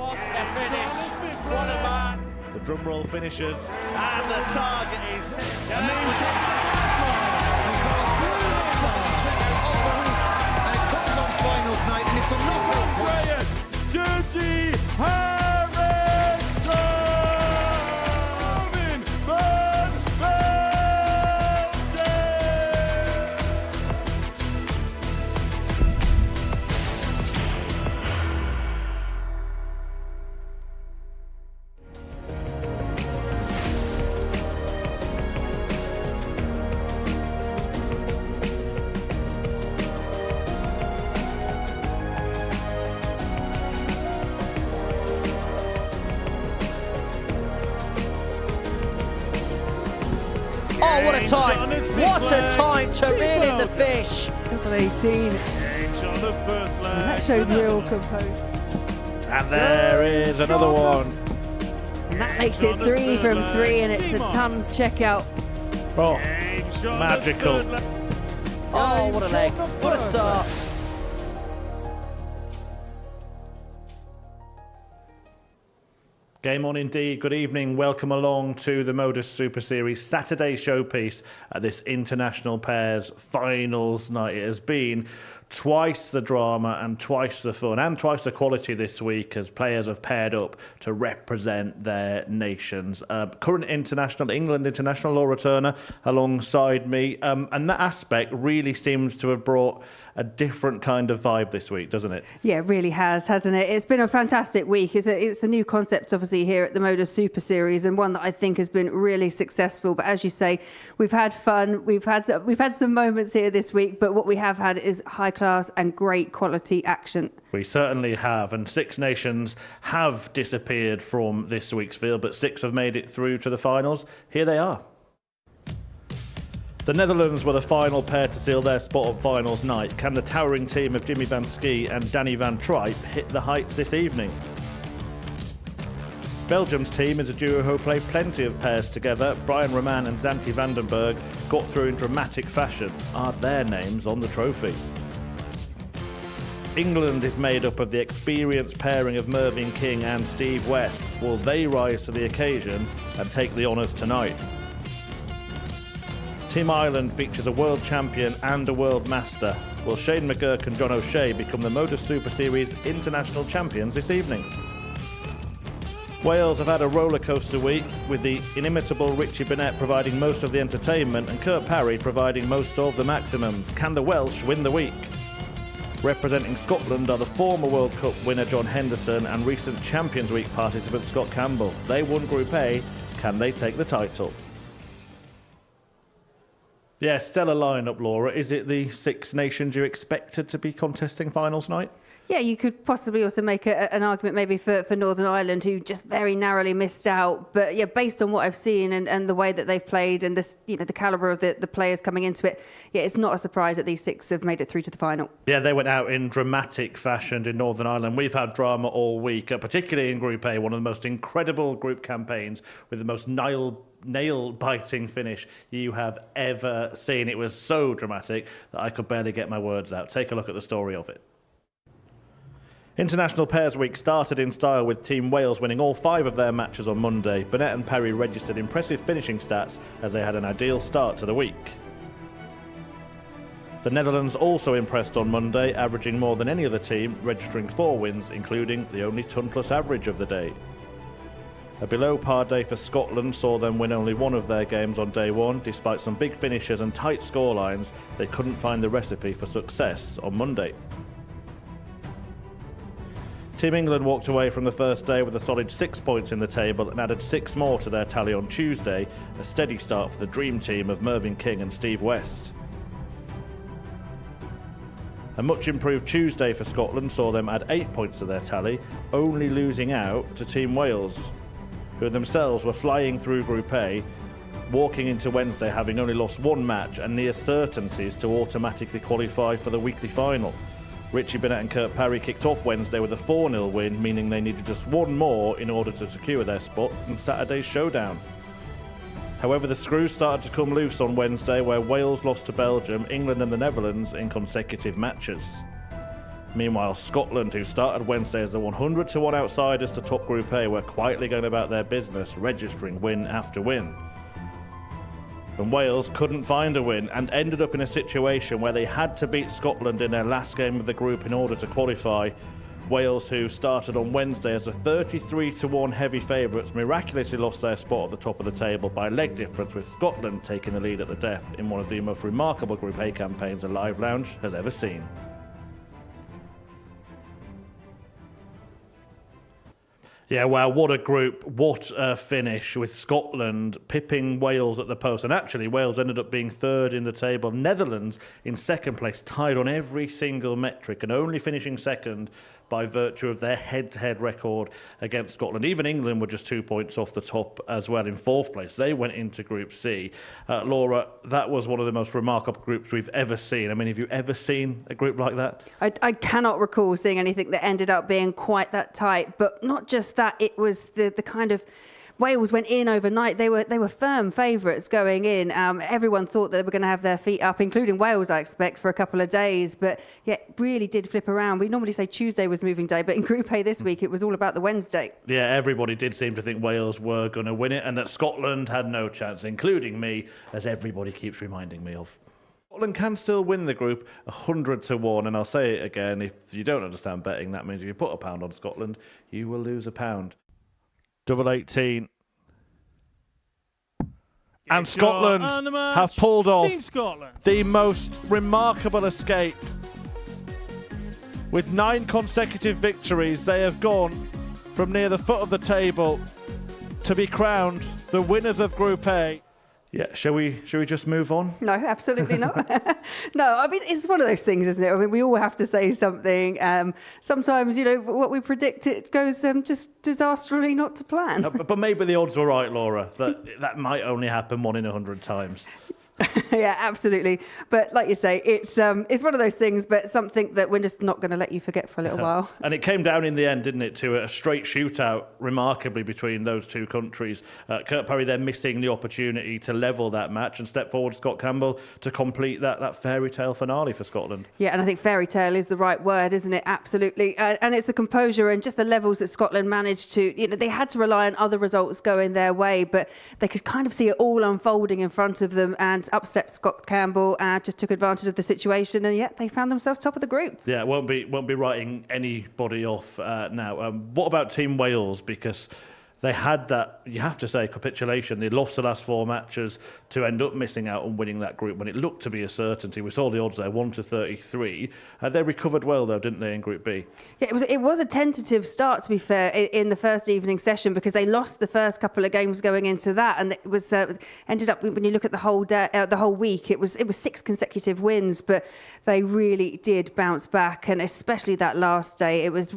What a finish! What a man! The drum roll finishes, and the target is hit. And it comes on finals night, and it's another Dirty Harrison! Van Velzen! Oh, what a time! What a time to reel in the fish! Double 18. And that shows real composure. And there is another one. And that makes it 3 from 3, and it's a ton checkout. Oh, magical. Oh, what a leg! What a start! Game on indeed. Good evening. Welcome along to the Modus Super Series Saturday showpiece at this international pairs finals night. It has been twice the drama and twice the fun and twice the quality this week as players have paired up to represent their nations. Current international, England international Laura Turner alongside me. And that aspect really seems to have brought a different kind of vibe this week, doesn't it? Yeah, it really has, hasn't it? It's been a fantastic week. It's a new concept, obviously, here at the Modus Super Series, and one that I think has been really successful. But as you say, we've had fun. We've had some moments here this week, but what we have had is high class and great quality action. We certainly have, and 6 nations have disappeared from this week's field, but 6 have made it through to the finals. Here they are. The Netherlands were the final pair to seal their spot on finals night. Can the towering team of Jimmy van Schie and Danny van Tripe hit the heights this evening? Belgium's team is a duo who played plenty of pairs together. Brian Roman and Zanti Vandenberg got through in dramatic fashion. Are their names on the trophy? England is made up of the experienced pairing of Mervyn King and Steve West. Will they rise to the occasion and take the honours tonight? Team Ireland features a world champion and a world master. Will Shane McGurk and John O'Shea become the Modus Super Series international champions this evening? Wales have had a rollercoaster week, with the inimitable Richie Burnett providing most of the entertainment and Kurt Parry providing most of the maximums. Can the Welsh win the week? Representing Scotland are the former World Cup winner John Henderson and recent Champions Week participant Scott Campbell. They won Group A. Can they take the title? Yeah, stellar lineup, Laura. Is it the 6 nations you expected to be contesting finals night? Yeah, you could possibly also make an argument maybe for Northern Ireland, who just very narrowly missed out. But yeah, based on what I've seen and the way that they've played and this, the calibre of the players coming into it, yeah, it's not a surprise that these 6 have made it through to the final. Yeah, they went out in dramatic fashion in Northern Ireland. We've had drama all week, particularly in Group A, one of the most incredible group campaigns with the most nail-biting finish you have ever seen. It was so dramatic that I could barely get my words out. Take a look at the story of it. International Pairs Week started in style with Team Wales winning all 5 of their matches on Monday. Burnett and Parry registered impressive finishing stats as they had an ideal start to the week. The Netherlands also impressed on Monday, averaging more than any other team, registering 4 wins, including the only ton-plus average of the day. A below-par day for Scotland saw them win only 1 of their games on day 1. Despite some big finishes and tight scorelines, they couldn't find the recipe for success on Monday. Team England walked away from the first day with a solid 6 points in the table and added 6 more to their tally on Tuesday, a steady start for the dream team of Mervyn King and Steve West. A much improved Tuesday for Scotland saw them add 8 points to their tally, only losing out to Team Wales, who themselves were flying through Group A, walking into Wednesday having only lost 1 match and near certainties to automatically qualify for the weekly final. Richie Burnett and Kurt Parry kicked off Wednesday with a 4-0 win, meaning they needed just 1 more in order to secure their spot in Saturday's showdown. However, the screws started to come loose on Wednesday, where Wales lost to Belgium, England and the Netherlands in consecutive matches. Meanwhile, Scotland, who started Wednesday as the 100-1 outsiders to top Group A, were quietly going about their business, registering win after win. And Wales couldn't find a win and ended up in a situation where they had to beat Scotland in their last game of the group in order to qualify. Wales, who started on Wednesday as a 33-1 heavy favourites, miraculously lost their spot at the top of the table by leg difference, with Scotland taking the lead at the death in one of the most remarkable Group A campaigns the Live Lounge has ever seen. Yeah, wow, what a group, what a finish, with Scotland pipping Wales at the post. And actually, Wales ended up being third in the table. Netherlands in second place, tied on every single metric, and only finishing second by virtue of their head-to-head record against Scotland. Even England were just 2 points off the top as well in fourth place. They went into Group C. Laura, that was one of the most remarkable groups we've ever seen. I mean, have you ever seen a group like that? I cannot recall seeing anything that ended up being quite that tight. But not just that, it was the kind of... Wales went in overnight. They were firm favourites going in. Everyone thought they were going to have their feet up, including Wales, I expect, for a couple of days. But yeah, it really did flip around. We normally say Tuesday was moving day, but in Group A this week, it was all about the Wednesday. Yeah, everybody did seem to think Wales were going to win it, and that Scotland had no chance, including me, as everybody keeps reminding me of. Scotland can still win the group 100-1, and I'll say it again, if you don't understand betting, that means if you put £1 on Scotland, you will lose £1. Double 18. And Scotland have pulled off the most remarkable escape. With 9 consecutive victories, they have gone from near the foot of the table to be crowned the winners of Group A. Yeah, shall we just move on? No, absolutely not. No, I mean, it's one of those things, isn't it? I mean, we all have to say something. Sometimes, you know, what we predict, it goes just disastrously not to plan. But maybe the odds were right, Laura, that might only happen 1 in 100 times. Yeah, absolutely. But like you say, it's one of those things, but something that we're just not going to let you forget for a little while. And it came down in the end, didn't it, to a straight shootout, remarkably, between those two countries. Kurt Parry then missing the opportunity to level that match, and step forward Scott Campbell to complete that fairy tale finale for Scotland. Yeah, and I think fairy tale is the right word, isn't it? Absolutely. And it's the composure and just the levels that Scotland managed to, you know, they had to rely on other results going their way, but they could kind of see it all unfolding in front of them, and up stepped Scott Campbell and just took advantage of the situation, and yet they found themselves top of the group. Yeah, won't be writing anybody off now. What about Team Wales? Because they had that, you have to say, capitulation. They lost the last 4 matches to end up missing out on winning that group when it looked to be a certainty. We saw the odds there, 1-33. They recovered well, though, didn't they, in Group B? Yeah, it was a tentative start, to be fair, in the first evening session, because they lost the first couple of games going into that, and it was ended up, when you look at the whole day, the whole week, it was 6 consecutive wins, but they really did bounce back, and especially that last day, it was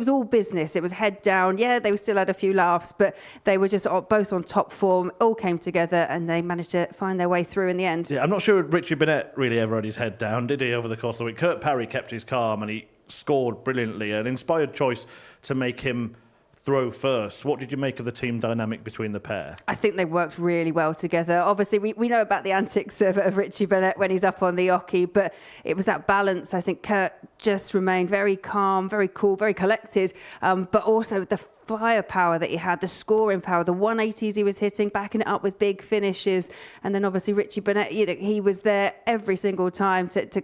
all business. It was head down. Yeah, they still had a few laughs, but they were just both on top form, all came together, and they managed to find their way through in the end. Yeah, I'm not sure Richie Bennett really ever had his head down, did he, over the course of the week? Kurt Parry kept his calm, and he scored brilliantly. An inspired choice to make him throw first. What did you make of the team dynamic between the pair? I think they worked really well together. Obviously, we know about the antics of Richie Bennett when he's up on the oche, but it was that balance. I think Kurt just remained very calm, very cool, very collected, but also the firepower that he had, the scoring power, the 180s he was hitting, backing it up with big finishes, and then obviously Richie Bennett, you know, he was there every single time to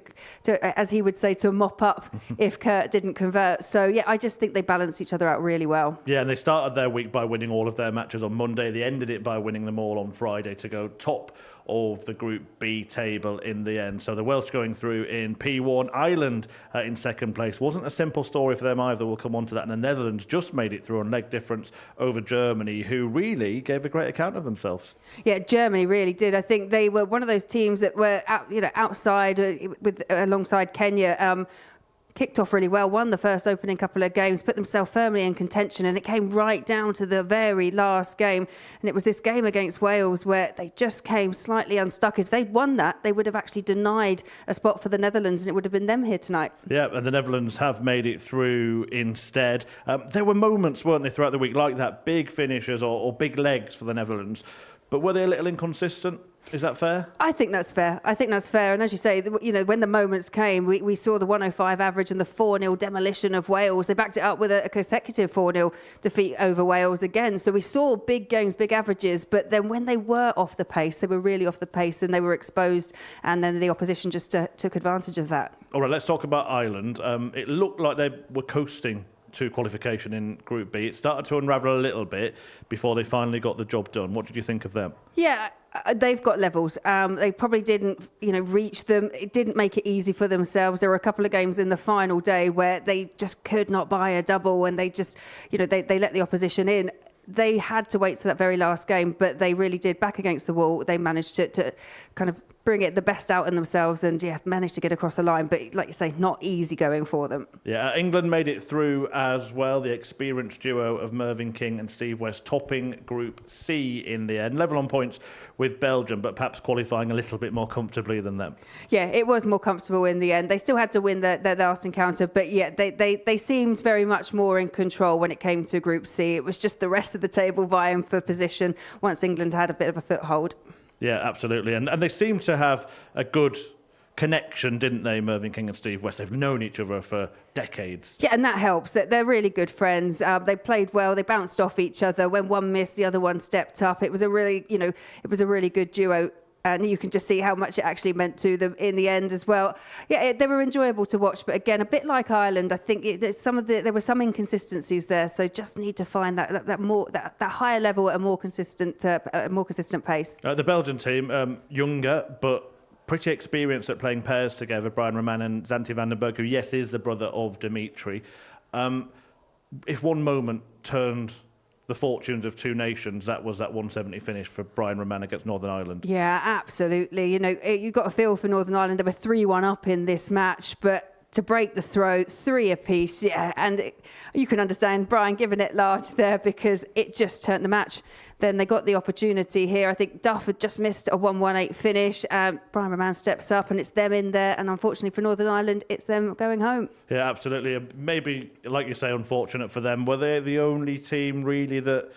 as he would say, to mop up if Kurt didn't convert. So yeah, I just think they balanced each other out really well. Yeah, and they started their week by winning all of their matches on Monday. They ended it by winning them all on Friday to go top of the Group B table in the end. So the Welsh going through in P1. Ireland in second place. Wasn't a simple story for them either. We'll come on to that. And the Netherlands just made it through on leg difference over Germany, who really gave a great account of themselves. Yeah, Germany really did. I think they were one of those teams that were outside alongside Kenya. Kicked off really well, won the first opening couple of games, put themselves firmly in contention, and it came right down to the very last game. And it was this game against Wales where they just came slightly unstuck. If they'd won that, they would have actually denied a spot for the Netherlands, and it would have been them here tonight. Yeah, and the Netherlands have made it through instead. There were moments, weren't there, throughout the week like that, big finishes or big legs for the Netherlands. But were they a little inconsistent? Is that fair? I think that's fair. And as you say, when the moments came, we saw the 105 average and the 4-0 demolition of Wales. They backed it up with a consecutive 4-0 defeat over Wales again. So we saw big games, big averages. But then when they were off the pace, they were really off the pace and they were exposed. And then the opposition just took advantage of that. All right, let's talk about Ireland. It looked like they were coasting to qualification in Group B. It started to unravel a little bit before they finally got the job done. What did you think of them? Yeah, they've got levels. They probably didn't, reach them. It didn't make it easy for themselves. There were a couple of games in the final day where they just could not buy a double, and they just, they let the opposition in. They had to wait to that very last game, but they really did. Back against the wall, they managed to kind of bring the best out in themselves and managed to get across the line. But like you say, not easy going for them. Yeah, England made it through as well. The experienced duo of Mervyn King and Steve West topping Group C in the end. Level on points with Belgium, but perhaps qualifying a little bit more comfortably than them. Yeah, it was more comfortable in the end. They still had to win their last encounter, but they seemed very much more in control when it came to Group C. It was just the rest of the table vying for position once England had a bit of a foothold. Yeah, absolutely. And they seem to have a good connection, didn't they, Mervyn King and Steve West? They've known each other for decades. Yeah, and that helps. They're really good friends. They played well. They bounced off each other. When one missed, the other one stepped up. It was a really, good duo. And you can just see how much it actually meant to them in the end as well. Yeah, they were enjoyable to watch. But again, a bit like Ireland, I think there were some inconsistencies there. So just need to find that higher level at a more consistent pace. The Belgian team, younger but pretty experienced at playing pairs together. Brian Roman and Zanti van den Berg, who yes is the brother of Dimitri. If one moment turned the fortunes of two nations, that was that 170 finish for Brian Roman against Northern Ireland. Yeah, absolutely. You've got a feel for Northern Ireland. They were 3-1 up in this match, but to break the throw, 3 apiece, you can understand Brian giving it large there because it just turned the match. Then they got the opportunity here. I think Duff had just missed a 1-1-8 finish. Brian Roman steps up and it's them in there. And unfortunately for Northern Ireland, it's them going home. Yeah, absolutely. Maybe, like you say, unfortunate for them. Were they the only team really that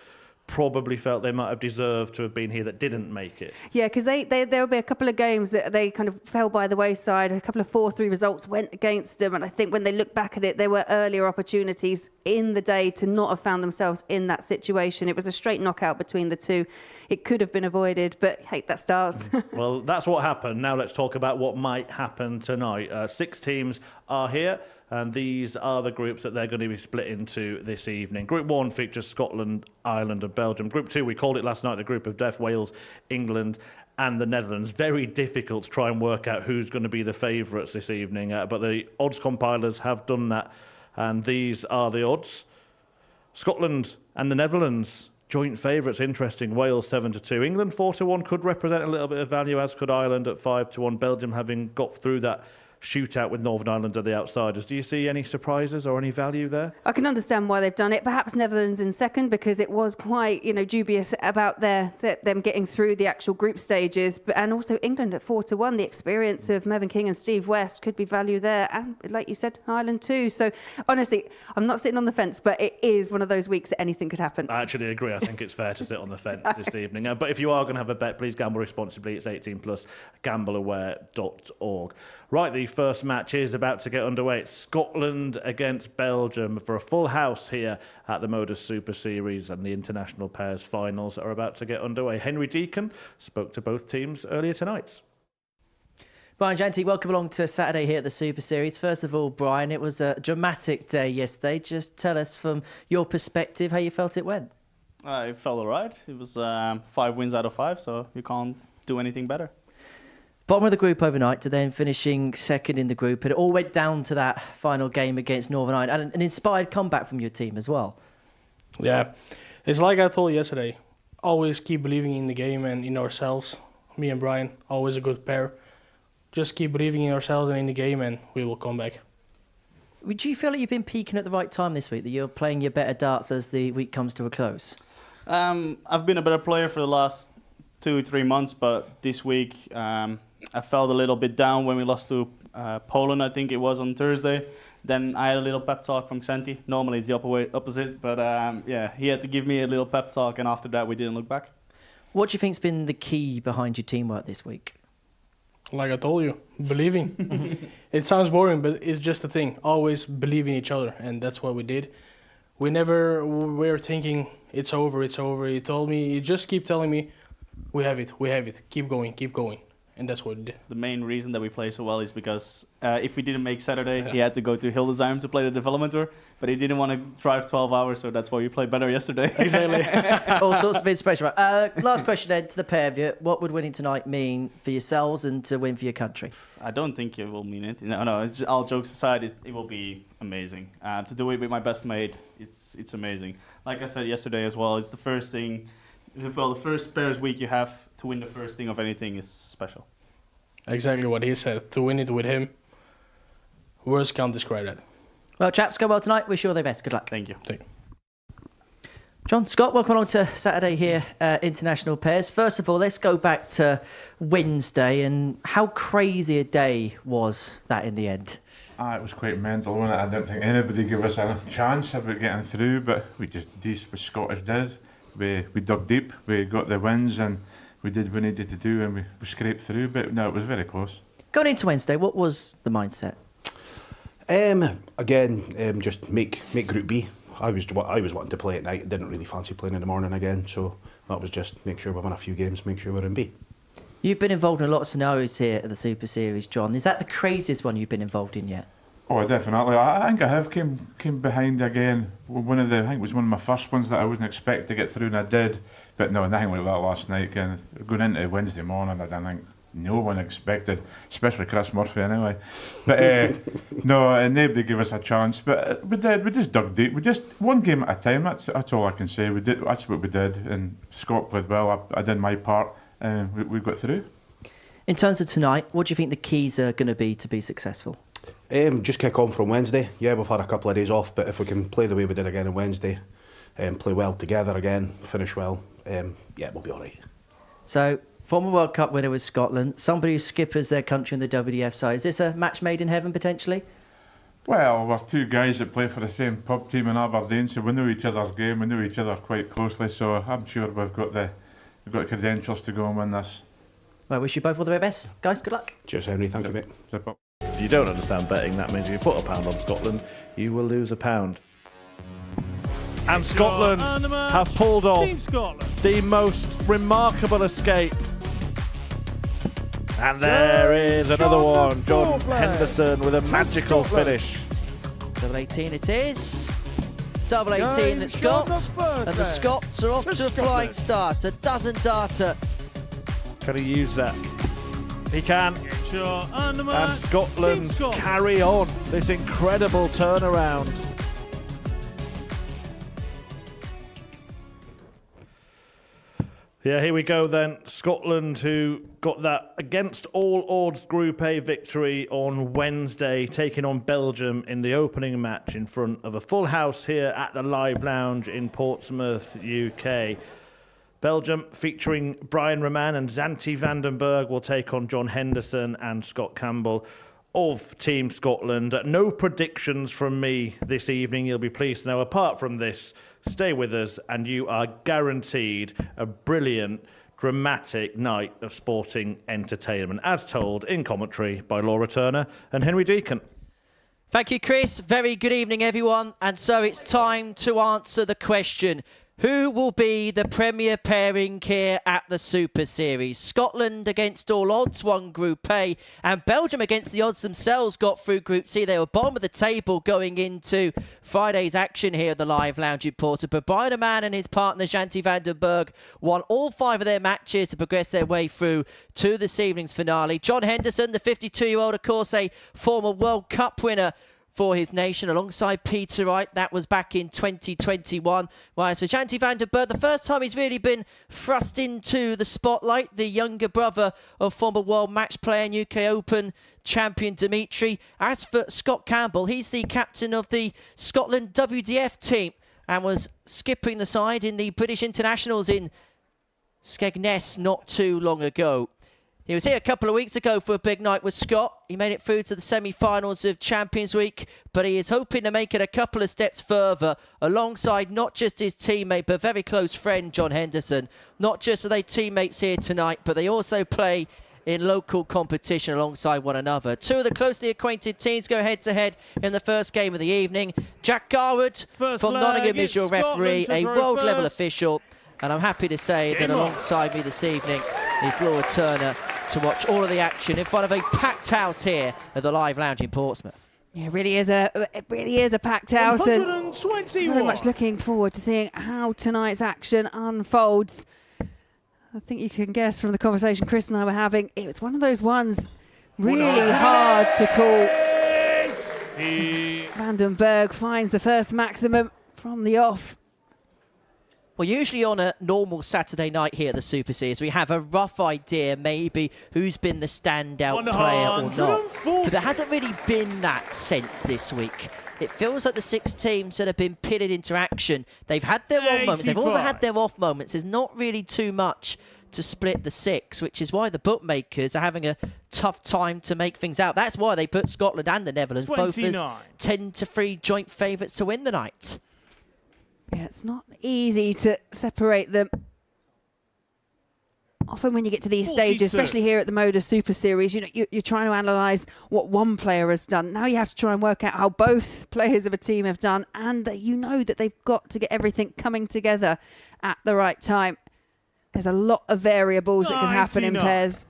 probably felt they might have deserved to have been here that didn't make it? Yeah, because there'll be a couple of games that they kind of fell by the wayside. A couple of 4-3 results went against them, and I think when they look back at it, there were earlier opportunities in the day to not have found themselves in that situation. It was a straight knockout between the two. It could have been avoided, but hey, that's stars. Well, that's what happened. Now let's talk about what might happen tonight. 6 teams are here, and these are the groups that they're going to be split into this evening. Group 1 features Scotland, Ireland and Belgium. Group 2, we called it last night, the group of death, Wales, England and the Netherlands. Very difficult to try and work out who's going to be the favourites this evening, but the odds compilers have done that, and these are the odds. Scotland and the Netherlands, joint favourites, interesting. Wales 7-2. England 4-1 could represent a little bit of value, as could Ireland at 5-1. Belgium having got through that shootout with Northern Ireland are the outsiders. Do you see any surprises or any value there? I can understand why they've done it. Perhaps Netherlands in second because it was quite, dubious about them getting through the actual group stages. And also England at 4-1. The experience of Mervyn King and Steve West could be value there. And like you said, Ireland too. So honestly, I'm not sitting on the fence, but it is one of those weeks that anything could happen. I actually agree. I think it's fair to sit on the fence this evening. But if you are going to have a bet, please gamble responsibly. It's 18+, gambleaware.org. Right, the first match is about to get underway. It's Scotland against Belgium for a full house here at the Modus Super Series, and the international pairs finals are about to get underway. Henry Deacon spoke to both teams earlier tonight. Brian Janty, welcome along to Saturday here at the Super Series. First of all, Brian, it was a dramatic day yesterday. Just tell us from your perspective how you felt it went. It felt all right. It was 5 wins out of 5, so you can't do anything better. Bottom of the group overnight to then finishing second in the group. It all went down to that final game against Northern Ireland, and an inspired comeback from your team as well. Yeah, it's like I told you yesterday. Always keep believing in the game and in ourselves. Me and Brian, always a good pair. Just keep believing in ourselves and in the game, and we will come back. Would you feel like you've been peaking at the right time this week, that you're playing your better darts as the week comes to a close? I've been a better player for the last 2-3 months, but this week I felt a little bit down when we lost to Poland, I think it was on Thursday. Then I had a little pep talk from Xanti. Normally it's the opposite, but he had to give me a little pep talk, and after that we didn't look back. What do you think's been the key behind your teamwork this week? Like I told you, believing. It sounds boring, but it's just the thing. Always believe in each other, and that's what we did. We never were thinking it's over. He told me, he just keep telling me, we have it, keep going. And that's what we did. The main reason that we play so well is because if we didn't make Saturday, he had to go to Hildesheim to play the development tour, but he didn't want to drive 12 hours, so that's why we played better yesterday. Exactly. All sorts of inspiration. Right. Last question then to the pair of you. What would winning tonight mean for yourselves and to win for your country? I don't think it will mean it. No. All jokes aside, it will be amazing. To do it with my best mate, it's amazing. Like I said yesterday as well, it's the first thing. Well, the first pairs week you have to win the first thing of anything is special. Exactly what he said. To win it with him, words can't describe that. Well, chaps, go well tonight. Wish you all the best. Good luck. Thank you. John, Scott, welcome along to Saturday here, International Pairs. First of all, let's go back to Wednesday and how crazy a day was that in the end? It was quite mental, wasn't it? I don't think anybody gave us a chance about getting through, but we just did what Scottish did. We dug deep, we got the wins, and we did what we needed to do, and we scraped through. But no, it was very close. Going into Wednesday, what was the mindset? Again, just make Group B. I was wanting to play at night. Didn't really fancy playing in the morning again, so that was just make sure we won a few games, make sure we're in B. You've been involved in a lot of scenarios here at the Super Series, John. Is that the craziest one you've been involved in yet? Oh, definitely. I think I have came behind again. I think it was one of my first ones that I wouldn't expect to get through, and I did. But no, nothing like that last night. And going into Wednesday morning, I don't think no one expected, especially Chris Murphy anyway. But no, and nobody gave us a chance. But we did. We just dug deep. We just one game at a time. That's all I can say. We did. That's what we did. And Scott played well. I did my part, and we got through. In terms of tonight, what do you think the keys are going to be successful? Just kick on from Wednesday. Yeah, we've had a couple of days off, but if we can play the way we did again on Wednesday, play well together again, finish well, yeah, we'll be all right. So, former World Cup winner with Scotland, somebody who skippers their country in the WDF side. Is this a match made in heaven potentially? Well, we're two guys that play for the same pub team in Aberdeen, so we know each other's game, we know each other quite closely, so I'm sure we've got the credentials to go and win this. Well, I wish you both all the very best. Guys, good luck. Cheers, Henry. Thank you, mate. Zip up. If you don't understand betting, that means if you put £1 on Scotland, you will lose £1. And Scotland have pulled off the most remarkable escape. And there is another one. John Henderson with a magical finish. Double 18 it is. Double 18 that's got. And the Scots are off to a flying start. A dozen darter. Can he use that? He can. And Scotland carry on this incredible turnaround. Yeah, here we go then. Scotland, who got that against all odds Group A victory on Wednesday, taking on Belgium in the opening match in front of a full house here at the Live Lounge in Portsmouth, UK. Belgium, featuring Brian Roman and Zanti van den Berg, will take on John Henderson and Scott Campbell of Team Scotland. No predictions from me this evening, you'll be pleased to know. Apart from this, stay with us and you are guaranteed a brilliant, dramatic night of sporting entertainment, as told in commentary by Laura Turner and Henry Deacon. Thank you, Chris. Very good evening, everyone. And so it's time to answer the question. Who will be the premier pairing here at the Super Series? Scotland against all odds won Group A, and Belgium against the odds themselves got through Group C. They were bottom of the table going into Friday's action here at the Live Lounge in Porto. But Brian Roman and his partner Zanti van den Berg won all 5 of their matches to progress their way through to this evening's finale. John Henderson, the 52-year-old, of course, a former World Cup winner for his nation, alongside Peter Wright. That was back in 2021. Whereas for Zanti van den Berg, the first time he's really been thrust into the spotlight, the younger brother of former world match player and UK Open champion Dimitri. As for Scott Campbell, he's the captain of the Scotland WDF team and was skipping the side in the British Internationals in Skegness not too long ago. He was here a couple of weeks ago for a big night with Scott. He made it through to the semi-finals of Champions Week, but he is hoping to make it a couple of steps further alongside not just his teammate, but very close friend, John Henderson. Not just are they teammates here tonight, but they also play in local competition alongside one another. Two of the closely acquainted teams go head-to-head in the first game of the evening. Jack Garwood from Nottingham is your referee, a world-level official. And I'm happy to say that alongside me this evening is Laura Turner to watch all of the action in front of a packed house here at the Live Lounge in Portsmouth. Yeah, it really is a packed house, and very much looking forward to seeing how tonight's action unfolds. I think you can guess from the conversation Chris and I were having, it was one of those ones really hard to call. Vandenberg finds the first maximum from the off. Well, usually on a normal Saturday night here at the Super Series, we have a rough idea maybe who's been the standout player or not. But there hasn't really been that sense this week. It feels like the 6 teams that have been pitted into action, they've had their on moments, they've also had their off moments. There's not really too much to split the 6, which is why the bookmakers are having a tough time to make things out. That's why they put Scotland and the Netherlands both as 10-3 joint favourites to win the night. Yeah, it's not easy to separate them. Often when you get to these stages, especially here at the Modus Super Series, you know, you're trying to analyse what one player has done. Now you have to try and work out how both players of a team have done, and you know that they've got to get everything coming together at the right time. There's a lot of variables that can happen in pairs.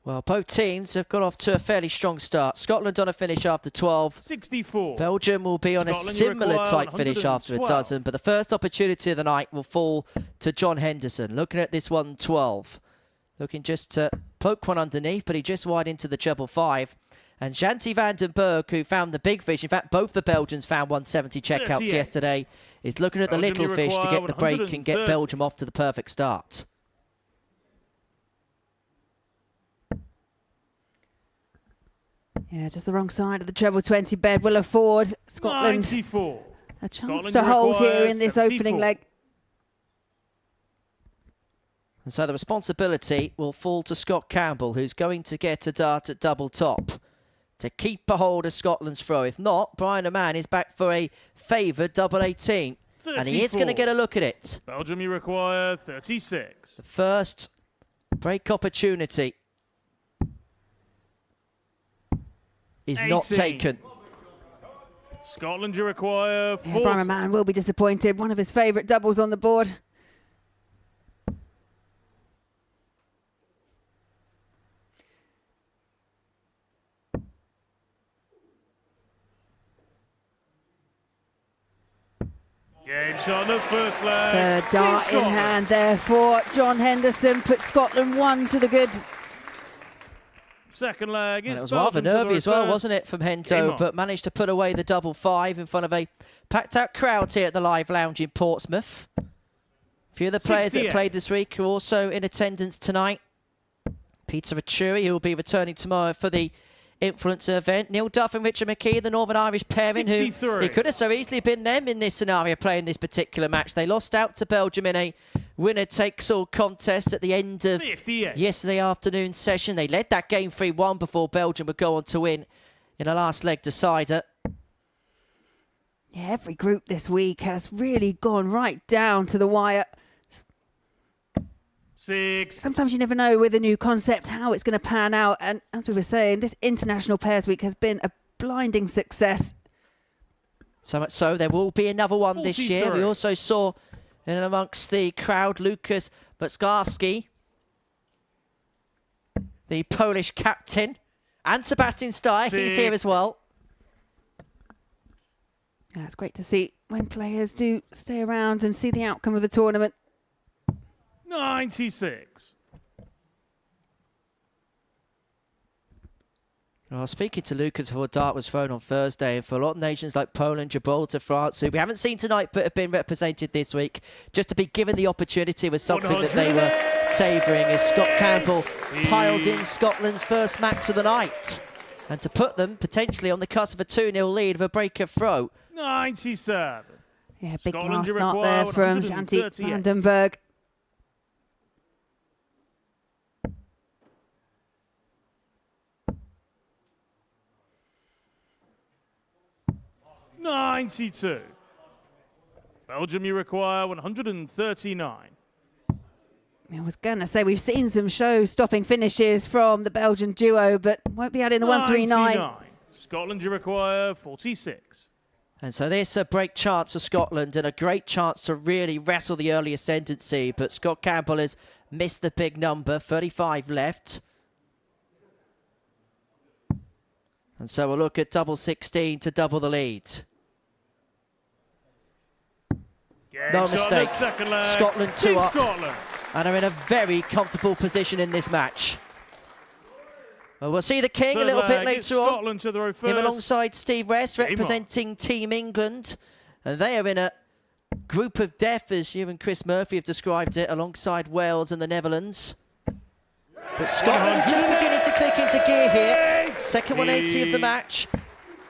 Well, both teams have got off to a fairly strong start. Scotland on a finish after 12. 64. Belgium will be on a similar type finish after a dozen, but the first opportunity of the night will fall to John Henderson. Looking at this one, 12. Looking just to poke one underneath, but he just wide into the treble 5. And Janty Vandenberg, who found the big fish, in fact, both the Belgians found 170 checkouts yesterday, is looking at the little fish to get the break and get Belgium off to the perfect start. Yeah, just the wrong side of the treble 20 bed will afford Scotland 94. a chance to hold here in this opening leg. And so the responsibility will fall to Scott Campbell, who's going to get a dart at double top to keep a hold of Scotland's throw. If not, Brian O'Man is back for a favoured double 18. 34. And he is going to get a look at it. Belgium, you require 36. The first break opportunity is 18. Not taken. Scotland, you require 40. Yeah, Brian O'Man will be disappointed. One of his favourite doubles on the board. Game shot on the first leg. The dart in hand there for John Henderson. Put Scotland 1 to the good. Second leg is it was rather nervy as well, wasn't it, from Hento, but managed to put away the double 5 in front of a packed-out crowd here at the Live Lounge in Portsmouth. A few of the players that played this week are also in attendance tonight. Peter Achuri, who will be returning tomorrow for the influencer event. Neil Duff and Richard McKee, the Northern Irish pairing, 63. who it could have so easily been them in this scenario playing this particular match. They lost out to Belgium in a winner-takes-all contest at the end of 58. yesterday afternoon session. They led that game 3-1 before Belgium would go on to win in a last leg decider. Yeah, every group this week has really gone right down to the wire. 6. Sometimes you never know with a new concept how it's going to pan out. And as we were saying, this International Pairs Week has been a blinding success. So much so, there will be another one 43. this year. We also saw in amongst the crowd, Lukas Buczkowski, the Polish captain, and Sebastian Steyer. He's here as well. Yeah, it's great to see when players do stay around and see the outcome of the tournament. 96. Well, speaking to Lucas before dart was thrown on Thursday, and for a lot of nations like Poland, Gibraltar, France, who we haven't seen tonight but have been represented this week, just to be given the opportunity was something that they were savouring as Scott Campbell piles in Scotland's first max of the night. And to put them potentially on the cusp of a 2-0 lead of a breaker throw. 97. Yeah, big Scotland, last start there from Janty Vandenberg. 92. Belgium, you require 139. I was going to say, we've seen some show-stopping finishes from the Belgian duo, but won't be adding the 139. Scotland, you require 46. And so this a break chance for Scotland and a great chance to really wrestle the early ascendancy. But Scott Campbell has missed the big number, 35 left. And so we'll look at double 16 to double the lead. No mistake. Scotland 2 up. And are in a very comfortable position in this match. Well, we'll see the King a little bit later on. Him alongside Steve Rest representing Team England. And they are in a group of death, as you and Chris Murphy have described it, alongside Wales and the Netherlands. But Scotland is just beginning to click into gear here. Second 180 of the match.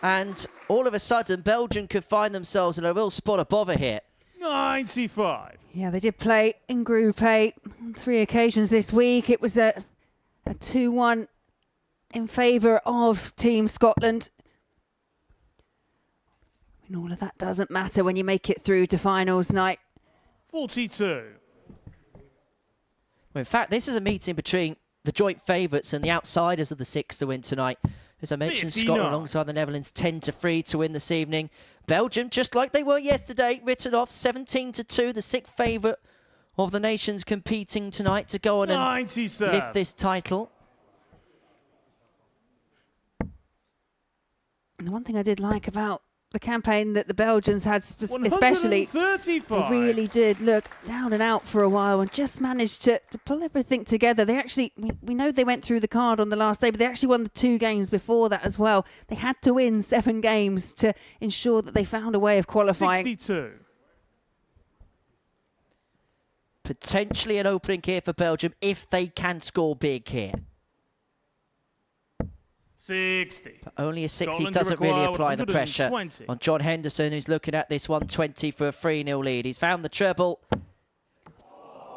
And all of a sudden, Belgium could find themselves in a real spot of bother here. 95. Yeah, they did play in Group A on 3 occasions this week. It was a 2-1 in favour of Team Scotland. And all of that doesn't matter when you make it through to finals night. 42. Well, in fact, this is a meeting between the joint favourites and the outsiders of the six to win tonight. As I mentioned, 59. Scotland alongside the Netherlands 10-3 to win this evening. Belgium, just like they were yesterday, written off 17-2, the sixth favourite of the nations competing tonight to go on and 97. lift this title. And the one thing I did like about the campaign that the Belgians had, especially, they really did look down and out for a while and just managed to pull everything together. They actually, we know they went through the card on the last day, but they actually won the 2 games before that as well. They had to win 7 games to ensure that they found a way of qualifying. 62. Potentially an opening here for Belgium if they can score big here. 60. But only a 60 Scotland doesn't really require apply the pressure 120. on John Henderson, who's looking at this 120 for a 3-0 lead. He's found the treble,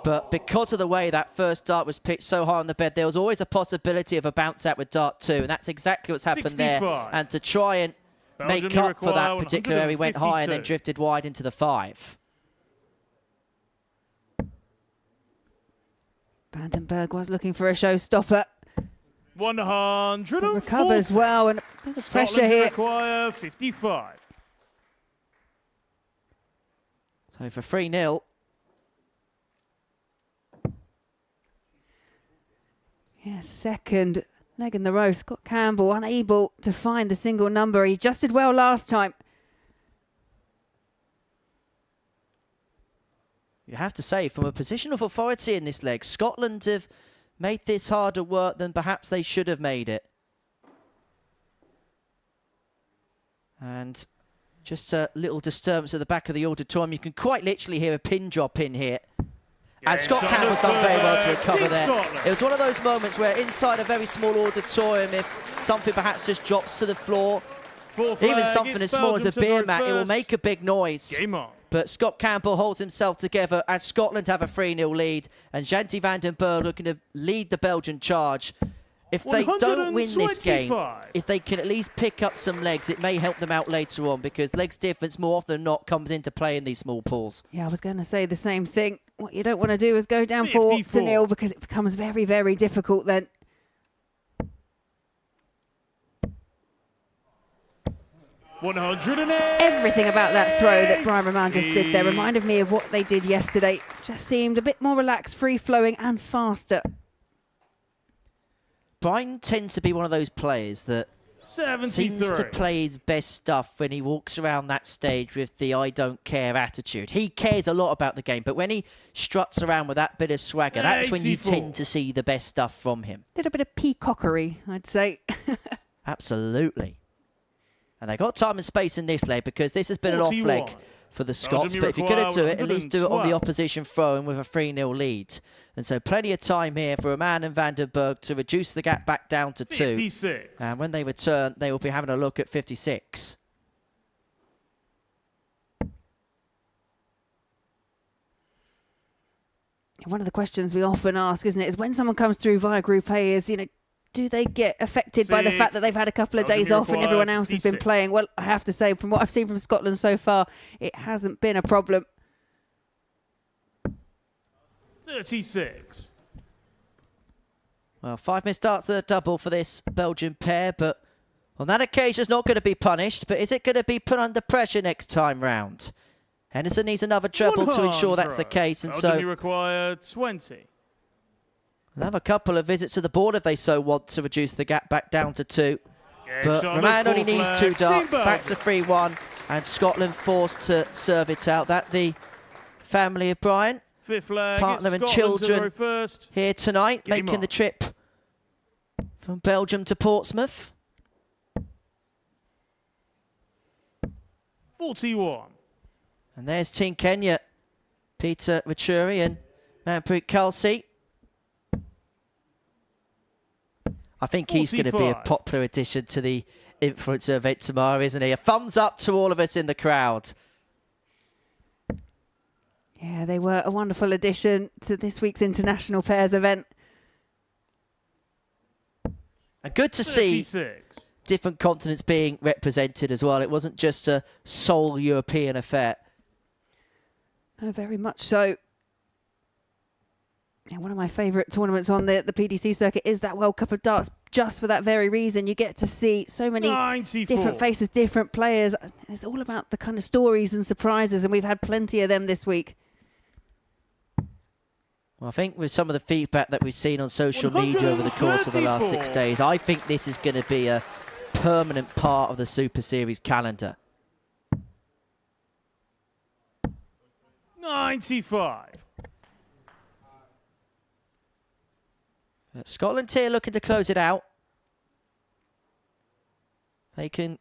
but because of the way that first dart was pitched so high on the bed, there was always a possibility of a bounce out with dart 2, and that's exactly what's happened 65. there. And to try and Belgium make up for that require particular area, he went high and then 152. drifted wide into the 5. Vandenberg was looking for a showstopper. 100. Recovers well, and a bit of pressure here. Require 55. So for 3-0. Yeah, second leg in the row. Scott Campbell unable to find the single number. He just did well last time. You have to say, from a position of authority in this leg, Scotland have made this harder work than perhaps they should have made it. And just a little disturbance at the back of the auditorium. You can quite literally hear a pin drop in here. And Scott Campbell's done very well to recover there. It was one of those moments where inside a very small auditorium, if something perhaps just drops to the floor, even something as small as a beer mat, it will make a big noise. Game on. But Scott Campbell holds himself together as Scotland have a 3-0 lead. And Janty van den Berg looking to lead the Belgian charge. If they don't win this game, if they can at least pick up some legs, it may help them out later on, because legs difference more often than not comes into play in these small pools. Yeah, I was going to say the same thing. What you don't want to do is go down 4-0, because it becomes very, very difficult then. 108. Everything about that throw that Brian Roman just did there reminded me of what they did yesterday. Just seemed a bit more relaxed, free-flowing and faster. Brian tends to be one of those players that 73. seems to play his best stuff when he walks around that stage with the I don't care attitude. He cares a lot about the game, but when he struts around with that bit of swagger, that's when you 84. tend to see the best stuff from him. Little bit of peacockery, I'd say. Absolutely. And they got time and space in this leg, because this has been an off leg for the Scots. But if you're going to do it, at least do it on the opposition throw-in with a 3-0 lead. And so plenty of time here for Roman and van den Berg to reduce the gap back down to 2. 56. And when they return, they will be having a look at 56. One of the questions we often ask, isn't it, is when someone comes through via Group A is, you know, do they get affected by the fact that they've had a couple of days off and everyone else has been playing? Well, I have to say, from what I've seen from Scotland so far, it hasn't been a problem. 36. Well, 5 missed starts at a double for this Belgian pair, but on that occasion, it's not going to be punished. But is it going to be put under pressure next time round? Henderson needs another treble to ensure that's the case, and Belgium, so you require 20. they'll have a couple of visits to the board if they so want to reduce the gap back down to 2. But Roman only needs 2 darts, back to 3-1, and Scotland forced to serve it out. That the family of Brian, partner and children here tonight, making the trip from Belgium to Portsmouth. 41. And there's Team Kenya, Peter Vachuri and Manpreet Kelsey. I think he's going to be a popular addition to the influencer event tomorrow, isn't he? A thumbs up to all of us in the crowd. Yeah, they were a wonderful addition to this week's International Pairs event. And good to see different continents being represented as well. It wasn't just a sole European affair. Oh, very much so. Yeah, one of my favourite tournaments on the PDC circuit is that World Cup of Darts, just for that very reason. You get to see so many different faces, different players. It's all about the kind of stories and surprises, and we've had plenty of them this week. Well, I think with some of the feedback that we've seen on social media over the course of the last 6 days, I think this is going to be a permanent part of the Super Series calendar. 95. Scotland here looking to close it out. They can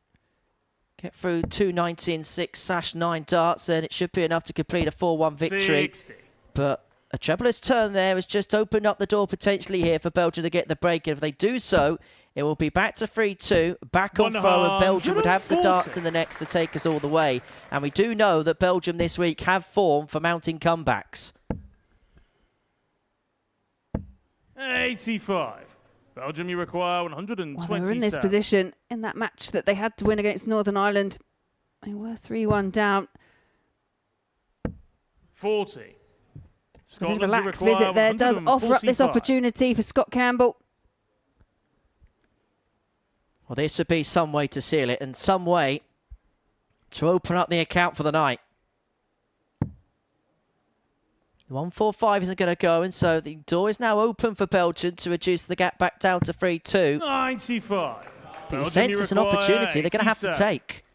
get through 219.6/9 darts, and it should be enough to complete a 4-1 victory. 60. But a trebleless turn there has just opened up the door potentially here for Belgium to get the break. And if they do so, it will be back to 3-2, back on throw, and Belgium would have the darts in the next to take us all the way. And we do know that Belgium this week have form for mounting comebacks. 85. Belgium, you require 127. Well, they were in this position in that match that they had to win against Northern Ireland. They were 3-1 down. 40. A bit of a relaxed visit there does offer up this opportunity for Scott Campbell. Well, this would be some way to seal it and some way to open up the account for the night. The 1-4-5 isn't going to go, and so the door is now open for Belgium to reduce the gap back down to 3-2. 95. But you sense it's an opportunity they're going to have to take.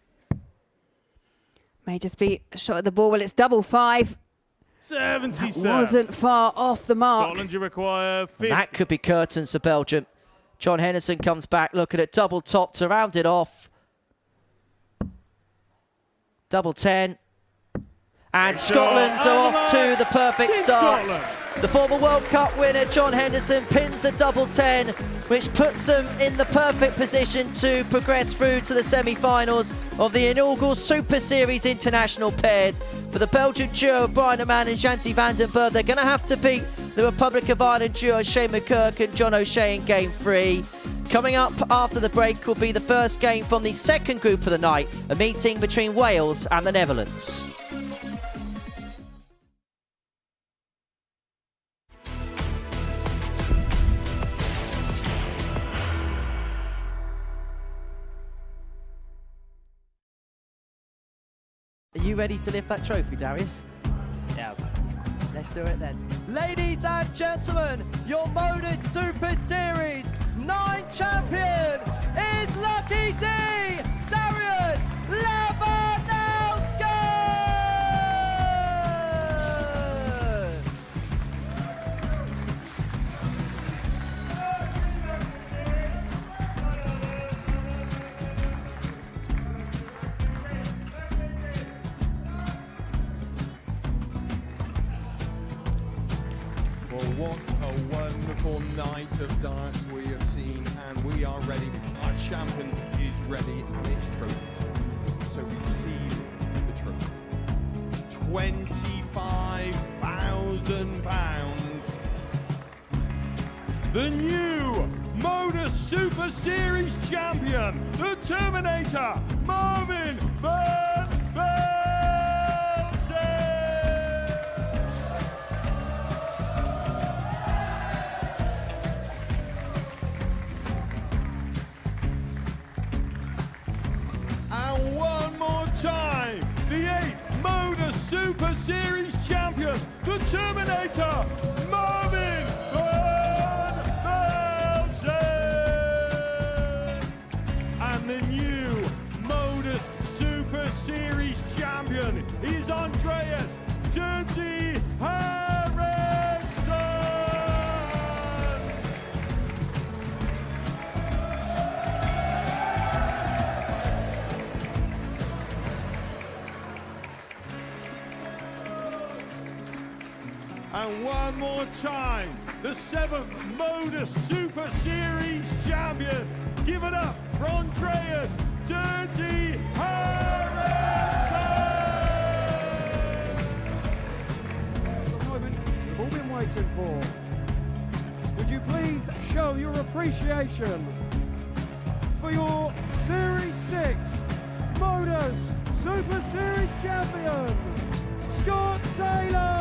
May just be a shot at the ball. Well, it's double 5. 77. That wasn't far off the mark. Scotland, you require 50. That could be curtains for Belgium. John Henderson comes back looking at double top to round it off. Double 10. And Scotland are off to the perfect start. The former World Cup winner, John Henderson, pins a double 10, which puts them in the perfect position to progress through to the semi-finals of the inaugural Super Series International Pairs. For the Belgian duo, Brian Amann and Shanti van den Berg, they're going to have to beat the Republic of Ireland duo, Shane McKirk and John O'Shea in Game 3. Coming up after the break will be the first game from the second group of the night, a meeting between Wales and the Netherlands. Are you ready to lift that trophy, Darius? Yes. Let's do it then. Ladies and gentlemen, your Modus Super Series 9 champion is Lucky D, Darius Lewandowski! Well, what a wonderful night of darts we have seen, and we are ready. Our champion is ready, and it's trophy. So receive the trophy. £25,000. The new Modus Super Series champion, the Terminator, Marvin Van Velzen. And one more time, the 8th Modus Super Series champion, the Terminator, Marvin Van Velzen. And the new Modus Super Series champion is Andreas Dirty Harrison. And one more time, the 7th Modus Super Series champion. Give it up for Andreas Dirty Harrison. The moment we've all been waiting for. Would you please show your appreciation for your Series 6 Modus Super Series champion, Scott Taylor.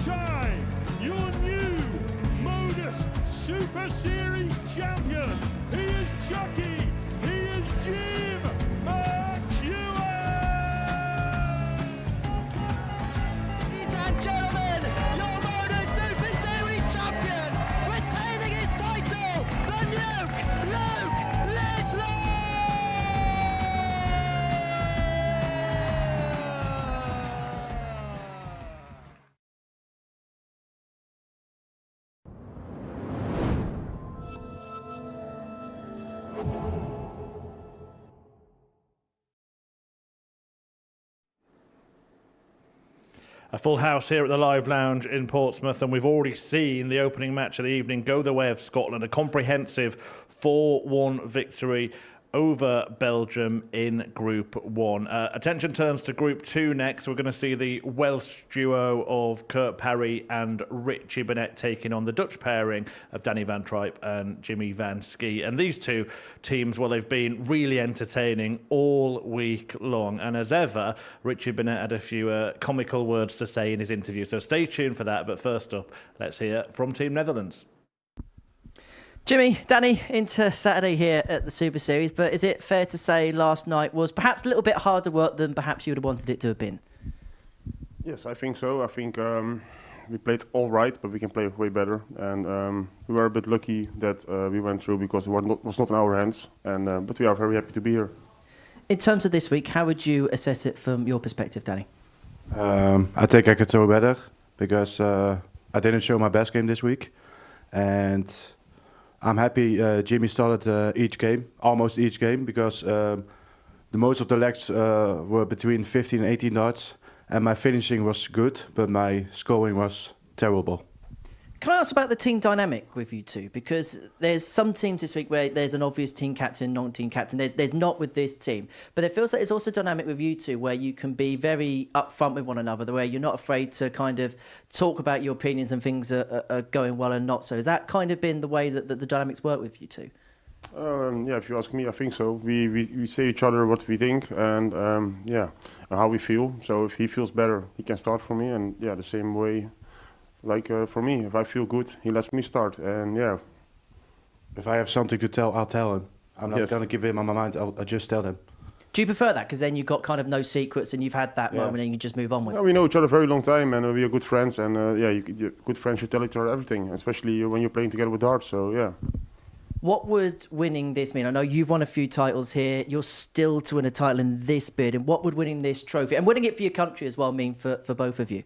Time, your new Modus Super Series champion. He is Chucky. He is Jim McEwen. Ladies and gentlemen, your Modus Super Series champion, retaining his title, the Nuke, Luke Littler. A full house here at the Live Lounge in Portsmouth, and we've already seen the opening match of the evening go the way of Scotland. A comprehensive 4-1 victory over Belgium in Group 1. Attention turns to Group 2 next. We're going to see the Welsh duo of Kurt Parry and Richie Burnett taking on the Dutch pairing of Danny van Tripe and Jimmy van Ski. And these two teams, well, they've been really entertaining all week long. And as ever, Richie Burnett had a few comical words to say in his interview. So stay tuned for that. But first up, let's hear from Team Netherlands. Jimmy, Danny, into Saturday here at the Super Series, but is it fair to say last night was perhaps a little bit harder work than perhaps you would have wanted it to have been? Yes, I think so. I think we played all right, but we can play way better. And we were a bit lucky that we went through because it was not in our hands. And but we are very happy to be here. In terms of this week, how would you assess it from your perspective, Danny? I think I could throw better because I didn't show my best game this week. And I'm happy Jimmy started almost each game, because the most of the legs were between 15 and 18 darts, and my finishing was good, but my scoring was terrible. Can I ask about the team dynamic with you two? Because there's some teams this week where there's an obvious team captain, non-team captain. There's not with this team. But it feels like it's also dynamic with you two, where you can be very upfront with one another, the way you're not afraid to kind of talk about your opinions and things are going well and not so. Has that kind of been the way that the dynamics work with you two? Yeah, if you ask me, I think so. We say each other what we think and how we feel. So if he feels better, he can start for me, and the same way. Like for me, if I feel good, he lets me start, and If I have something to tell, I'll tell him. I'm not going to give him on my mind, I'll just tell him. Do you prefer that? Because then you've got kind of no secrets and you've had that moment and you just move on with it. We know each other a very long time, and we are good friends, and good friends should tell each other everything, especially when you're playing together with darts, so What would winning this mean? I know you've won a few titles here. You're still to win a title in this bid. And what would winning this trophy, and winning it for your country as well, mean for both of you?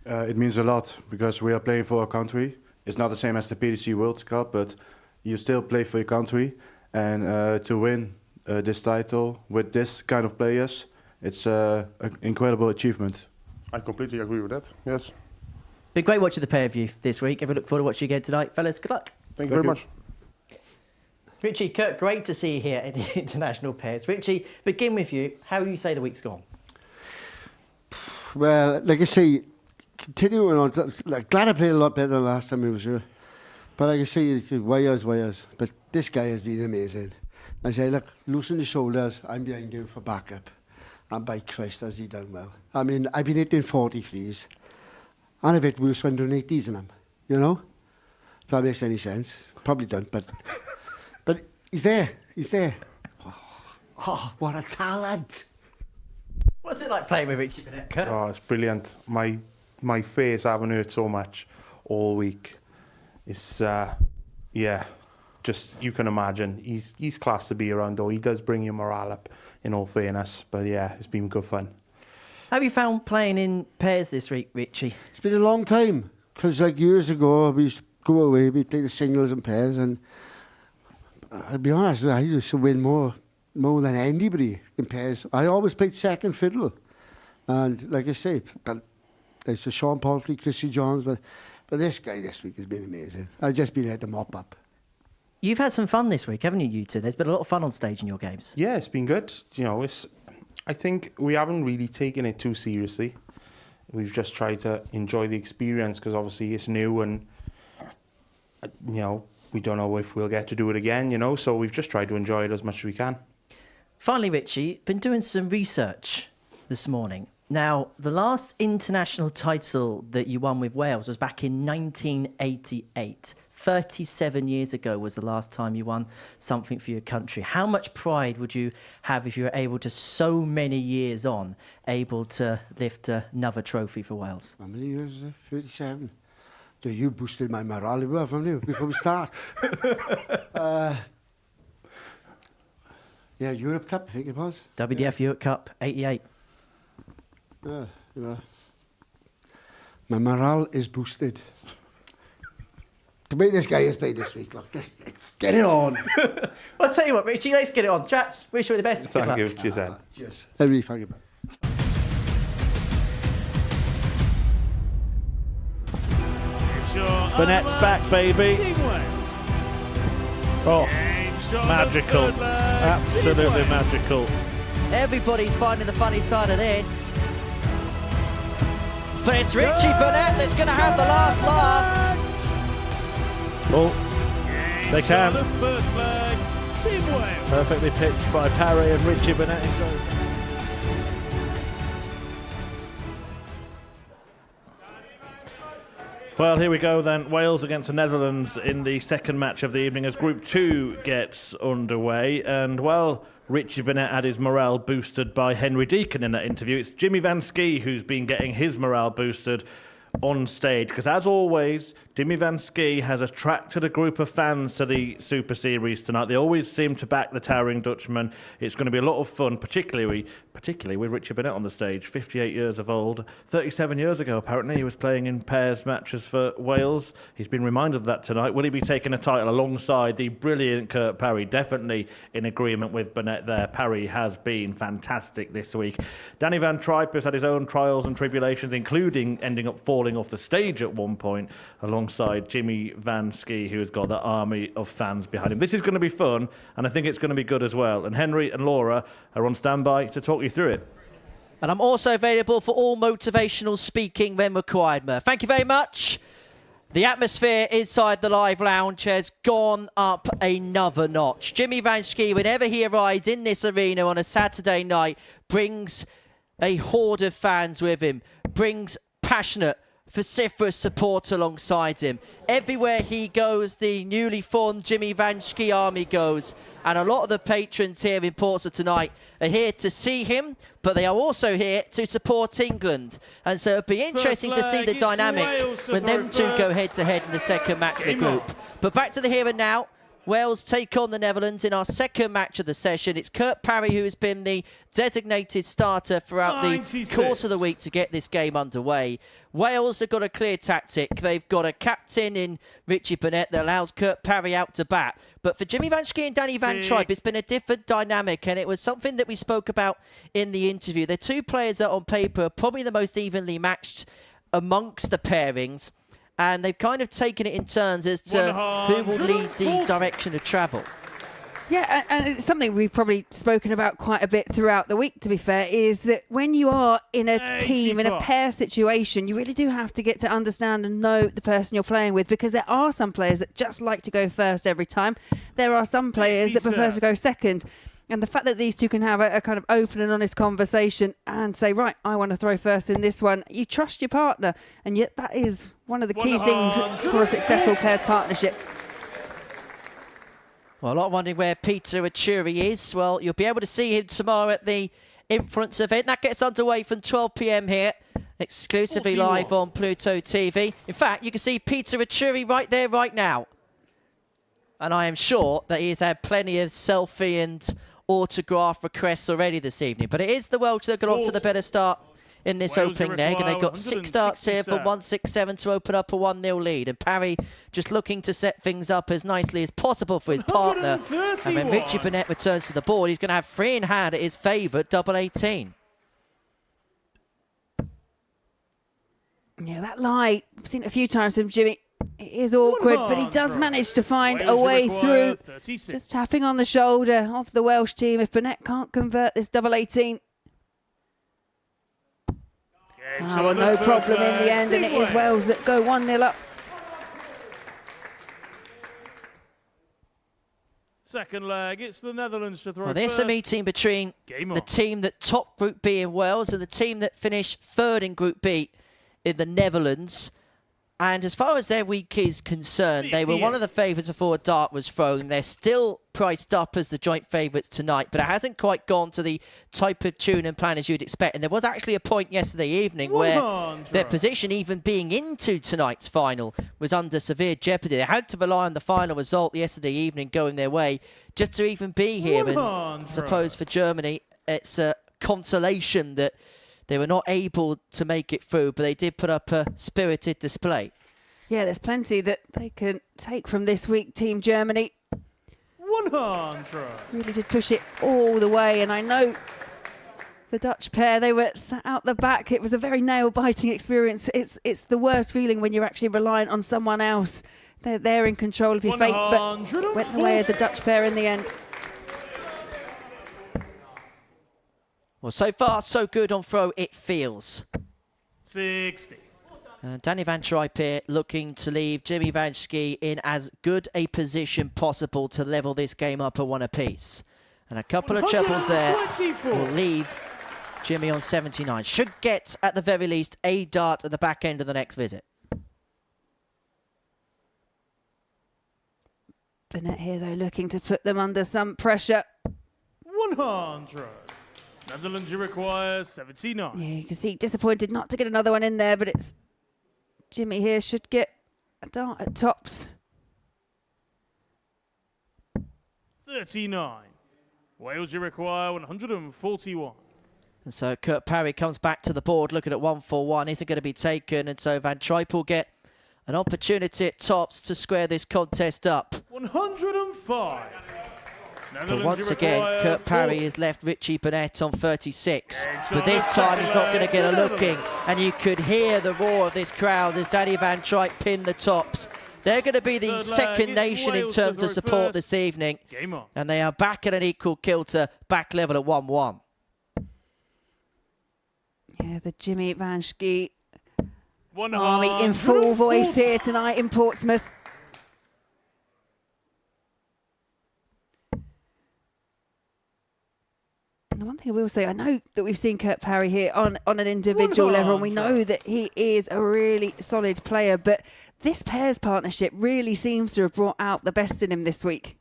It means a lot, because we are playing for our country. It's not the same as the PDC World Cup, but you still play for your country. And to win this title with this kind of players, it's an incredible achievement. I completely agree with that, yes. Been great watching the pair of you this week. Ever look forward to watching you again tonight. Fellas, good luck. Thank you very much. Richie, Kurt, great to see you here at the international pairs. Richie, begin with you. How would you say the week's gone? Well, like I say, continuing on, like, glad I played a lot better than last time I was here. But like I say, it's wires. But this guy has been amazing. I say, look, loosen the shoulders, I'm behind you for backup. And by Christ, has he done well. I mean, I've been hitting 43s. And I've hit worse 180s in them, you know? If that makes any sense. Probably don't, but he's there. Oh, what a talent. What's it like playing with Richie Burnett, Kurt? Oh, it's brilliant. My face haven't hurt so much all week. It's just you can imagine. He's class to be around, though. He does bring your morale up, in all fairness. But yeah, it's been good fun. How have you found playing in pairs this week, Richie? It's been a long time, because like years ago, we used to go away, we'd play the singles and pairs, and I'll be honest, I used to win more than anybody in pairs. I always played second fiddle, and like I say, there's Sean Palfrey, Chrissy Johns, but this guy this week has been amazing. I've just been here to mop up. You've had some fun this week, haven't you two? There's been a lot of fun on stage in your games. Yeah, it's been good. You know, I think we haven't really taken it too seriously. We've just tried to enjoy the experience, because obviously it's new and, you know, we don't know if we'll get to do it again, you know, so we've just tried to enjoy it as much as we can. Finally, Richie, been doing some research this morning. Now, the last international title that you won with Wales was back in 1988. 37 years ago was the last time you won something for your country. How much pride would you have if you were able to, so many years on, able to lift another trophy for Wales? How many years is it? 37. You boosted my morale haven't you, before we start. Yeah, Europe Cup, I think it was. WDF Europe Cup, 88. Yeah. My morale is boosted. The way this guy has played this week, look, let's get it on. Well, I'll tell you what, Richie, let's get it on. Chaps, wish you all the best. Thank you. Cheers, Ed. Cheers. Everybody, thank you. Burnett's back, baby. Oh, magical. Absolutely magical. Everybody's finding the funny side of this. But it's Richie Burnett that's going to have the last laugh. Oh, they can. Perfectly pitched by Parry and Richie Burnett. Well, here we go then. Wales against the Netherlands in the second match of the evening as Group 2 gets underway. And, well, Richie Burnett had his morale boosted by Henry Deacon in that interview. It's Jimmy Van Schie who's been getting his morale boosted on stage, because as always, Jimmy Van Schie has attracted a group of fans to the Super Series tonight. They always seem to back the towering Dutchman. It's going to be a lot of fun, particularly with Richie Burnett on the stage, 58 years of old. 37 years ago, apparently, he was playing in pairs matches for Wales. He's been reminded of that tonight. Will he be taking a title alongside the brilliant Kurt Parry? Definitely in agreement with Burnett there. Parry has been fantastic this week. Danny Van Tripe has had his own trials and tribulations, including ending up falling off the stage at one point alongside Jimmy Van Schie, who has got that army of fans behind him. This is going to be fun, and I think it's going to be good as well. And Henry and Laura are on standby to talk you through it. And I'm also available for all motivational speaking when required, Murph. Thank you very much. The atmosphere inside the live lounge has gone up another notch. Jimmy Van Schie, whenever he arrives in this arena on a Saturday night, brings a horde of fans with him, brings passionate, vociferous support alongside him. Everywhere he goes, the newly formed Jimmy Van Schie army goes. And a lot of the patrons here in Portsmouth tonight are here to see him, but they are also here to support England. And so it'll be interesting to see the dynamic when them two go head-to-head in the second match of the group. But back to the here and now. Wales take on the Netherlands in our second match of the session. It's Kurt Parry who has been the designated starter throughout the course of the week to get this game underway. Wales have got a clear tactic. They've got a captain in Richie Burnett that allows Kurt Parry out to bat. But for Jimmy Van Schie and Danny Van Tripe, it's been a different dynamic, and it was something that we spoke about in the interview. They're two players that on paper are probably the most evenly matched amongst the pairings. And they've kind of taken it in turns as to who will lead the direction of travel. Yeah, and it's something we've probably spoken about quite a bit throughout the week, to be fair, is that when you are in a team, in a pair situation, you really do have to get to understand and know the person you're playing with, because there are some players that just like to go first every time. There are some players that prefer to go second. And the fact that these two can have a kind of open and honest conversation and say, right, I want to throw first in this one. You trust your partner. And yet that is one of the key things for a successful pairs partnership. Well, a lot wondering where Peter Achuri is. Well, you'll be able to see him tomorrow at the Influence event. That gets underway from 12 p.m. here, exclusively live on Pluto TV. In fact, you can see Peter Achuri right there, right now. And I am sure that he's had plenty of selfie and autograph requests already this evening. But it is the Welsh that got off to the better start in this opening leg, and they've got 6 starts here for 1-6-7 to open up a 1-0 lead. And Parry just looking to set things up as nicely as possible for his partner. And when Richie Burnett returns to the board, he's going to have 3 in hand at his favourite, double 18. Yeah, that lie, I've seen it a few times from Jimmy. It is awkward, but he does manage to find a way through. Just tapping on the shoulder of the Welsh team if Burnett can't convert this double 18. Well, no problem in the end, and it is Wales that go 1-0 up. Second leg, it's the Netherlands to throw Well, there's a meeting between the team that topped Group B in Wales and the team that finished third in Group B in the Netherlands. And as far as their week is concerned, they were one of the favourites before a dart was thrown. They're still priced up as the joint favourites tonight, but it hasn't quite gone to the type of tune and plan as you'd expect. And there was actually a point yesterday evening where their position, even being into tonight's final, was under severe jeopardy. They had to rely on the final result yesterday evening going their way just to even be here. And I suppose for Germany, it's a consolation that they were not able to make it through, but they did put up a spirited display. Yeah, there's plenty that they can take from this week, Team Germany. 100. Really did push it all the way, and I know the Dutch pair, they were sat out the back. It was a very nail-biting experience. It's the worst feeling when you're actually reliant on someone else. They're in control of your fate, but went the way of the Dutch pair in the end. Well, so far, so good on throw, it feels. 60. Danny van Trijp here looking to leave Jimmy van Schie in as good a position possible to level this game up at 1 apiece. And a couple of triples there will leave Jimmy on 79. Should get, at the very least, a dart at the back end of the next visit. Burnett here, though, looking to put them under some pressure. 100. Netherlands, you require 79. Yeah, you can see disappointed not to get another one in there, but it's Jimmy here should get a dart at tops. 39. Wales, you require 141. And so Kurt Parry comes back to the board looking at 1-4-1. Isn't going to be taken, and so Van Trijp will get an opportunity at tops to square this contest up. 105. But once again, Kurt Parry has left Richie Burnett on 36. But this time he's not going to get a look in. And you could hear the roar of this crowd as Danny van Trijp pinned the tops. They're going to be the second nation in terms of support this evening. And they are back at an equal kilter, back level at 1-1. Yeah, the Jimmy van Schie army in full voice here tonight in Portsmouth. And the one thing I will say, I know that we've seen Kurt Parry here on an individual level, and we know that he is a really solid player, but this pairs partnership really seems to have brought out the best in him this week.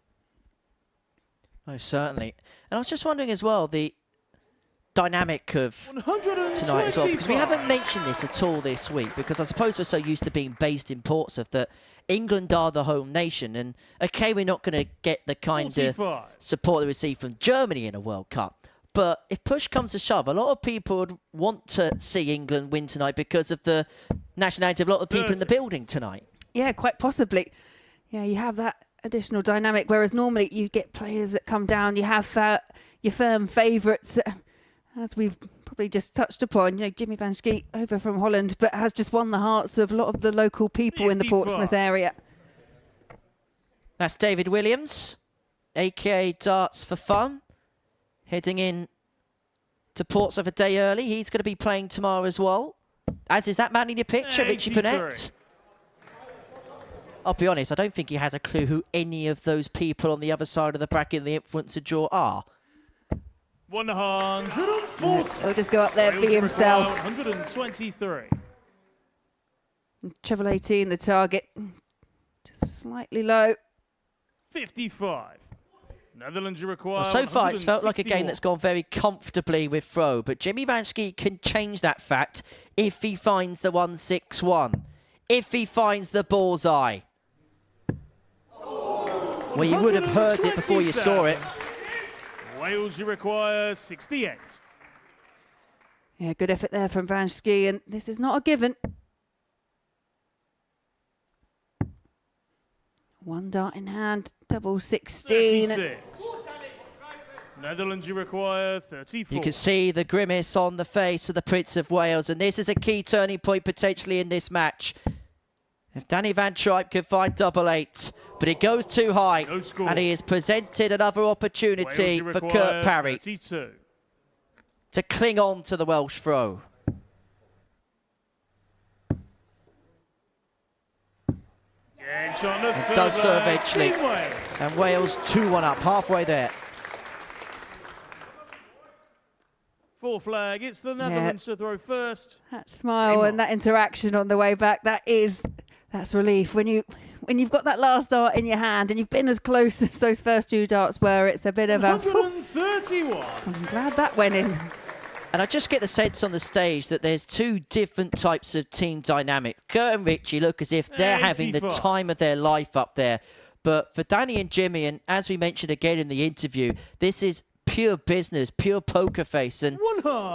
Oh, certainly. And I was just wondering as well, the dynamic of tonight as well, because we haven't mentioned this at all this week, because I suppose we're so used to being based in Portsmouth that England are the home nation, and okay, we're not going to get the kind of support they receive from Germany in a World Cup. But if push comes to shove, a lot of people would want to see England win tonight because of the nationality of a lot of people in the building tonight. Yeah, quite possibly. Yeah, you have that additional dynamic, whereas normally you get players that come down, you have your firm favourites, as we've probably just touched upon. You know, Jimmy van Schie over from Holland, but has just won the hearts of a lot of the local people in the Portsmouth area. That's David Williams. aka Darts for Fun, heading in to Portsmouth a day early. He's going to be playing tomorrow as well. As is that man in your picture, Richie Burnett. I'll be honest, I don't think he has a clue who any of those people on the other side of the bracket in the influencer draw are. 140. He'll just go up there, be himself. 123. Treble 18, the target. Just slightly low. 55. Netherlands, you require. Well, so far, it's felt like a game that's gone very comfortably with Fro, but Jimmy Van Schie can change that fact if he finds the 161, if he finds the bullseye. Well, you would have heard it before you saw it. Wales, you require 68. Yeah, good effort there from Van Schie, and this is not a given. One dart in hand, double 16. 36. Netherlands, you require 34. You can see the grimace on the face of the Prince of Wales, and this is a key turning point potentially in this match. If Danny Van Tripe can find double 8, but it goes too high, and he has presented another opportunity for Kurt Parry 32. to cling on to the Welsh throw. It does so eventually, and Wales 2-1 up, halfway there. Full flag, it's the Netherlands to throw first. That smile and that interaction on the way back, that's relief. When you've got that last dart in your hand and you've been as close as those first 2 darts were, it's a bit of a... 131. I'm glad that went in. And I just get the sense on the stage that there's 2 different types of team dynamic. Kurt and Richie look as if they're having the time of their life up there. But for Danny and Jimmy, and as we mentioned again in the interview, this is pure business, pure poker face. And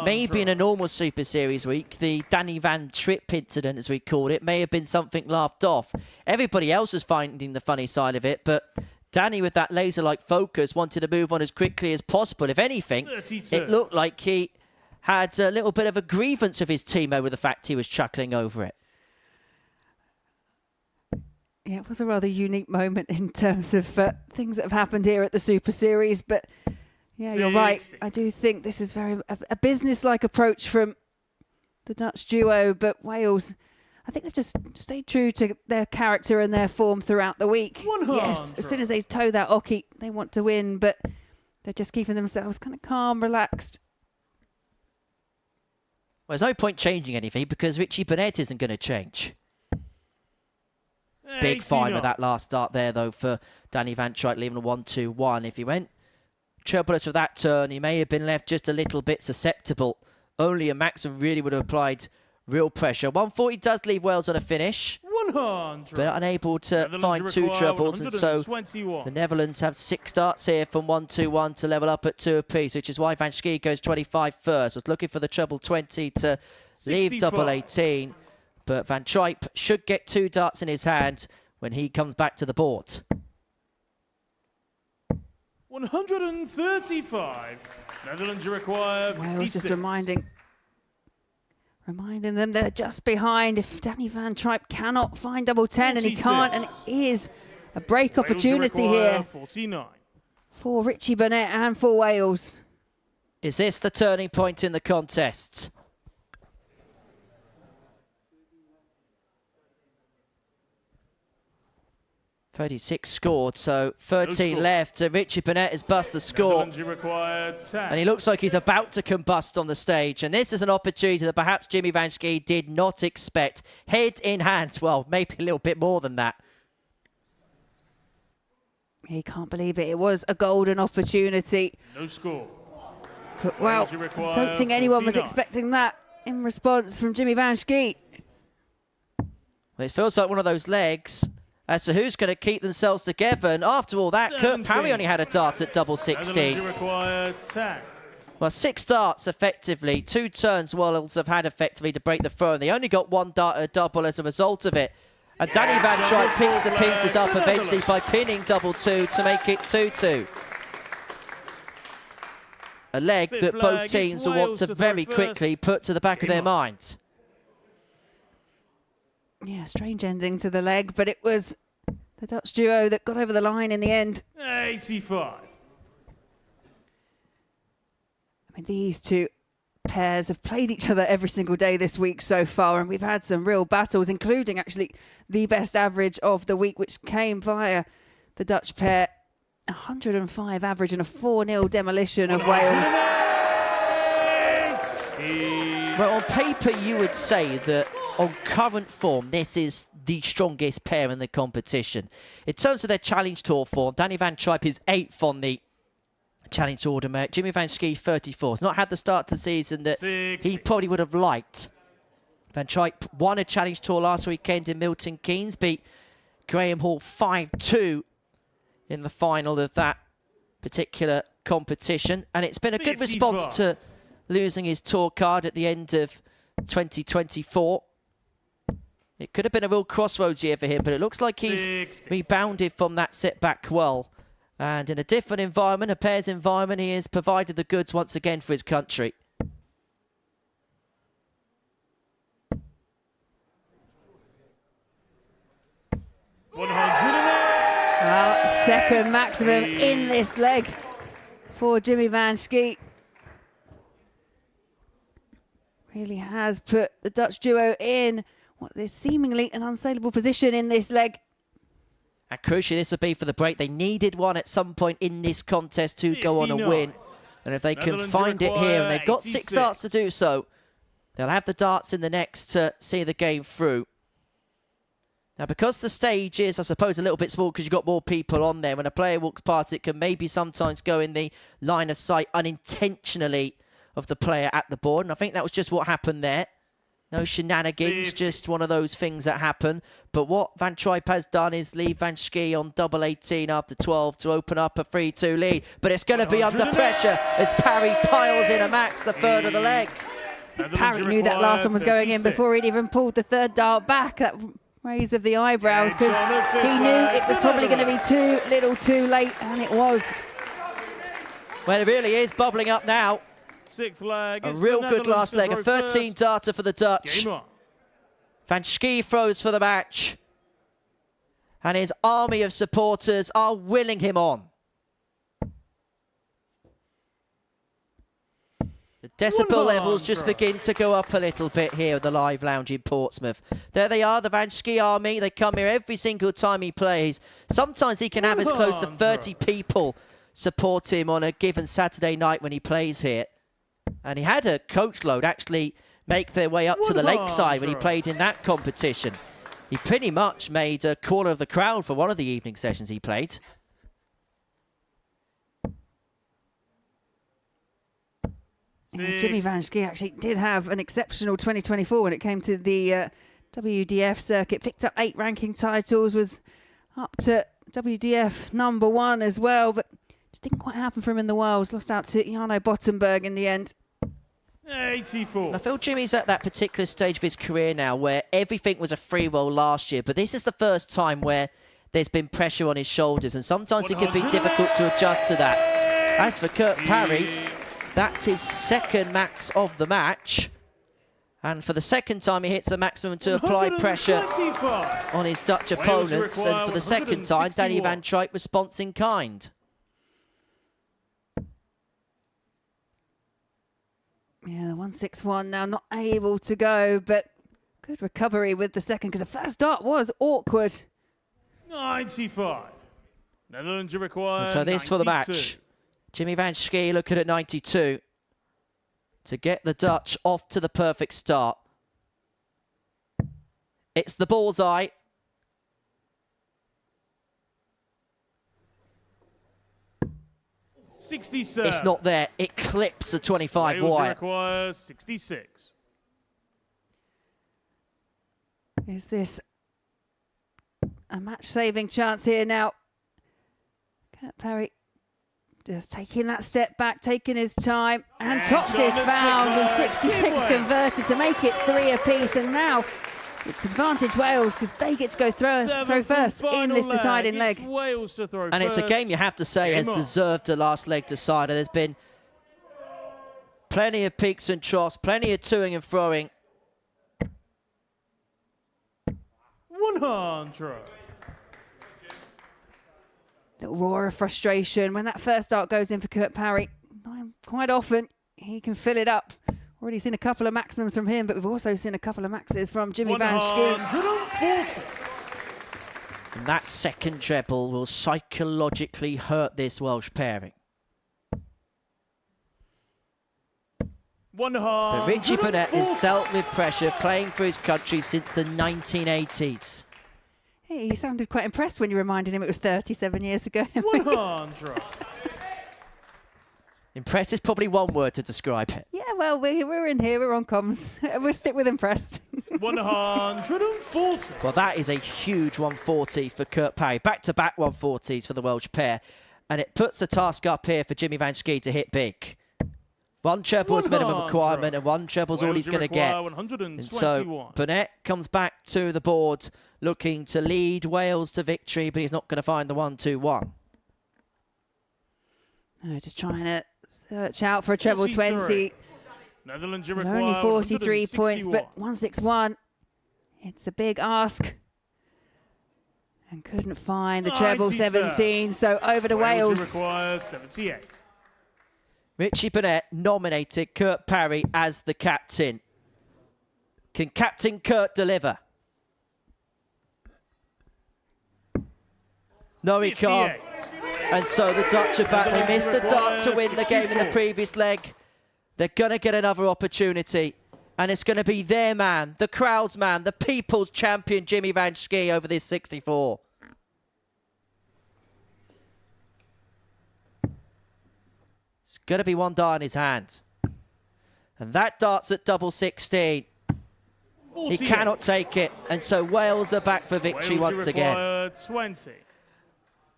maybe in a normal Super Series week, the Danny Van Trippe incident, as we called it, may have been something laughed off. Everybody else was finding the funny side of it, but Danny, with that laser-like focus, wanted to move on as quickly as possible. If anything, 32. It looked like he had a little bit of a grievance of his team over the fact he was chuckling over it. Yeah, it was a rather unique moment in terms of things that have happened here at the Super Series, but yeah, you're right. I do think this is very a business-like approach from the Dutch duo, but Wales, I think they've just stayed true to their character and their form throughout the week. 100. Yes, as soon as they toe that oki, they want to win, but they're just keeping themselves kind of calm, relaxed. Well, there's no point changing anything because Richie Burnett isn't going to change. Big fine with that last start there, though, for Danny Van Tripe, leaving a 1-2-1. If he went trebleless with that turn, he may have been left just a little bit susceptible. Only a Maxim really would have applied real pressure. 140 does leave Wales on a finish. 100. But unable to find 2 trebles, and so the Netherlands have 6 starts here from 1-2-1 to level up at 2 apiece, which is why Van Schie goes 25 first. Was looking for the treble 20 to leave double 18, but Van Tripe should get 2 darts in his hand when he comes back to the board. 135. Netherlands, you require 56. Wales just reminding them they're just behind. If Danny Van Tripe cannot find double 10, 46. And he can't, and it is a break Wales opportunity here 49. for Richie Burnett and for Wales. Is this the turning point in the contest? .36 scored, so 13 left. Richie Burnett has bust the score. And he looks like he's about to combust on the stage. And this is an opportunity that perhaps Jimmy Van Schie did not expect. Head in hand. Well, maybe a little bit more than that. He can't believe it. It was a golden opportunity. No score. But, well, I don't think anyone was expecting that in response from Jimmy Van Schie. Well, it feels like one of those legs as to who's going to keep themselves together. And after all that, Kurt Parry only had a dart at double 16. Well, 6 darts effectively. 2 turns Wales have had effectively to break the throw. And they only got 1 dart at a double as a result of it. And Danny Van Tripe picks the pieces up eventually by pinning double 2 to make it 2-2. A leg that both teams will want to very quickly put to the back of their minds. Yeah, strange ending to the leg, but it was The Dutch duo that got over the line in the end. 85. I mean, these two pairs have played each other every single day this week so far, and we've had some real battles, including actually the best average of the week, which came via the Dutch pair. 105 average and a 4-0 demolition of Wales. Well, on paper, you would say that on current form, this is the strongest pair in the competition. In terms of their Challenge Tour form, Danny van Trijp is 8th on the Challenge Tour. Jimmy van Schie, 34th. He's not had the start to the season that he probably would have liked. Van Trijp won a Challenge Tour last weekend in Milton Keynes, beat Graham Hall 5-2 in the final of that particular competition. And it's been a good response to losing his tour card at the end of 2024. It could have been a real crossroads year for him, but it looks like he's rebounded from that setback well. And in a different environment, a pairs environment, he has provided the goods once again for his country. Second maximum in this leg for Jimmy van Schie. Really has put the Dutch duo in what is seemingly an unsaleable position in this leg. And crucially, this will be for the break. They needed one at some point in this contest to go on and win. And if they can find it here, and they've got 6 darts to do so, they'll have the darts in the next to see the game through. Now, because the stage is, I suppose, a little bit small because you've got more people on there, when a player walks past, it can maybe sometimes go in the line of sight unintentionally of the player at the board. And I think that was just what happened there. No shenanigans, just one of those things that happen. But what Van Trijp has done is leave Van Schie on double 18 after 12 to open up a 3-2 lead. But it's going to be under pressure as Parry piles in a max, the third of the leg. Parry knew that last one was going in before he'd even pulled the third dart back. That raise of the eyebrows, because he knew it was probably going to be too little too late, and it was. Well, it really is bubbling up now. 6th leg. A real good last leg, a 13 darter for the Dutch. Van Schie throws for the match. And his army of supporters are willing him on. The decibel levels just begin to go up a little bit here at the Live Lounge in Portsmouth. There they are, the Van Schie army. They come here every single time he plays. Sometimes he can have as close to 30 people support him on a given Saturday night when he plays here. And he had a coach load actually make their way up to the lakeside when he played in that competition. He pretty much made a corner of the crowd for one of the evening sessions he played. Yeah, Jimmy van Schie actually did have an exceptional 2024 when it came to the WDF circuit. Picked up 8 ranking titles, was up to WDF #1 as well, but just didn't quite happen for him in the Worlds. Lost out to Jarno Bottenberg in the end. 84. I feel Jimmy's at that particular stage of his career now where everything was a free roll last year, but this is the first time where there's been pressure on his shoulders, and sometimes it can be difficult to adjust to that. As for Kurt Parry, that's his 2nd max of the match. And for the 2nd time, he hits the maximum to apply pressure on his Dutch opponents. And for the 2nd time, Danny van Trijp responds in kind. Yeah, the 161 now not able to go, but good recovery with the 2nd, because the first dart was awkward. 95. Netherlands require. And so this 92. For the match. Jimmy van Schie looking at 92 to get the Dutch off to the perfect start. It's the bullseye. It's not there. It clips the 25 wire. Requires 66. Is this a match-saving chance here now? Kurt Parry just taking that step back, taking his time, and tops is found, and 66 converted to make it 3 apiece. And now it's advantage Wales, because they get to go throw first in this deciding leg. Wales to throw and first. It's a game you have to say has deserved a last leg decider. There's been plenty of peaks and troughs, plenty of toing and throwing. 100. Little roar of frustration when that first dart goes in for Kurt Parry. Quite often he can fill it up. Already seen a couple of maximums from him, but we've also seen a couple of maxes from Jimmy Van Schie. 140. And that second treble will psychologically hurt this Welsh pairing. But Richie Burnett has dealt with pressure playing for his country since the 1980s. Hey, he sounded quite impressed when you reminded him it was 37 years ago. 100. Impressed is probably one word to describe it. Yeah, well, we're in here, we're on comms. We'll stick with impressed. 140. Well, that is a huge 140 for Kurt Parry. Back-to-back 140s for the Welsh pair. And it puts the task up here for Jimmy Van Schie to hit big. One treble is minimum requirement, and one treble is all he's going to get. And so Burnett comes back to the board, looking to lead Wales to victory, but he's not going to find the 1-2-1. No, just trying to search out for a treble 20. Netherlands Only 43 points, but 161. It's a big ask. And couldn't find the treble 17, so over to Wales. Requires 78. Richie Burnett nominated Kurt Parry as the captain. Can Captain Kurt deliver? No, he can't. And so the Dutch are back. They missed a dart to win the game in the previous leg. They're going to get another opportunity. And it's going to be their man, the crowd's man, the people's champion, Jimmy Van Schie, over this 64. It's going to be one dart in his hand. And that dart's at double 16. 48. He cannot take it. And so Wales are back for victory once again. 20.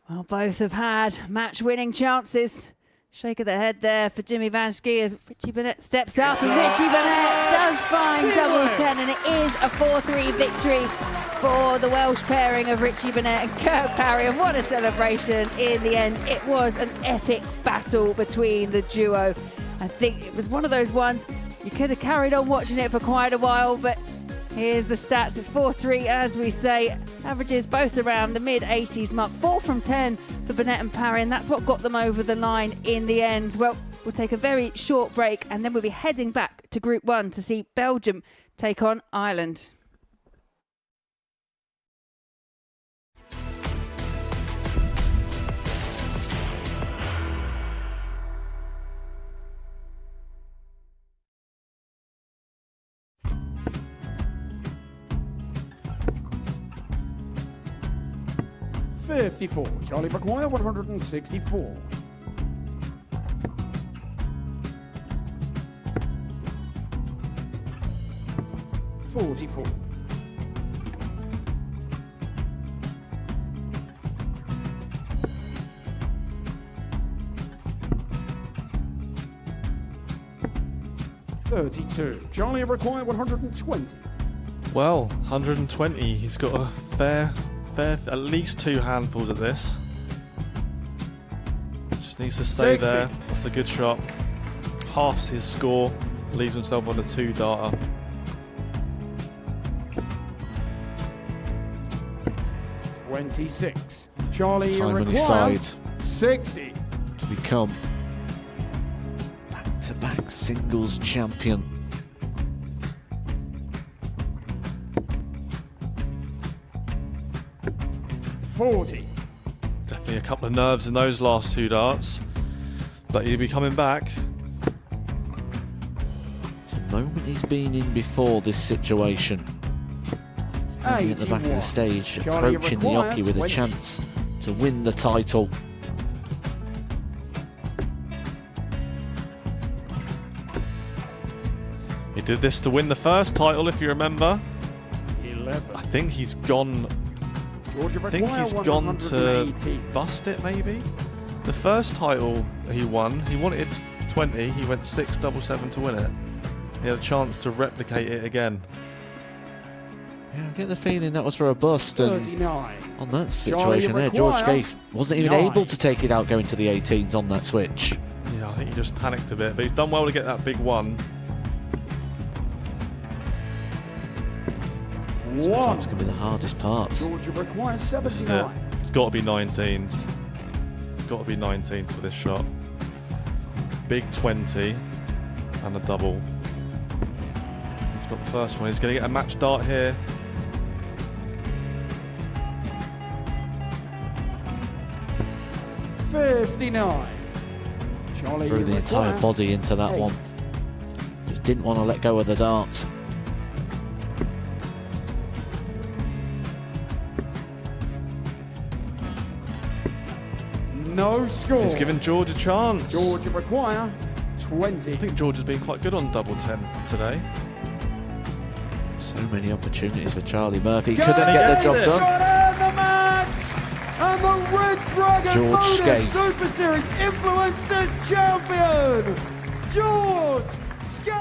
Well, both have had match-winning chances. Shake of the head there for Jimmy Van Schie as Richie Burnett steps up. And Richie Burnett does find double 10. And it is a 4-3 victory for the Welsh pairing of Richie Burnett and Kurt Parry. And what a celebration in the end. It was an epic battle between the duo. I think it was one of those ones you could have carried on watching it for quite a while, but here's the stats. It's 4-3, as we say. Averages both around the mid-80s mark. 4 from 10 for Burnett and Parry, and that's what got them over the line in the end. Well, we'll take a very short break, and then we'll be heading back to Group 1 to see Belgium take on Ireland. Charlie McGuire, 164. 44. 32. Charlie required 120. Well, 120. He's got a fair, at least 2 handfuls at this. Just needs to stay 60. there. That's a good shot. Halves his score. Leaves himself on a 2-darter. $26. Charlie Time on his required side 60. to become back-to-back singles champion. $40. Definitely a couple of nerves in those last 2 darts, but he'll be coming back. It's a moment he's been in before this situation. Standing at the back of the stage, Charlie approaching the required jockey with a 20. chance to win the title. He did this to win the first title, if you remember. 11. I think he's gone. Georgia I think he's gone to 118. bust it, maybe. The first title he won, he wanted 20. He went 6 double 7 to win it. He had a chance to replicate it again. Yeah, I get the feeling that was for a bust, and 39. on that situation there, George Scaife wasn't even 9. able to take it out going to the 18s on that switch. Yeah, I think he just panicked a bit, but he's done well to get that big one. Sometimes can be the hardest part. Georgia requires This is it. 79. It's got to be 19s. got to be 19th for this shot. Big 20 and a double. He's got the first one. He's going to get a match dart here. Charlie Threw the entire body into that one. Just didn't want to let go of the dart. No score. He's given George a chance. Georgia require 20. I think George has been quite good on double 10 today. So many opportunities for Charlie Murphy. Couldn't get the job done. The match! And the Red Dragon George Modus Skate. Super Series Influencers Champion, George Skate!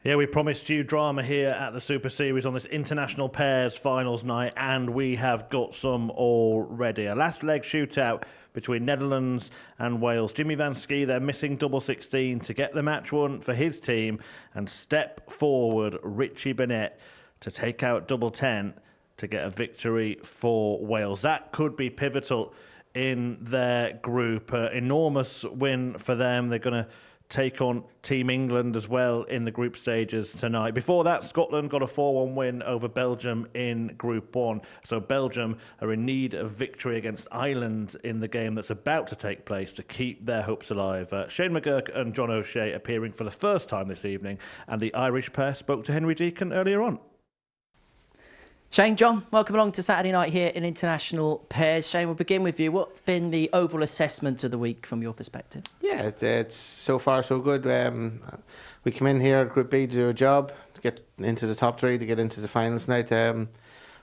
Yeah, we promised you drama here at the Super Series on this International Pairs Finals night, and we have got some already. A last leg shootout between Netherlands and Wales. Jimmy Van Schie, they're missing double 16 to get the match won for his team, and step forward Richie Burnett to take out double 10 to get a victory for Wales. That could be pivotal in their group. Enormous win for them. They're going to take on Team England as well in the group stages tonight. Before that, Scotland got a 4-1 win over Belgium in Group 1. So Belgium are in need of victory against Ireland in the game that's about to take place to keep their hopes alive. Shane McGurk and John O'Shea appearing for the first time this evening, and the Irish pair spoke to Henry Deacon earlier on. Shane, John, welcome along to Saturday night here in International Pairs. Shane, we'll begin with you. What's been the overall assessment of the week from your perspective? Yeah, it's so far so good. We come in here at Group B to do a job, to get into the top three, to get into the finals tonight.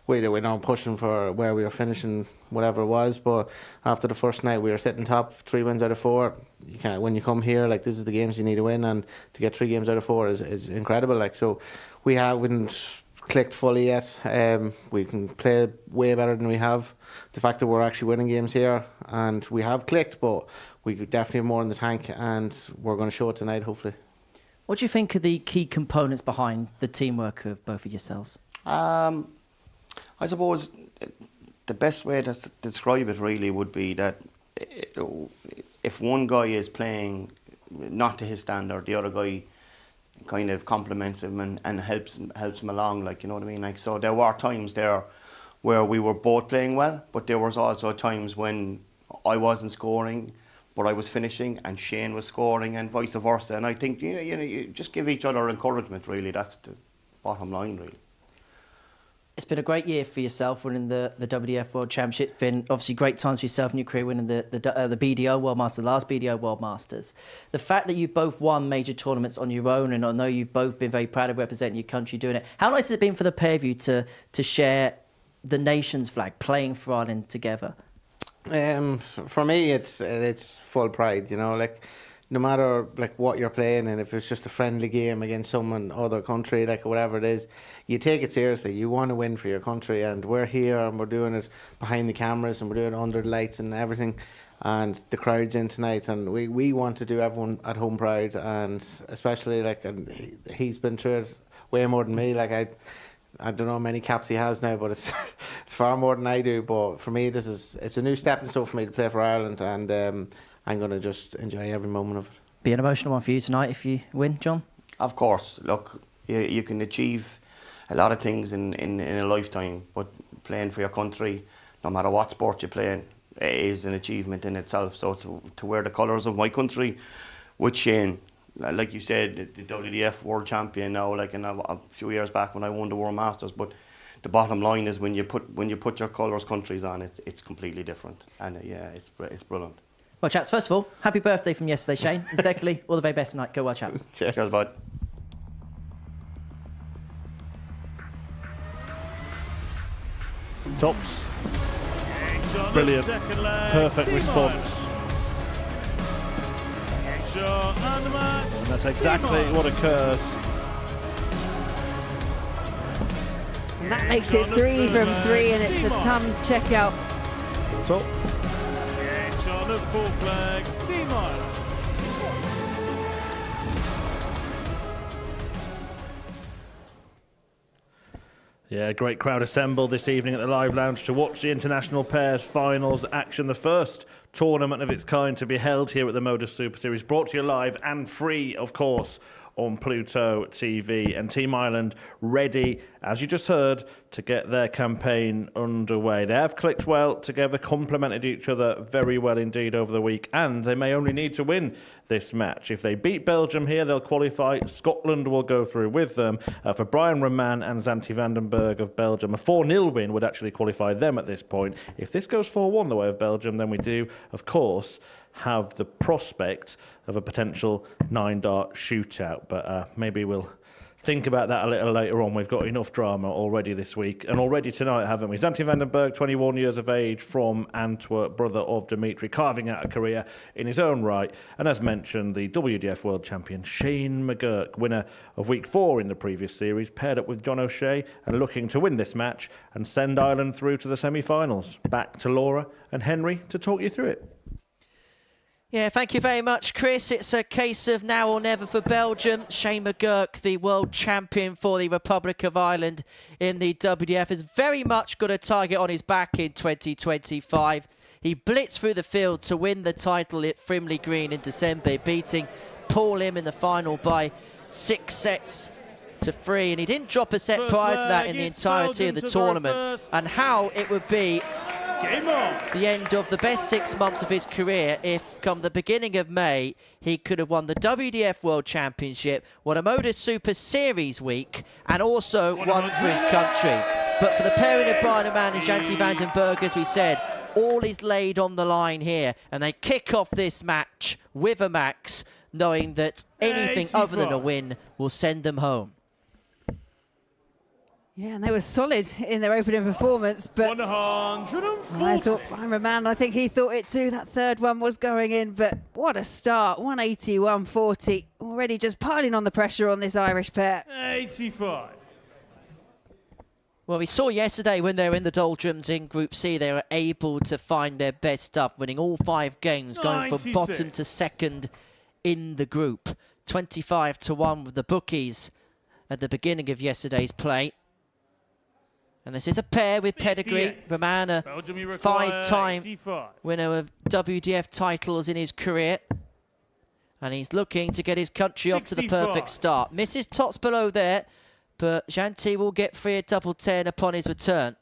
We're now pushing for where we were finishing, whatever it was, but after the first night we were sitting top, 3 wins out of 4. You can't, when you come here, like, this is the games you need to win, and to get 3 games out of 4 is incredible. Like, so we haven't clicked fully yet. We can play way better than we have. The fact that we're actually winning games here, and we have clicked, but we could definitely have more in the tank, and we're going to show it tonight, hopefully. What do you think are the key components behind the teamwork of both of yourselves? I suppose the best way to describe it really would be that if one guy is playing not to his standard, the other guy kind of compliments him and helps him along, like, you know what I mean? Like, so there were times there where we were both playing well, but there was also times when I wasn't scoring, but I was finishing, and Shane was scoring, and vice versa. And I think you just give each other encouragement. Really, that's the bottom line, really. It's been a great year for yourself winning the WDF World Championship. It's been obviously great times for yourself in your career winning the BDO World Masters, the last BDO World Masters. The fact that you've both won major tournaments on your own, and I know you've both been very proud of representing your country doing it. How nice has it been for the pair of you to share the nation's flag, playing for Ireland together? For me, it's full pride, you know, like, no matter like what you're playing, and if it's just a friendly game against someone other country, like whatever it is, you take it seriously. You want to win for your country, and we're here and we're doing it behind the cameras, and we're doing it under the lights and everything, and the crowd's in tonight, and we want to do everyone at home proud, and especially like, and he's been through it way more than me. Like, I don't know how many caps he has now, but it's far more than I do. But for me, it's a new stepping stone for me to play for Ireland, and I'm going to just enjoy every moment of it. Be an emotional one for you tonight if you win, John? Of course. Look, you can achieve a lot of things in a lifetime, but playing for your country, no matter what sport you play in, is an achievement in itself. So to wear the colours of my country with Shane, like you said, the WDF World Champion now, like a few years back when I won the World Masters, but the bottom line is when you put your colours countries on, it's completely different, and yeah, it's brilliant. Well, chaps, first of all, happy birthday from yesterday, Shane. And secondly, all the very best tonight. Go well, chaps. Cheers, bud. Tops. Brilliant. Perfect response. And that's exactly what occurs. And that makes it 3 from 3, and it's a Tom checkout. So, the full flag, Team Ireland. Yeah, great crowd assembled this evening at the Live Lounge to watch the International Pairs Finals action, the first tournament of its kind to be held here at the Modus Super Series, brought to you live and free, of course, on Pluto TV. And Team Ireland ready, as you just heard, to get their campaign underway. They have clicked well together, complemented each other very well indeed over the week, and they may only need to win this match. If they beat Belgium here, they'll qualify. Scotland will go through with them. For Brian Roman and Zanti Vandenberg of Belgium, a 4-0 win would actually qualify them at this point. If this goes 4-1 the way of Belgium, then we do, of course, have the prospect of a potential 9-dart shootout. But maybe we'll think about that a little later on. We've got enough drama already this week, and already tonight, haven't we? Zanti Vandenberg, 21 years of age, from Antwerp, brother of Dimitri, carving out a career in his own right. And as mentioned, the WDF World Champion Shane McGurk, winner of Week 4 in the previous series, paired up with John O'Shea and looking to win this match and send Ireland through to the semi-finals. Back to Laura and Henry to talk you through it. Yeah, thank you very much, Chris. It's a case of now or never for Belgium. Shane McGurk, the world champion for the Republic of Ireland in the WDF, has very much got a target on his back in 2025. He blitzed through the field to win the title at Frimley Green in December, beating Paul Lim in the final by 6 sets to 3. And he didn't drop a set prior to that in the entirety of the tournament. And how it would be the end of the best 6 months of his career if, come the beginning of May, he could have won the WDF World Championship, won a Modus Super Series week, and also won for his country. But for the pairing of Brian Roman and Zanti Vandenberg, as we said, all is laid on the line here, and they kick off this match with a max, knowing that anything other than a win will send them home. Yeah, and they were solid in their opening performance, but 140. I thought Brian Roman, I think he thought it too. That third one was going in, but what a start. 180, 140. Already just piling on the pressure on this Irish pair. 85. Well, we saw yesterday when they were in the doldrums in Group C, they were able to find their best stuff, winning all 5 games, going 96. from bottom to second in the group. 25-1 with the bookies at the beginning of yesterday's play. And this is a pair with pedigree. Roman, a 5-time winner of WDF titles in his career. And he's looking to get his country off to the perfect start. Misses tops below there, but Zanti will get free at double 10 upon his return.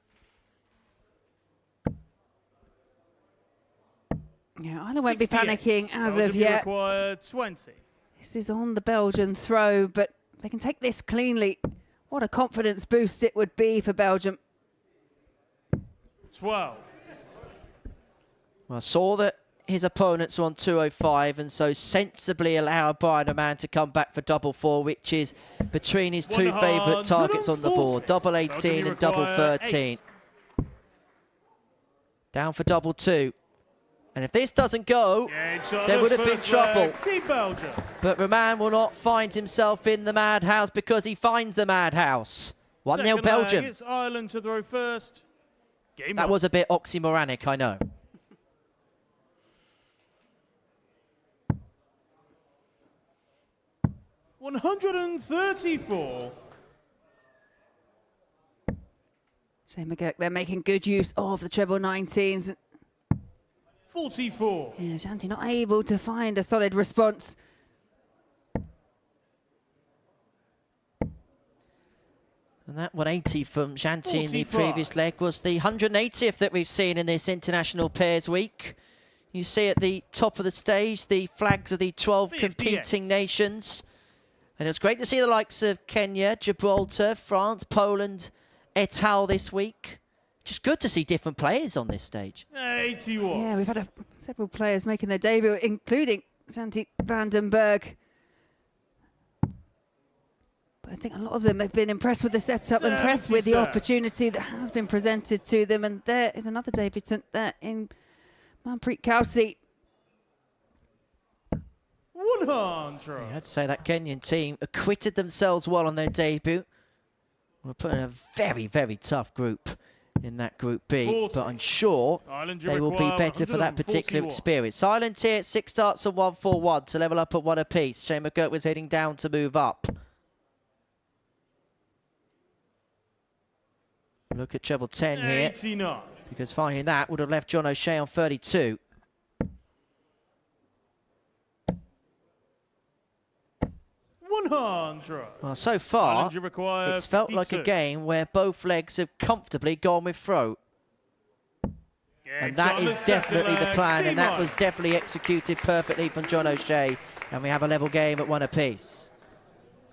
Yeah, Ireland won't be panicking as of yet. 20. This is on the Belgian throw, but they can take this cleanly. What a confidence boost it would be for Belgium. 12. Well, I saw that his opponents were on 205, and so sensibly allowed Brian Roman to come back for double 4, which is between his 2 favourite targets on the board, double 18 and double 13. 8. Down for double 2. And if this doesn't go, there would have been trouble. But Roman will not find himself in the madhouse because he finds the madhouse. 1-0 Belgium. It's Ireland to throw first. That was a bit oxymoronic, I know. $134. Shane McGurk, they're making good use of the treble 19s. 44. Yeah, Zanti not able to find a solid response. And that 180 from Zanti in the previous leg was the 180th that we've seen in this International Pairs Week. You see at the top of the stage the flags of the 12 competing nations. And it's great to see the likes of Kenya, Gibraltar, France, Poland, et al. This week. Just good to see different players on this stage. 81. Yeah, we've had several players making their debut, including Zanti Vandenberg. But I think a lot of them have been impressed with the setup, impressed with the opportunity that has been presented to them. And there is another debutant there in Manpreet Kausee. 100. Yeah, I'd say that Kenyan team acquitted themselves well on their debut. We're putting a very, very tough group in that Group B, 40. but I'm sure Ireland, they will be better for that particular 141. experience. Ireland here, 6 starts and 1-4-1 to level up at 1 apiece. Shane McGurk was heading down to move up. Look at treble 10 here, 89. because finding that would have left John O'Shea on 32. 100. Well, so far, Ireland, you require it's felt like a 52. game where both legs have comfortably gone with throw. And that on is the second definitely the leg. plan, and that Simon. was definitely executed perfectly from John O'Shea. And we have a level game at 1 apiece.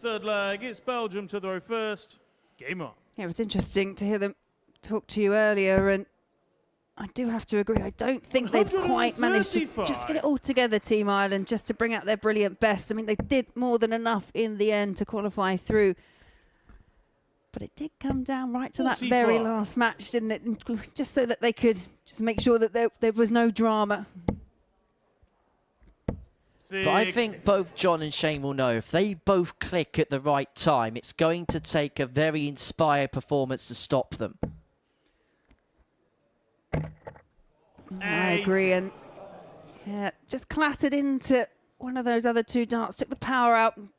Third leg, it's Belgium to throw first. Game on. Yeah, it was interesting to hear them talk to you earlier, and I do have to agree. I don't think they've quite managed to just get it all together, Team Ireland, just to bring out their brilliant best. I mean, they did more than enough in the end to qualify through. But it did come down right to that very 45. last match, didn't it? And just so that they could just make sure that there was no drama. But I think both John and Shane will know if they both click at the right time, it's going to take a very inspired performance to stop them. I agree, and yeah, just clattered into one of those other two darts, took the power out, and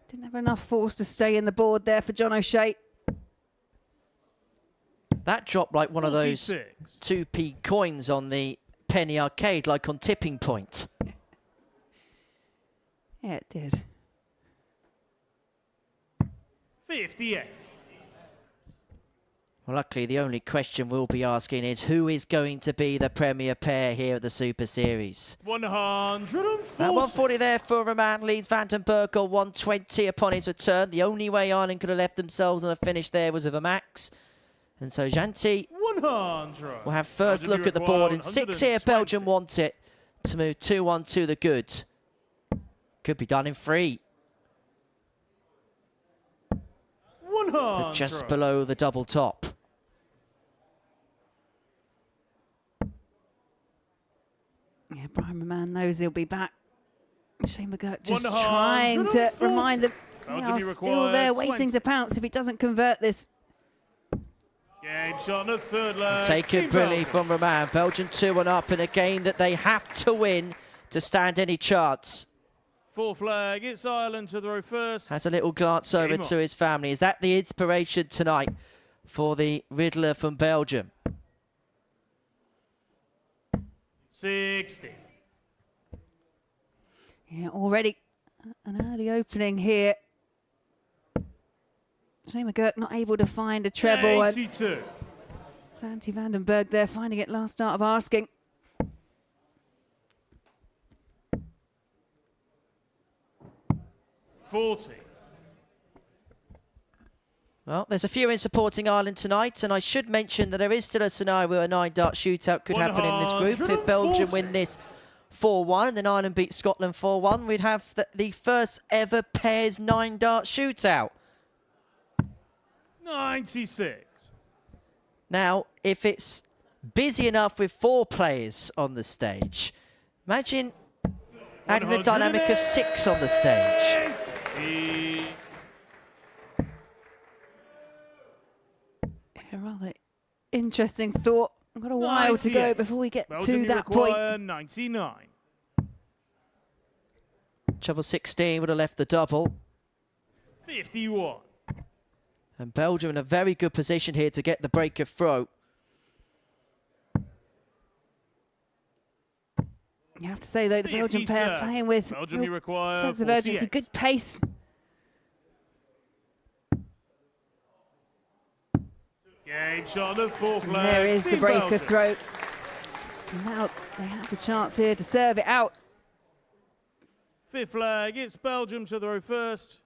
didn't have enough force to stay in the board there for John O'Shea. That dropped like one of those 46. 2p coins on the penny arcade, like on Tipping Point. Yeah, it did. 58. Well, luckily, the only question we'll be asking is who is going to be the premier pair here at the Super Series? 140. 140 there for Roman, leads Vandenberg on 120 upon his return. The only way Ireland could have left themselves on a finish there was with a max. And so Janti 100. will have first Belgium, look at the require board. In 6 here, 120. Belgium want it to move 2-1 to the good. Could be done in 3. 100. But just below the double top. Yeah, Brian Roman knows he'll be back. Shane McGurk just 140. trying to remind them they Belgium, are you still there require waiting 20. to pounce if he doesn't convert this. Game shot on the third leg. Taken Team brilliantly Belgium. from Roman. Belgium 2-1 up in a game that they have to win to stand any chance. Fourth leg, it's Ireland to throw first. Has a little glance over Game to on. his family. Is that the inspiration tonight for the Riddler from Belgium? 60. Yeah, already an early opening here. Shane McGurk not able to find a treble. And 82. Santi Vandenberg there finding it last start of asking. Well, there's a few in supporting Ireland tonight, and I should mention that there is still a scenario where a 9-dart shootout could happen in this group. If Belgium win this 4-1 and then Ireland beat Scotland 4-1, we'd have the first ever pairs 9-dart shootout. 96. Now, if it's busy enough with 4 players on the stage, imagine adding the dynamic of 6 on the stage. A rather interesting thought. We've got a while to go 98. before we get Belgium, to that point. 99. Treble 16 would have left the double. 51. And Belgium in a very good position here to get the break of throw. You have to say, though, the Belgian pair 57. playing with Belgium, real you require sense of urgency, 48. good pace. Game shot on the fourth And leg. there is the Team break Belgium. of throw. And now they have the chance here to serve it out. Fifth leg, it's Belgium to throw first.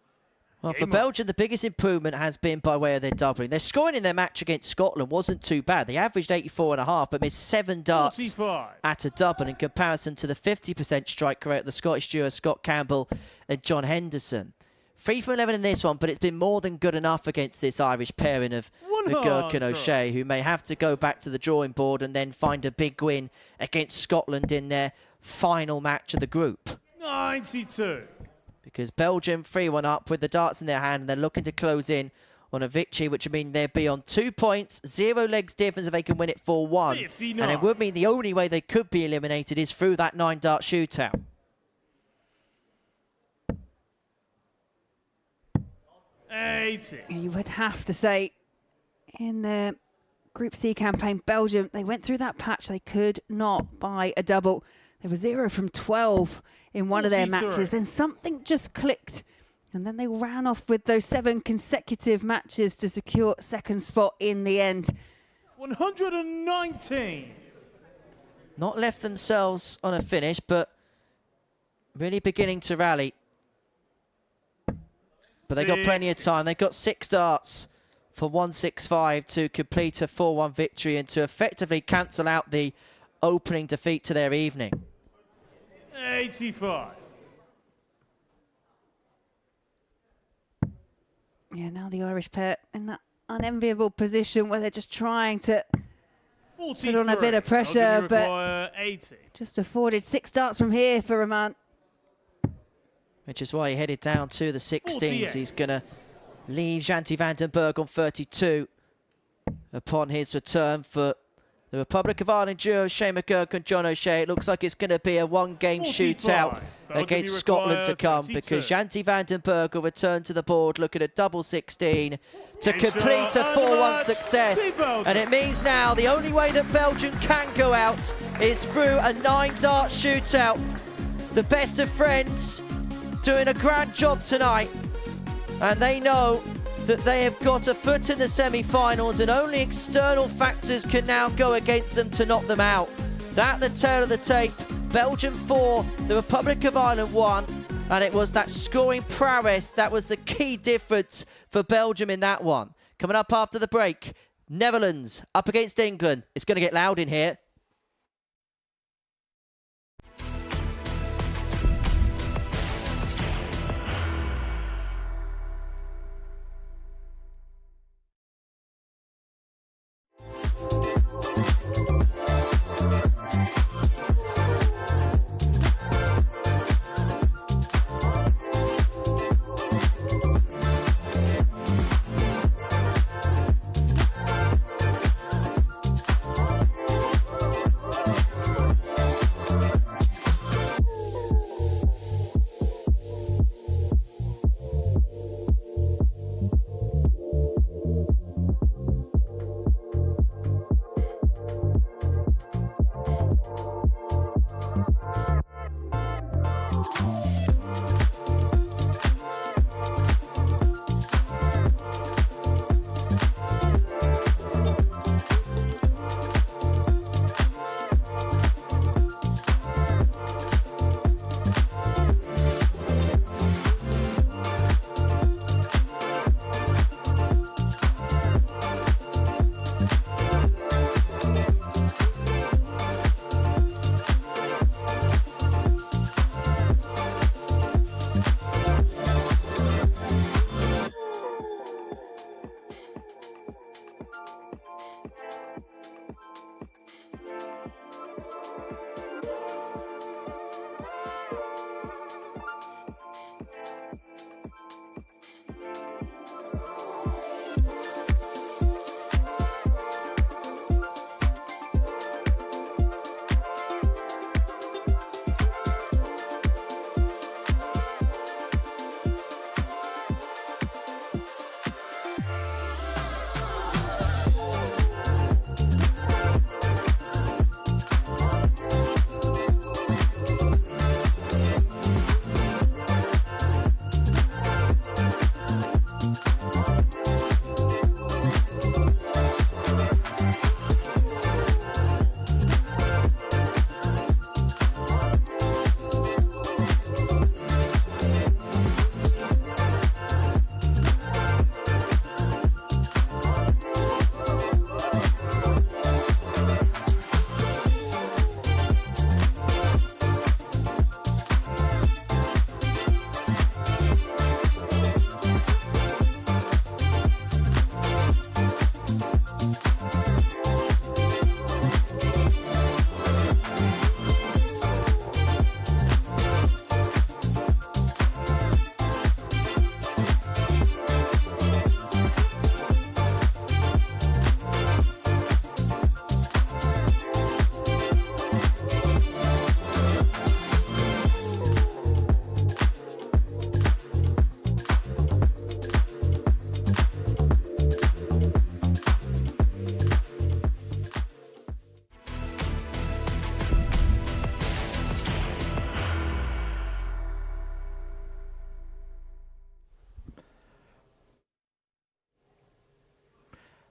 Well, for Game on. Belgium, the biggest improvement has been by way of their doubling. Their scoring in their match against Scotland wasn't too bad. They averaged 84.5, but missed 7 darts 45. at a double in comparison to the 50% strike rate of the Scottish duo Scott Campbell and John Henderson. 3 from 11 in this one, but it's been more than good enough against this Irish pairing of McGurk and O'Shea, who may have to go back to the drawing board and then find a big win against Scotland in their final match of the group. 92. Because Belgium 3-1 up with the darts in their hand, and they're looking to close in on a victory, which would mean they'd be on 2 points, 0 legs difference if they can win it 4-1. 59. And it would mean the only way they could be eliminated is through that 9-dart shootout. You would have to say, in the Group C campaign, Belgium, they went through that patch. They could not buy a double. They were 0 from 12 in one of their matches. Then something just clicked. And then they ran off with those 7 consecutive matches to secure second spot in the end. 119. Not left themselves on a finish, but really beginning to rally. But they got plenty of time. They've got 6 darts for 165 to complete a 4-1 victory and to effectively cancel out the opening defeat to their evening. 85. Yeah, now the Irish pair in that unenviable position where they're just trying to put on a bit of pressure, but 80. just afforded 6 darts from here for Roman. Which is why he headed down to the 16s. 48. He's going to leave Janty van den Berg on 32 upon his return for the Republic of Ireland duo, Shane McGurk and John O'Shea. It looks like it's going to be a one-game 45. shootout Belgium against you Scotland to require come 32. because Janty van den Berg will return to the board looking at double 16 to complete a 4-1 success. And it means now the only way that Belgium can go out is through a 9-dart shootout. The best of friends doing a grand job tonight, and they know that they have got a foot in the semi-finals and only external factors can now go against them to knock them out. That the tail of the tape. Belgium 4, the Republic of Ireland 1, and it was that scoring prowess that was the key difference for Belgium in that one. Coming up after the break, Netherlands up against England. It's going to get loud in here.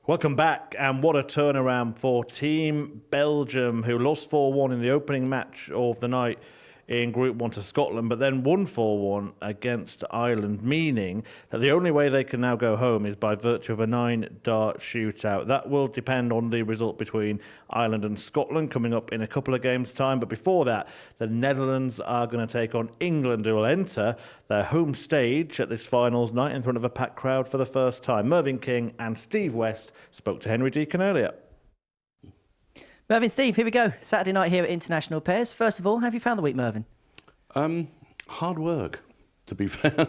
Welcome back, and what a turnaround for Team Belgium, who lost 4-1 in the opening match of the night in Group 1 to Scotland, but then won 4-1 against Ireland, meaning that the only way they can now go home is by virtue of a 9-dart shootout. That will depend on the result between Ireland and Scotland coming up in a couple of games' time, but before that, the Netherlands are going to take on England, who will enter their home stage at this finals night in front of a packed crowd for the first time. Mervyn King and Steve West spoke to Henry Deacon earlier. Mervyn, Steve, here we go. Saturday night here at International Pairs. First of all, how have you found the week, Mervyn? Hard work, to be fair.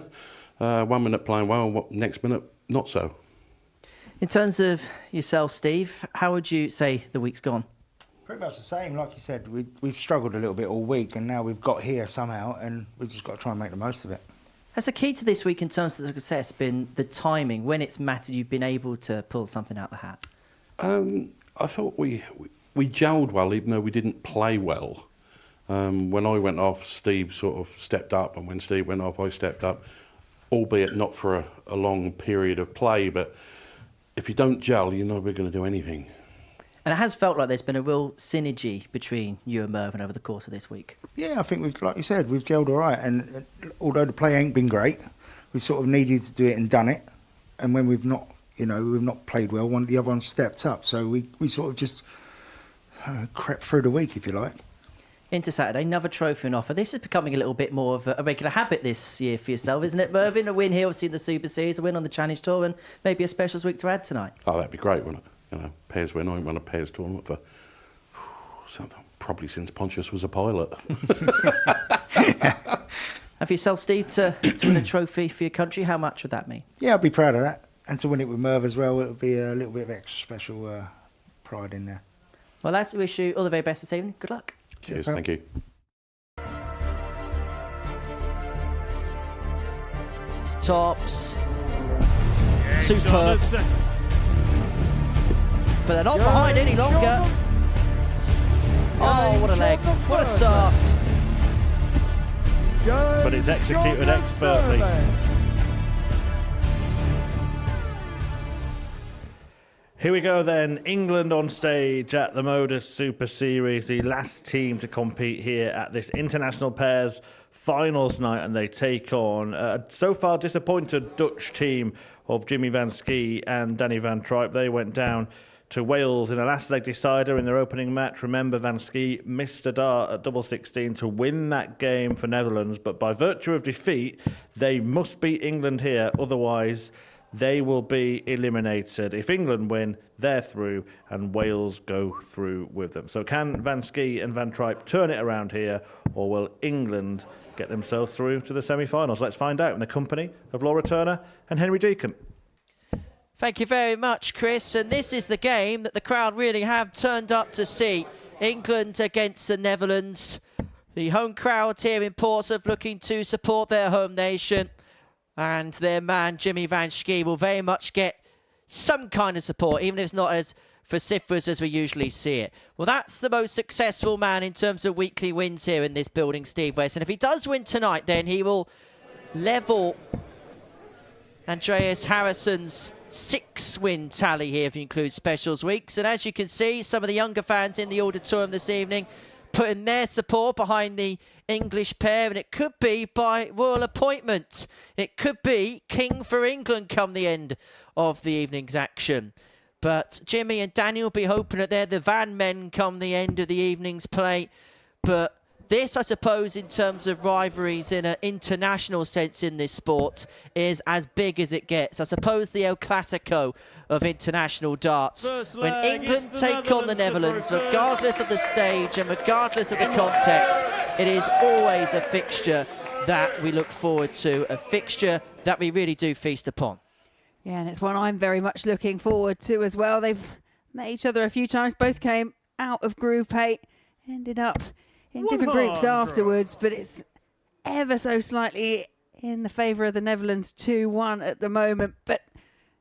1 minute playing well, next minute not so. In terms of yourself, Steve, how would you say the week's gone? Pretty much the same. Like you said, we've struggled a little bit all week, and now we've got here somehow, and we've just got to try and make the most of it. Has the key to this week in terms of the success been the timing? When it's mattered, you've been able to pull something out of the hat? I thought we gelled well, even though we didn't play well. When I went off, Steve sort of stepped up, and when Steve went off, I stepped up, albeit not for a long period of play. But if you don't gel, you're never going to do anything. And it has felt like there's been a real synergy between you and Mervyn over the course of this week. Yeah, I think we've, like you said, we've gelled all right. And although the play ain't been great, we've sort of needed to do it and done it. And when we've not, we've not played well, one of the other ones stepped up. So we sort of just crept through the week, if you like. Into Saturday, another trophy on offer. This is becoming a little bit more of a regular habit this year for yourself, isn't it, Mervyn? A win here, obviously, in the Super Series, a win on the Challenge Tour, and maybe a specials week to add tonight. Oh, that'd be great, wouldn't it? Pairs win. I haven't won a pairs tournament for probably since Pontius was a pilot. And for yourself, Steve, to win a trophy for your country, how much would that mean? Yeah, I'd be proud of that. And to win it with Merv as well, it would be a little bit of extra special pride in there. Well, lads, we wish you all the very best this evening. Good luck. Cheers, thank you. It's tops. Superb. But they're not behind any longer. Oh, what a leg. What a start. But it's executed expertly. Here we go then, England on stage at the Modus Super Series, the last team to compete here at this International Pairs finals night, and they take on a so far disappointed Dutch team of Jimmy van Schie and Danny van Tripe. They went down to Wales in a last leg decider in their opening match. Remember, van Schie missed a dart at double 16 to win that game for Netherlands, but by virtue of defeat, they must beat England here, otherwise they will be eliminated. If England win, they're through, and Wales go through with them. So can van Schie and van Tripe turn it around here, or will England get themselves through to the semi-finals? Let's find out in the company of Laura Turner and Henry Deacon. Thank you very much, Chris. And this is the game that the crowd really have turned up to see. England against the Netherlands. The home crowd here in Portsmouth looking to support their home nation. And their man, Jimmy van Schie, will very much get some kind of support, even if it's not as vociferous as we usually see it. Well, that's the most successful man in terms of weekly wins here in this building, Steve West. And if he does win tonight, then he will level Andreas Harrison's 6-win tally here if you include specials weeks. And as you can see, some of the younger fans in the auditorium this evening putting their support behind the English pair, and it could be by royal appointment. It could be King for England come the end of the evening's action. But Jimmy and Daniel will be hoping that they're the Van men come the end of the evening's play. But this, I suppose, in terms of rivalries in an international sense in this sport, is as big as it gets. I suppose the El Clasico of international darts. When England take on the Netherlands, regardless of the stage and regardless of the context, it is always a fixture that we look forward to, a fixture that we really do feast upon. Yeah, and it's one I'm very much looking forward to as well. They've met each other a few times, both came out of Group 8, ended up in different groups afterwards, but it's ever so slightly in the favour of the Netherlands, 2-1 at the moment. But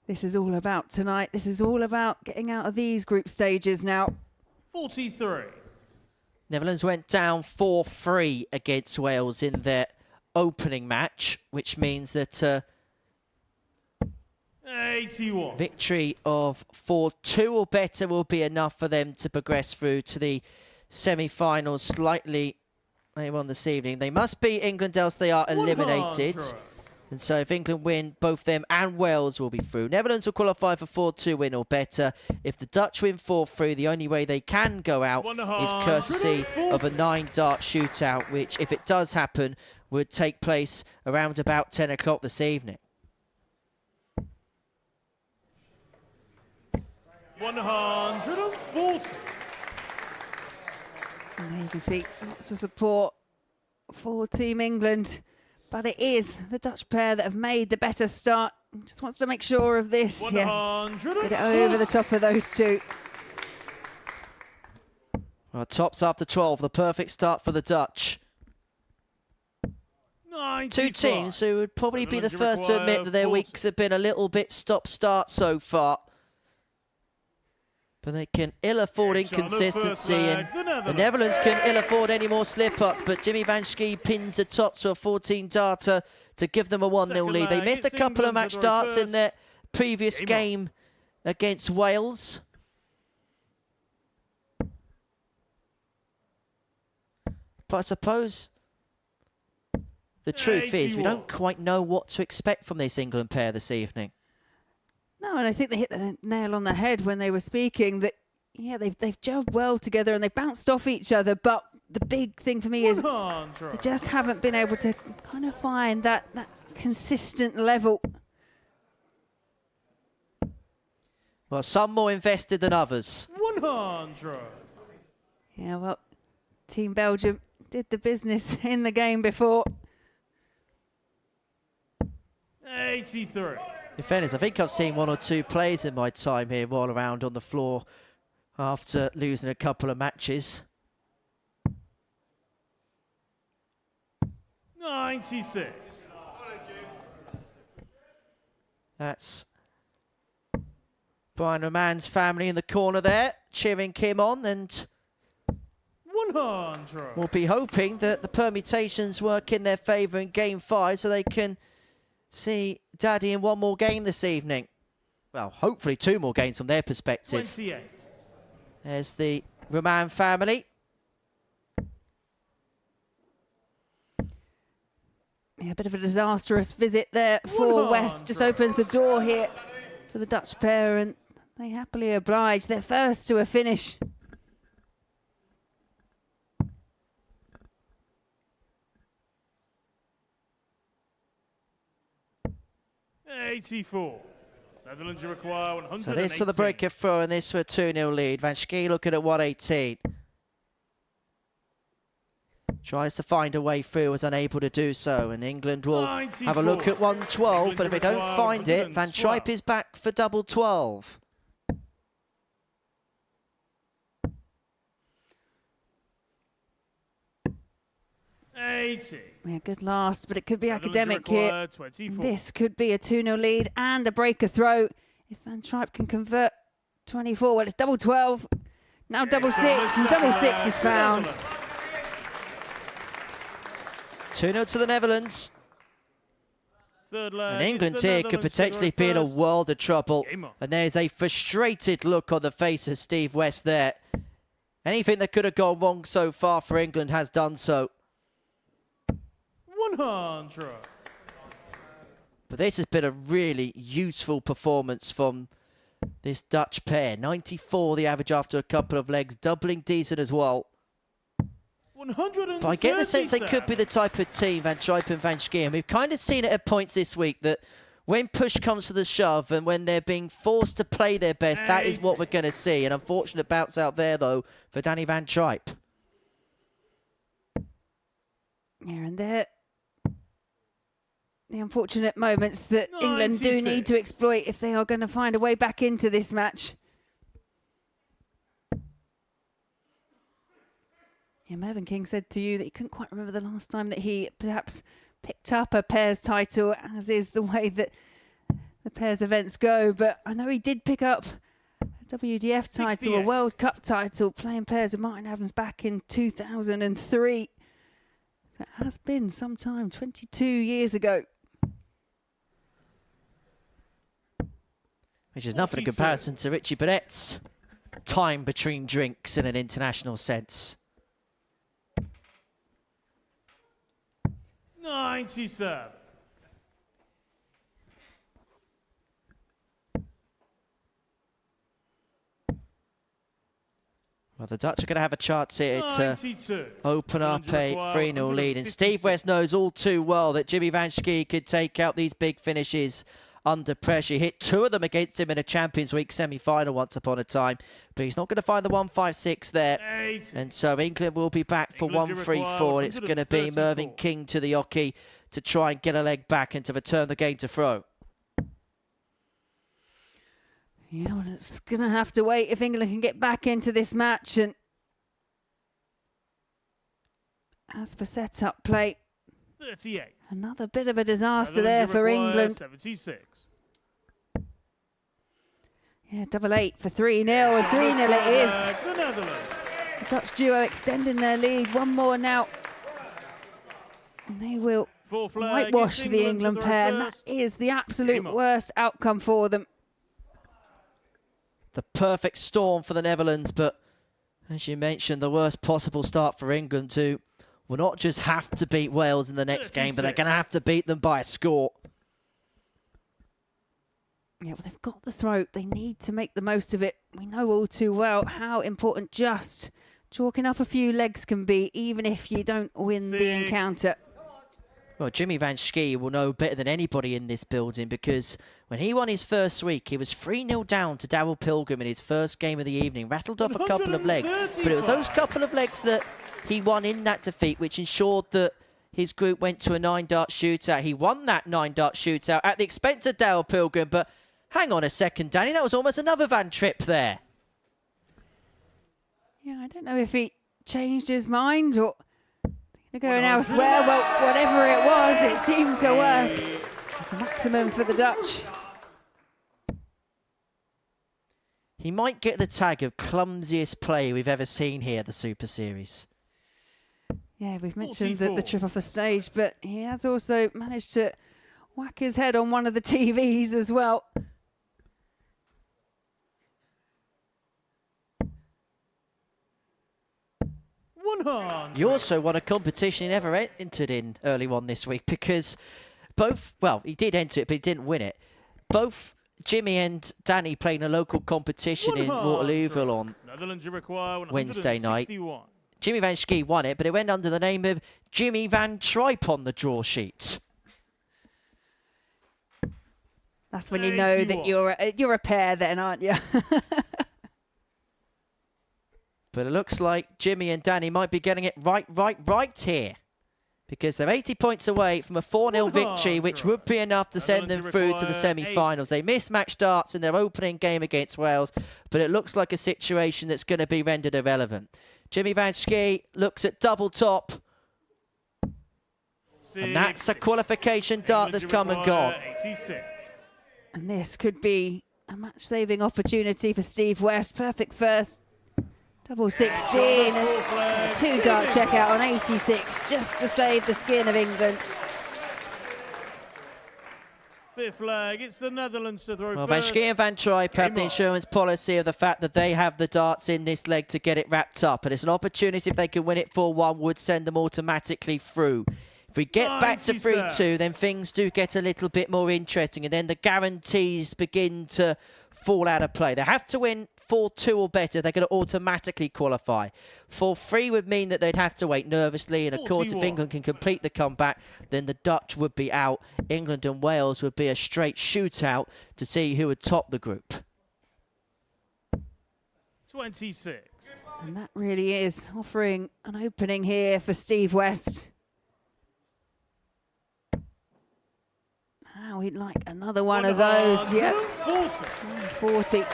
this is all about tonight. This is all about getting out of these group stages now. 43. Netherlands went down 4-3 against Wales in their opening match, which means that 81. Victory of 4-2 or better will be enough for them to progress through to the semi-finals slightly later on this evening. They must beat England else they are eliminated. 100. And so if England win, both them and Wales will be through. Netherlands will qualify for 4-2 win or better. If the Dutch win 4-3, the only way they can go out is courtesy of a 9-dart shootout, which, if it does happen, would take place around about 10 o'clock this evening. 140. And there you can see lots of support for Team England. But it is the Dutch pair that have made the better start. Just wants to make sure of this. Yeah, get it over the top of those two. Well, tops after 12, the perfect start for the Dutch. 95. Two teams who would probably be the first to admit that their weeks have been a little bit stop-start so far. But they can ill afford inconsistency, and the Netherlands can ill afford any more slip-ups. But Jimmy van Schie pins the top to a 14-darter to give them a 1-0 lead. They missed a couple of match darts in their previous game against Wales. But I suppose the truth is we don't quite know what to expect from this England pair this evening. No, and I think they hit the nail on the head when they were speaking that, yeah, they've gelled well together and they bounced off each other. But the big thing for me is they just haven't been able to kind of find that consistent level. Well, some more invested than others. 100. Yeah, well, Team Belgium did the business in the game before. 83. In fairness, I think I've seen one or two plays in my time here roll around on the floor after losing a couple of matches. 96. That's Brian Roman's family in the corner there, cheering Kim on, and 100. we'll be hoping that the permutations work in their favour in Game 5 so they can see Daddy in one more game this evening. Well, hopefully 2 more games from their perspective. 28. There's the Roman family. Yeah, a bit of a disastrous visit there for West. Just opens the door here for the Dutch pair, and they happily oblige. They're first to a finish. $84. Netherlands require 100. So this for the breaker throw and this for a 2-0 lead. Van Schie looking at 118. Tries to find a way through, was unable to do so, and England will have a look at 112, but if they don't find it, Van Tripe is back for double 12. Yeah, good last, but it could be academic here. 24. This could be a 2-0 lead and a breaker throw. If Van Tripe can convert 24, well, it's double 12. Now double 6, and double 6 is found. 2-0 to the Netherlands. And England here could potentially be in a world of trouble. And there's a frustrated look on the face of Steve West there. Anything that could have gone wrong so far for England has done so. 100. But this has been a really useful performance from this Dutch pair. 94 the average after a couple of legs, doubling decent as well. 130. But I get the sense they could be the type of team, Van Tripe and Van Schie, and we've kind of seen it at points this week that when push comes to the shove and when they're being forced to play their best, that is what we're going to see. An unfortunate bounce out there, though, for Danny Van Tripe. Yeah, and they're the unfortunate moments that England do need to exploit if they are going to find a way back into this match. Yeah, Mervyn King said to you that he couldn't quite remember the last time that he perhaps picked up a pairs title, as is the way that the pairs events go. But I know he did pick up a WDF title, a World Cup title, playing pairs with Martin Adams back in 2003. So it has been some time, 22 years ago. which is nothing in comparison to Richie Bennett's time between drinks in an international sense. 97. Well, the Dutch are going to have a chance here to 92. open up a 3-0 lead. And Steve West knows all too well that Jimmy Van Schie could take out these big finishes under pressure. He hit 2 of them against him in a Champions League semi-final once upon a time. But he's not going to find the 1-5-6 there. 8. And so England will be back for 1-3-4. And it's going to be Mervyn King to the hockey to try and get a leg back and to return the game to throw. Yeah, well, it's going to have to wait if England can get back into this match. And as for set-up play, 38. another bit of a disaster there for England. 76. Yeah, 8-8 for 3-0, and 3-0 it is. The Netherlands. The Dutch duo extending their lead. One more now. And they will whitewash the England pair, and that is the absolute worst outcome for them. The perfect storm for the Netherlands, but as you mentioned, the worst possible start for England too. Will not just have to beat Wales in the next game, but they're going to have to beat them by a score. Yeah, well, they've got the throat. They need to make the most of it. We know all too well how important just chalking up a few legs can be, even if you don't win the encounter. Well, Jimmy Van Schie will know better than anybody in this building, because when he won his first week, he was 3-0 down to Daryl Pilgrim in his first game of the evening. Rattled off a couple of legs, but it was those couple of legs that he won in that defeat, which ensured that his group went to a 9-dart shootout. He won that 9-dart shootout at the expense of Daryl Pilgrim, but hang on a second, Danny, that was almost another Van Trip there. Yeah, I don't know if he changed his mind or they're going elsewhere. Well, whatever it was, it seemed to work. It's a maximum for the Dutch. He might get the tag of clumsiest play we've ever seen here at the Super Series. Yeah, we've mentioned the trip off the stage, but he has also managed to whack his head on one of the TVs as well. He also won a competition he never entered in early on this week, because both, well, he did enter it, but he didn't win it. Both Jimmy and Danny played in a local competition in Waterlooville on Wednesday night. Jimmy Van Schie won it, but it went under the name of Jimmy Van Tripe on the draw sheet. That's when you know that you're a pair then, aren't you? But it looks like Jimmy and Danny might be getting it right here, because they're 80 points away from a 4-0 victory, which would be enough to send them through to the semi-finals. They mismatched darts in their opening game against Wales, but it looks like a situation that's going to be rendered irrelevant. Jimmy Van Schie looks at double top, and that's a qualification dart that's come and gone. And this could be a match-saving opportunity for Steve West. Perfect first. Double 16, and a 2-dart checkout on 86, just to save the skin of England. Fifth leg, it's the Netherlands to throw Well, first. Van Schie and Van Tripe have the insurance policy of the fact that they have the darts in this leg to get it wrapped up, and it's an opportunity if they can win it 4-1, would send them automatically through. If we get back to 3-2, then things do get a little bit more interesting, and then the guarantees begin to fall out of play. They have to win 4-2 or better, they're going to automatically qualify. 4-3 would mean that they'd have to wait nervously, and of course if England can complete the comeback, then the Dutch would be out. England and Wales would be a straight shootout to see who would top the group. 26. And that really is offering an opening here for Steve West. Now he'd like another one of those. Yeah. 40.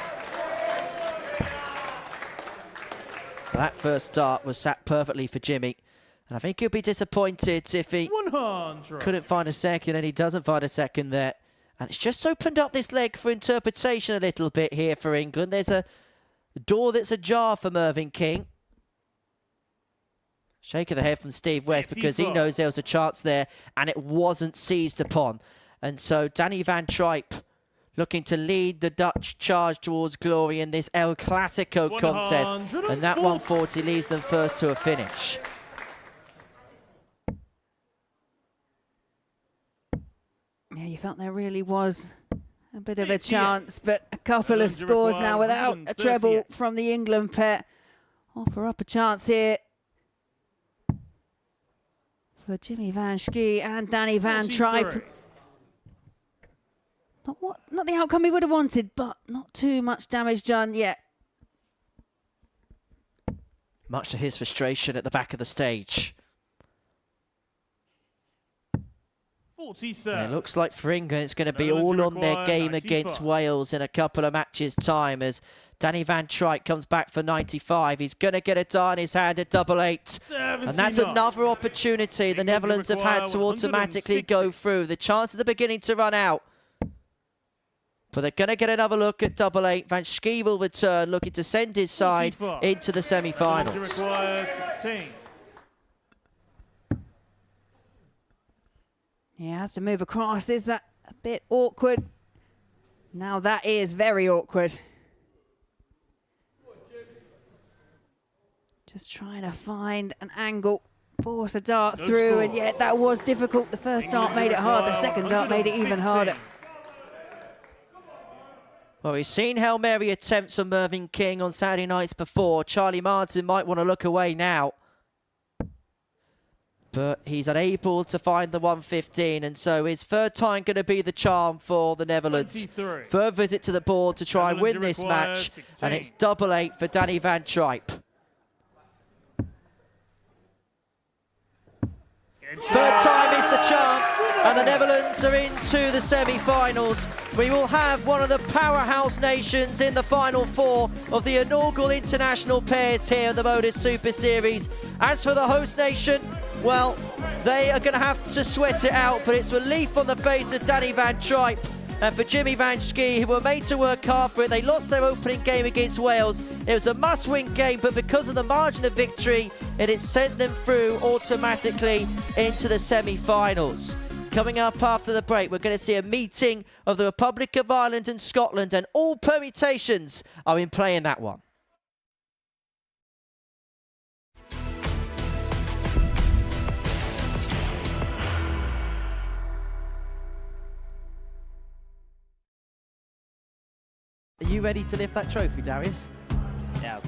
That first dart was sat perfectly for Jimmy, and I think he'll be disappointed if he 100. couldn't find a second, and he doesn't find a second there. And it's just opened up this leg for interpretation a little bit here for England. There's a door that's ajar for Mervyn King. Shake of the head from Steve West, because he knows there was a chance there and it wasn't seized upon. And so Danny Van Tripe looking to lead the Dutch charge towards glory in this El Clasico contest. And that 140 leaves them first to a finish. Yeah, you felt there really was a bit of a chance, but a couple of scores now without a treble from the England pair offer up a chance here for Jimmy Van Schie and Danny Van Tripe. Not the outcome he would have wanted, but not too much damage done yet. Much to his frustration at the back of the stage. 47. It looks like for England it's going to be all on their game against Wales in a couple of matches' time as Danny Van Tripe comes back for 95. He's going to get a dart in his hand at double 8. And that's another opportunity the Netherlands have had to automatically go through. The chances are beginning to run out. But they're going to get another look at double 8. Van Schie will return, looking to send his side into the semi-finals. 16. He has to move across. Is that a bit awkward? Now that is very awkward. Just trying to find an angle, force a dart through, and yet that was difficult. The first dart made it hard, the second dart made it even harder. Well, we've seen Hail Mary attempts on Mervyn King on Saturday nights before. Charlie Martin might want to look away now. But he's unable to find the 115, and so his third time going to be the charm for the Netherlands. 23. Third visit to the board to try and win this match, 16. and it's double 8 for Danny Van Tripe. Third time is the charm, and the Netherlands are into the semi-finals. We will have one of the powerhouse nations in the final 4 of the inaugural international pairs here at the Modus Super Series. As for the host nation, well, they are going to have to sweat it out, but it's relief on the face of Danny Van Tripe and for Jimmy Van Schie, who were made to work hard for it. They lost their opening game against Wales. It was a must-win game, but because of the margin of victory, it had sent them through automatically into the semi-finals. Coming up after the break, we're going to see a meeting of the Republic of Ireland and Scotland, and all permutations are in play in that one. Are you ready to lift that trophy, Darius? Yes.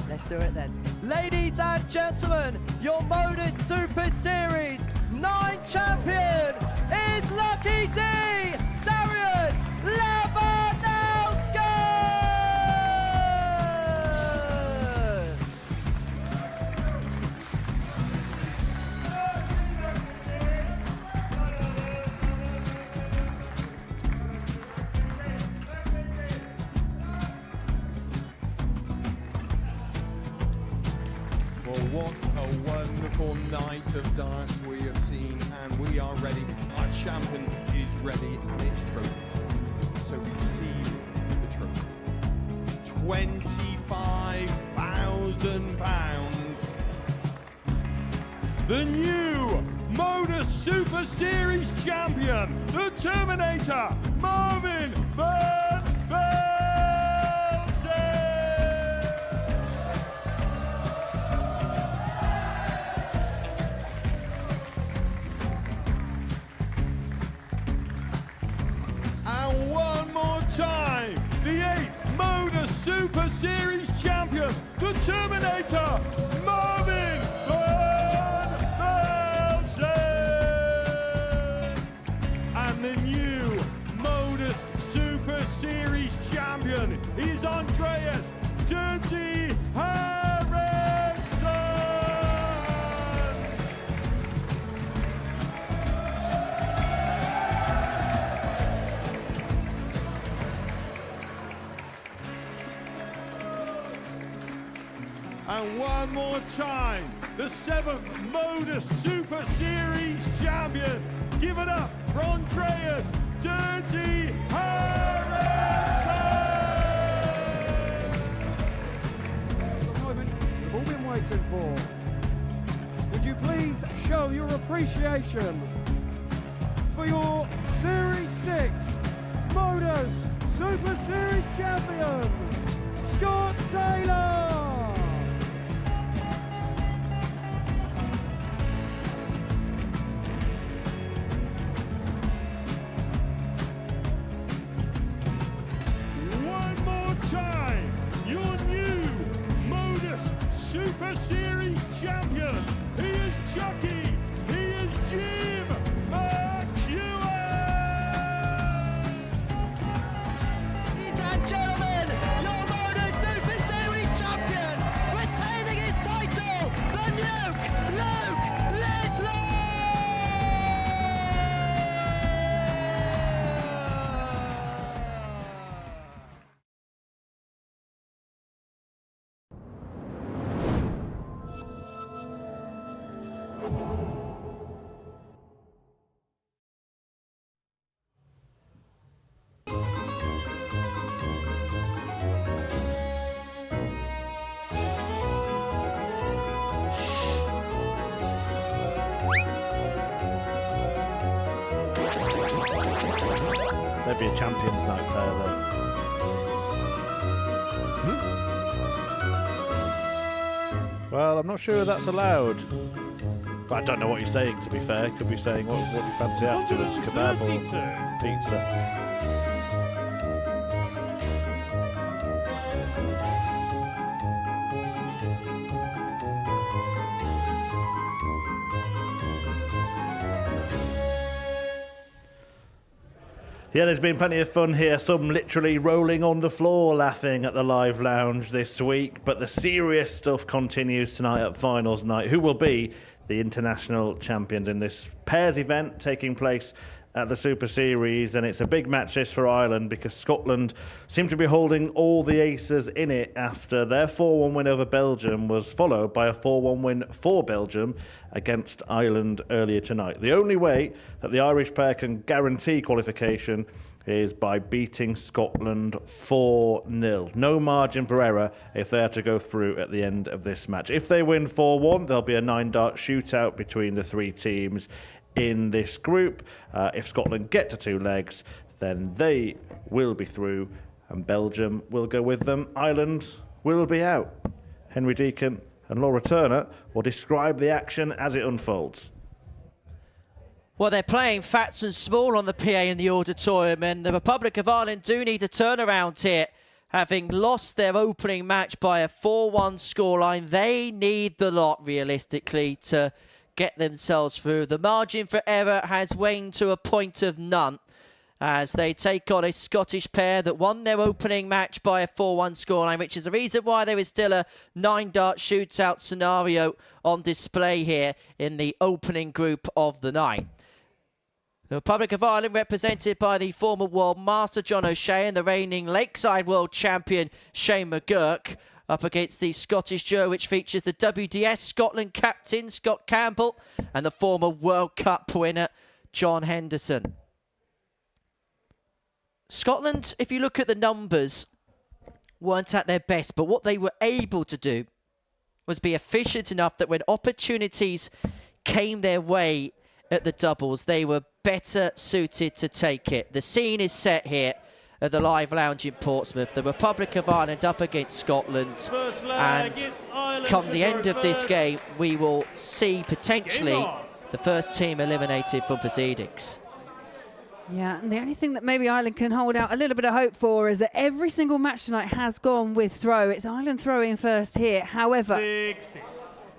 Let's do it then. Ladies and gentlemen, your Modus Super Series 9 champion is Lucky D, Darius Lewandowski! Well, what a wonderful night of darts we have seen, and we are ready. Our champion is ready, and it's trophy time. So receive the trophy. £25,000. The new Modus Super Series champion, the Terminator, Marvin Van Velzen. And one more time, the 8th Modus Super Series champion, the Terminator, Marvin Van Velzen. And the new Modus Super Series champion is Andreas Dirty Harrison. And one more time, the 7th Modus Super Series champion. Give it up for Andreas Dirty Harrison! The moment we've all been waiting for. Would you please show your appreciation for your Series 6 Modus Super Series champion, Scott Taylor. One more time, your new Modus Super Series champion. He is Chucky. He is Jim McEwen. Ladies and gentlemen, your Modus Super Series champion, retaining his title, the Nuke, Luke Lidlow! There'd be a Champions Night player though. Well, I'm not sure that's allowed. But I don't know what you're saying, to be fair. Could be saying what you fancy afterwards, kebab or pizza. Yeah, there's been plenty of fun here. Some literally rolling on the floor laughing at the live lounge this week. But the serious stuff continues tonight at finals night. Who will be the international champions in this pairs event taking place at the Super Series? And it's a big match this for Ireland because Scotland seem to be holding all the aces in it after their 4-1 win over Belgium was followed by a 4-1 win for Belgium against Ireland earlier tonight. The only way that the Irish pair can guarantee qualification is by beating Scotland 4-0. No margin for error if they are to go through at the end of this match. If they win 4-1, there'll be a 9-dart shootout between the three teams in this group. If Scotland get to two legs, then they will be through and Belgium will go with them. Ireland will be out. Henry Deacon and Laura Turner will describe the action as it unfolds. Well, they're playing fats and small on the PA in the auditorium, and the Republic of Ireland do need a turnaround here. Having lost their opening match by a 4-1 scoreline, they need the lot, realistically, to get themselves through. The margin for error has waned to a point of none as they take on a Scottish pair that won their opening match by a 4-1 scoreline, which is the reason why there is still a 9-dart shootout scenario on display here in the opening group of the night. The Republic of Ireland, represented by the former World Master John O'Shea and the reigning Lakeside World Champion Shane McGurk, up against the Scottish duo, which features the WDS Scotland captain Scott Campbell and the former World Cup winner John Henderson. Scotland, if you look at the numbers, weren't at their best, but what they were able to do was be efficient enough that when opportunities came their way at the doubles, they were better suited to take it. The scene is set here at the Live Lounge in Portsmouth. The Republic of Ireland up against Scotland. And come the end of this game, we will see potentially the first team eliminated from proceedings. Yeah, and the only thing that maybe Ireland can hold out a little bit of hope for is that every single match tonight has gone with throw. It's Ireland throwing first here. However, 60.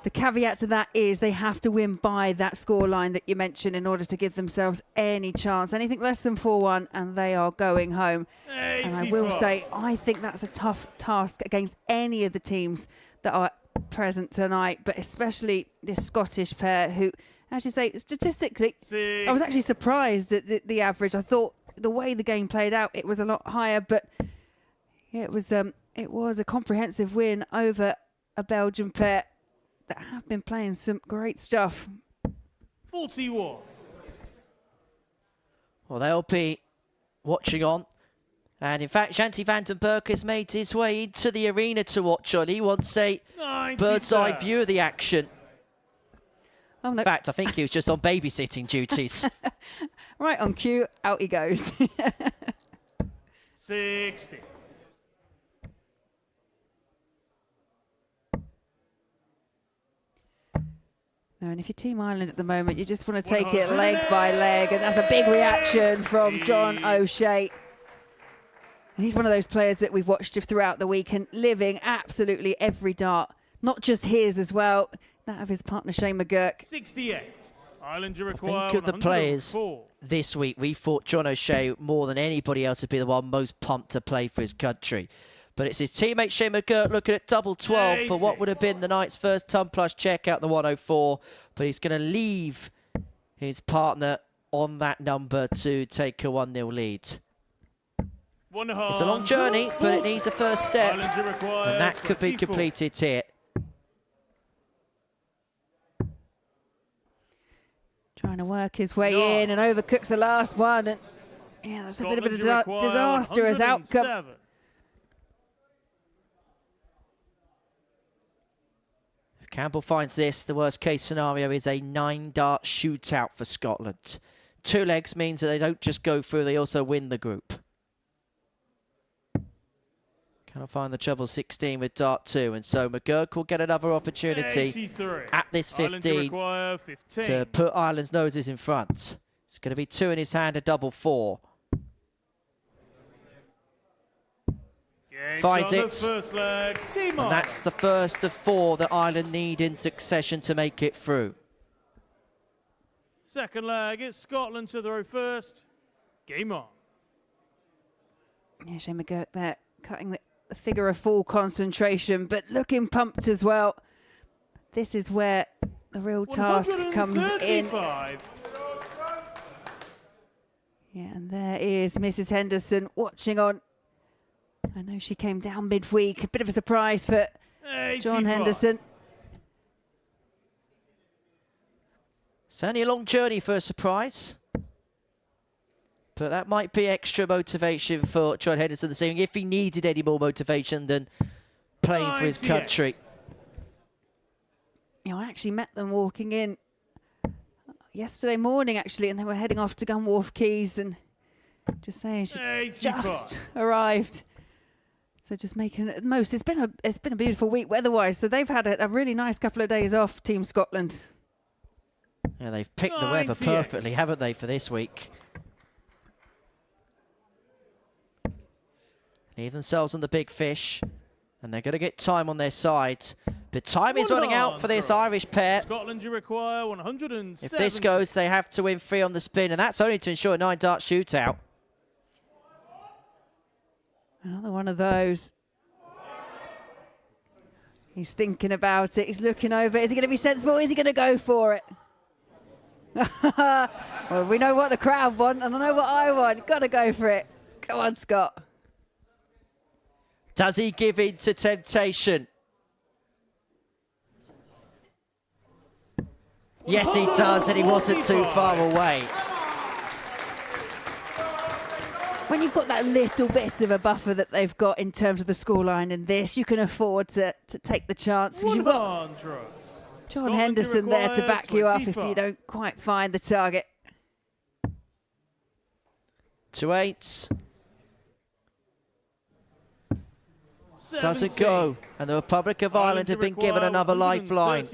The caveat to that is they have to win by that scoreline that you mentioned in order to give themselves any chance. Anything less than 4-1 and they are going home. 85. And I will say, I think that's a tough task against any of the teams that are present tonight, but especially this Scottish pair who, as you say, statistically, I was actually surprised at the average. I thought the way the game played out, it was a lot higher, but yeah, it was a comprehensive win over a Belgian pair that have been playing some great stuff. 41. Well, they'll be watching on. And in fact, Shanti van den Berg has made his way into the arena to watch on. He wants a bird's eye view of the action. Oh, no. In fact, I think he was just on babysitting duties. Right on cue, out he goes. 60. No, and if you're Team Ireland at the moment, you just want to take it leg by leg, and that's a big reaction from John O'Shea. And he's one of those players that we've watched throughout the week and living absolutely every dart, not just his as well, that of his partner Shane McGurk. 68. Ireland, you require Think of the players 104. this week. We thought John O'Shea more than anybody else would be the one most pumped to play for his country. But it's his teammate Shane McGurk looking at double 12 for what would have been the night's first ton plus check out the 104. But he's going to leave his partner on that number to take a 1-0 lead. It's a long journey, but it needs a first step. And that could be completed here. Trying to work his way in and overcooks the last one. And yeah, that's a bit of a disastrous outcome. If Campbell finds this, the worst case scenario is a 9-dart shootout for Scotland. 2 legs means that they don't just go through, they also win the group. Cannot find the treble 16 with dart 2, and so McGurk will get another opportunity 83. at this 15 to put Ireland's noses in front. It's going to be 2 in his hand, a double 4. Finds it, and that's the first of 4 that Ireland need in succession to make it through. Second leg, it's Scotland to throw first. Game on. Yeah, Shane McGurk there, cutting the figure of 4 concentration, but looking pumped as well. This is where the real task comes in. Yeah, and there is Mrs. Henderson watching on. I know she came down midweek, a bit of a surprise for John Henderson. Certainly a long journey for a surprise. But that might be extra motivation for John Henderson this evening, if he needed any more motivation than playing for his country. You know, I actually met them walking in yesterday morning, actually, and they were heading off to Gunwharf Quays, and just saying she just arrived. So just making it the most. It's been a beautiful week weather-wise, so they've had a really nice couple of days off, Team Scotland. Yeah, they've picked the weather perfectly, haven't they, for this week? Leave themselves on the big fish, and they're going to get time on their side. But time is running out for this Irish pair. Scotland, you require 170. If this goes, they have to win 3 on the spin, and that's only to ensure a 9-dart shootout. Another one of those. He's thinking about it. He's looking over. Is he going to be sensible? Is he going to go for it? Well, we know what the crowd want, and I know what I want. Got to go for it. Come on, Scott. Does he give in to temptation? Yes, he does, and he wasn't too far away. When you've got that little bit of a buffer that they've got in terms of the scoreline in this, you can afford to take the chance. Because you've got John Henderson there to back you up if you don't quite find the target. 2 8s. Doesn't go, and the Republic of Ireland have been given another lifeline.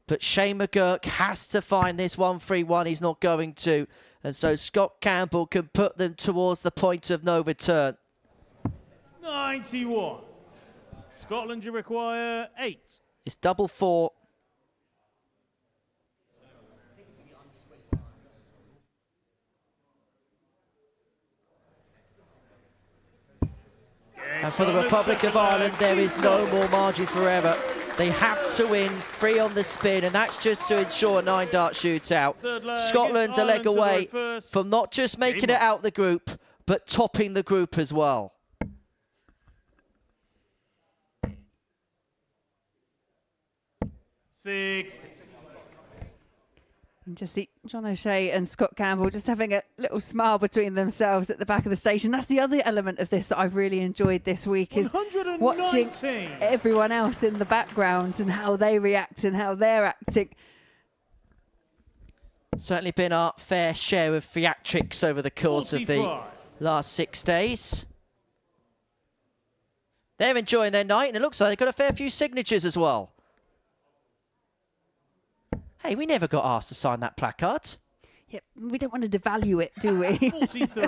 But Shane McGurk has to find this 1-3-1. He's not going to. And so Scott Campbell can put them towards the point of no return. 91. Scotland, you require 8. It's double 4. And for the Republic of Ireland, there is no more margin for error. They have to win 3 on the spin, and that's just to ensure a 9-dart shootout. Scotland a leg away from not just making it out the group, but topping the group as well. And just see John O'Shea and Scott Campbell just having a little smile between themselves at the back of the station. That's the other element of this that I've really enjoyed this week, is watching everyone else in the background and how they react and how they're acting. Certainly been our fair share of theatrics over the course of the last 6 days. They're enjoying their night, and it looks like they've got a fair few signatures as well. Hey, we never got asked to sign that placard. Yep, we don't want to devalue it, do we? 43.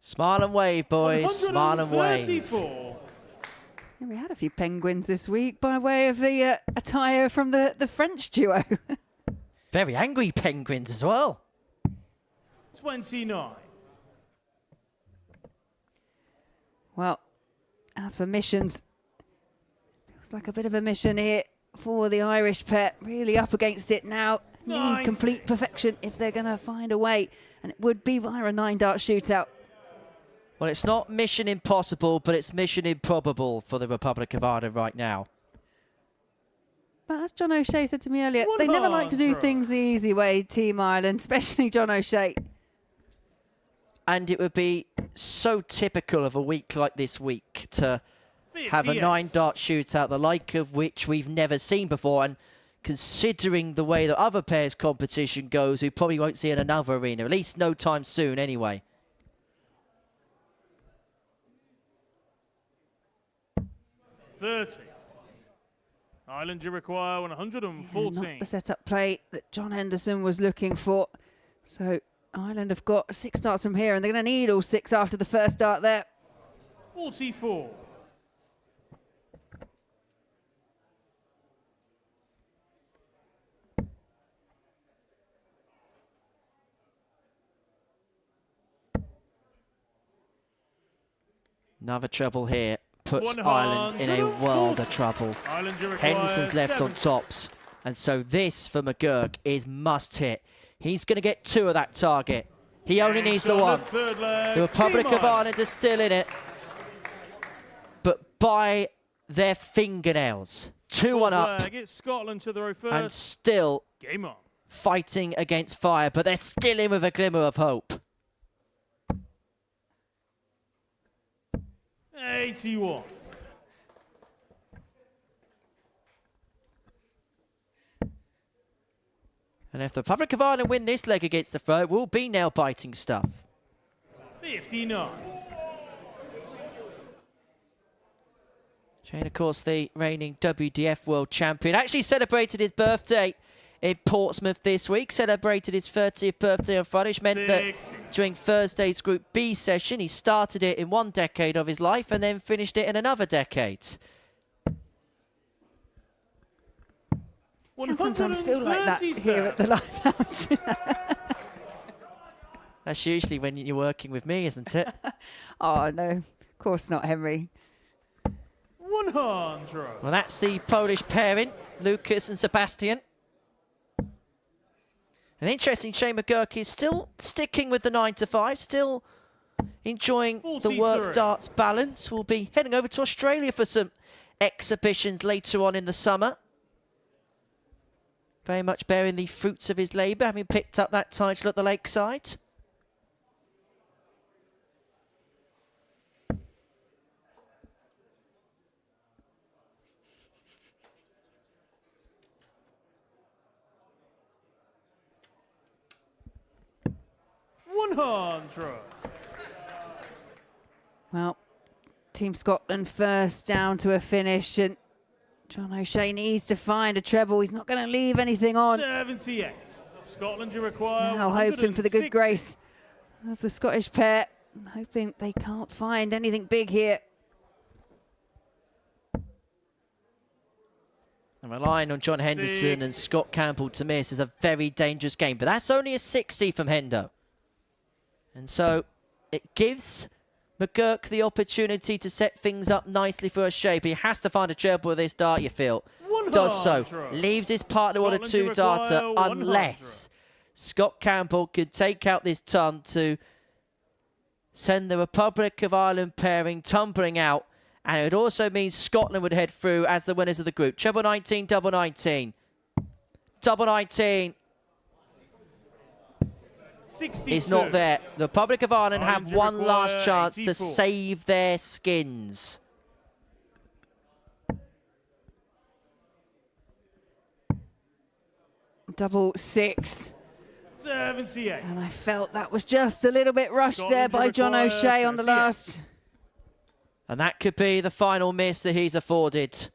Smile and wave, boys. Smile and wave. 134. Yeah, we had a few penguins this week by way of the attire from the French duo. Very angry penguins as well. 29. Well, as for missions, feels like a bit of a mission here for the Irish pair. Really up against it now. Need complete perfection if they're going to find a way. And it would be via a 9-dart shootout. Well, it's not mission impossible, but it's mission improbable for the Republic of Ireland right now. But as John O'Shea said to me earlier, they never like to do things the easy way, Team Ireland, especially John O'Shea. And it would be so typical of a week like this week to have a 9-dart shootout, the like of which we've never seen before. And considering the way that other pairs' competition goes, we probably won't see it in another arena, at least no time soon anyway. 30. Ireland, you require 114. Not the setup play that John Henderson was looking for. So Ireland have got 6 darts from here, and they're going to need all 6 after the first dart there. 44. Another treble here puts Ireland in a world of trouble. Henderson's left on tops. And so this, for McGurk, is must hit. He's going to get 2 of that target. He only needs the 1. The Republic of Ireland is still in it. But by their fingernails. 2-1 up. It's Scotland to the row first. And still Game on. fighting against fire. But they're still in with a glimmer of hope. 81. And if the Republic of Ireland win this leg against the throw, it will be nail-biting stuff. 59. Shane, of course, the reigning WDF World Champion, actually celebrated his birthday in Portsmouth this week, celebrated his 30th birthday on Friday, which meant that during Thursday's Group B session, he started it in 1 decade of his life and then finished it in another decade. Can sometimes feel like that here at the Live Lounge. That's usually when you're working with me, isn't it? Oh, no. Of course not, Henry. 100. Well, that's the Polish pairing, Lucas and Sebastian. An interesting, Shane McGurk is still sticking with the 9 to 5, still enjoying the work darts balance. We'll be heading over to Australia for some exhibitions later on in the summer. Very much bearing the fruits of his labour, having picked up that title at the Lakeside. Well, Team Scotland first down to a finish, and John O'Shea needs to find a treble. He's not going to leave anything on. 78. Scotland, you require Now hoping for the good 160. grace of the Scottish pair. Hoping they can't find anything big here. And relying on John Henderson and Scott Campbell to miss is a very dangerous game. But that's only a 60 from Hendo. And so it gives McGurk the opportunity to set things up nicely for O'Shea. But he has to find a treble with this dart, you feel. Does so. Leaves his partner on a 2-darter unless Scott Campbell could take out this ton to send the Republic of Ireland pairing tumbling out. And it would also mean Scotland would head through as the winners of the group. Treble 19, double 19. Double 19 is not there. The Republic of Ireland have one last chance to save their skins. double 6. 78. And I felt that was just a little bit rushed there by John O'Shea on the last. And that could be the final miss that he's afforded.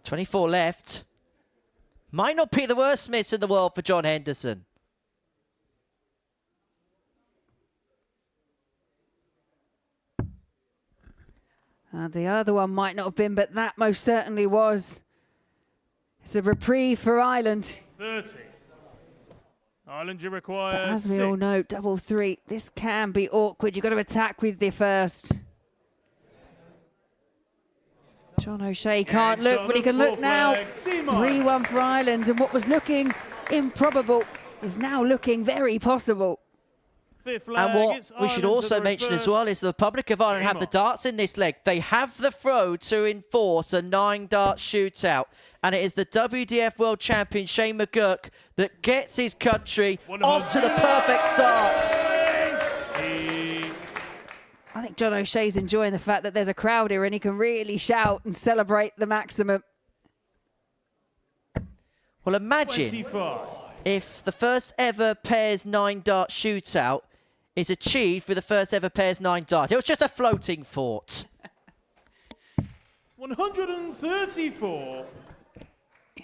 24 left. Might not be the worst miss in the world for John Henderson. The other one might not have been, but that most certainly was. It's a reprieve for Ireland. 30. Ireland, you But require as we 6. all know, double 3, this can be awkward. You've got to attack with the first. John O'Shea can't look, but he can look now. 3-1 for Ireland, and what was looking improbable is now looking very possible. And what we should also mention as well is the Republic of Ireland have the darts in this leg. They have the throw to enforce a 9-dart shootout. And it is the WDF World Champion, Shane McGurk, that gets his country off to the perfect start. I think John O'Shea's enjoying the fact that there's a crowd here and he can really shout and celebrate the maximum. Well, imagine 25. if the first ever pairs 9-dart shootout is achieved with the first ever pairs 9-dart. It was just a floating fort. 134.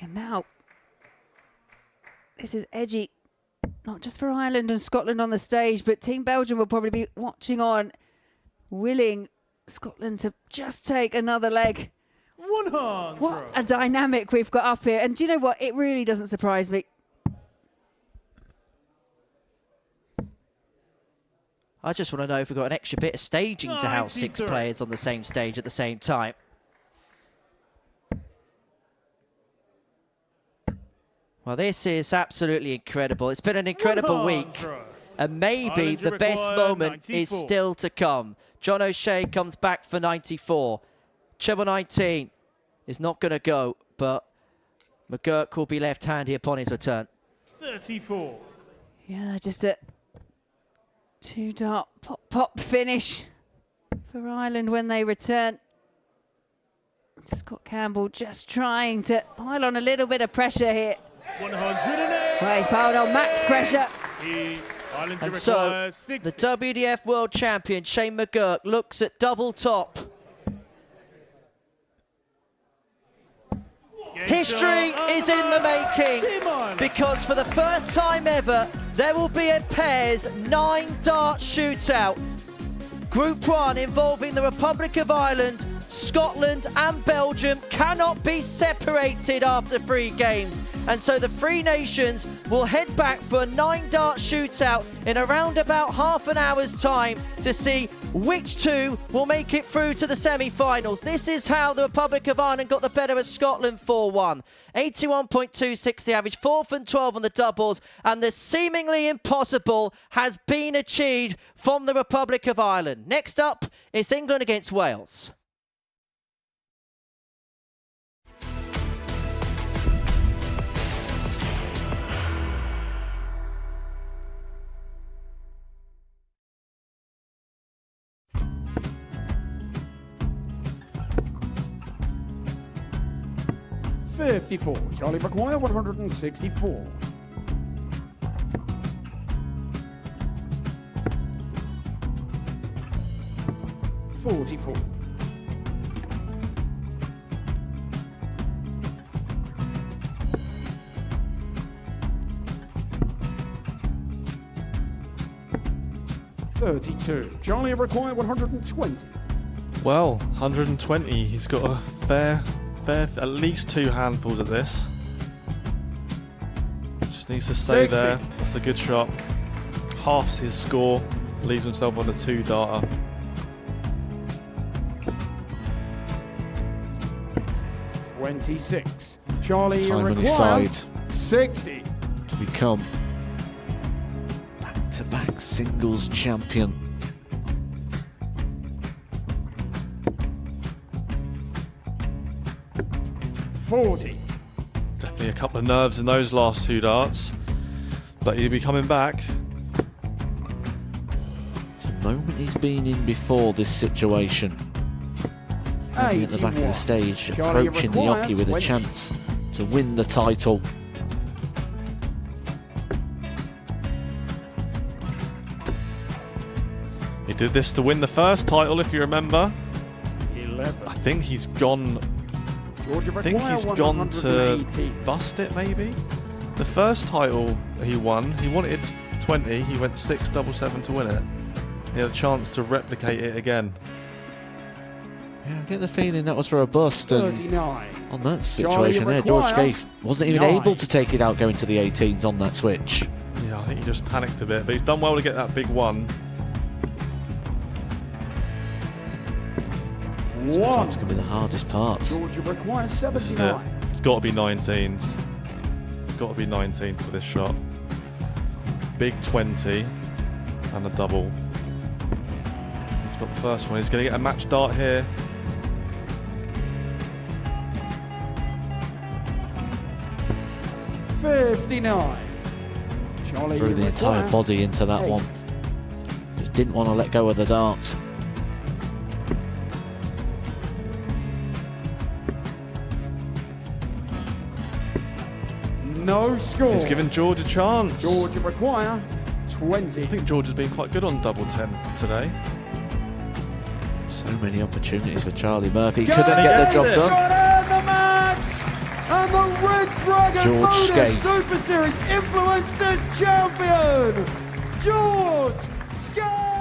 And now, this is edgy, not just for Ireland and Scotland on the stage, but Team Belgium will probably be watching on, willing Scotland to just take another leg. 100. What a dynamic we've got up here. And do you know what? It really doesn't surprise me. I just want to know if we've got an extra bit of staging to house 6 93. players on the same stage at the same time. Well, this is absolutely incredible. It's been an incredible week. And maybe Ireland, you the best require moment is 94. still to come. John O'Shea comes back for 94. Treble 19 is not going to go, but McGurk will be left-handed upon his return. 34. Yeah, just a 2-dart pop finish for Ireland when they return. Scott Campbell just trying to pile on a little bit of pressure here. 108. Well, he's piled on max pressure. Ireland, you And so, require 60. the WDF World Champion, Shane McGurk, looks at double top. History is in the making, because for the first time ever, there will be a pairs 9-dart shootout. Group 1 involving the Republic of Ireland, Scotland and Belgium cannot be separated after 3 games. And so the 3 nations will head back for a 9-dart shootout in around about half an hour's time to see which 2 will make it through to the semi-finals. This is how the Republic of Ireland got the better of Scotland 4-1. 81.26 the average, 4th and 12 on the doubles, and the seemingly impossible has been achieved from the Republic of Ireland. Next up, it's England against Wales. $54. Charlie McGuire, 164. $44. $32. Charlie required 120. Well, 120. He's got a fair, at least 2 handfuls of this. Just needs to stay 60. there. That's a good shot. Halves his score. Leaves himself on a 2-darter. $26. Charlie Time on his required side 60. to become back-to-back singles champion. $40. Definitely a couple of nerves in those last 2 darts. But he'll be coming back. It's a moment he's been in before this situation. Standing at the back of the stage, Charlie approaching the required oche with a 20. chance to win the title. He did this to win the first title, if you remember. 11. I think he's gone. I think he's gone to bust it, maybe. The first title he won, he wanted 20. He went 6-7-7 to win it. He had a chance to replicate it again. Yeah, I get the feeling that was for a bust. And 39. on that situation there, George Gay wasn't even able to take it out going to the 18s on that switch. Yeah, I think he just panicked a bit, but he's done well to get that big one. Sometimes can be the hardest part. Georgia requires This is it. 79. It's got to be 19s. It's got to be 19s for this shot. Big 20 and a double. He's got the first one. He's going to get a match dart here. $59. Charlie, Threw the entire body into that one. Just didn't want to let go of the dart. No score. He's given George a chance. Georgia require 20. I think George has been quite good on double 10 today. So many opportunities for Charlie Murphy. Gay Couldn't get the job got done. out the match. And the Red Dragon George Skate. Modus Super Series Influencers Champion, George Skate.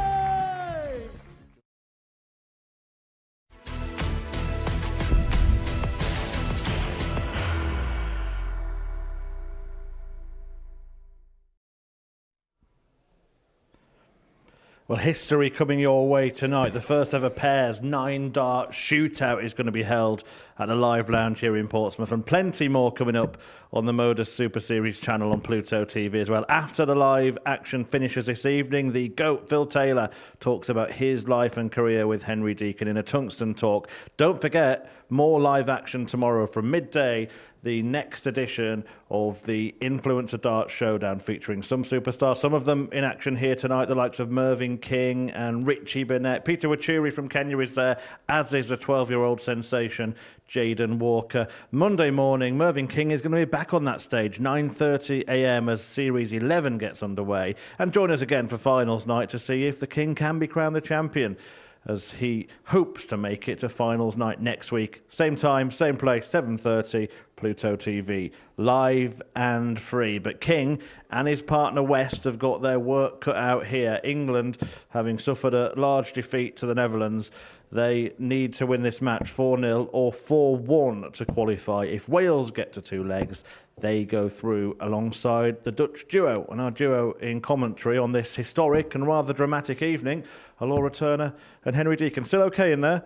Well, history coming your way tonight. The first ever pairs 9-dart shootout is going to be held at the Live Lounge here in Portsmouth, and plenty more coming up on the Modus Super Series channel on Pluto TV as well. After the live action finishes this evening, the GOAT Phil Taylor talks about his life and career with Henry Deacon in a Tungsten talk. Don't forget, more live action tomorrow from midday. The next edition of the Influencer Dart Showdown featuring some superstars, some of them in action here tonight, the likes of Mervyn King and Richie Burnett. Peter Wachuri from Kenya is there, as is the 12-year-old sensation, Jaden Walker. Monday morning, Mervyn King is going to be back on that stage, 9:30 a.m. as Series 11 gets underway. And join us again for finals night to see if the King can be crowned the champion, as he hopes to make it to finals night next week. Same time, same place, 7:30, Pluto TV, live and free. But King and his partner West have got their work cut out here. England, having suffered a large defeat to the Netherlands, they need to win this match 4-0 or 4-1 to qualify. If Wales get to 2 legs, they go through alongside the Dutch duo. And our duo in commentary on this historic and rather dramatic evening are Laura Turner and Henry Deacon. Still okay in there?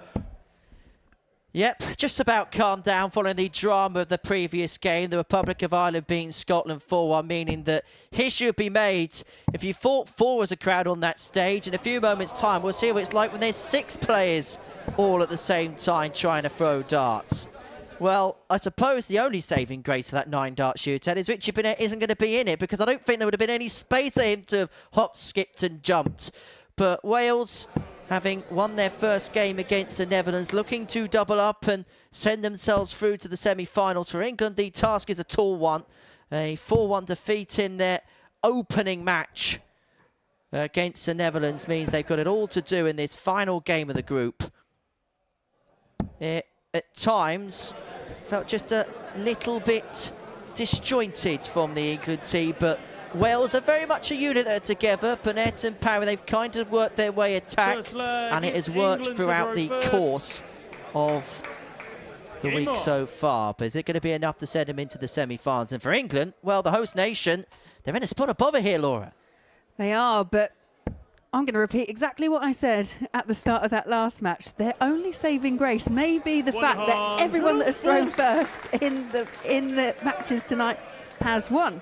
Yep, just about calmed down following the drama of the previous game. The Republic of Ireland beating Scotland 4-1, meaning that history would be made if you fought 4 as a crowd on that stage. In a few moments' time, we'll see what it's like when there's 6 players all at the same time trying to throw darts. Well, I suppose the only saving grace of that 9-dart shootout is Richie Burnett isn't going to be in it, because I don't think there would have been any space for him to have hopped, skipped and jumped. But Wales, having won their first game against the Netherlands, looking to double up and send themselves through to the semi-finals. For England, the task is a tall one. A 4-1 defeat in their opening match against the Netherlands means they've got it all to do in this final game of the group. It, at times, felt just a little bit disjointed from the England team, but Wales are very much a unit that are together. Burnett and Parry, they've kind of worked their way attack, and it has worked throughout the course of the week so far. But is it going to be enough to send them into the semi-finals? And for England, well, the host nation, they're in a spot above it here, Laura. They are, but I'm going to repeat exactly what I said at the start of that last match. Their only saving grace may be the fact that everyone that has thrown first in the matches tonight has won.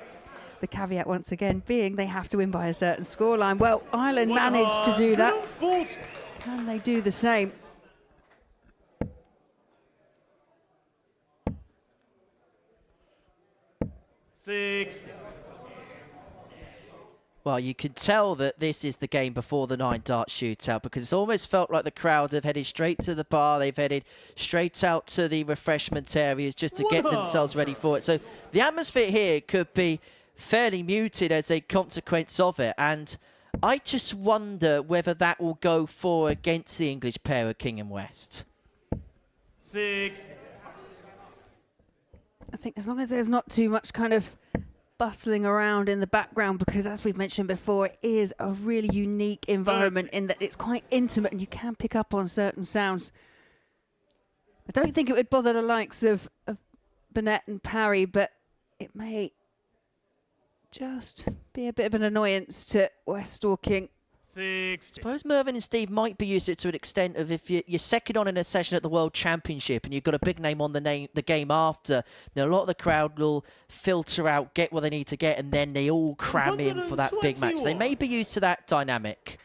The caveat once again being they have to win by a certain scoreline. Well, Ireland managed to do that. Can they do the same? Well, you can tell that this is the game before the 9-dart shootout, because it's almost felt like the crowd have headed straight to the bar. They've headed straight out to the refreshment areas just to get themselves ready for it. So the atmosphere here could be fairly muted as a consequence of it. And I just wonder whether that will go for against the English pair of King and West. 6. I think as long as there's not too much kind of bustling around in the background, because as we've mentioned before, it is a really unique environment in that it's quite intimate and you can pick up on certain sounds. I don't think it would bother the likes of Burnett and Parry, but it may just be a bit of an annoyance to West Dorking. 60. I suppose Mervyn and Steve might be used to it to an extent of if you're second on in a session at the World Championship and you've got a big name on the game after, a lot of the crowd will filter out, get what they need to get, and then they all cram in for that big match. They may be used to that dynamic,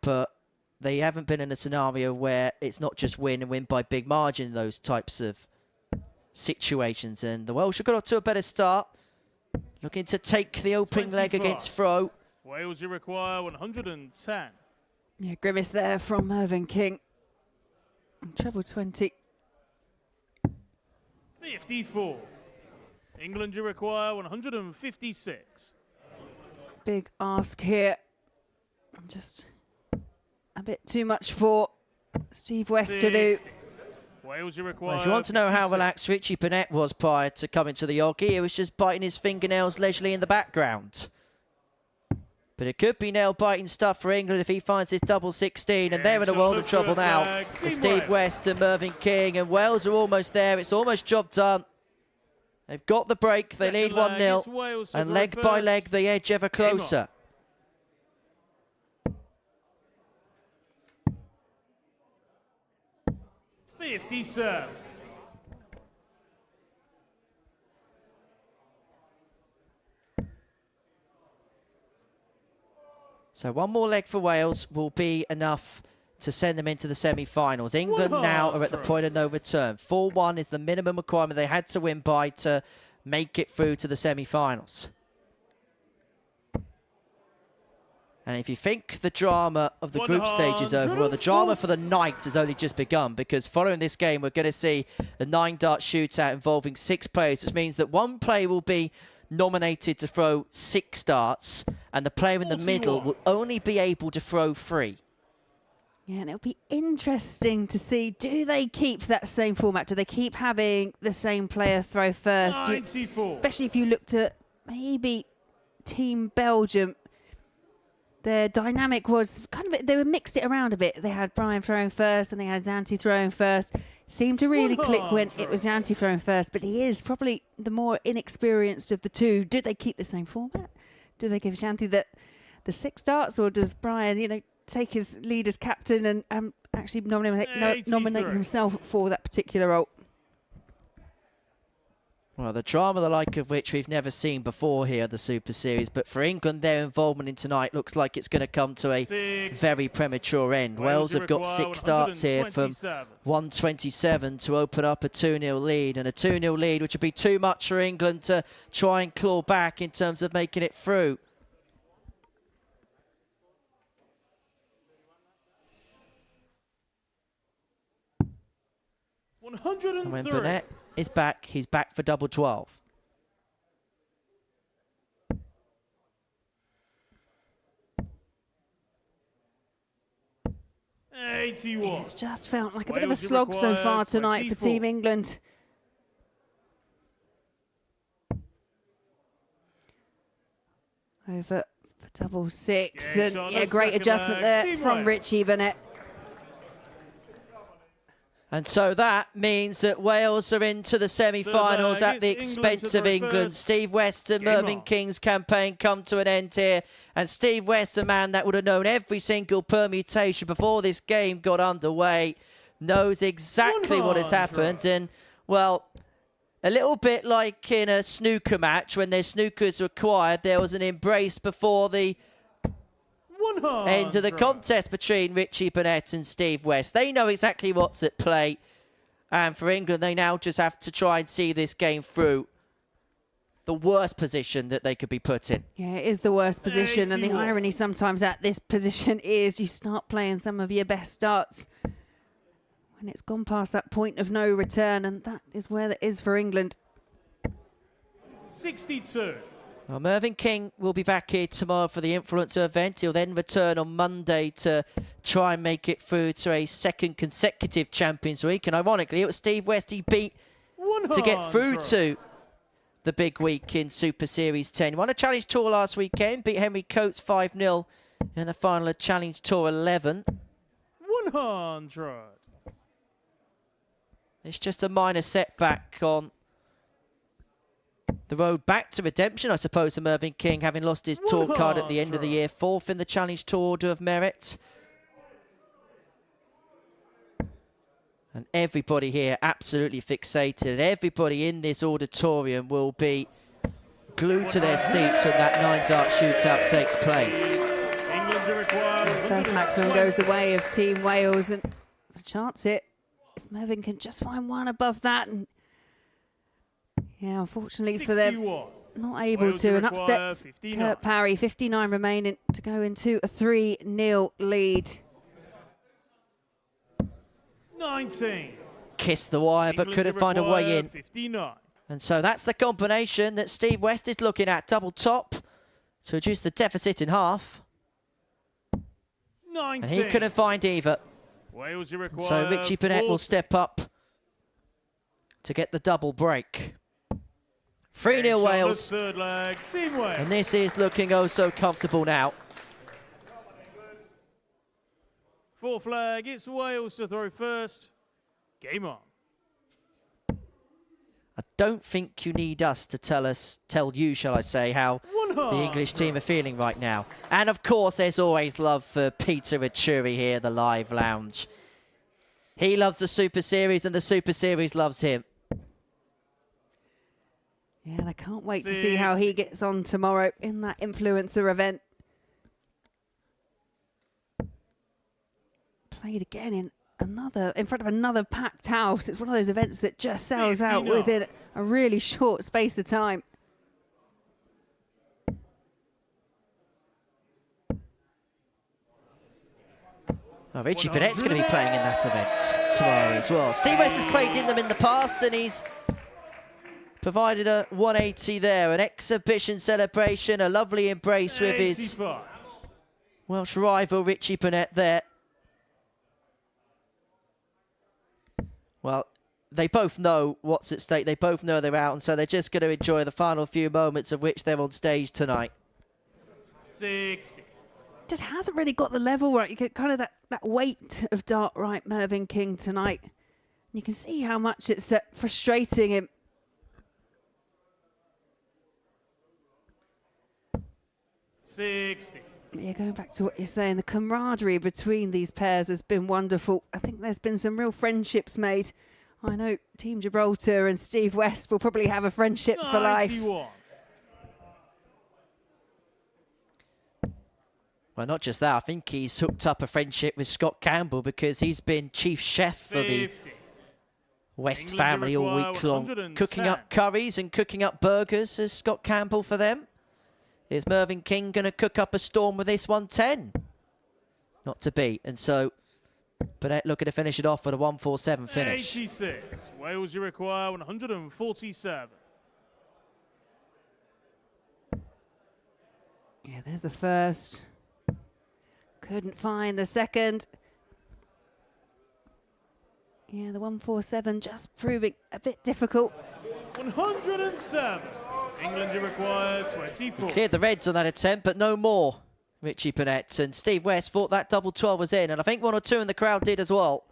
but they haven't been in a scenario where it's not just win and win by big margin in those types of situations. And the Welsh have got off to a better start, looking to take the opening leg against Fro. Wales, you require 110. Yeah, grimace there from Mervyn King. Treble 20. 54. England, you require 156. Big ask here. Just a bit too much for Steve West to do. Wales, you require. Well, if you want to know how relaxed Richie Burnett was prior to coming to the Yogi, he was just biting his fingernails leisurely in the background. But it could be nail-biting stuff for England if he finds his double 16. And they're in a world of trouble now. For Steve West and Mervyn King. And Wales are almost there. It's almost job done. They've got the break. They need 1-0. And leg by leg, they edge ever closer. $57. So one more leg for Wales will be enough to send them into the semi-finals. England now are at the point of no return. 4-1 is the minimum requirement they had to win by to make it through to the semi-finals. And if you think the drama of the group stage is over, well, the drama for the night has only just begun, because following this game, we're going to see a 9-dart shootout involving 6 players, which means that one player will be nominated to throw 6 darts, and the player in the middle will only be able to throw 3. Yeah, and it'll be interesting to see, do they keep that same format? Do they keep having the same player throw first? Especially if you looked at maybe Team Belgium. Their dynamic was kind of, they were mixed it around a bit. They had Brian throwing first, and they had Zanti throwing first. Seemed to really click when it was Zanti throwing first, but he is probably the more inexperienced of the two. Do they keep the same format? Do they give Zanti the 6 darts, or does Brian, take his lead as captain and actually nominate himself for that particular role? Well, the drama, the like of which we've never seen before here at the Super Series. But for England, their involvement in tonight looks like it's going to come to a very premature end. Wales have got 6 starts here from 127 to open up a 2-0 lead. And a 2-0 lead, which would be too much for England to try and claw back in terms of making it through. And when Burnett is back, he's back for double 12. It's just felt like a bit of a slog so far tonight for Team England. Over for double 6, and yeah, great adjustment there from Richie Burnett. And so that means that Wales are into the semi-finals at the expense of England. Steve West and Mervyn King's campaign come to an end here. And Steve West, a man that would have known every single permutation before this game got underway, knows exactly what has happened. And, well, a little bit like in a snooker match, when there's snookers required, there was an embrace before the end of the contest between Richie Burnett and Steve West. They know exactly what's at play. And for England, they now just have to try and see this game through. the worst position that they could be put in. Yeah, it is the worst position, and the irony sometimes at this position is you start playing some of your best starts when it's gone past that point of no return, and that is where it is for England. 62. Well, Mervyn King will be back here tomorrow for the influencer event. He'll then return on Monday to try and make it through to a second consecutive Champions Week. And ironically, it was Steve West he beat to get through to the big week in Super Series 10. He won a Challenge Tour last weekend, beat Henry Coates 5-0 in the final of Challenge Tour 11. 100. It's just a minor setback on the road back to redemption, I suppose, for Mervyn King, having lost his tour card at the end of the year. 4th in the Challenge Tour Order of Merit. And everybody here absolutely fixated. Everybody in this auditorium will be glued to their seats when that 9-dart shootout takes place. First maximum goes the way of Team Wales, and there's a chance here if Mervyn can just find one above that. And yeah, unfortunately for them, not able to. And upsets Kurt Parry, 59 remaining to go into a 3-0 lead. 19. Kissed the wire, but couldn't find a way in. 59. And so that's the combination that Steve West is looking at. Double top to reduce the deficit in half. 19. And he couldn't find either. Wales So Richie Burnett will step up to get the double break. 3-0 Wales. Third leg, Team Wales. And this is looking oh so comfortable now. Fourth leg, it's Wales to throw first. Game on. I don't think you need us to tell you, shall I say, how the English team are feeling right now. And of course, there's always love for Peter Achuri here, the live lounge. He loves the Super Series and the Super Series loves him. Yeah, and I can't wait to see how he gets on tomorrow in that influencer event. Played again in front of another packed house. It's one of those events that just sells out within a really short space of time. Oh, Richie Burnett's going to be playing in that event tomorrow as well. Steve West has played in them in the past, and he's provided a 180 there, an exhibition celebration, a lovely embrace with his Welsh rival Richie Burnett there. Well, they both know what's at stake. They both know they're out, and so they're just going to enjoy the final few moments of which they're on stage tonight. 60. Just hasn't really got the level right. You get kind of that weight of dart right Mervyn King tonight. You can see how much it's frustrating him. Yeah, going back to what you're saying, the camaraderie between these pairs has been wonderful. I think there's been some real friendships made. I know Team Gibraltar and Steve West will probably have a friendship for life. Well, not just that. I think he's hooked up a friendship with Scott Campbell because he's been chief chef for the West family all week long, cooking up curries and cooking up burgers as Scott Campbell for them. Is Mervyn King going to cook up a storm with this 110? Not to be. And so Burnett looking to finish it off with a 147 finish. 86. Wales you require 147. Yeah, there's the first. Couldn't find the second. Yeah, the 147 just proving a bit difficult. 107. England you require 24. He cleared the reds on that attempt, but no more. Richie Burnett and Steve West thought that double 12 was in, and I think 1 or 2 in the crowd did as well.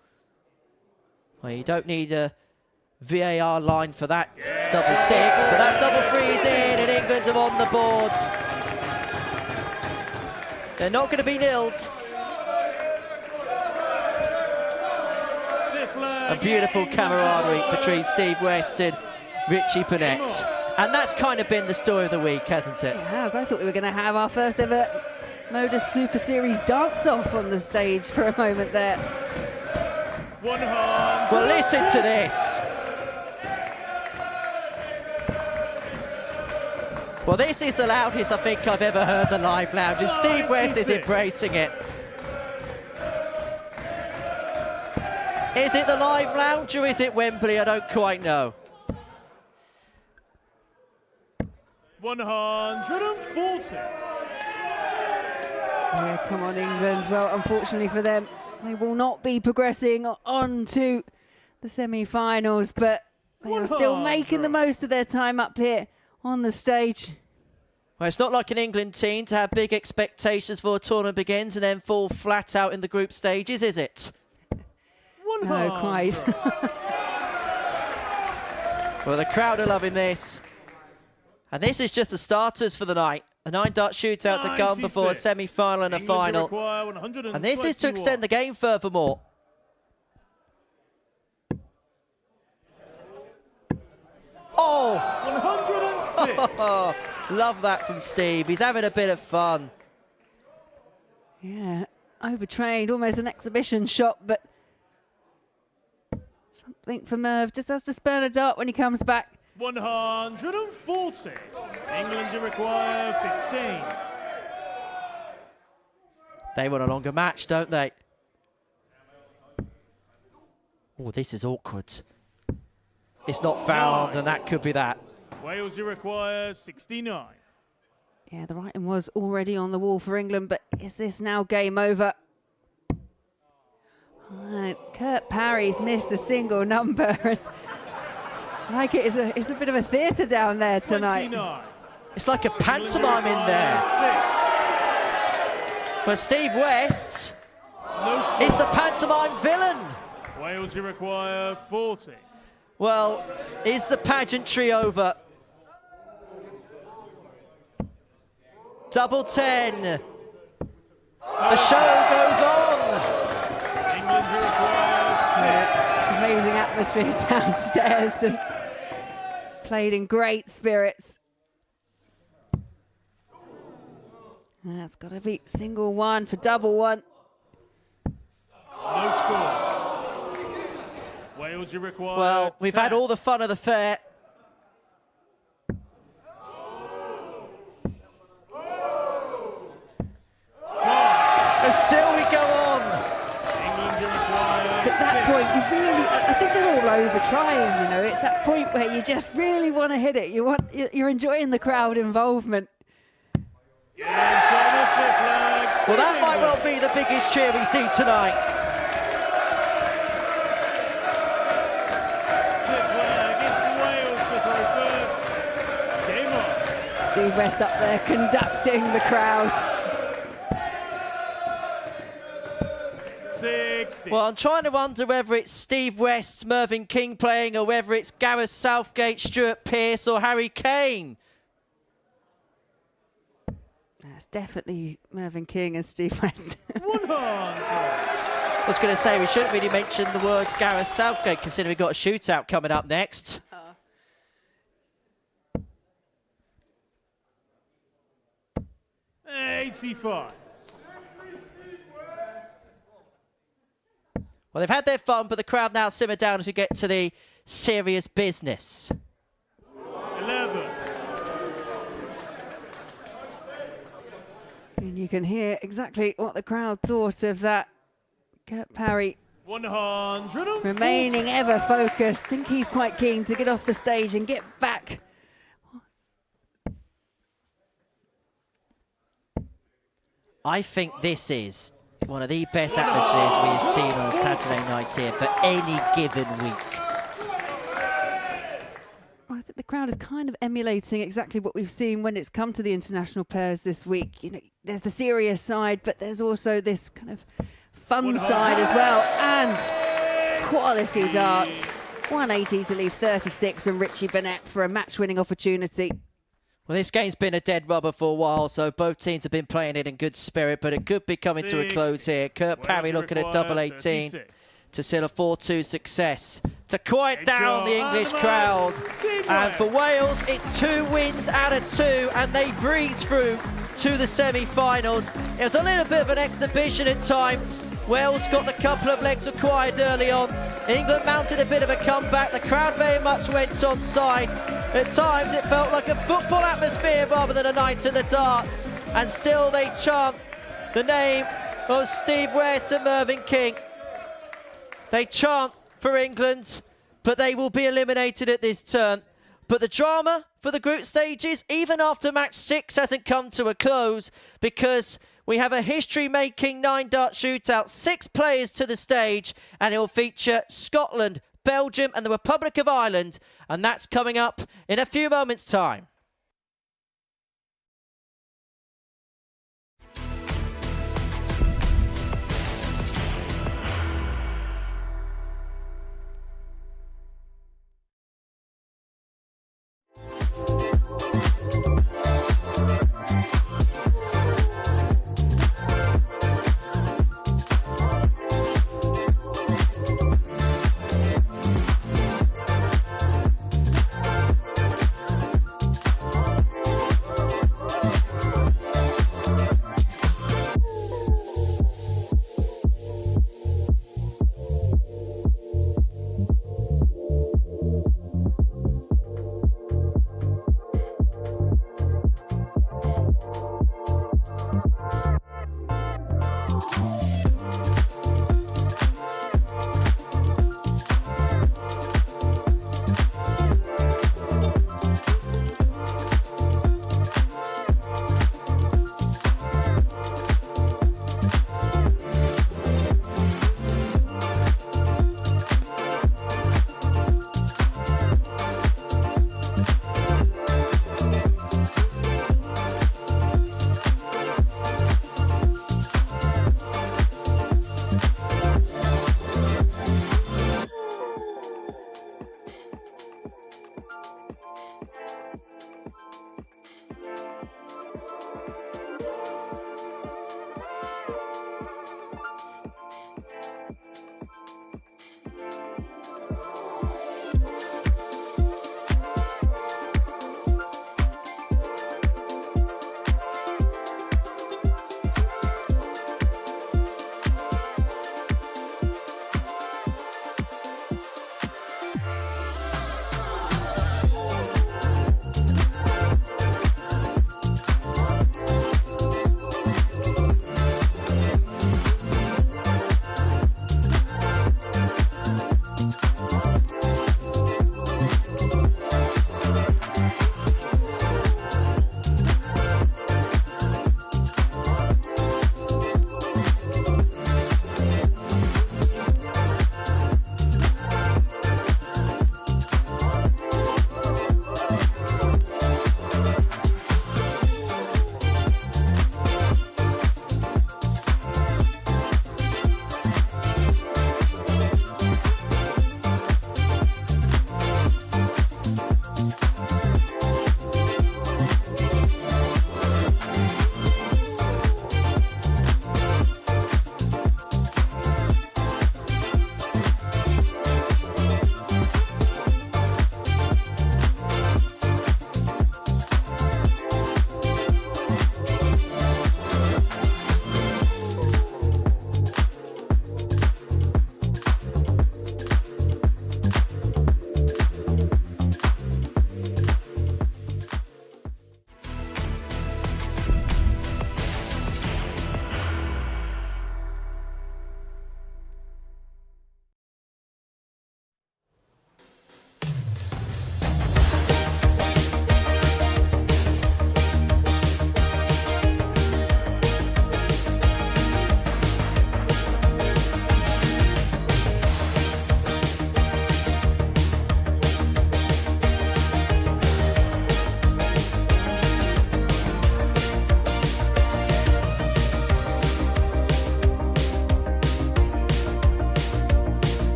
Well, you don't need a VAR line for that double 6, but that double 3 is in, and England are on the board. They're not going to be nilled. A beautiful camaraderie between Steve West and Richie Burnett. And that's kind of been the story of the week, hasn't it? It has. I thought we were going to have our first ever Modus Super Series dance-off on the stage for a moment there. Well, listen to this. Well, this is the loudest I think I've ever heard the live lounge, and Steve West is embracing it. Is it the live lounge or is it Wembley? I don't quite know. 140. Yeah, come on, England. Well, unfortunately for them, they will not be progressing on to the semi-finals, but they are still making the most of their time up here on the stage. Well, it's not like an England team to have big expectations before a tournament begins and then fall flat out in the group stages, is it? No, quite. Well, the crowd are loving this. And this is just the starters for the night. A 9-dart shootout to come before a semi-final and a final. And this is to extend the game furthermore. Oh! 106. Love that from Steve. He's having a bit of fun. Yeah, overtrained, almost an exhibition shot, but something for Merv. Just has to spurn a dart when he comes back. 140. England do require 15. They want a longer match, don't they? Oh, this is awkward. It's not fouled, and that could be that. Wales do require 69. Yeah, the writing was already on the wall for England, but is this now game over? All right, Kurt Parry's missed the single number. I like it. It's a bit of a theatre down there tonight. 29. It's like a pantomime in there. But Steve West is the pantomime villain. Wales do require 40. Well, is the pageantry over? Double 10. The show goes on. England do require 6. Amazing atmosphere downstairs and played in great spirits. That's got to be single 1 for double 1. No score. Wales do require Well, we've 10. had all the fun of the fair. And still we go on. England do require At that point, you really, I think they're all over trying, you know. It's that point where you just really want to hit it. You're enjoying the crowd involvement. Well, that might well be the biggest cheer we see tonight. Steve West up there conducting the crowd. 60. Well, I'm trying to wonder whether it's Steve West, Mervyn King playing, or whether it's Gareth Southgate, Stuart Pearce, or Harry Kane. That's definitely Mervyn King and Steve West. 100. I was going to say, we shouldn't really mention the words Gareth Southgate, considering we've got a shootout coming up next. 85. Well, they've had their fun, but the crowd now simmer down as we get to the serious business. 11. And you can hear exactly what the crowd thought of that. Kurt Parry 140. remaining ever focused. Think he's quite keen to get off the stage and get back. I think this is one of the best atmospheres we've seen on Saturday night here for any given week. I think the crowd is kind of emulating exactly what we've seen when it's come to the international pairs this week. You know, there's the serious side, but there's also this kind of fun side as well, and quality darts. 180 to leave 36 from Richie Burnett for a match-winning opportunity. Well, this game's been a dead rubber for a while, so both teams have been playing it in good spirit, but it could be coming to a close here. Kurt Parry looking at double 18 to seal a 4-2 success to quiet down the English crowd. And for Wales, it's 2 wins out of 2, and they breeze through to the semi-finals. It was a little bit of an exhibition at times. Wales got the couple of legs required early on, England mounted a bit of a comeback. The crowd very much went on side. At times it felt like a football atmosphere rather than a night at the darts. And still they chant the name of Steve Ware to Mervyn King. They chant for England, but they will be eliminated at this turn. But the drama for the group stages, even after match 6, hasn't come to a close, because we have a history-making 9-dart shootout, 6 players to the stage, and it will feature Scotland, Belgium and the Republic of Ireland, and that's coming up in a few moments' time.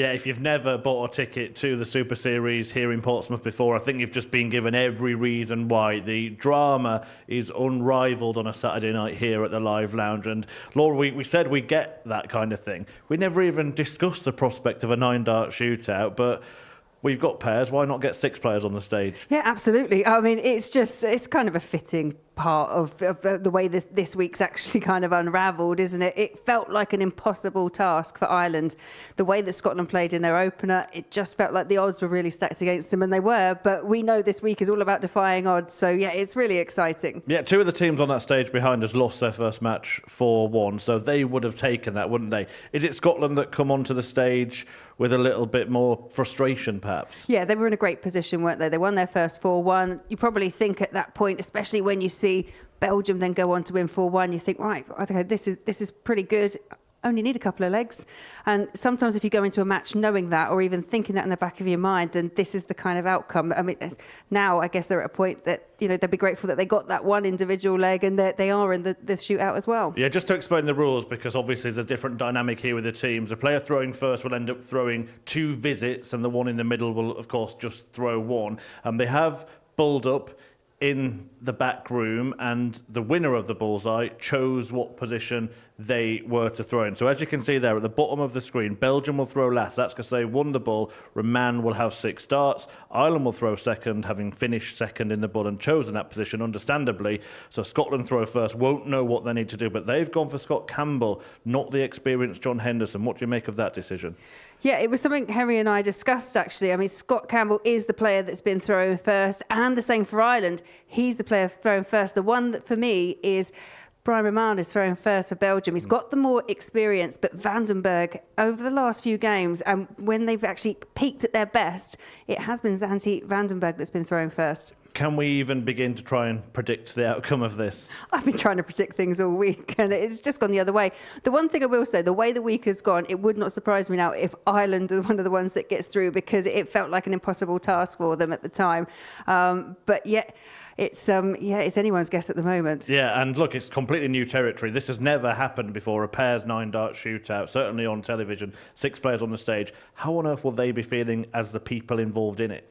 Yeah, if you've never bought a ticket to the Super Series here in Portsmouth before, I think you've just been given every reason why. The drama is unrivaled on a Saturday night here at the Live Lounge. And Laura, we said we get that kind of thing. We never even discussed the prospect of a 9-dart shootout, but we've got pairs. Why not get 6 players on the stage? Yeah, absolutely. I mean, it's kind of a fitting part of the way this week's actually kind of unravelled, isn't it? It felt like an impossible task for Ireland. The way that Scotland played in their opener, it just felt like the odds were really stacked against them, and they were. But we know this week is all about defying odds. So, yeah, it's really exciting. Yeah, 2 of the teams on that stage behind us lost their first match 4-1, so they would have taken that, wouldn't they? Is it Scotland that come onto the stage with a little bit more frustration, perhaps? Yeah, they were in a great position, weren't they? They won their first 4-1. You probably think at that point, especially when you see Belgium then go on to win 4-1, you think, right, okay, this is pretty good. Only need a couple of legs. And sometimes if you go into a match knowing that, or even thinking that in the back of your mind, then this is the kind of outcome. I mean, now I guess they're at a point that, you know, they'll be grateful that they got that one individual leg and that they are in the shootout as well. Yeah, just to explain the rules, because obviously there's a different dynamic here with the teams. A player throwing first will end up throwing 2 visits, and the one in the middle will, of course, just throw 1. And they have bulled up in the back room, and the winner of the bullseye chose what position they were to throw in. So as you can see there at the bottom of the screen, Belgium will throw last. That's because they won the bull. Roman will have 6 darts. Ireland will throw second, having finished second in the bull and chosen that position, understandably. So Scotland throw first, won't know what they need to do, but they've gone for Scott Campbell, not the experienced John Henderson. What do you make of that decision? Yeah, it was something Henry and I discussed, actually. I mean, Scott Campbell is the player that's been throwing first, and the same for Ireland. He's the player throwing first. The one that, for me, is Brian Roman is throwing first for Belgium. He's got the more experience, but Vandenberg, over the last few games, and when they've actually peaked at their best, it has been Zanti Vandenberg that's been throwing first. Can we even begin to try and predict the outcome of this? I've been trying to predict things all week, and it's just gone the other way. The one thing I will say, the way the week has gone, it would not surprise me now if Ireland are one of the ones that gets through, because it felt like an impossible task for them at the time. But yet, it's anyone's guess at the moment. Yeah, and look, it's completely new territory. This has never happened before, a pairs 9-dart shootout, certainly on television, 6 players on the stage. How on earth will they be feeling as the people involved in it?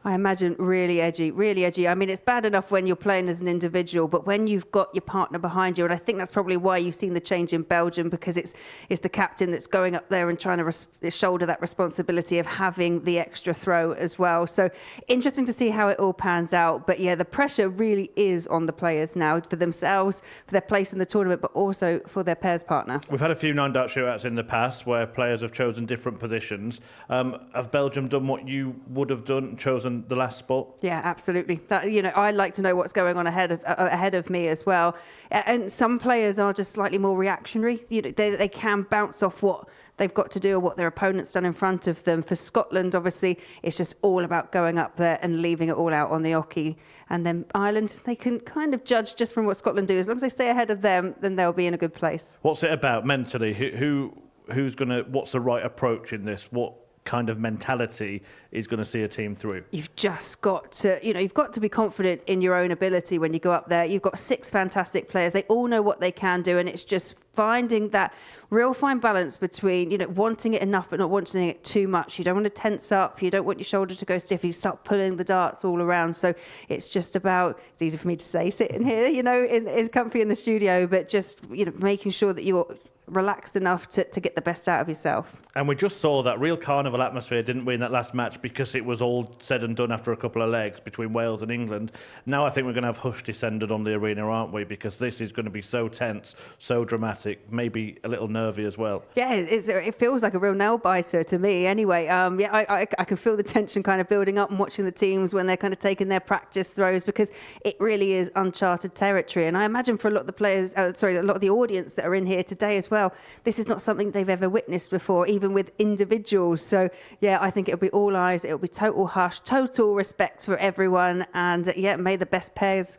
I imagine really edgy, really edgy. I mean, it's bad enough when you're playing as an individual, but when you've got your partner behind you, and I think that's probably why you've seen the change in Belgium, because it's the captain that's going up there and trying to shoulder that responsibility of having the extra throw as well. So interesting to see how it all pans out. But yeah, the pressure really is on the players now for themselves, for their place in the tournament, but also for their pairs partner. We've had a few 9-dart shootouts in the past where players have chosen different positions. Have Belgium done what you would have done, chosen the last spot? Yeah, absolutely. That, you know, I'd like to know what's going on ahead of me as well. And some players are just slightly more reactionary. You know, they can bounce off what they've got to do or what their opponent's done in front of them. For Scotland, obviously, it's just all about going up there and leaving it all out on the oche. And then Ireland, they can kind of judge just from what Scotland do. As long as they stay ahead of them, then they'll be in a good place. What's it about mentally? Who's gonna? What's the right approach in this? What kind of mentality is going to see a team through? You've just got to, you've got to be confident in your own ability when you go up there. You've got 6 fantastic players. They all know what they can do, and it's just finding that real fine balance between, wanting it enough but not wanting it too much. You don't want to tense up. You don't want your shoulder to go stiff. You start pulling the darts all around. So it's just about, it's easy for me to say, sitting here, in comfy in the studio, but just, making sure that you're relaxed enough to get the best out of yourself. And we just saw that real carnival atmosphere, didn't we, in that last match, because it was all said and done after a couple of legs between Wales and England. Now I think we're going to have hush descended on the arena, aren't we? Because this is going to be so tense, so dramatic, maybe a little nervy as well. Yeah, it feels like a real nail biter to me anyway. I can feel the tension kind of building up and watching the teams when they're kind of taking their practice throws, because it really is uncharted territory. And I imagine for a lot of the players, a lot of the audience that are in here today as well, this is not something they've ever witnessed before, even with individuals. So yeah, I think it'll be all eyes, it'll be total hush, total respect for everyone, and may the best pairs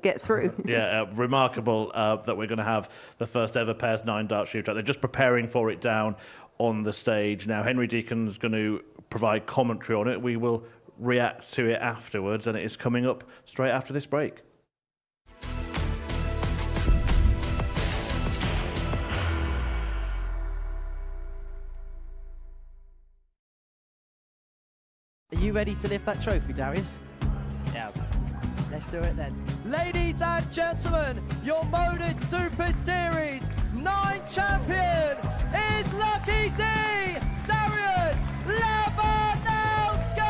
get through. Yeah, remarkable that we're going to have the first ever pairs 9-dart shootout. They're just preparing for it down on the stage. Now Henry Deacon's going to provide commentary on it. We will react to it afterwards, and it is coming up straight after this break. Are you ready to lift that trophy, Darius? Yes. Let's do it then. Ladies and gentlemen, your Modus Super Series 9 champion is Lucky D, Darius Labanowski!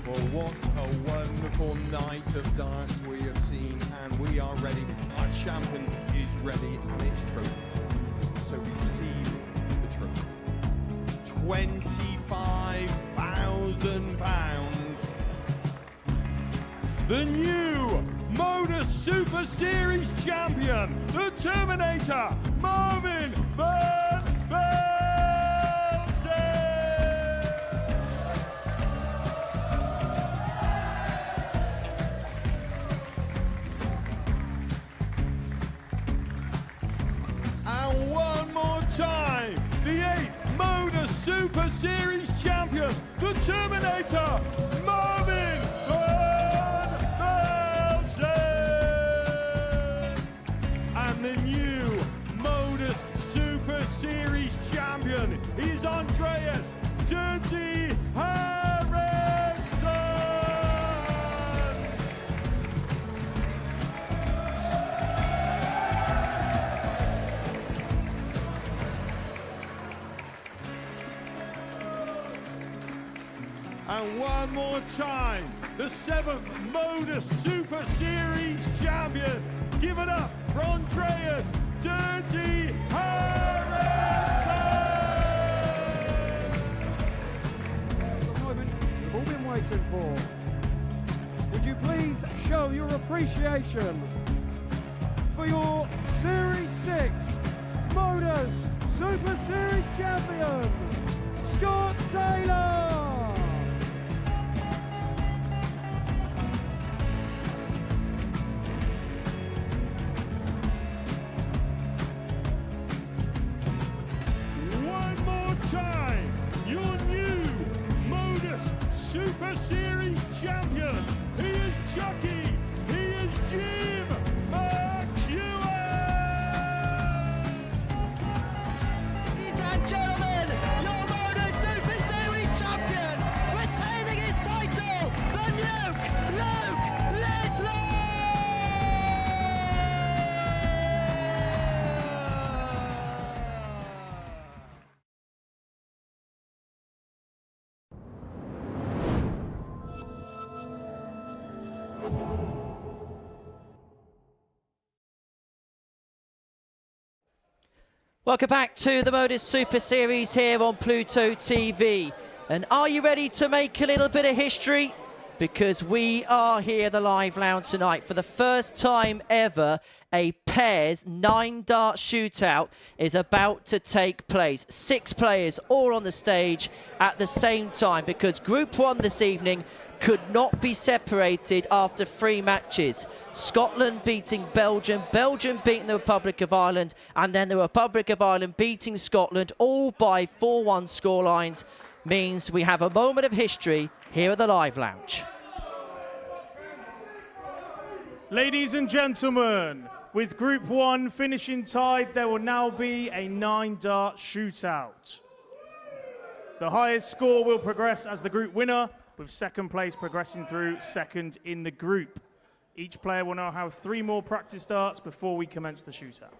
Well, what a wonderful night of darts we have seen, and we are ready. Our champion is ready, and it's trophy time. So receive the trophy. £25,000. The new Modus Super Series champion, the Terminator, Marvin Van Velzen. And one more time, the 8th Modus Super Series champion, the Terminator, Marvin Van Velzen. And the new Modus Super Series champion is Andreas Dirty Harrison. And one more time, the 7th Modus Super Series champion. Give it up for Andreas Dirty Harrison! The moment we've all been waiting for. Would you please show your appreciation for your Series 6 Modus Super Series champion, Scott Taylor! One more time, your new Modus Super Series champion. He is Chucky. He is Jim McEwen. Ladies and gentlemen, your Modus Super Series champion, retaining his title, the Nuke, Luke Littler! Welcome back to the Modus Super Series here on Pluto TV. And are you ready to make a little bit of history? Because we are here at the live lounge tonight for the first time ever. A pairs 9-dart shootout is about to take place. 6 players all on the stage at the same time, because Group 1 this evening could not be separated after 3 matches. Scotland beating Belgium, Belgium beating the Republic of Ireland, and then the Republic of Ireland beating Scotland, all by 4-1 scorelines. Means we have a moment of history here at the live lounge. Ladies and gentlemen, with Group 1 finishing tied, there will now be a 9-dart shootout. The highest score will progress as the group winner, with second place progressing through second in the group. Each player will now have 3 more practice darts before we commence the shootout.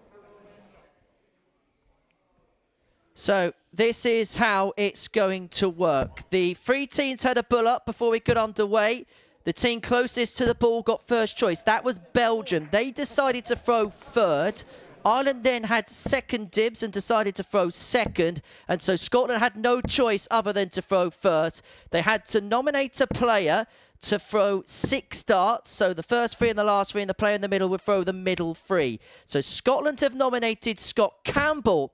So this is how it's going to work. The 3 teams had a bull up before we got underway. The team closest to the ball got first choice. That was Belgium. They decided to throw third. Ireland then had second dibs and decided to throw second. And so Scotland had no choice other than to throw first. They had to nominate a player to throw 6 darts. So the first 3 and the last 3, and the player in the middle would throw the middle 3. So Scotland have nominated Scott Campbell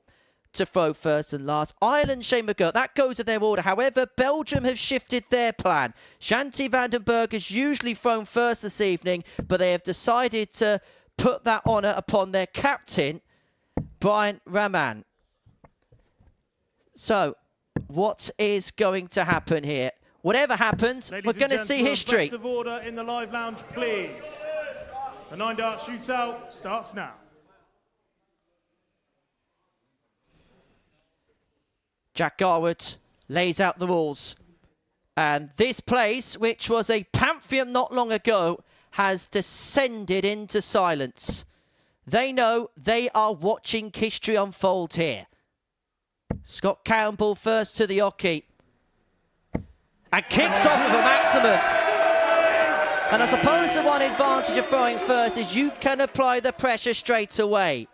to throw first and last. Ireland, Shane McGirt, that goes with their order. However, Belgium have shifted their plan. Shanti Vandenberg has usually thrown first this evening, but they have decided to put that honour upon their captain, Brian Raman. So, what is going to happen here? Whatever happens, Ladies we're going to see history. Best of order in the live lounge, please. The 9-dart shootout starts now. Jack Garwood lays out the rules. And this place, which was a pantheon not long ago, has descended into silence. They know they are watching history unfold here. Scott Campbell first to the hockey. And kicks off with a maximum. And I suppose the one advantage of throwing first is you can apply the pressure straight away.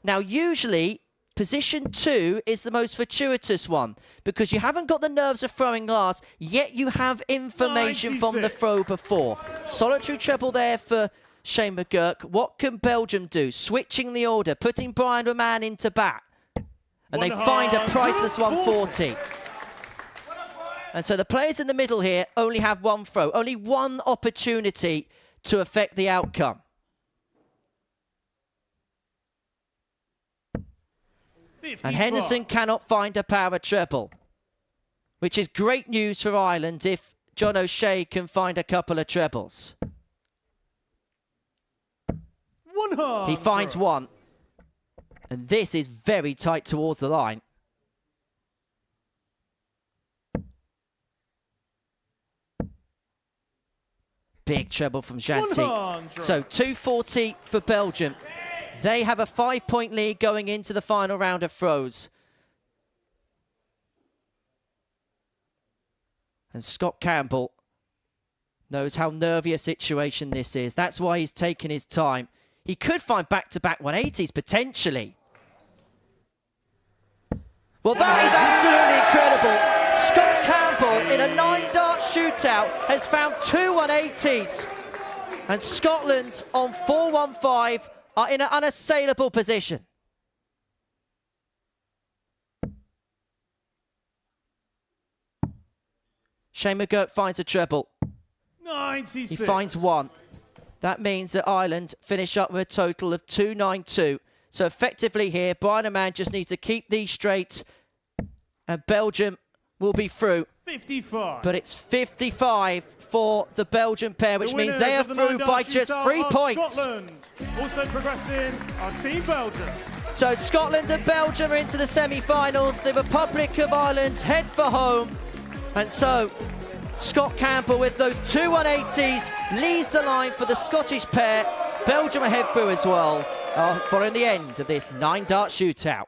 Now, usually, position 2 is the most fortuitous one because you haven't got the nerves of throwing last, yet you have information from the throw before. Solitary treble there for Shane McGurk. What can Belgium do? Switching the order, putting Brian Roman into bat. And they find a priceless 140. And so the players in the middle here only have one throw, only one opportunity to affect the outcome. And Henderson cannot find a power treble, which is great news for Ireland if John O'Shea can find a couple of trebles. He finds one. And this is very tight towards the line. Big treble from Janty. So 240 for Belgium. They have a 5-point lead going into the final round of throws. And Scott Campbell knows how nervy a situation this is. That's why he's taking his time. He could find back-to-back 180s, potentially. Well, that is absolutely incredible. Scott Campbell, in a 9-dart shootout, has found 2 180s. And Scotland, on 4-1-5, are in an unassailable position. Shane McGurk finds a treble. 96. He finds one. That means that Ireland finish up with a total of 292. So effectively here, Brian and Man just need to keep these straight. And Belgium will be through. 55. But it's 55 for the Belgian pair, which means they are through by just 3 points. Scotland. Also progressing are Team Belgium. So Scotland and Belgium are into the semi-finals. The Republic of Ireland head for home. And so Scott Campbell with those 2 180s leads the line for the Scottish pair. Belgium are head through as well, following the end of this 9-dart shootout.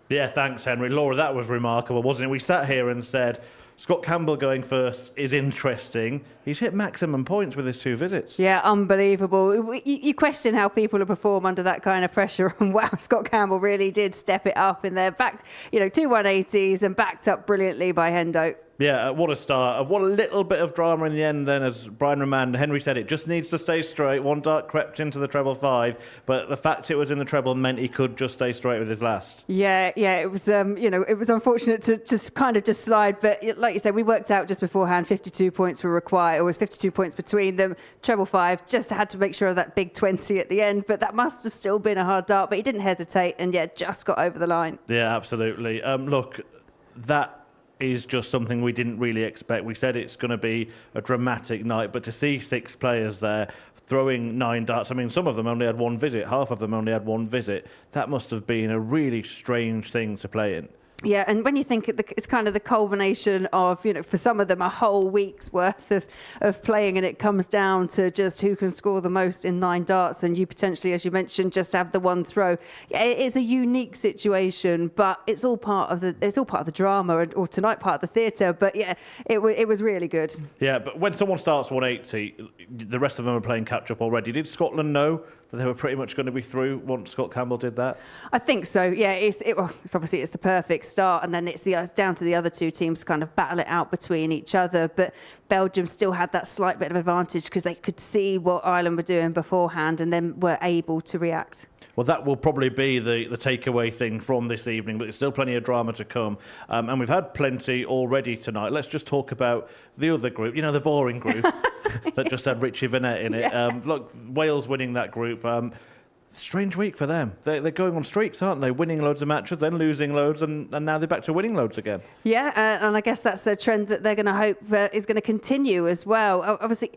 Yeah, thanks, Henry. Laura, that was remarkable, wasn't it? We sat here and said, Scott Campbell going first is interesting. He's hit maximum points with his 2 visits. Yeah, unbelievable. You question how people will perform under that kind of pressure. And wow, Scott Campbell really did step it up in there. Back, 2 180s and backed up brilliantly by Hendo. Yeah, what a start. What a little bit of drama in the end then, as Brian Roman, Henry said, it just needs to stay straight. 1 dart crept into the treble 5, but the fact it was in the treble meant he could just stay straight with his last. Yeah, it was, it was unfortunate to just kind of just slide, but like you said, we worked out just beforehand, 52 points were required, or was 52 points between them. Treble 5, just had to make sure of that big 20 at the end, but that must have still been a hard dart, but he didn't hesitate and just got over the line. Yeah, absolutely. Look, that is just something we didn't really expect. We said it's going to be a dramatic night, but to see 6 players there throwing 9 darts, I mean, some of them only had 1 visit, half of them only had 1 visit. That must have been a really strange thing to play in. Yeah, and when you think it's kind of the culmination of, for some of them, a whole week's worth of playing, and it comes down to just who can score the most in 9 darts, and you potentially, as you mentioned, just have the 1 throw. Yeah, it is a unique situation, but it's all part of the drama, or tonight part of the theatre. But yeah, it was really good. Yeah, but when someone starts 180, the rest of them are playing catch up already. Did Scotland know that they were pretty much going to be through once Scott Campbell did that? I think so. Yeah, it's obviously it's the perfect start, and then it's down to the other 2 teams to kind of battle it out between each other. But Belgium still had that slight bit of advantage because they could see what Ireland were doing beforehand, and then were able to react. Well, that will probably be the takeaway thing from this evening, but there's still plenty of drama to come. And we've had plenty already tonight. Let's just talk about the other group, the boring group that just had Richie Vanette in it. Yeah. Look, Wales winning that group. Strange week for them. They're going on streaks, aren't they? Winning loads of matches, then losing loads, and now they're back to winning loads again. Yeah, and I guess that's the trend that they're going to hope is going to continue as well. Obviously,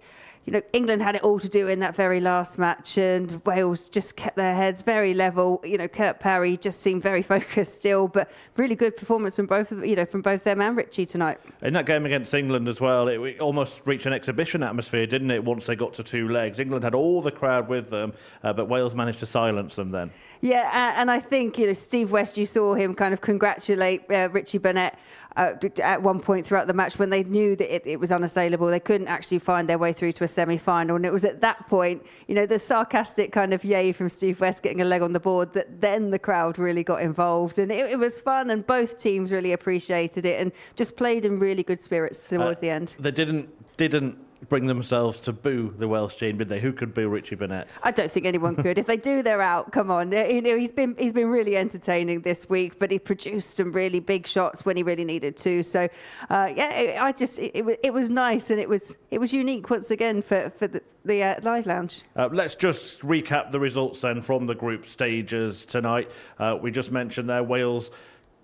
England had it all to do in that very last match, and Wales just kept their heads very level. Kurt Parry just seemed very focused still, but really good performance from both them and Richie tonight. In that game against England as well, it almost reached an exhibition atmosphere, didn't it, once they got to two legs? England had all the crowd with them, but Wales managed to silence them then. Yeah, and I think, Steve West, you saw him kind of congratulate Richie Burnett at one point throughout the match when they knew that it was unassailable. They couldn't actually find their way through to a semi-final. And it was at that point, the sarcastic kind of yay from Steve West getting a leg on the board, that then the crowd really got involved. And it was fun, and both teams really appreciated it and just played in really good spirits towards the end. They didn't bring themselves to boo the Welsh team, did they? Who could boo Richie Burnett? I don't think anyone could. If they do, they're out. Come on. He's been really entertaining this week, but he produced some really big shots when he really needed to. So, it was nice, and it was unique once again for the Live Lounge. Let's just recap the results then from the group stages tonight. We just mentioned there Wales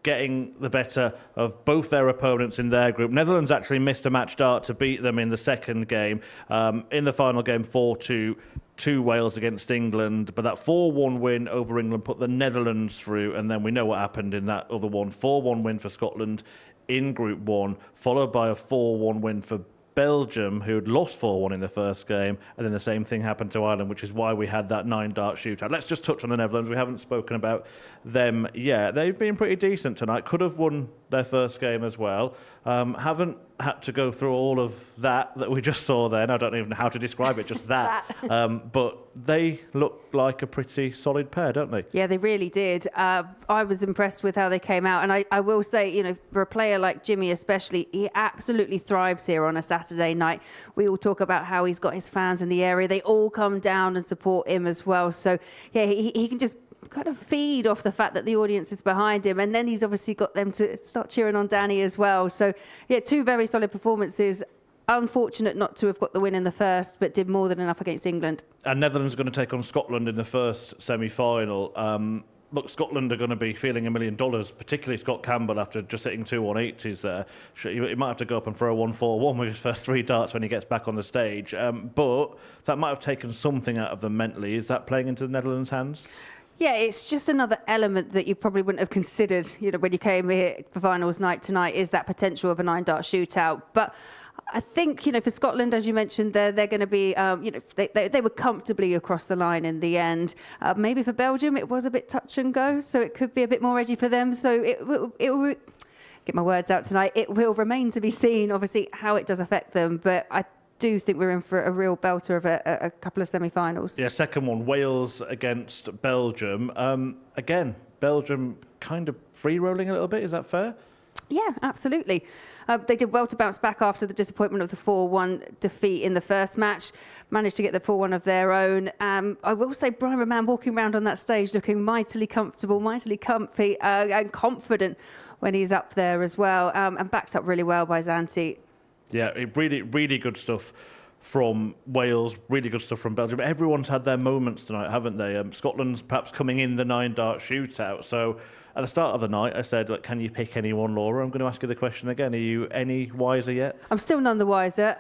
getting the better of both their opponents in their group. Netherlands actually missed a match start to beat them in the second game. In the final game, 4-2 to Wales against England, but that 4-1 win over England put the Netherlands through, and then we know what happened in that other one. 4-1 win for Scotland in Group 1, followed by a 4-1 win for Belgium, who had lost 4-1 in the first game, and then the same thing happened to Ireland, which is why we had that 9-dart shootout. Let's just touch on the Netherlands. We haven't spoken about them yet. They've been pretty decent tonight. Could have won their first game as well. Haven't had to go through all of that we just saw then. I don't even know how to describe it, just that. But they look like a pretty solid pair, don't they? Yeah, they really did. I was impressed with how they came out. And I will say, for a player like Jimmy especially, he absolutely thrives here on a Saturday night. We all talk about how he's got his fans in the area. They all come down and support him as well. So, yeah, he can just kind of feed off the fact that the audience is behind him, and then he's obviously got them to start cheering on Danny as well. So yeah, two very solid performances. Unfortunate not to have got the win in the first, but did more than enough against England. And Netherlands are going to take on Scotland in the first semi-final. Look, Scotland are going to be feeling $1 million, particularly Scott Campbell after just hitting 2 180s there. He might have to go up and throw a 1-4-1 with his first 3 darts when he gets back on the stage. But that might have taken something out of them mentally. Is that playing into the Netherlands' hands? Yeah, it's just another element that you probably wouldn't have considered, when you came here for finals night tonight, is that potential of a 9-dart shootout. But I think, for Scotland, as you mentioned, they're going to be, they were comfortably across the line in the end. Maybe for Belgium, it was a bit touch and go, so it could be a bit more edgy for them. So it will get my words out tonight. It will remain to be seen, obviously, how it does affect them. But I do think we're in for a real belter of a couple of semi-finals. Yeah, second one, Wales against Belgium. Again, Belgium kind of free-rolling a little bit, is that fair? Yeah, absolutely. They did well to bounce back after the disappointment of the 4-1 defeat in the first match. Managed to get the 4-1 of their own. I will say Brian Roman walking around on that stage looking mightily comfortable, mightily comfy and confident when he's up there as well, and backed up really well by Zanti. Yeah, really, really good stuff from Wales, really good stuff from Belgium. Everyone's had their moments tonight, haven't they? Scotland's perhaps coming in the 9-dart shootout. So at the start of the night, I said, look, can you pick anyone, Laura? I'm going to ask you the question again. Are you any wiser yet? I'm still none the wiser.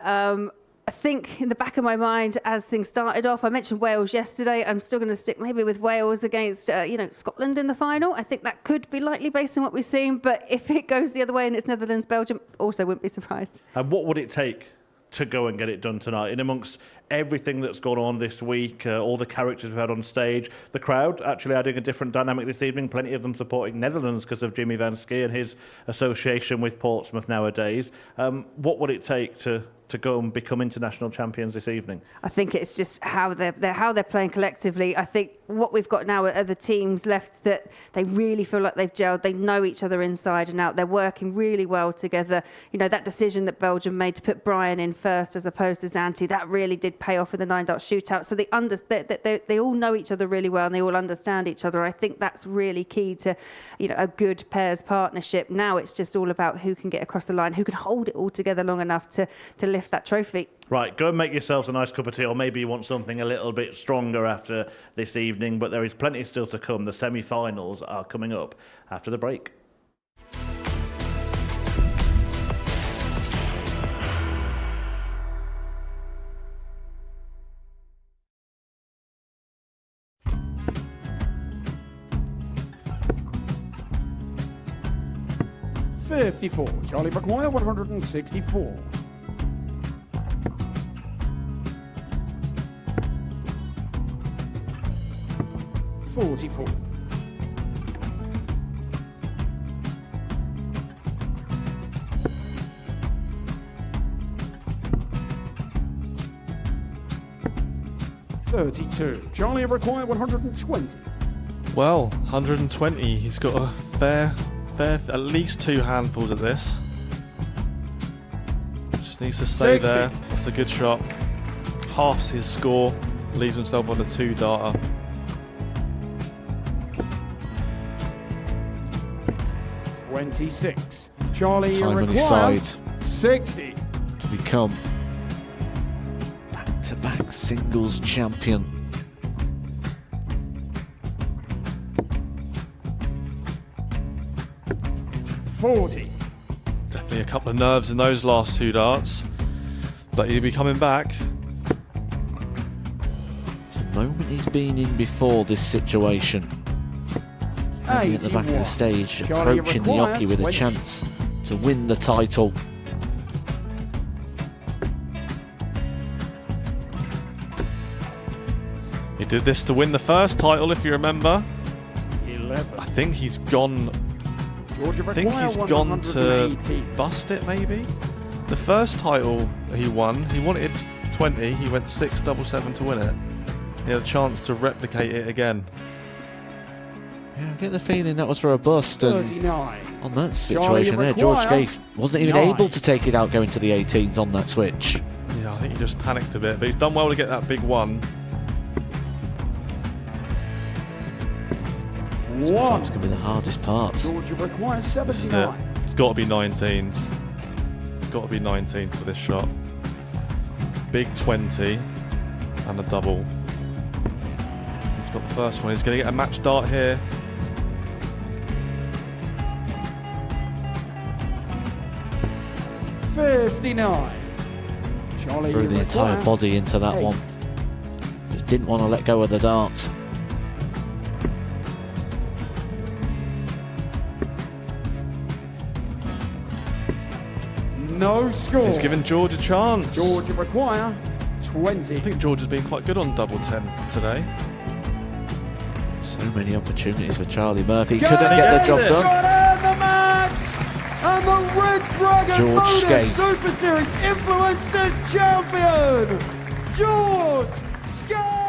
I think in the back of my mind, as things started off, I mentioned Wales yesterday. I'm still going to stick maybe with Wales against, Scotland in the final. I think that could be likely based on what we've seen. But if it goes the other way and it's Netherlands, Belgium, also wouldn't be surprised. And what would it take to go and get it done tonight? In amongst everything that's gone on this week, all the characters we've had on stage, the crowd actually adding a different dynamic this evening, plenty of them supporting Netherlands because of Jimmy Van Ski and his association with Portsmouth nowadays. What would it take to go and become international champions this evening? I think it's just how they're playing collectively. I think what we've got now are the teams left that they really feel like they've gelled. They know each other inside and out. They're working really well together. That decision that Belgium made to put Brian in first as opposed to Zanti, that really did pay off in the 9-dart shootout. So they all know each other really well and they all understand each other. I think that's really key to, a good pairs partnership. Now it's just all about who can get across the line, who can hold it all together long enough to lift that trophy. Right, go and make yourselves a nice cup of tea, or maybe you want something a little bit stronger after this evening, but there is plenty still to come. The semi-finals are coming up after the break. $54. Charlie Maguire, 164. $44. $32. Charlie required 120. Well, 120. He's got a fair, at least 2 handfuls at this. Just needs to stay 60. there. That's a good shot. Halves his score. Leaves himself on a 2-darter. $26. Charlie Time on his required side 60. to become back-to-back singles champion. $40. Definitely a couple of nerves in those last 2 darts. But he'll be coming back. The moment he's been in before this situation. Standing at the back of the stage, Charlie approaching the required Yoki with a 20. chance to win the title. He did this to win the first title, if you remember. 11. I think he's gone. Georgia I think he's gone to bust it, maybe. The first title he won, he wanted 20. He went 6-7-7 to win it. He had a chance to replicate it again. Yeah, I get the feeling that was for a bust. And 39. on that situation there, George Gave wasn't even able to take it out going to the 18s on that switch. Yeah, I think he just panicked a bit, but he's done well to get that big one. Sometimes can be the hardest part. Georgia requires This is it. 79. It's got to be 19s. It's got to be 19s for this shot. Big 20 and a double. He's got the first one. He's going to get a match dart here. $59. Charlie Threw the entire required body into that 8. one. Just didn't want to let go of the dart. No score. He's given George a chance. Georgia require 20. I think George has been quite good on double 10 today. So many opportunities for Charlie Murphy. Go Couldn't get the job done. Got in the match! And the Red Dragon George Modus Skate. Super Series Influencers Champion, George Skate!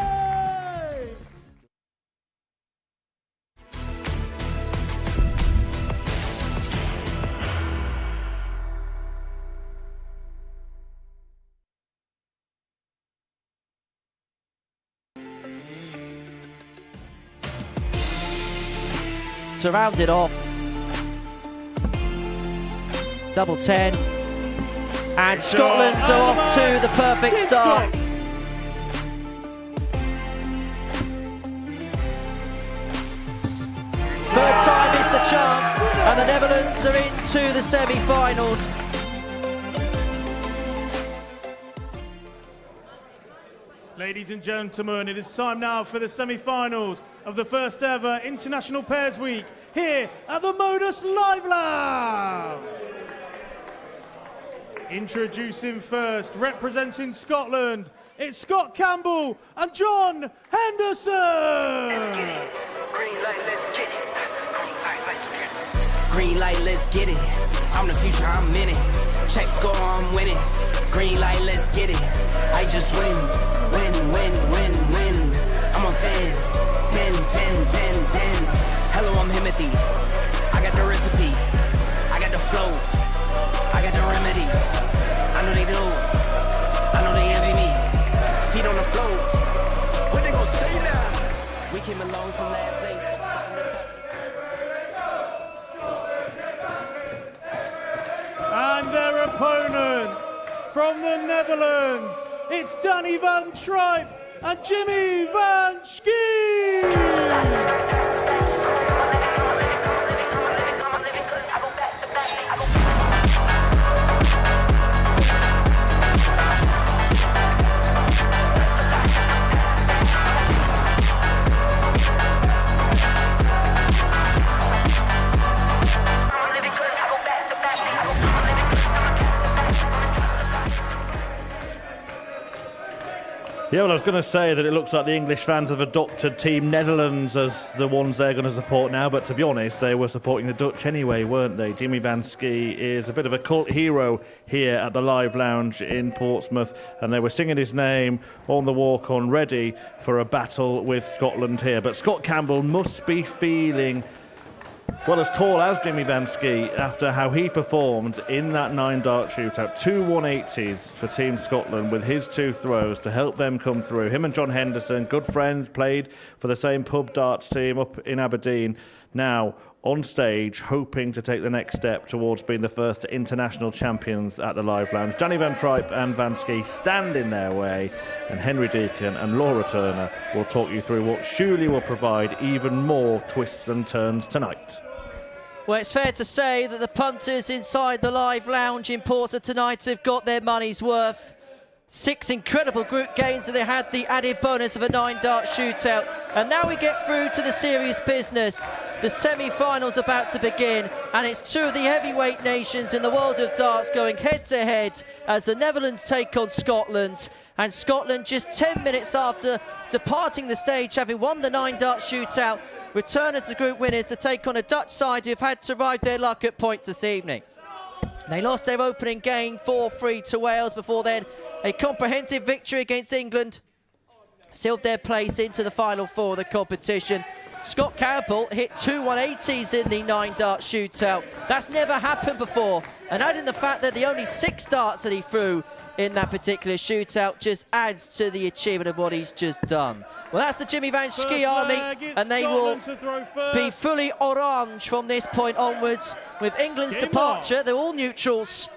To round it off, double 10, and Scotland are off to the perfect start. Third time is the charm, and the Netherlands are into the semi-finals. Ladies and gentlemen, it is time now for the semi-finals of the first ever International Pairs Week here at the Modus Live Lab. Introducing first, representing Scotland, it's Scott Campbell and John Henderson. Green light, let's get it. I'm the future, I'm in it. Check score, I'm winning. Green light, let's get it. I just win. I'm on 10. Hello, I'm Himothy. I got the recipe. I got the flow. I got the remedy. I know they do. I know they envy me. came along from last place. And their opponents from the Netherlands, it's Danny van Tripe and Jimmy van Schie. Yeah, well, I was going to say that it looks like the English fans have adopted Team Netherlands as the ones they're going to support now, but to be honest, they were supporting the Dutch anyway, weren't they? Jimmy van Schie is a bit of a cult hero here at the Live Lounge in Portsmouth, and they were singing his name on the walk-on, ready for a battle with Scotland here. But Scott Campbell must be feeling, well, as tall as Jimmy van Schie after how he performed in that 9-dart shootout. 2 180s for Team Scotland with his 2 throws to help them come through. Him and John Henderson, good friends, played for the same pub darts team up in Aberdeen. Now on stage, hoping to take the next step towards being the first international champions at the Live Lounge. Danny van Tripe and van Schie stand in their way, and Henry Deacon and Laura Turner will talk you through what surely will provide even more twists and turns tonight. Well, it's fair to say that the punters inside the Live Lounge in Portsmouth tonight have got their money's worth. 6 incredible group games, and they had the added bonus of a 9-dart shootout. And now we get through to the serious business. The semi-finals about to begin, and it's 2 of the heavyweight nations in the world of darts going head-to-head as the Netherlands take on Scotland. And Scotland, just 10 minutes after departing the stage, having won the 9-dart shootout, return as the group winners to take on a Dutch side who've had to ride their luck at points this evening. They lost their opening game 4-3 to Wales, before then a comprehensive victory against England sealed their place into the final 4 of the competition. Scott Campbell hit 2 180s in the 9-dart shootout. That's never happened before, and adding the fact that the only 6 darts that he threw in that particular shootout just adds to the achievement of what he's just done. Well, that's the Jimmy van Schie army, and they will be fully orange from this point onwards. With England's departure, they're all neutrals,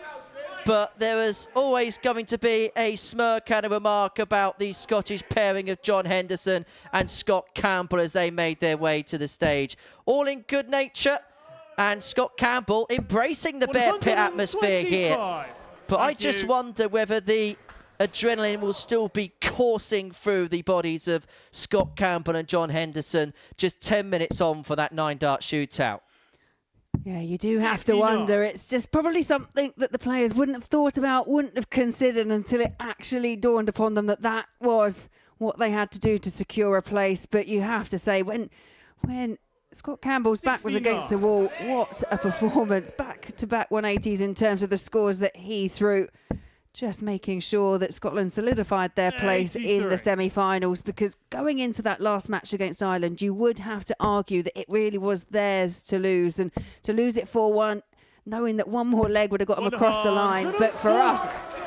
but there is always going to be a smirk and a remark about the Scottish pairing of John Henderson and Scott Campbell as they made their way to the stage. All in good nature, and Scott Campbell embracing the bear pit atmosphere here. But I just wonder whether the adrenaline will still be coursing through the bodies of Scott Campbell and John Henderson just 10 minutes on for that 9-dart shootout. Yeah, you do have to wonder. It's just probably something that the players wouldn't have thought about, wouldn't have considered until it actually dawned upon them that that was what they had to do to secure a place. But you have to say, when Scott Campbell's back was against the wall, what a performance. Back-to-back 180s in terms of the scores that he threw. Just making sure that Scotland solidified their place in the semi-finals, because going into that last match against Ireland, you would have to argue that it really was theirs to lose, and to lose it 4-1, knowing that one more leg would have got them across the line. But for us,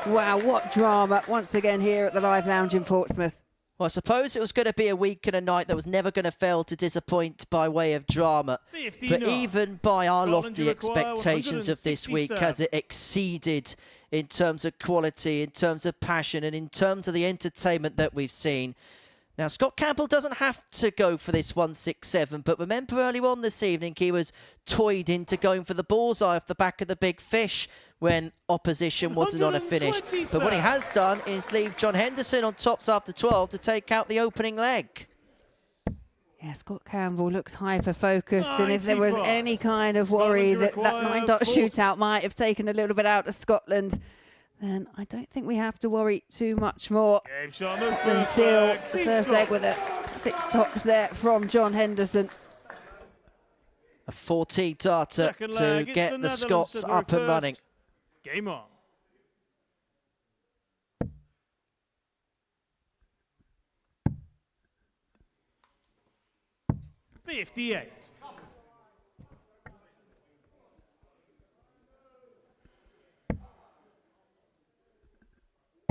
wow, what drama once again here at the Live Lounge in Portsmouth. Well, I suppose it was going to be a week and a night that was never going to fail to disappoint by way of drama. But even by our lofty expectations of this week, has it exceeded in terms of quality, in terms of passion, and in terms of the entertainment that we've seen. Now, Scott Campbell doesn't have to go for this 167, but remember earlier on this evening, he was toyed into going for the bullseye off the back of the big fish when opposition wasn't on a finish. But what he has done is leave John Henderson on tops after 12 to take out the opening leg. Yeah, Scott Campbell looks hyper-focused, and if there was any kind of worry that that 9-dot shootout might have taken a little bit out of Scotland, then I don't think we have to worry too much more. Scotland seal the first leg with a fixed tops there from John Henderson. A 14-darter to get the Scots up and running. Game on. .58.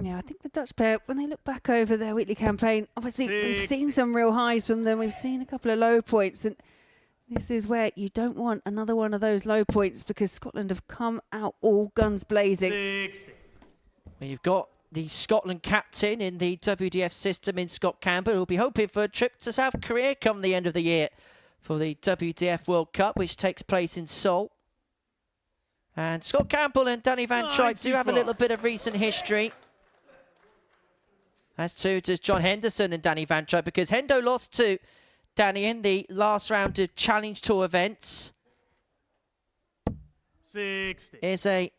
Yeah, I think the Dutch pair, when they look back over their weekly campaign, obviously we've seen some real highs from them. We've seen a couple of low points, and this is where you don't want another one of those low points because Scotland have come out all guns blazing. 60. Well, you've got the Scotland captain in the WDF system in Scott Campbell, who'll be hoping for a trip to South Korea come the end of the year for the WDF World Cup, which takes place in Seoul. And Scott Campbell and Danny Van Tryp do have a little bit of recent history. As too does John Henderson and Danny Van Tryp, because Hendo lost to Danny in the last round of Challenge Tour events. 60. Is a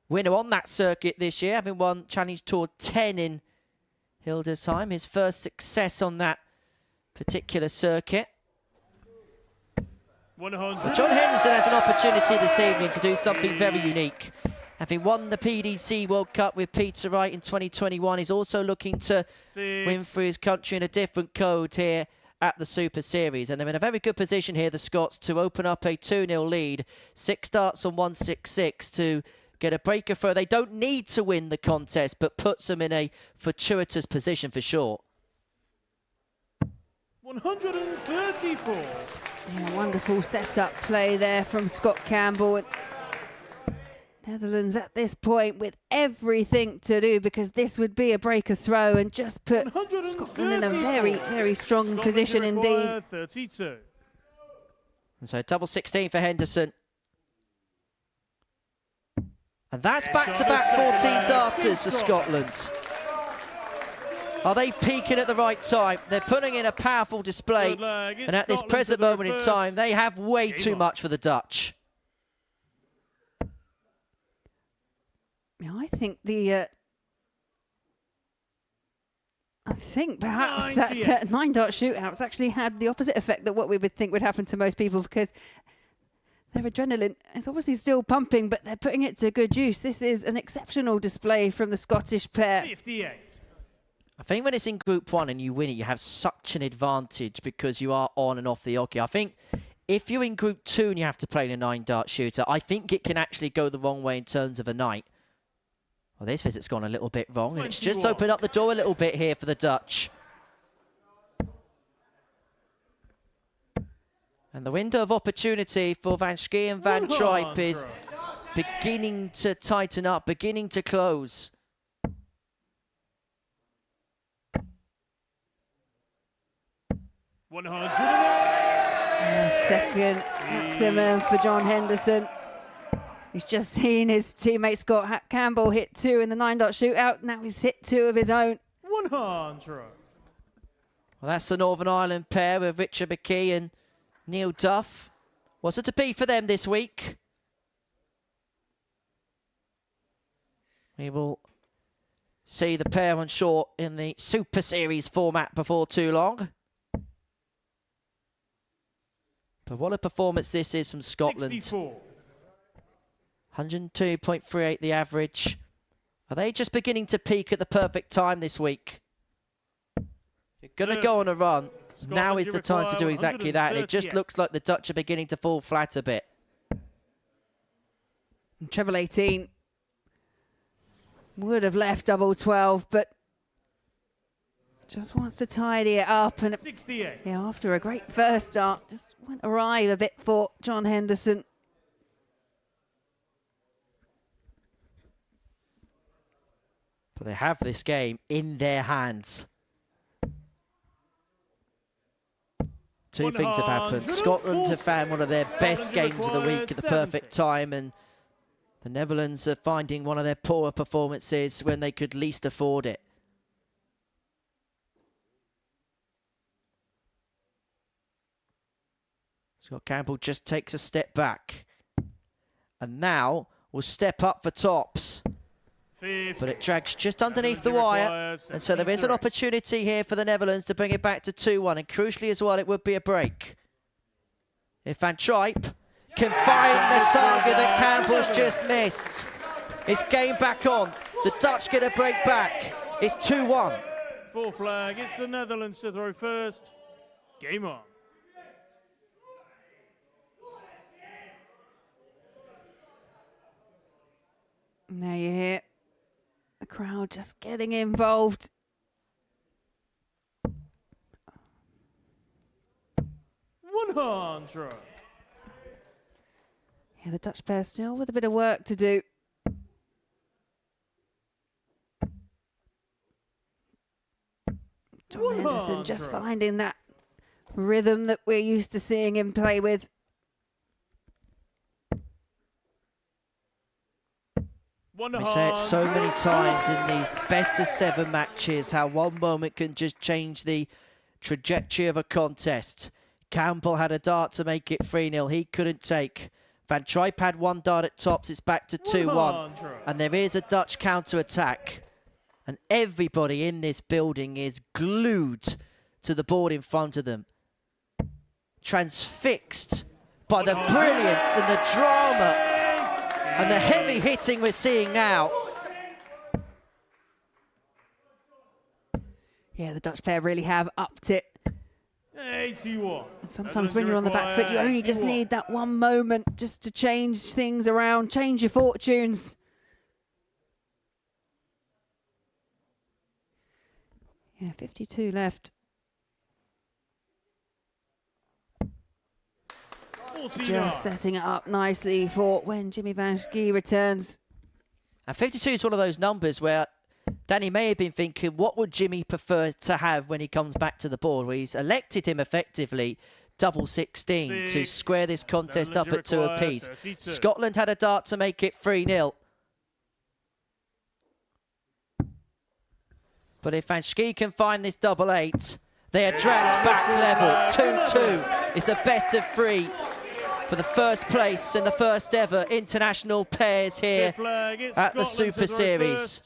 winner on that circuit this year, having won Challenge Tour 10 in Hildesheim. His first success on that particular circuit. 100. But John Henderson has an opportunity this evening to do something very unique. Having won the PDC World Cup with Peter Wright in 2021, he's also looking to win for his country in a different code here at the Super Series. And they're in a very good position here, the Scots, to open up a 2-0 lead. 6 starts on 166 to get a breaker throw. They don't need to win the contest, but puts them in a fortuitous position for sure. 134. Yeah, wonderful setup play there from Scott Campbell. Netherlands at this point with everything to do, because this would be a breaker throw and just put Scotland in a very, very strong position indeed. 32. And so double 16 for Henderson. And that's back-to-back 14 darters for Scotland. Are they peaking at the right time? They're putting in a powerful display. And at this present moment in time, they have way too much for the Dutch. Yeah, I think perhaps that 9-dart shootout's actually had the opposite effect that what we would think would happen to most people, because their adrenaline is obviously still pumping, but they're putting it to good use. This is an exceptional display from the Scottish pair. 58. I think when it's in Group 1 and you win it, you have such an advantage because you are on and off the hockey. I think if you're in Group 2 and you have to play in a 9-dart shooter, I think it can actually go the wrong way in terms of a night. Well, this visit's gone a little bit wrong, and it's just opened up the door a little bit here for the Dutch. And the window of opportunity for Van Schie and Van Tryp is beginning to tighten up, beginning to close. Second maximum for John Henderson. He's just seen his teammate Scott Campbell hit 2 in the 9-dart shootout. Now he's hit 2 of his own. 100. Well, that's the Northern Ireland pair with Richard McKee and Neil Duff. What's it to be for them this week? We will see the pair on shore in the Super Series format before too long. But what a performance this is from Scotland. 64. 102.38 the average. Are they just beginning to peak at the perfect time this week? You're going to go on a run. Now is the time to do exactly that. And it just looks like the Dutch are beginning to fall flat a bit. Treble 18 would have left double 12, but just wants to tidy it up. And 68. Yeah, after a great first start, just went awry a bit for John Henderson. But they have this game in their hands. Two things have happened. Scotland have found one of their best games of the week at the perfect time, and the Netherlands are finding one of their poorer performances when they could least afford it. Scott Campbell just takes a step back. And now will step up for tops. But it drags just underneath the wire. And so there is an opportunity here for the Netherlands to bring it back to 2-1. And crucially as well, it would be a break. If Van Tryp can find the target that Campbell's just missed. It's game back on. The Dutch get a break back. It's 2-1. Full flag. It's the Netherlands to throw first. Game on. Now you hear The crowd just getting involved. 100. Yeah, the Dutch pair still with a bit of work to do. John Henderson just finding that rhythm that we're used to seeing him play with. We say it so many times in these best of 7 matches, how one moment can just change the trajectory of a contest. Campbell had a dart to make it 3-0. He couldn't take. Van Trijp had 1 dart at tops. It's back to 2-1. And there is a Dutch counter-attack. And everybody in this building is glued to the board in front of them. Transfixed by the brilliance and the drama and the heavy hitting we're seeing now. Yeah, the Dutch pair really have upped it. 81. And sometimes when you're on the back foot, you only just need that one moment just to change things around, change your fortunes. Yeah, 52 left. Just setting it up nicely for when Jimmy Van Schie returns. And 52 is one of those numbers where Danny may have been thinking, what would Jimmy prefer to have when he comes back to the board? Well, he's elected him effectively double 16 to square this contest up at 2 apiece. 32. Scotland had a dart to make it 3-0. But if Van Schie can find this double 8, they are dragged back level. 2-2 is the best of 3 for the first place and the first ever international pairs here at the Super Series.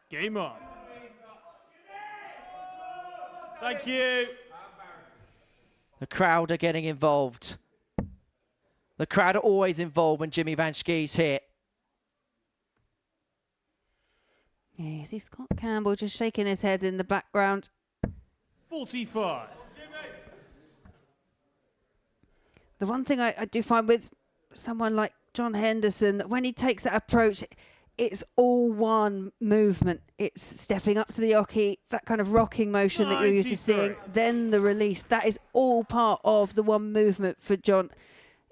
Game on. Thank you. The crowd are getting involved. The crowd are always involved when Jimmy Van Schie's here. Yeah, you see Scott Campbell just shaking his head in the background. 45. The one thing I do find with someone like John Henderson, that when he takes that approach, it's all one movement. It's stepping up to the oche, that kind of rocking motion that you're used to seeing, then the release. That is all part of the one movement for John.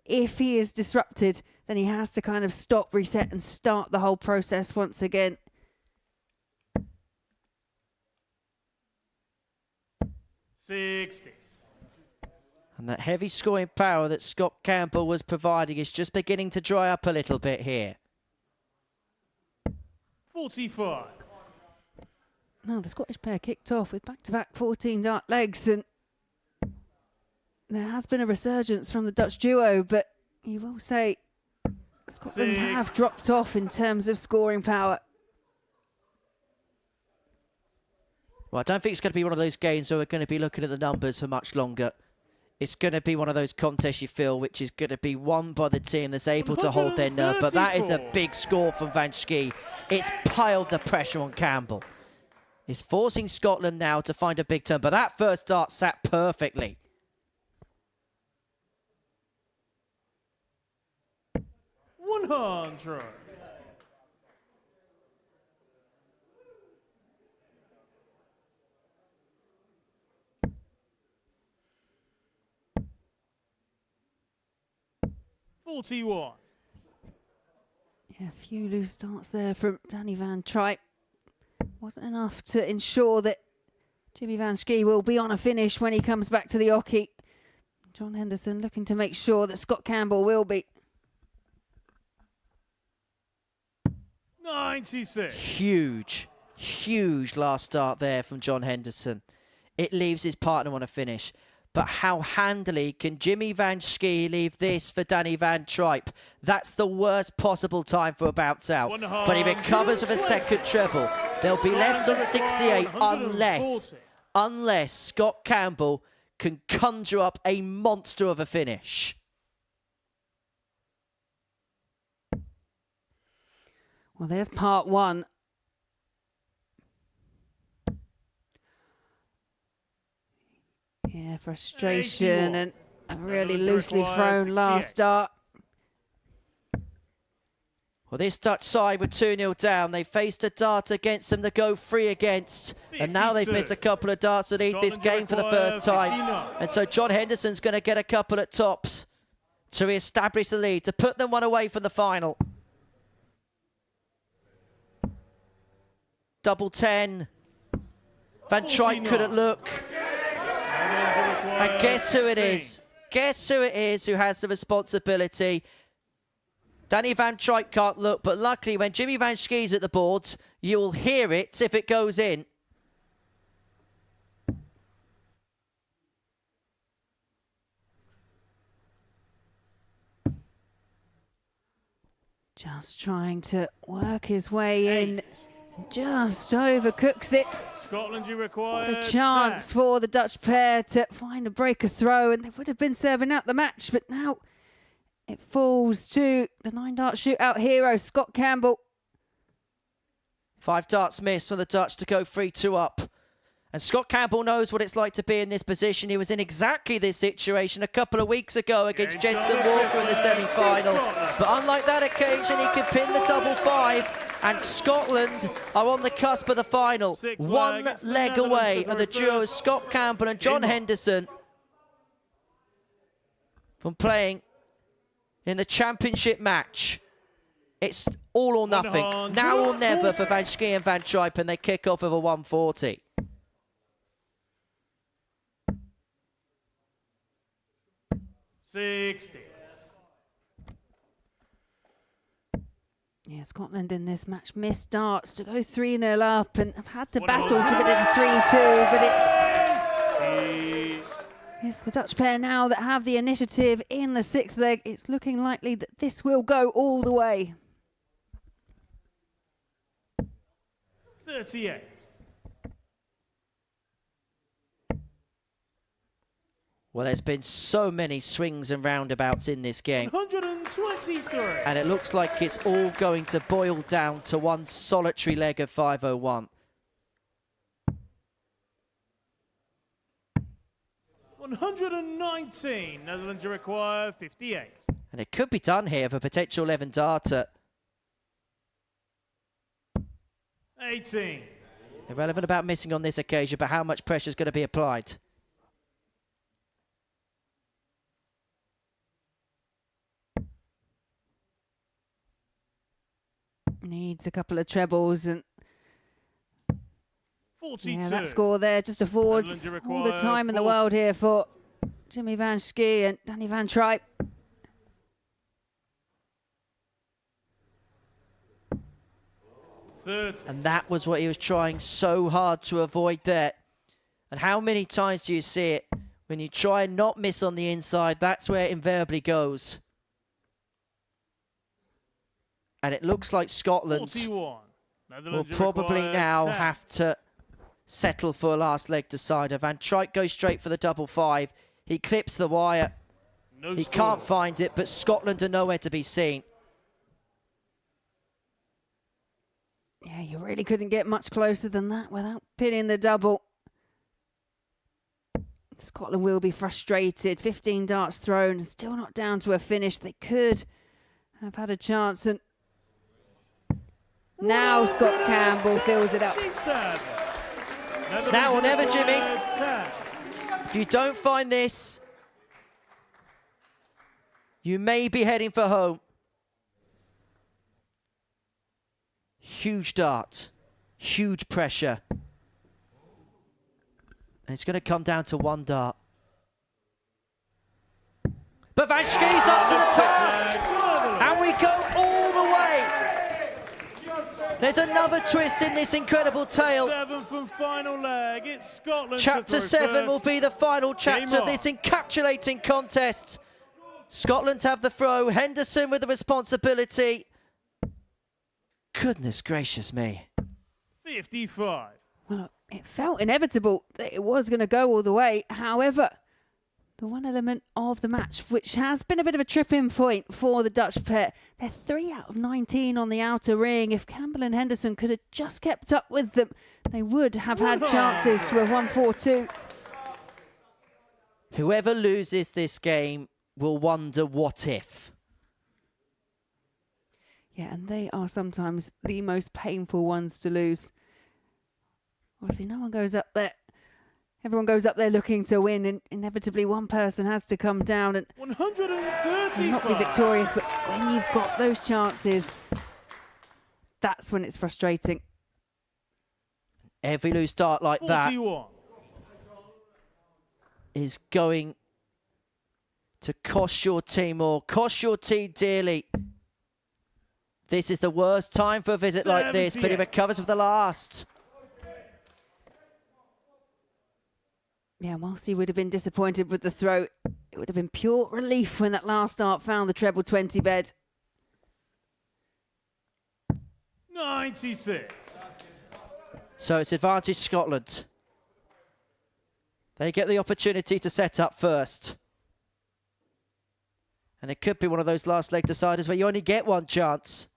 If he is disrupted, then he has to kind of stop, reset, and start the whole process once again. And that heavy scoring power that Scott Campbell was providing is just beginning to dry up a little bit here. 45. Well, the Scottish pair kicked off with back-to-back 14 dart legs, and there has been a resurgence from the Dutch duo, but you will say Scotland have dropped off in terms of scoring power. Well, I don't think it's going to be one of those games where we're going to be looking at the numbers for much longer. It's going to be one of those contests, you feel, which is going to be won by the team that's able to hold their nerve. But that is a big score from Van Schie. It's piled the pressure on Campbell. It's forcing Scotland now to find a big turn. But that first dart sat perfectly. $100. $41. Yeah, a few loose starts there from Danny Van Trijp. Wasn't enough to ensure that Jimmy Van Schie will be on a finish when he comes back to the oche. John Henderson looking to make sure that Scott Campbell will be. 96. Huge, huge last start there from John Henderson. It leaves his partner on a finish. But how handily can Jimmy Van Schie leave this for Danny Van Trijp? That's the worst possible time for a bounce out. But he recovers with a second treble. They'll be left on 68 unless Scott Campbell can conjure up a monster of a finish. Well, there's part one. Yeah, frustration and a really loosely thrown last start. Well, this Dutch side were 2-0 down. They faced a dart against them to go 3 against. And now they've missed a couple of darts to lead this game for the first time. And so John Henderson's going to get a couple at tops to establish the lead, to put them one away from the final. Double 10. Van Truyck couldn't look. And guess who it is? Guess who it is who has the responsibility? Danny Van Truyck can't look, but luckily when Jimmy Van Schie's at the board, you'll hear it if it goes in. Just trying to work his way in. Just overcooks it. Scotland, you require What a chance for the Dutch pair to find a breaker throw, and they would have been serving out the match, but now it falls to the 9-dart shootout hero, Scott Campbell. 5 darts missed for the Dutch to go 3-2 up. And Scott Campbell knows what it's like to be in this position. He was in exactly this situation a couple of weeks ago against Jensen Walker in the semi-final. But unlike that occasion, he could pin the double 5. And Scotland are on the cusp of the final. One leg away are the duo Scott Campbell and John Henderson from playing in the championship match. It's all or nothing. Now or never for Van Schie and Van Truyck, and they kick off with a 140. Yeah, Scotland in this match missed darts to go 3-0 up and have had to battle to get it 3-2, but it's the Dutch pair now that have the initiative in the 6th leg. It's looking likely that this will go all the way. 38. Well, there's been so many swings and roundabouts in this game. 123. And it looks like it's all going to boil down to one solitary leg of 501. 119. Netherlands, you require 58. And it could be done here for potential 11-darter. 18. Irrelevant about missing on this occasion, but how much pressure is going to be applied? Needs a couple of trebles, and 42. Yeah, that score there just affords all the time in the world here for Jimmy Van Schie and Danny Van Truyck. And that was what he was trying so hard to avoid there. And how many times do you see it? When you try and not miss on the inside, that's where it invariably goes. And it looks like Scotland will probably now have to settle for a last leg decider. Van Truyck goes straight for the double 5. He clips the wire. He can't find it, but Scotland are nowhere to be seen. Yeah, you really couldn't get much closer than that without pinning the double. Scotland will be frustrated. 15 darts thrown, still not down to a finish. They could have had a chance, and now Scott Campbell fills it up. It's now or never, Jimmy. If you don't find this, you may be heading for home. Huge dart, huge pressure. And it's going to come down to one dart. But Van Schie's up to the task. And we go all the way. There's another twist in this incredible tale. 7th and final leg. It's Scotland. Chapter 7 will be the final chapter of this encapsulating contest. Scotland have the throw. Henderson with the responsibility. Goodness gracious me. 55. Well, it felt inevitable that it was going to go all the way. However, the one element of the match, which has been a bit of a tripping point for the Dutch pair, they're 3 out of 19 on the outer ring. If Campbell and Henderson could have just kept up with them, they would have had chances to a 1-4-2. Whoever loses this game will wonder what if. Yeah, and they are sometimes the most painful ones to lose. Obviously, no one goes up there. Everyone goes up there looking to win, and inevitably one person has to come down and 130 not be victorious. But when you've got those chances, that's when it's frustrating. Every loose dart like 41. that is going to cost your team or cost your team dearly. This is the worst time for a visit like this, but he recovers with the last. Yeah, whilst he would have been disappointed with the throw, it would have been pure relief when that last dart found the treble 20 bed. 96. So it's advantage Scotland. They get the opportunity to set up first. And it could be one of those last leg deciders where you only get one chance.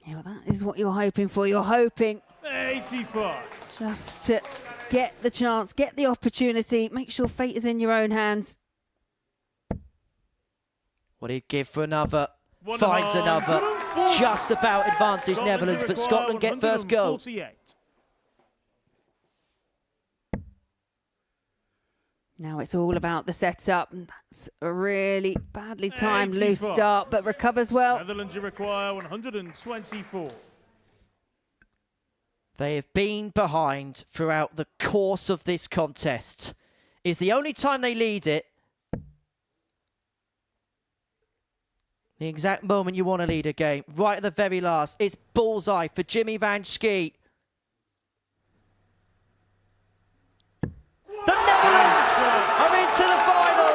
Yeah, well, that is what you're hoping for. You're hoping 85. just to get the chance, get the opportunity, make sure fate is in your own hands. What he'd give for another, finds another. Just about advantage Netherlands, but Scotland get first go. Now it's all about the setup, and that's a really badly timed loose dart, but recovers well. Netherlands you require 124. They have been behind throughout the course of this contest. It's the only time they lead it. The exact moment you want to lead a game, right at the very last. It's bullseye for Jimmy Van Schie. The Netherlands are into the final.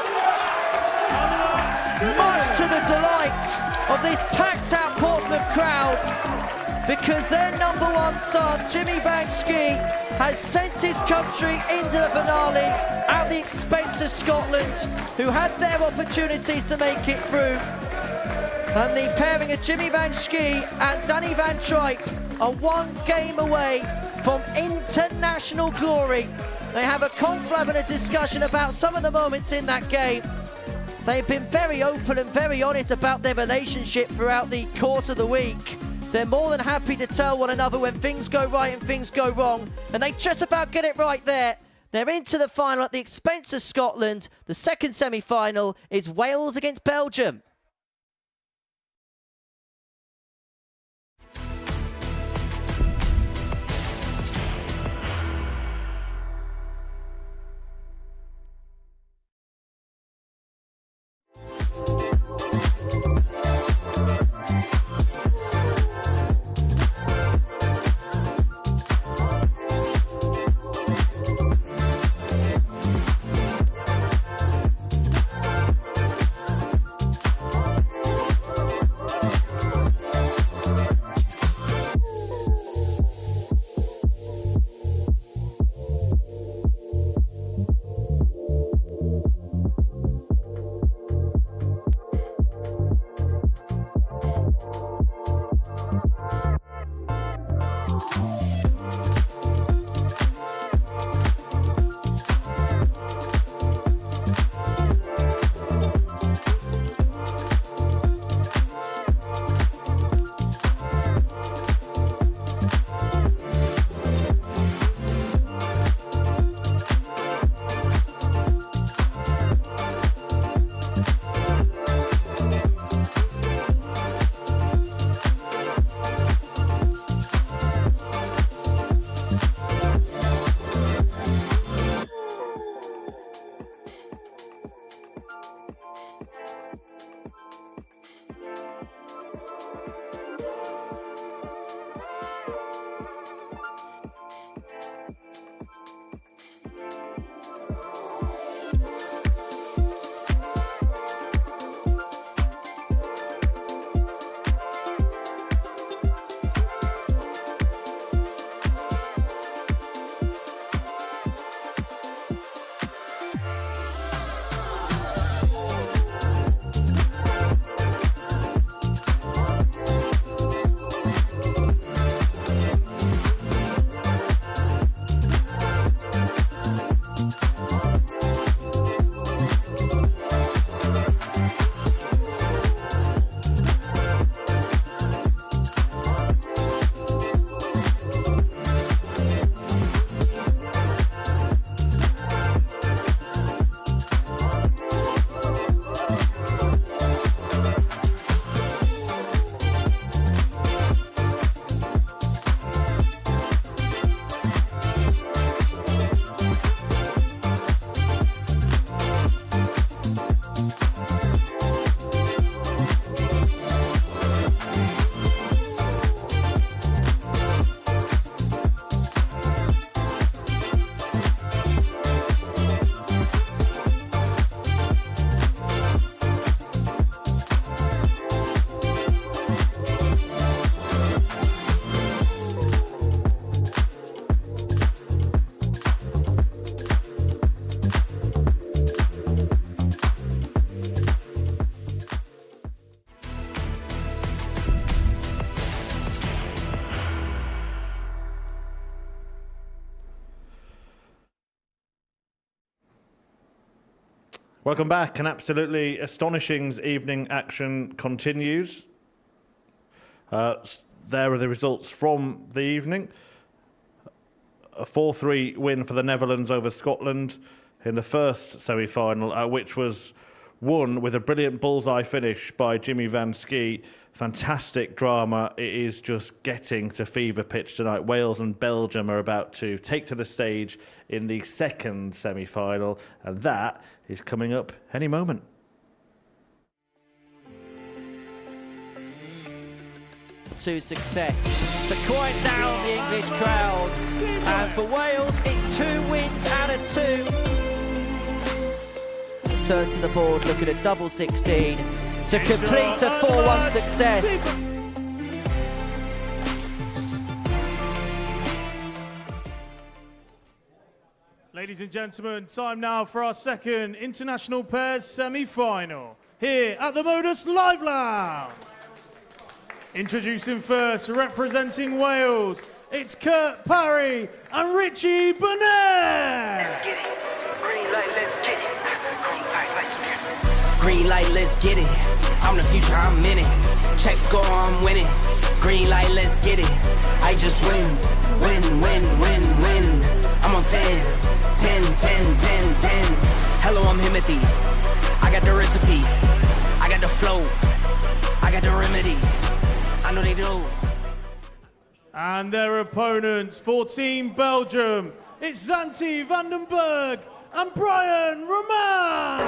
Much to the delight of this packed out Portsmouth crowd, because their number one son, Jimmy Van Schie, has sent his country into the finale at the expense of Scotland, who had their opportunities to make it through. And the pairing of Jimmy Van Schie and Danny Van Tripe are one game away from international glory. They have a conflab and a discussion about some of the moments in that game. They've been very open and very honest about their relationship throughout the course of the week. They're more than happy to tell one another when things go right and things go wrong, and they just about get it right there. They're into the final at the expense of Scotland. The second semi-final is Wales against Belgium. Welcome back. An absolutely astonishing evening action continues. There are the results from the evening. A 4-3 win for the Netherlands over Scotland in the first semi-final, which was won with a brilliant bullseye finish by Jimmy Van Schie. Fantastic drama. It is just getting to fever pitch tonight. Wales and Belgium are about to take to the stage in the second semi-final, and that is coming up any moment. To success to quiet down the English crowd, and for Wales it's 2 wins out of 2. Turn to the board, looking at double 16 to complete a 4-1 success. Ladies and gentlemen, time now for our second international pairs semi-final here at the Modus Live Lounge. Introducing first, representing Wales, it's Kurt Parry and Richie Burnett. Let's get it. Green light, let's get it. Green light, let's get it. I'm the future, I'm in it. Check score, I'm winning. Green light, let's get it. I just win. I'm on 10. Hello, I'm Himothy. I got the recipe. I got the flow. I got the remedy. I know they do. And their opponents for Team Belgium, it's Zanti Vandenberg and Brian Roman.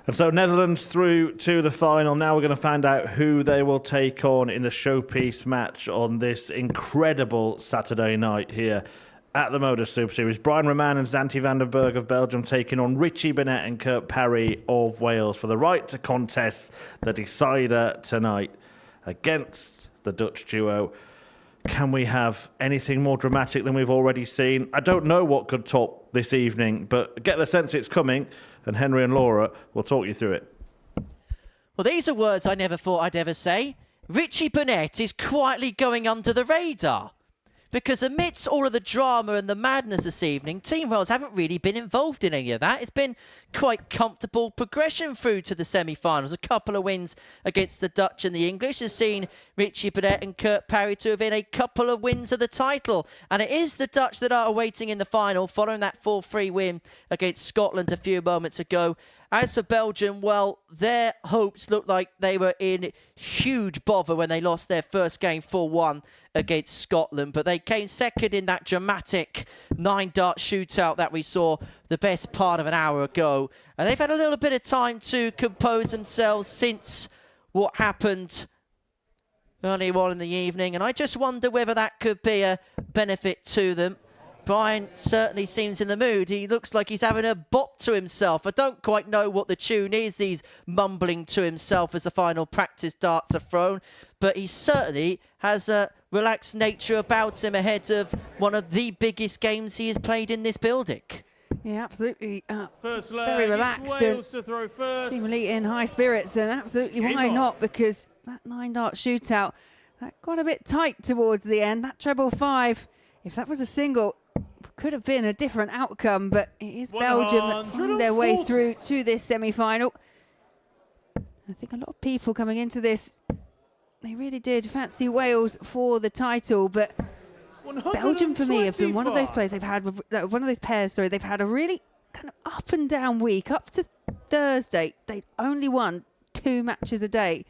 And so Netherlands through to the final. Now we're going to find out who they will take on in the showpiece match on this incredible Saturday night here at the Modus Super Series. Brian Roman and Zanti Vandenberg of Belgium taking on Richie Burnett and Kurt Parry of Wales for the right to contest the decider tonight against the Dutch duo. Can we have anything more dramatic than we've already seen? I don't know what could top this evening, but get the sense it's coming, and Henry and Laura will talk you through it. Well, these are words I never thought I'd ever say. Richie Burnett is quietly going under the radar. Because amidst all of the drama and the madness this evening, Team Wales haven't really been involved in any of that. It's been quite comfortable progression through to the semi-finals. A couple of wins against the Dutch and the English has seen Richie Burnett and Kurt Parry to have been a couple of wins of the title. And it is the Dutch that are awaiting in the final, following that 4-3 win against Scotland a few moments ago. As for Belgium, well, their hopes looked like they were in huge bother when they lost their first game 4-1 against Scotland. But they came second in that dramatic 9-dart shootout that we saw the best part of an hour ago. And they've had a little bit of time to compose themselves since what happened earlier on in the evening. And I just wonder whether that could be a benefit to them. Brian certainly seems in the mood. He looks like he's having a bop to himself. I don't quite know what the tune is he's mumbling to himself as the final practice darts are thrown, but he certainly has a relaxed nature about him ahead of one of the biggest games he has played in this building. Yeah, absolutely. First leg, very relaxed Wales to throw first. Seemingly in high spirits, and absolutely why not? Because that 9-dart shootout, that got a bit tight towards the end. That treble 5, if that was a single, could have been a different outcome, but it is Belgium that find their way through to this semi-final. I think a lot of people coming into this, they really did fancy Wales for the title, but Belgium for me have been one of those players they've had, one of those pairs, sorry, they've had a really kind of up and down week. Up to Thursday, they'd only won 2 matches a day.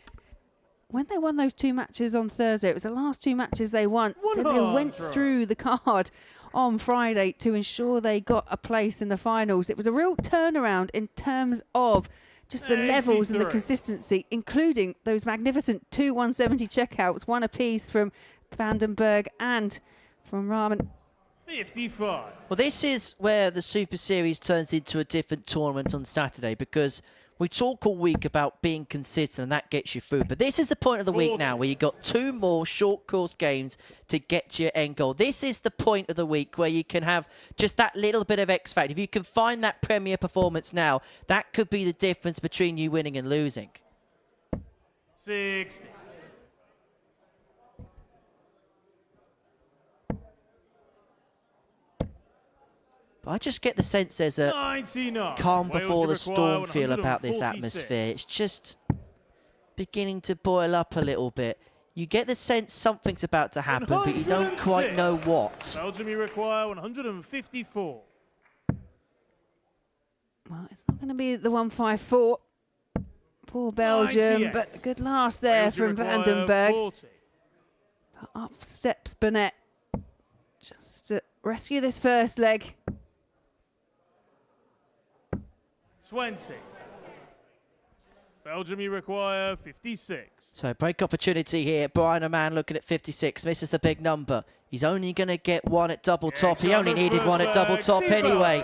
When they won those 2 matches on Thursday, it was the last 2 matches they won. Then they went through the card on Friday to ensure they got a place in the finals. It was a real turnaround in terms of just the levels and the consistency, including those magnificent 2 170 checkouts, 1 apiece from Vandenberg and from Rahman. 55. Well, this is where the Super Series turns into a different tournament on Saturday, because We talk all week about being consistent, and that gets you through. But this is the point of the week now where you've got 2 more short course games to get to your end goal. This is the point of the week where you can have just that little bit of X factor. If you can find that Premier performance now, that could be the difference between you winning and losing. 60. But I just get the sense there's a 99. calm Wales before the require storm feel about this 146. atmosphere. It's just beginning to boil up a little bit. You get the sense something's about to happen, but you don't quite know what. Belgium, you require 154. Well, it's not going to be the 154. Poor Belgium, 98. but good last there Wales, you from require Vandenberg. 40. Up steps Burnett just to rescue this first leg. 20. Belgium, you require 56. So break opportunity here. Brian O'Man looking at 56. Misses the big number. He's only going to get one at double top. He only needed one at double top anyway.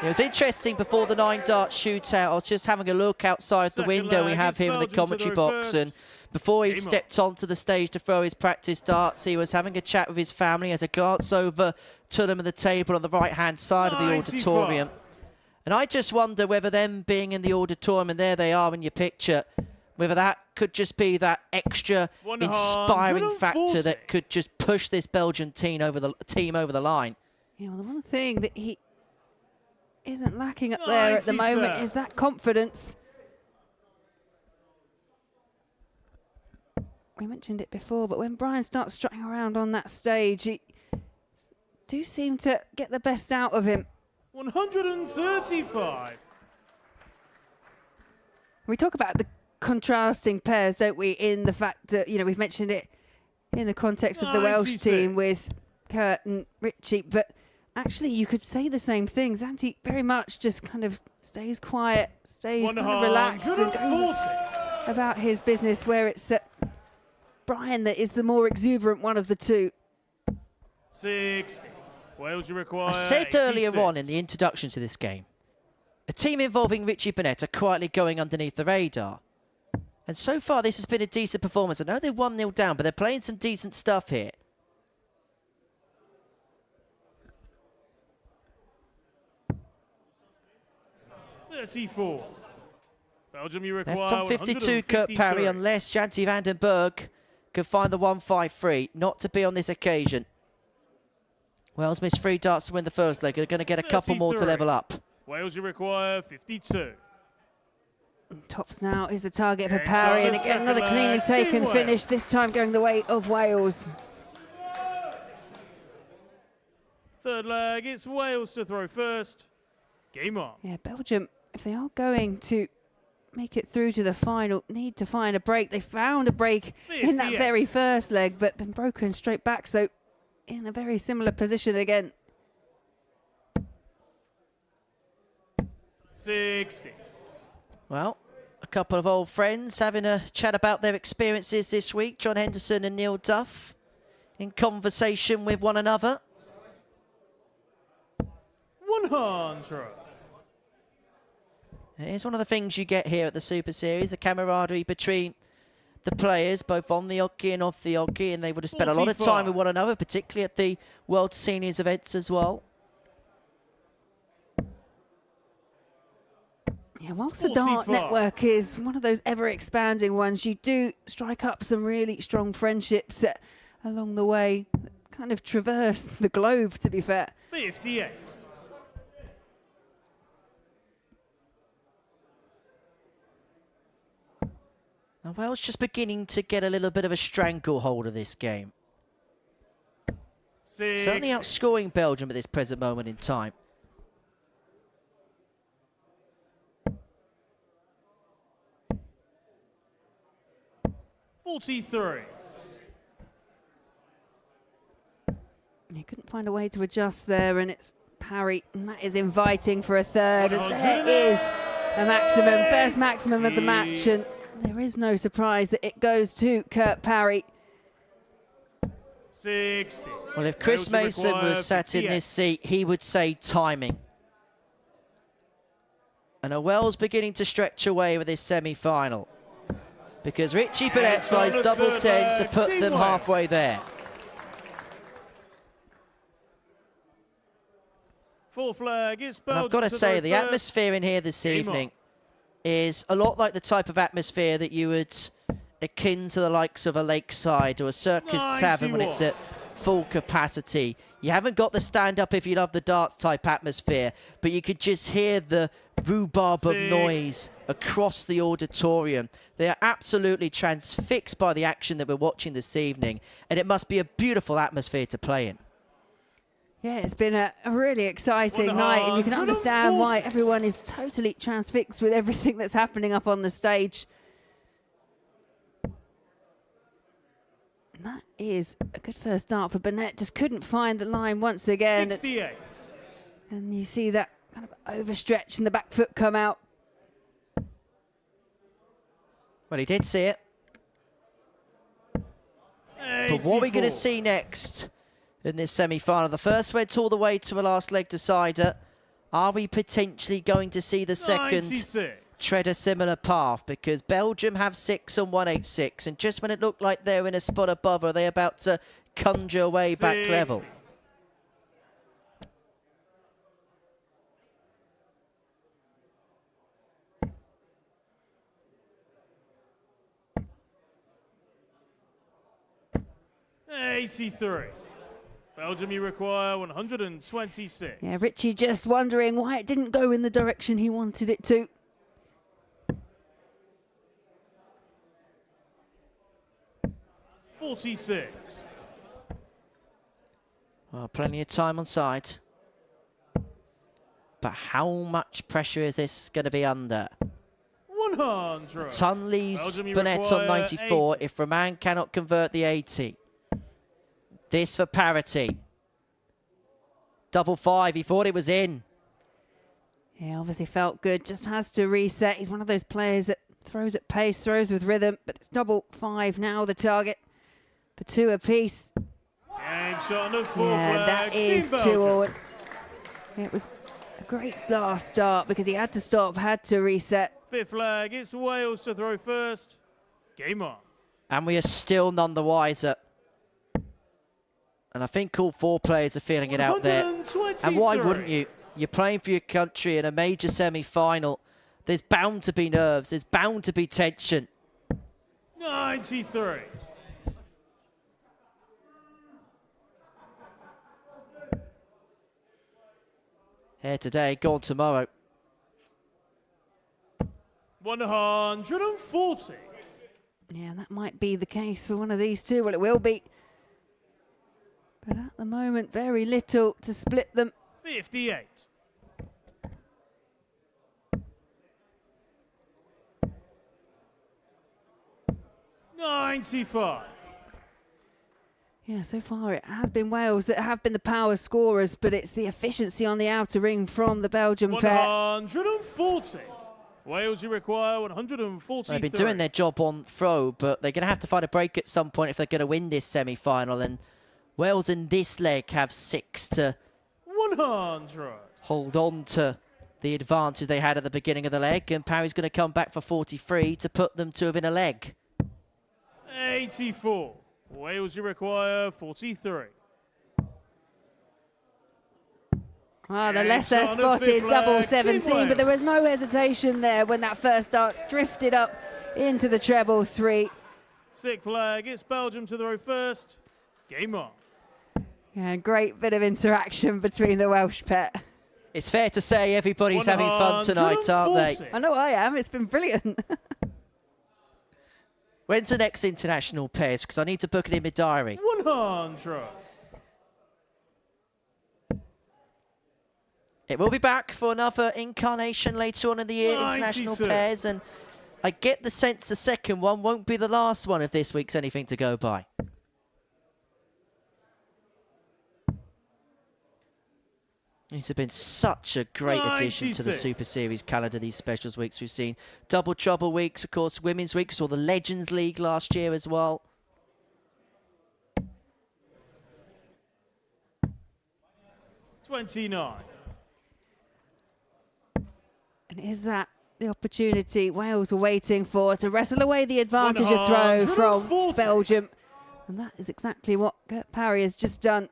It was interesting before the 9-dart shootout. I was just having a look outside the window we have here in the commentary box, and before he stepped onto the stage to throw his practice darts, he was having a chat with his family as a glance over to them at the table on the right-hand side of the auditorium. And I just wonder whether them being in the auditorium, and there they are in your picture, whether that could just be that extra inspiring factor that could just push this Belgian team over the line. Yeah, well, the one thing that he isn't lacking up there at the moment is that confidence. We mentioned it before, but when Brian starts strutting around on that stage, he do seem to get the best out of him. 135. We talk about the contrasting pairs, don't we, in the fact that, you know, we've mentioned it in the context of the Welsh team with Kurt and Richie, but actually you could say the same thing. Zanti very much just kind of stays quiet, stays kind of relaxed and goes about his business, where it's Brian that is the more exuberant one of the two. 60. Wales, you require I said 86. earlier on in the introduction to this game, a team involving Richie Burnett are quietly going underneath the radar. And so far this has been a decent performance. I know they're 1-0 down, but they're playing some decent stuff here. $34. Belgium, you require Left on 52, Kurt Parry, unless Janty Vandenberg can find the 153. Not to be on this occasion. Wales missed 3 darts to win the first leg. They're going to get a couple more to level up. Wales, you require 52. Tops now is the target for Parry, and again another cleanly taken finish, this time going the way of Wales. Third leg, it's Wales to throw first. Game on. Yeah, Belgium, if they are going to make it through to the final, need to find a break. They found a break in that very first leg, but been broken straight back, so in a very similar position again. 60. Well, a couple of old friends having a chat about their experiences this week. John Henderson and Neil Duff in conversation with one another. 100. It's one of the things you get here at the Super Series, the camaraderie between the players, both on the hockey and off the hockey, and they would have spent a lot of time with one another, particularly at the World Seniors events as well. Yeah, whilst the Dart network is one of those ever-expanding ones, you do strike up some really strong friendships along the way, that kind of traverse the globe, to be fair. 58. Now, Wales just beginning to get a little bit of a stranglehold of this game. Certainly outscoring Belgium at this present moment in time. $43. He couldn't find a way to adjust there, and it's Parry, and that is inviting for a third. And there is a maximum, first maximum of the match, and there is no surprise that it goes to Kurt Parry. 60. Well, if Chris Mason was sat in this seat, he would say timing. And are Wells beginning to stretch away with this semi-final? Because Richie Burnett flies double 10 to put them halfway there. Full flag, it's Belgium. And I've got to say, the atmosphere in here this evening is a lot like the type of atmosphere that you would akin to the likes of a lakeside or a circus tavern when it's at full capacity. You haven't got the stand-up if you love the dart type atmosphere, but you could just hear the rhubarb of noise across the auditorium. They are absolutely transfixed by the action that we're watching this evening, and it must be a beautiful atmosphere to play in. Yeah, it's been a really exciting night, and you can understand why everyone is totally transfixed with everything that's happening up on the stage. And that is a good first start for Burnett. Just couldn't find the line once again. 68. And you see that kind of overstretch and the back foot come out. Well, he did see it. 84. But what are we going to see next in this semi-final? The first went all the way to a last leg decider. Are we potentially going to see the second 96. tread a similar path? Because Belgium have 6 on 186, and just when it looked like they were in a spot above, are they about to conjure away back level? $83. Belgium, you require 126. Yeah, Richie just wondering why it didn't go in the direction he wanted it to. $46. Well, plenty of time on side. But how much pressure is this going to be under? 100. Ton leaves Belgium, Burnett on require 94 80. if Roman cannot convert the 80. This for parity. Double 5, he thought it was in. Yeah, obviously felt good, just has to reset. He's one of those players that throws at pace, throws with rhythm, but it's double 5 now, the target for 2 apiece. Game shot on the fourth Yeah, that flag. is Team 2 all. Belgium. It was a great last start because he had to stop, had to reset. Fifth flag, it's Wales to throw first. Game on. And we are still none the wiser. And I think all 4 players are feeling it out there. And why wouldn't you? You're playing for your country in a major semi-final. There's bound to be nerves. There's bound to be tension. 93. Here today, gone tomorrow. 140. Yeah, that might be the case for one of these two. Well, it will be. But at the moment, very little to split them. 58. $95. Yeah, so far it has been Wales that have been the power scorers, but it's the efficiency on the outer ring from the Belgian pair. 140. Wales, you require 143. They've been doing their job on throw, but they're going to have to find a break at some point if they're going to win this semi-final. And Wales in this leg have 6 to 100. hold on to the advantage they had at the beginning of the leg. And Parry's going to come back for 43 to put them to within a leg. 84. Wales, you require 43. Ah, the lesser spotted double 17, but there was no hesitation there when that first dart drifted up into the treble 3. Sixth flag, it's Belgium to throw first. Game on. Yeah, great bit of interaction between the Welsh pair. It's fair to say everybody's having fun tonight, aren't they? I know I am. It's been brilliant. When's the next international pairs? Because I need to book it in my diary. 100. It will be back for another incarnation later on in the year, 92. international pairs, and I get the sense the second one won't be the last one if this week's anything to go by. These have been such a great addition to the 96. Super Series calendar, these specials weeks we've seen. Double Trouble weeks, of course, Women's Week, we saw the Legends League last year as well. $29. And is that the opportunity Wales were waiting for to wrestle away the advantage of throw from Belgium? And that is exactly what Kurt Parry has just done.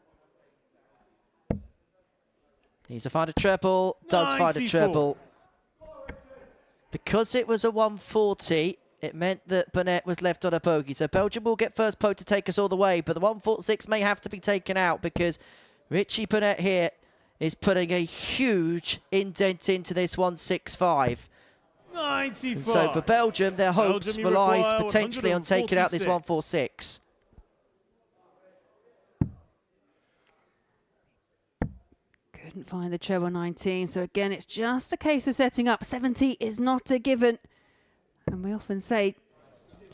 Needs to find a treble, does find a treble. Because it was a 140, it meant that Burnett was left on a bogey. So Belgium will get first poke to take us all the way, but the 146 may have to be taken out because Richie Burnett here is putting a huge indent into this 165. 95. And so for Belgium, their hopes relies potentially on taking out this 146. Couldn't find the treble 19, so again, it's just a case of setting up. 70 is not a given. And we often say,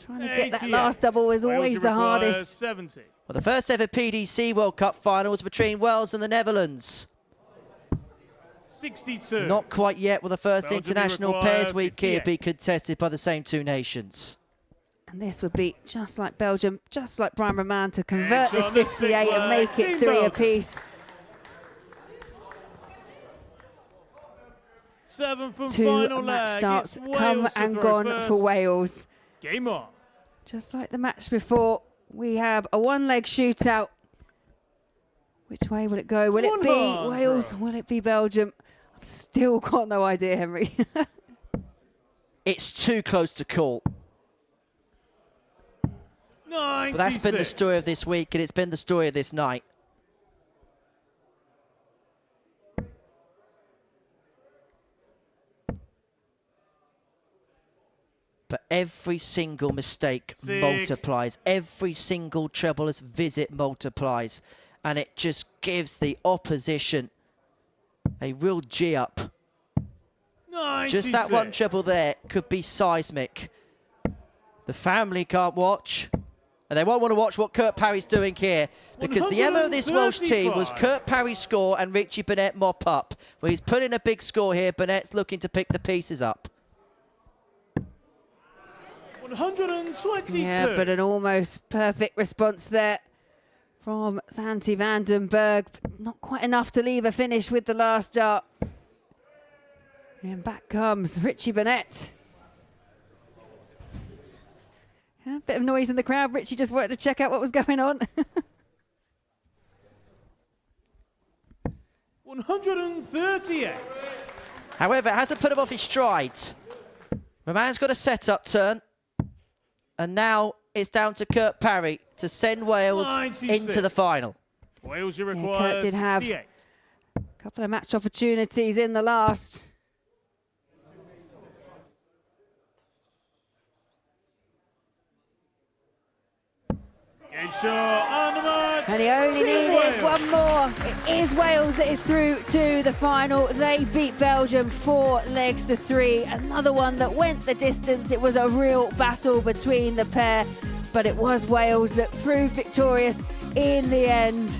trying to get that last double is always the hardest. 70. Well, the first ever PDC World Cup final was between Wales and the Netherlands. 62. Not quite yet will the first Belgium International Pairs Week here be contested by the same two nations. And this would be just like Belgium, just like Brian Roman to convert this 58 and make it 3 apiece. 7th and Two final match leg. starts It's come Wales and for gone first. for Wales. Game on. Just like the match before, we have a one-leg shootout. Which way will it go? Will it be Wales? Will it be Belgium? I've still got no idea, Henry. It's too close to call. 96. But that's been the story of this week, and it's been the story of this night. But every single mistake multiplies. Every single trebleless visit multiplies. And it just gives the opposition a real G up. 96. Just that one treble there could be seismic. The family can't watch. And they won't want to watch what Kurt Parry's doing here. Because the MO of this Welsh team was Kurt Parry score and Richie Burnett mop up. Well, he's put in a big score here. Burnett's looking to pick the pieces up. 122. Yeah, but an almost perfect response there from Santi van den Berg. Not quite enough to leave a finish with the last dart. And back comes Richie Burnett. Yeah, bit of noise in the crowd. Richie just wanted to check out what was going on. 138. However, it hasn't put him off his stride. Roman's got a set-up turn. And now it's down to Kurt Parry to send Wales 96. into the final. Wales, you Yeah, require Kurt did have 68. a couple of match opportunities in the last. Game shot on the mark. And he only needed one more. It is Wales that is through to the final. They beat Belgium 4 legs to 3. Another one that went the distance. It was a real battle between the pair, but it was Wales that proved victorious in the end.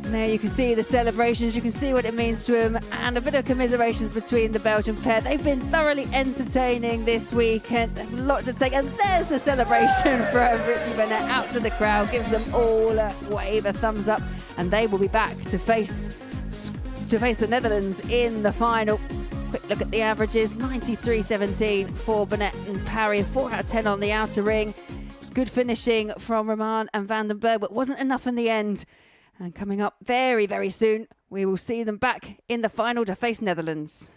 And there you can see the celebrations, you can see what it means to them, and a bit of commiserations between the Belgian pair. They've been thoroughly entertaining this week, and a lot to take. And there's the celebration from Richie Burnett out to the crowd, gives them all a wave, a thumbs up, and they will be back to face the Netherlands in the final. Quick look at the averages: 93-17 for Burnett and Parry, 4 out of 10 on the outer ring. It was good finishing from Roman and van den Berg, but wasn't enough in the end. And coming up very, very soon, we will see them back in the final to face Netherlands.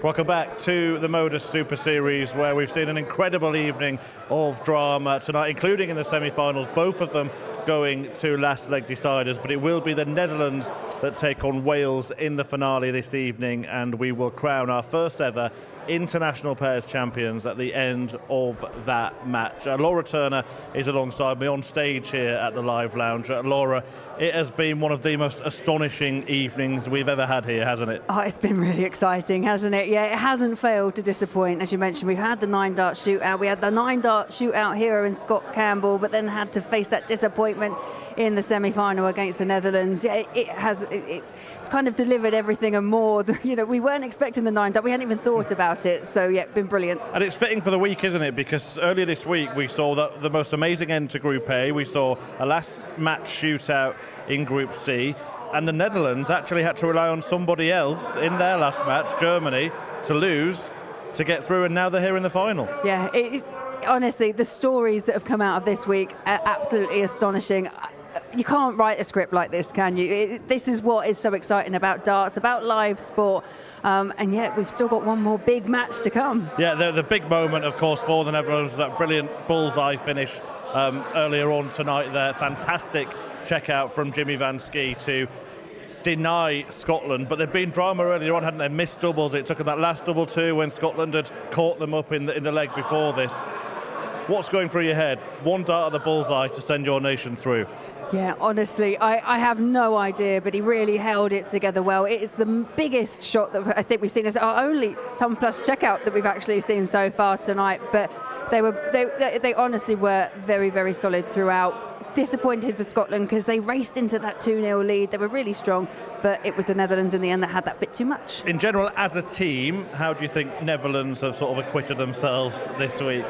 Welcome back to the Modus Super Series, where we've seen an incredible evening of drama tonight, including in the semi-finals, both of them going to last leg deciders, but it will be the Netherlands that take on Wales in the finale this evening, and we will crown our first ever international pairs champions at the end of that match. Laura Turner is alongside me on stage here at the Live Lounge. Laura, it has been one of the most astonishing evenings we've ever had here, hasn't it? Oh, it's been really exciting, hasn't it? Yeah, it hasn't failed to disappoint. As you mentioned, we've had the 9-dart shootout. We had the 9-dart shootout hero in Scott Campbell, but then had to face that disappointment in the semi-final against the Netherlands. Yeah, it's kind of delivered everything and more. You know, we weren't expecting the 9-dart. We hadn't even thought about it. So yeah, been brilliant. And it's fitting for the week, isn't it? Because earlier this week we saw the most amazing end to Group A. We saw a last match shootout in Group C, and the Netherlands actually had to rely on somebody else in their last match, Germany, to lose to get through, and now they're here in the final. Yeah, honestly, the stories that have come out of this week are absolutely astonishing. You can't write a script like this, can you? This is what is so exciting about darts, about live sport, and yet we've still got one more big match to come. Yeah, the big moment, of course, for the Netherlands, that brilliant bullseye finish earlier on tonight there. Fantastic check out from Jimmy Van Schie to deny Scotland, but there'd been drama earlier on, hadn't they? Missed doubles. It took them that last double too when Scotland had caught them up in the leg before this. What's going through your head? One dart at the bullseye to send your nation through. Yeah, honestly, I have no idea, but he really held it together well. It is the biggest shot that I think we've seen. It's our only ton plus checkout that we've actually seen so far tonight, but they honestly were very, very solid throughout. Disappointed for Scotland because they raced into that 2-0 lead. They were really strong, but it was the Netherlands in the end that had that bit too much. In general, as a team, how do you think Netherlands have sort of acquitted themselves this week?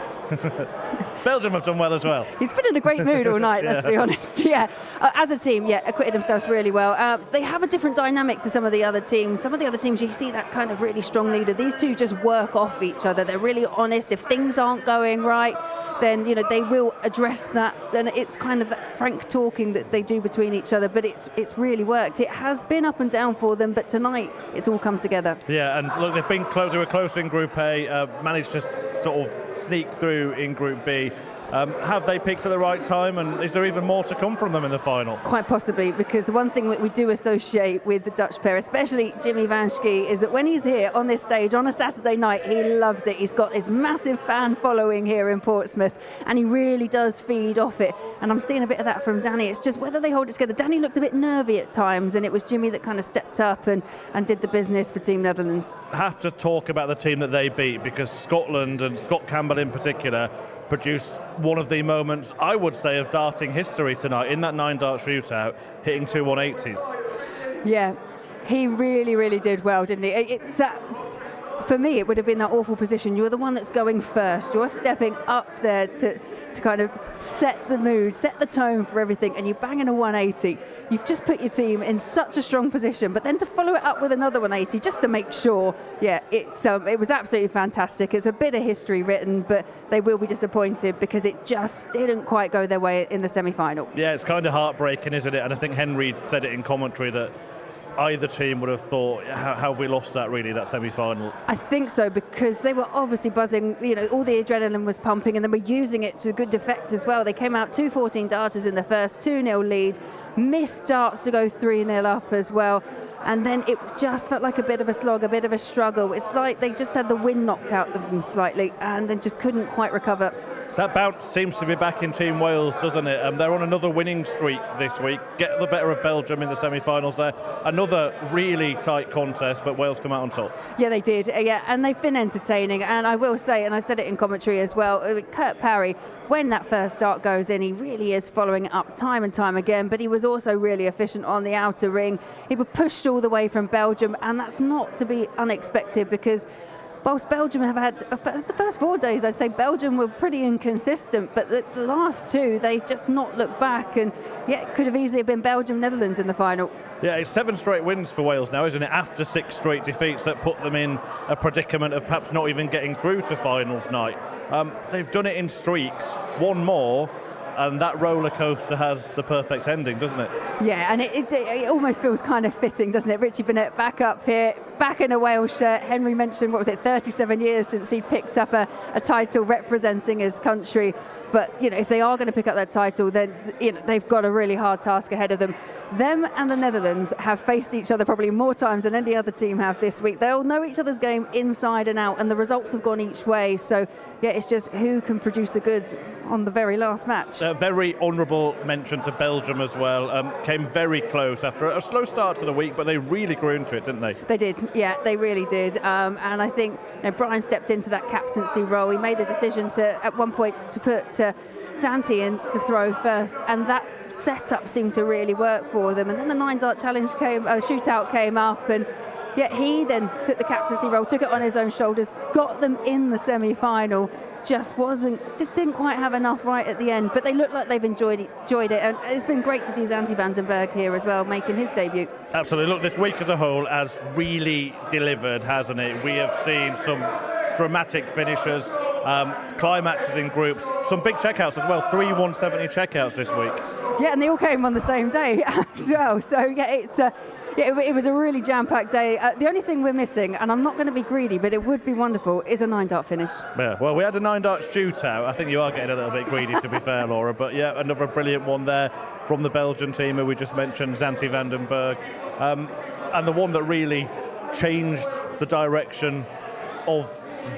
Belgium have done well as well. He's been in a great mood all night, let's be honest. Yeah, as a team, yeah, acquitted themselves really well. They have a different dynamic to some of the other teams. Some of the other teams, you see that kind of really strong leader. These two just work off each other. They're really honest. If things aren't going right, then they will address that. Then it's kind of that frank talking that they do between each other. But it's really worked. It has been up and down for them, but tonight it's all come together. Yeah, and look, they've been close. They were close in Group A. Managed to sort of sneak through in Group B. Have they peaked at the right time, and is there even more to come from them in the final? Quite possibly, because the one thing that we do associate with the Dutch pair, especially Jimmy Van Schie, is that when he's here on this stage on a Saturday night, he loves it. He's got this massive fan following here in Portsmouth, and he really does feed off it. And I'm seeing a bit of that from Danny. It's just whether they hold it together. Danny looked a bit nervy at times, and it was Jimmy that kind of stepped up and did the business for Team Netherlands. Have to talk about the team that they beat, because Scotland, and Scott Campbell in particular, produced one of the moments, I would say, of darting history tonight in that 9-dart shootout, hitting 2 180s. Yeah, he really, really did well, didn't he? It's that, for me, it would have been that awful position. You're the one that's going first. You're stepping up there to kind of set the mood, set the tone for everything, and you bang in a 180. You've just put your team in such a strong position, but then to follow it up with another 180 just to make sure, yeah, it was absolutely fantastic. It's a bit of history written, but they will be disappointed because it just didn't quite go their way in the semi-final. Yeah, it's kind of heartbreaking, isn't it? And I think Henry said it in commentary that either team would have thought, how have we lost that, really, that semi-final? I think so, because they were obviously buzzing, all the adrenaline was pumping, and then we're using it to good effect as well. They came out 2 14-darters in the first, 2-0 lead, missed darts to go 3-0 up as well, and then it just felt like a bit of a slog, a bit of a struggle. It's like they just had the wind knocked out of them slightly, and then just couldn't quite recover. That bounce seems to be back in Team Wales, doesn't it? They're on another winning streak this week. Get the better of Belgium in the semi-finals there. Another really tight contest, but Wales come out on top. Yeah, they did. Yeah, and they've been entertaining. And I will say, and I said it in commentary as well, Kurt Parry, when that first start goes in, he really is following it up time and time again, but he was also really efficient on the outer ring. He was pushed all the way from Belgium, and that's not to be unexpected, because whilst Belgium have had, the first 4 days, I'd say Belgium were pretty inconsistent, but the last 2, they've just not looked back, and yeah, it could have easily been Belgium-Netherlands in the final. Yeah, it's 7 straight wins for Wales now, isn't it? After 6 straight defeats that put them in a predicament of perhaps not even getting through to finals night. They've done it in streaks, one more, and that roller coaster has the perfect ending, doesn't it? Yeah, and it almost feels kind of fitting, doesn't it? Richie Burnett back up here, back in a Wales shirt. Henry mentioned, 37 years since he picked up a title representing his country. But, if they are going to pick up that title, then they've got a really hard task ahead of them. Them and the Netherlands have faced each other probably more times than any other team have this week. They'll know each other's game inside and out, and the results have gone each way. So, it's just who can produce the goods on the very last match. A very honourable mention to Belgium as well. Came very close after a slow start to the week, but they really grew into it, didn't they? They did, yeah, they really did. And I think Brian stepped into that captaincy role. He made the decision at one point to put Santi in to throw first, and that setup seemed to really work for them. And then the 9-dart challenge shootout came up, and he then took the captaincy role, took it on his own shoulders, got them in the semi-final. Just didn't quite have enough right at the end, but they look like they've enjoyed it, and it's been great to see Santi van den Berg here as well, making his debut. Absolutely. Look, this week as a whole has really delivered, hasn't it? We have seen some dramatic finishes, climaxes in groups, some big checkouts as well, 3 170 checkouts this week. Yeah, and they all came on the same day as well, so it was a really jam-packed day. The only thing we're missing, and I'm not going to be greedy, but it would be wonderful, is a 9-dart finish. Yeah, well, we had a 9-dart shootout. I think you are getting a little bit greedy, to be fair, Laura. But yeah, another brilliant one there from the Belgian team who we just mentioned, Santi van den Berg. And the one that really changed the direction of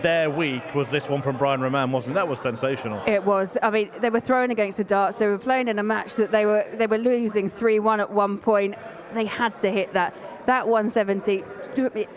their week was this one from Brian Roman, wasn't it? That was sensational. It was. I mean, they were throwing against the darts. They were playing in a match that they were losing 3-1 at one point. They had to hit that 170.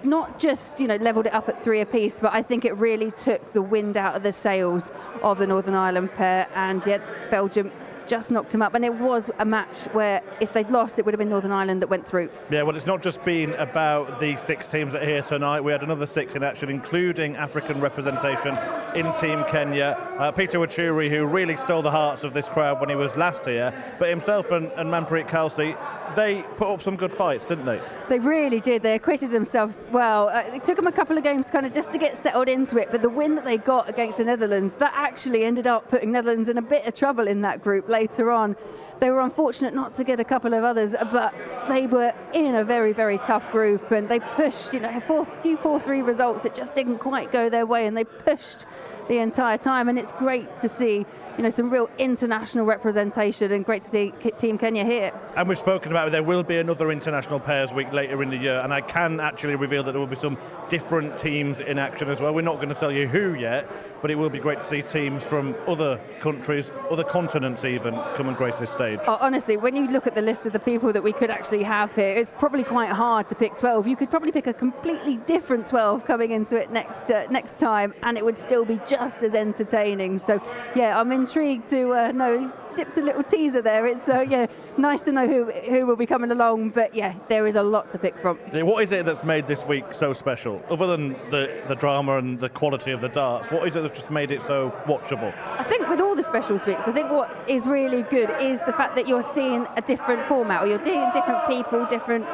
Not just leveled it up at 3 apiece, but I think it really took the wind out of the sails of the Northern Ireland pair. And yet Belgium just knocked him up, and it was a match where if they'd lost, it would have been Northern Ireland that went through. Yeah, well, it's not just been about the 6 teams that are here tonight. We had another 6 in action, including African representation in Team Kenya. Peter Wachuri, who really stole the hearts of this crowd when he was last here, but himself and Manpreet Kelsey, they put up some good fights, didn't they? They really did. They acquitted themselves well. It took them a couple of games kind of just to get settled into it, but the win that they got against the Netherlands, that actually ended up putting Netherlands in a bit of trouble in that group later on. They were unfortunate not to get a couple of others, but they were in a very, very tough group, and they pushed, few 4-3 results that just didn't quite go their way, and they pushed the entire time. And it's great to see some real international representation, and great to see Team Kenya here. And we've spoken about it, there will be another International Pairs Week later in the year, and I can actually reveal that there will be some different teams in action as well. We're not going to tell you who yet, but it will be great to see teams from other countries, other continents even, come and grace this stage. Honestly, when you look at the list of the people that we could actually have here, it's probably quite hard to pick 12. You could probably pick a completely different 12 coming into it next time, and it would still be just as entertaining. So yeah, I'm intrigued to know. You've dipped a little teaser there. It's nice to know who will be coming along, but yeah, there is a lot to pick from. What is it that's made this week so special, other than the drama and the quality of the darts? What is it that's just made it so watchable? I think with all the specials weeks, I think what is really good is the fact that you're seeing a different format, or you're seeing different people, different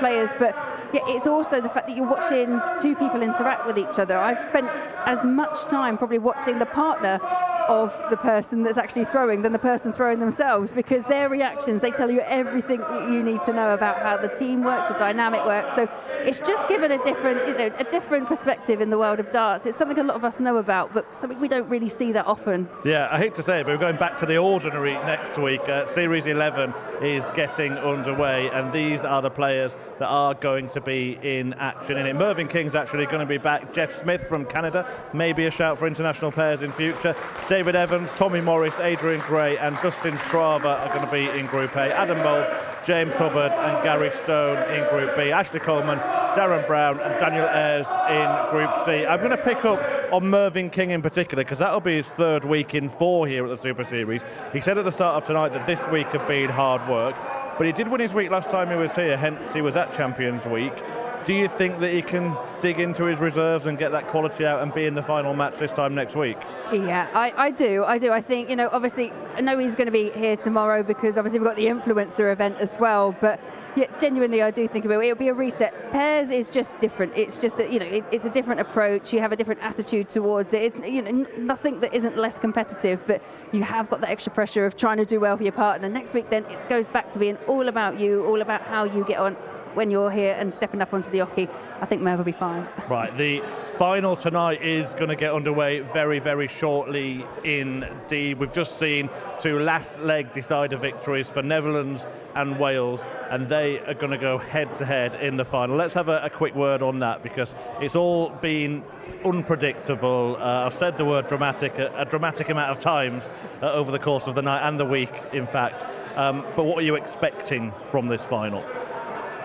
players, but yeah, it's also the fact that you're watching 2 people interact with each other. I've spent as much time probably watching the partner of the person that's actually throwing than the person throwing themselves, because their reactions, they tell you everything that you need to know about how the team works, the dynamic works. So it's just given a different perspective in the world of darts. It's something a lot of us know about, but something we don't really see that often. Yeah, I hate to say it, but we're going back to the ordinary next week. Series 11 is getting underway, and these are the players that are going to be in action in it. Mervyn King's actually going to be back. Jeff Smith from Canada, maybe a shout for international pairs in future. David Evans, Tommy Morris, Adrian Gray and Justin Strava are going to be in Group A. Adam Mould, James Hubbard and Gary Stone in Group B. Ashley Coleman, Darren Brown and Daniel Ayres in Group C. I'm going to pick up on Mervyn King in particular, because that'll be his 3rd week in 4 here at the Super Series. He said at the start of tonight that this week had been hard work, but he did win his week last time he was here, hence he was at Champions Week. Do you think that he can dig into his reserves and get that quality out and be in the final match this time next week? Yeah, I do. I think, obviously, I know he's going to be here tomorrow because obviously we've got the influencer event as well, but yeah, genuinely, I do think it'll be a reset. Pairs is just different. It's just, it's a different approach. You have a different attitude towards it. It's, nothing that isn't less competitive, but you have got that extra pressure of trying to do well for your partner. Next week, then, it goes back to being all about you, all about how you get on. when you're here and stepping up onto the oche, I think Merv will be fine. Right, the final tonight is going to get underway very, very shortly indeed. We've just seen 2 last leg decider victories for Netherlands and Wales, and they are going to go head to head in the final. Let's have a quick word on that, because it's all been unpredictable. I've said the word dramatic a dramatic amount of times over the course of the night and the week, in fact. But what are you expecting from this final?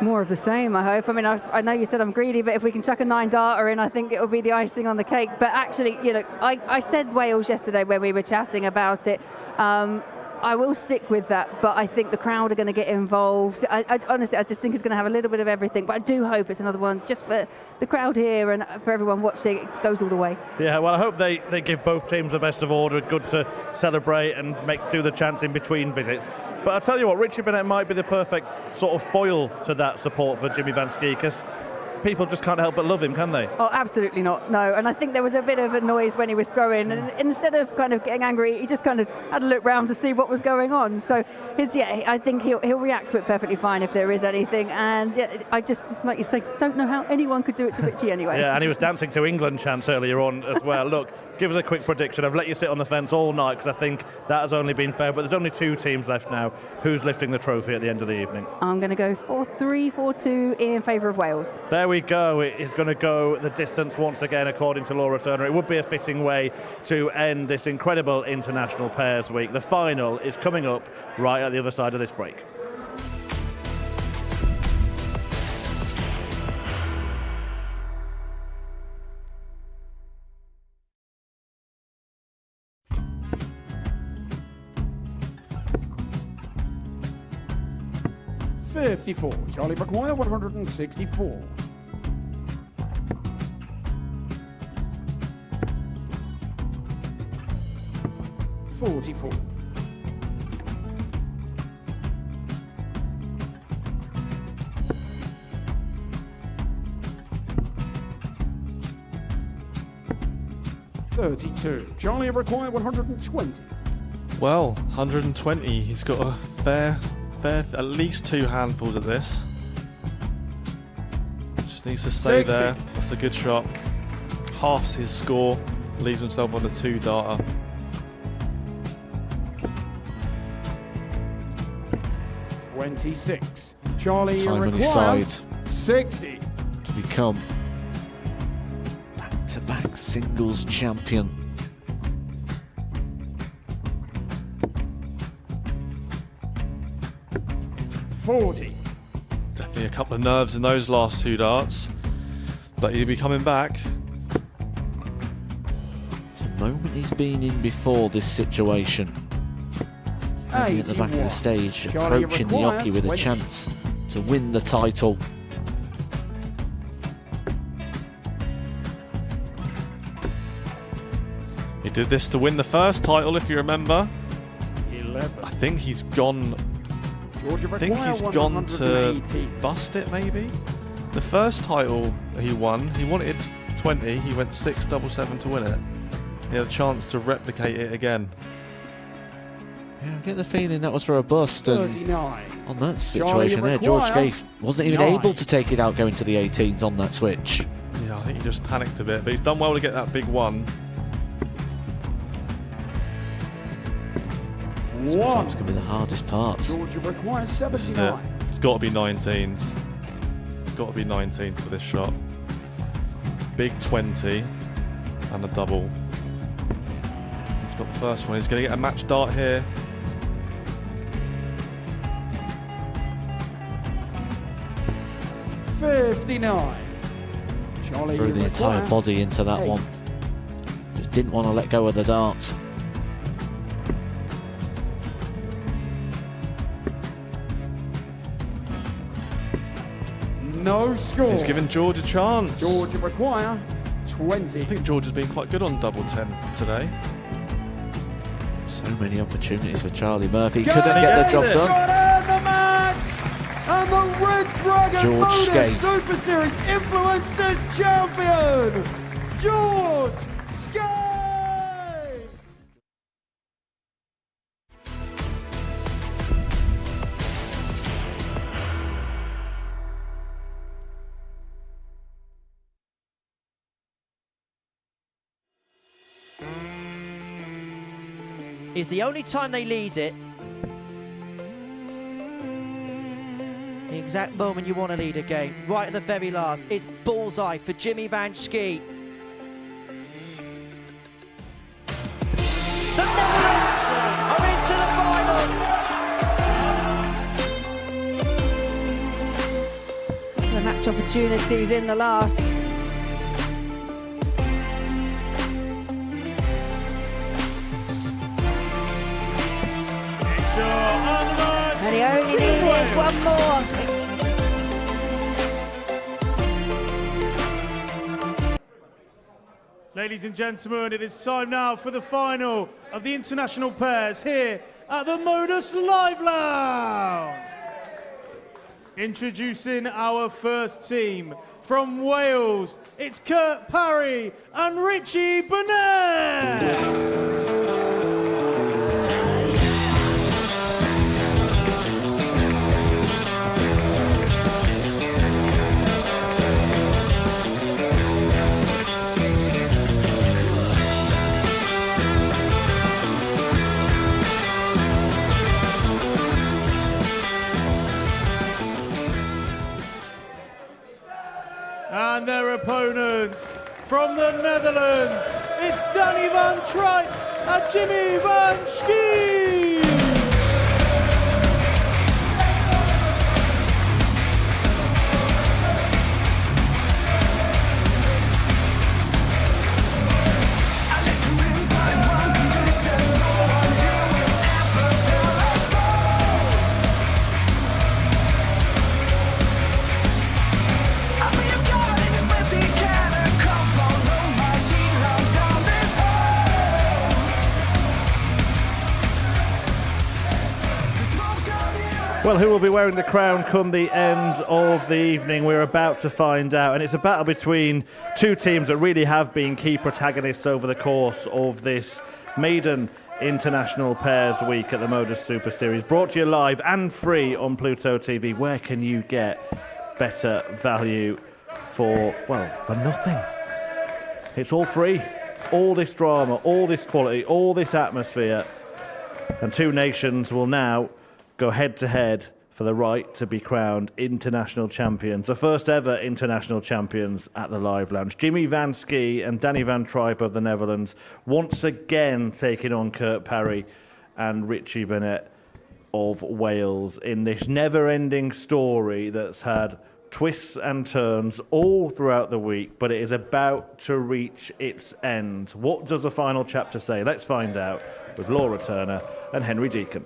More of the same, I hope. I mean, I know you said I'm greedy, but if we can chuck a 9-darter in, I think it will be the icing on the cake. But actually, you know, I said Wales yesterday when we were chatting about it. I will stick with that, but I think the crowd are going to get involved. Honestly, I just think it's going to have a little bit of everything, but I do hope it's another one just for the crowd here and for everyone watching. It goes all the way. Yeah, well, I hope they give both teams the best of order. Good to celebrate and do the chants in between visits. But I'll tell you what, Richie Bennett might be the perfect sort of foil to that support for Jimmy Van Schie, because people just can't help but love him, can they? Oh, absolutely not, no. And I think there was a bit of a noise when he was throwing, and instead of kind of getting angry, he just kind of had a look round to see what was going on. So, I think he'll react to it perfectly fine if there is anything. And yeah, I just, like you say, don't know how anyone could do it to Richie anyway. Yeah, and he was dancing to England chants earlier on as well. Look, give us a quick prediction. I've let you sit on the fence all night because I think that has only been fair, but there's only 2 teams left now. Who's lifting the trophy at the end of the evening? I'm going to go 4-3, 4-2 in favour of Wales. There we go. It is going to go the distance once again, according to Laura Turner. It would be a fitting way to end this incredible International Pairs Week. The final is coming up right at the other side of this break. .54, Charlie McGuire 164. .44. .32, Charlie required 120. Well, 120. He's got a fair, at least 2 handfuls at this. Just needs to stay 60. there. That's a good shot. Halves his score, leaves himself on a 2-darter. .26, Charlie Time on his required side 60. to become back-to-back singles champion. .40. Definitely a couple of nerves in those last 2 darts, but he'll be coming back. It's a moment he's been in before this situation. Standing at the back of the stage, Charlie approaching the required oche with a 20. chance to win the title. He did this to win the first title, if you remember. 11. I think he's gone. Georgia I think he's gone to 180. bust it, maybe. The first title he wanted 20. He went 6-7-7 to win it. He had a chance to replicate it again. Yeah, I get the feeling that was for a bust, and 39. on that situation there, George Scaife wasn't even 9. able to take it out going to the 18s on that switch. Yeah, I think he just panicked a bit, but he's done well to get that big one. Sometimes can be the hardest part. Georgia requires This is it. 79. It's got to be 19s. It's got to be 19s for this shot. Big 20 and a double. He's got the first one. He's going to get a match dart here. .59. Charlie Threw the entire required body into that 8. one. Just didn't want to let go of the dart. No score. He's given George a chance. Georgia require 20. I think George has been quite good on double 10 today. So many opportunities for Charlie Murphy. Go Couldn't get the job it. done. Got in the match. And the Red Dragon George Modus Scaife. Super Series Influencers Champion, George Scaife. is the only time they lead it. The exact moment you want to lead a game, right at the very last. It's bullseye for Jimmy Van Schie. The Netherlands are into the final. The match opportunities in the last. And he only needed one more. Ladies and gentlemen, it is time now for the final of the international pairs here at the Modus Live Lounge. Introducing our first team from Wales, it's Kurt Parry and Richie Burnett. And their opponents from the Netherlands, it's Danny van Tripe and Jimmy Van Schie. Well, who will be wearing the crown come the end of the evening? We're about to find out. And it's a battle between two teams that really have been key protagonists over the course of this maiden international pairs week at the Modus Super Series. Brought to you live and free on Pluto TV. Where can you get better value for nothing? It's all free. All this drama, all this quality, all this atmosphere. And two nations will now go head-to-head for the right to be crowned international champions. The first ever international champions at the Live Lounge. Jimmy Van Schie and Danny van Tripe of the Netherlands once again taking on Kurt Parry and Richie Burnett of Wales in this never-ending story that's had twists and turns all throughout the week, but it is about to reach its end. What does the final chapter say? Let's find out with Laura Turner and Henry Deacon.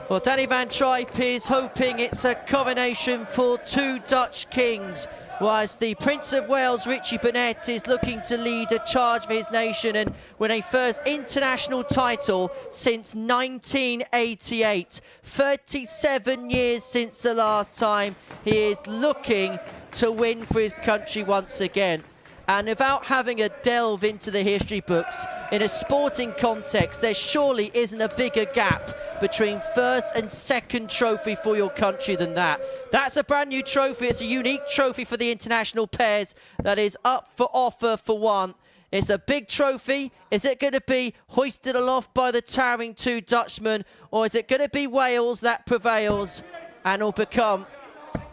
Well, Danny van Tripe is hoping it's a coronation for two Dutch kings, whilst the Prince of Wales, Richie Burnett, is looking to lead a charge for his nation and win a first international title since 1988. 37 years since the last time he is looking to win for his country once again. And without having a delve into the history books, in a sporting context, there surely isn't a bigger gap between first and second trophy for your country than that. That's a brand new trophy. It's a unique trophy for the international pairs that is up for offer for one. It's a big trophy. Is it going to be hoisted aloft by the towering two Dutchmen, or is it going to be Wales that prevails and will become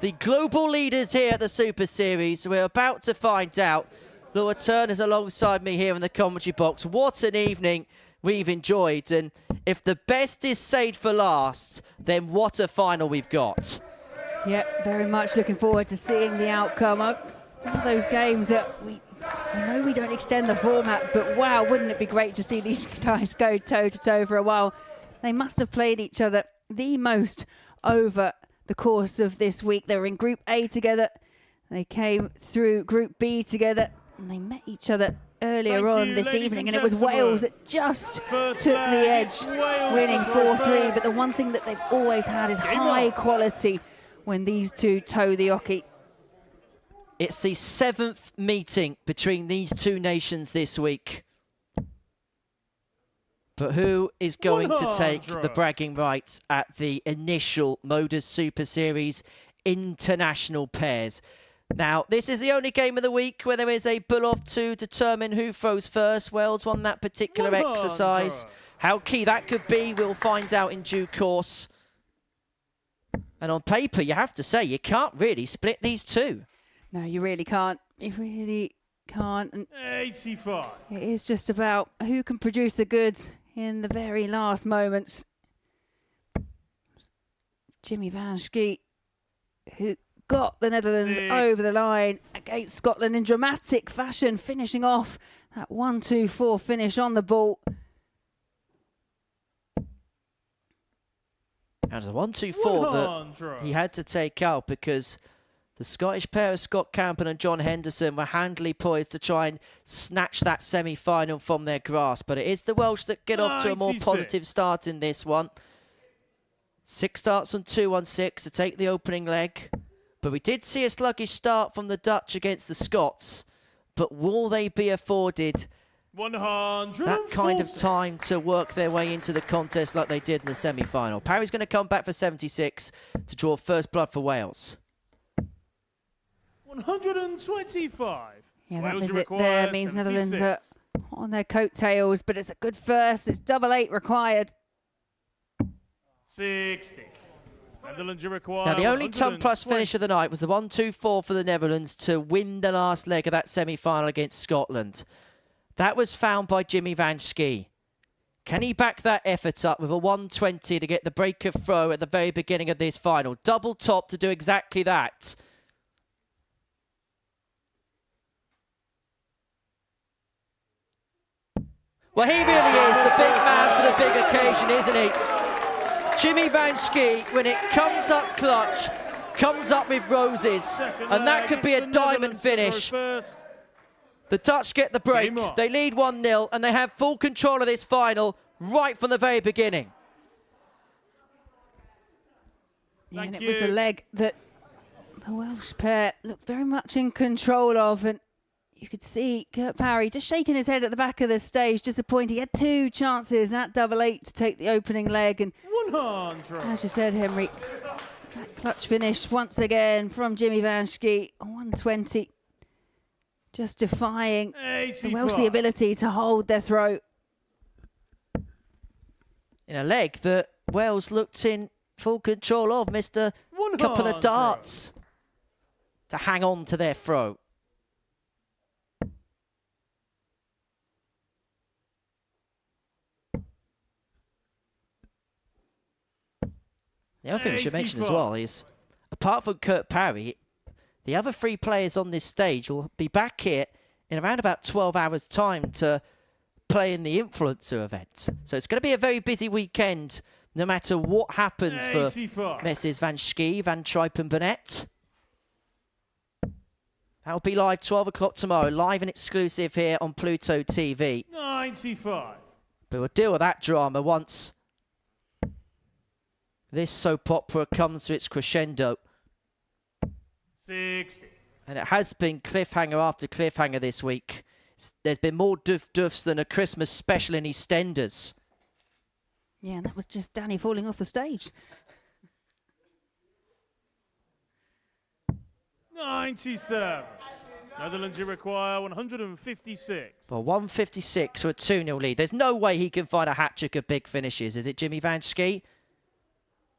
the global leaders here at the Super Series? We're about to find out. Laura Turner's alongside me here in the commentary box. What an evening we've enjoyed. And if the best is saved for last, then what a final we've got. Yep, very much looking forward to seeing the outcome of one of those games that I know we don't extend the format, but wow, wouldn't it be great to see these guys go toe-to-toe for a while. They must have played each other the most over the course of this week. They were in Group A together. They came through Group B together, and they met each other earlier on this evening, and it was Wales that just took the edge, winning 4-3. But the one thing that they've always had is high quality when these two toe the hockey. It's the 7th meeting between these two nations this week. But who is going to take the bragging rights at the initial Modus Super Series international pairs? Now, this is the only game of the week where there is a bull-off to determine who throws first. Wales won that particular exercise How key that could be, we'll find out in due course. And on paper, you have to say, you can't really split these two. No, you really can't. You really can't. And 85. it is just about who can produce the goods in the very last moments. Jimmy Van Schie, who got the Netherlands over the line against Scotland in dramatic fashion, finishing off that 1-2-4 finish on the ball. And a 1-2-4 that he had to take out because the Scottish pair of Scott Campen and John Henderson were handily poised to try and snatch that semi-final from their grasp. But it is the Welsh that get off to a more positive start in this one. 6 starts on 2-1-6 to take the opening leg. But we did see a sluggish start from the Dutch against the Scots. But will they be afforded 140. that kind of time to work their way into the contest like they did in the semi-final? Parry's going to come back for 76 to draw first blood for Wales. 125. Yeah, that Wales visit require there means 76. Netherlands are on their coattails, but it's a good first. It's 8 required. 60. Netherlands require. Now, the only ton plus finish of the night was the 1-2-4 for the Netherlands to win the last leg of that semi-final against Scotland. That was found by Jimmy Van Schie. Can he back that effort up with a 120 to get the break of throw at the very beginning of this final? Double top to do exactly that. Well, he really is the big man for the big occasion, isn't he? Jimmy Van Schie, when it comes up clutch, comes up with roses. And that could be a diamond finish. The Dutch get the break. They lead 1-0, and they have full control of this final right from the very beginning. Yeah, and it was the leg that the Welsh pair looked very much in control of, and you could see Kurt Parry just shaking his head at the back of the stage, disappointed. He had 2 chances at 8 to take the opening leg, and 100. as you said, Henry, that clutch finish once again from Jimmy Van Schie, 120. Just defying the Welsh the ability to hold their throat. In a leg that Wales looked in full control of, missed a couple of darts to hang on to their throw. The other thing we should mention as well is, apart from Kurt Parry, the other 3 players on this stage will be back here in around about 12 hours' time to play in the Influencer event. So it's going to be a very busy weekend, no matter what happens for Messrs. Van Schie, Van Tripe and Burnett. That'll be live 12 o'clock tomorrow, live and exclusive here on Pluto TV. 95. But we'll deal with that drama once this soap opera comes to its crescendo. 60. And it has been cliffhanger after cliffhanger this week. There's been more doof-doofs than a Christmas special in EastEnders. Yeah, and that was just Danny falling off the stage. 97. Netherlands require 156. Well, 156 for a 2-0 lead. There's no way he can find a hat-trick of big finishes, is it, Jimmy Van Schie?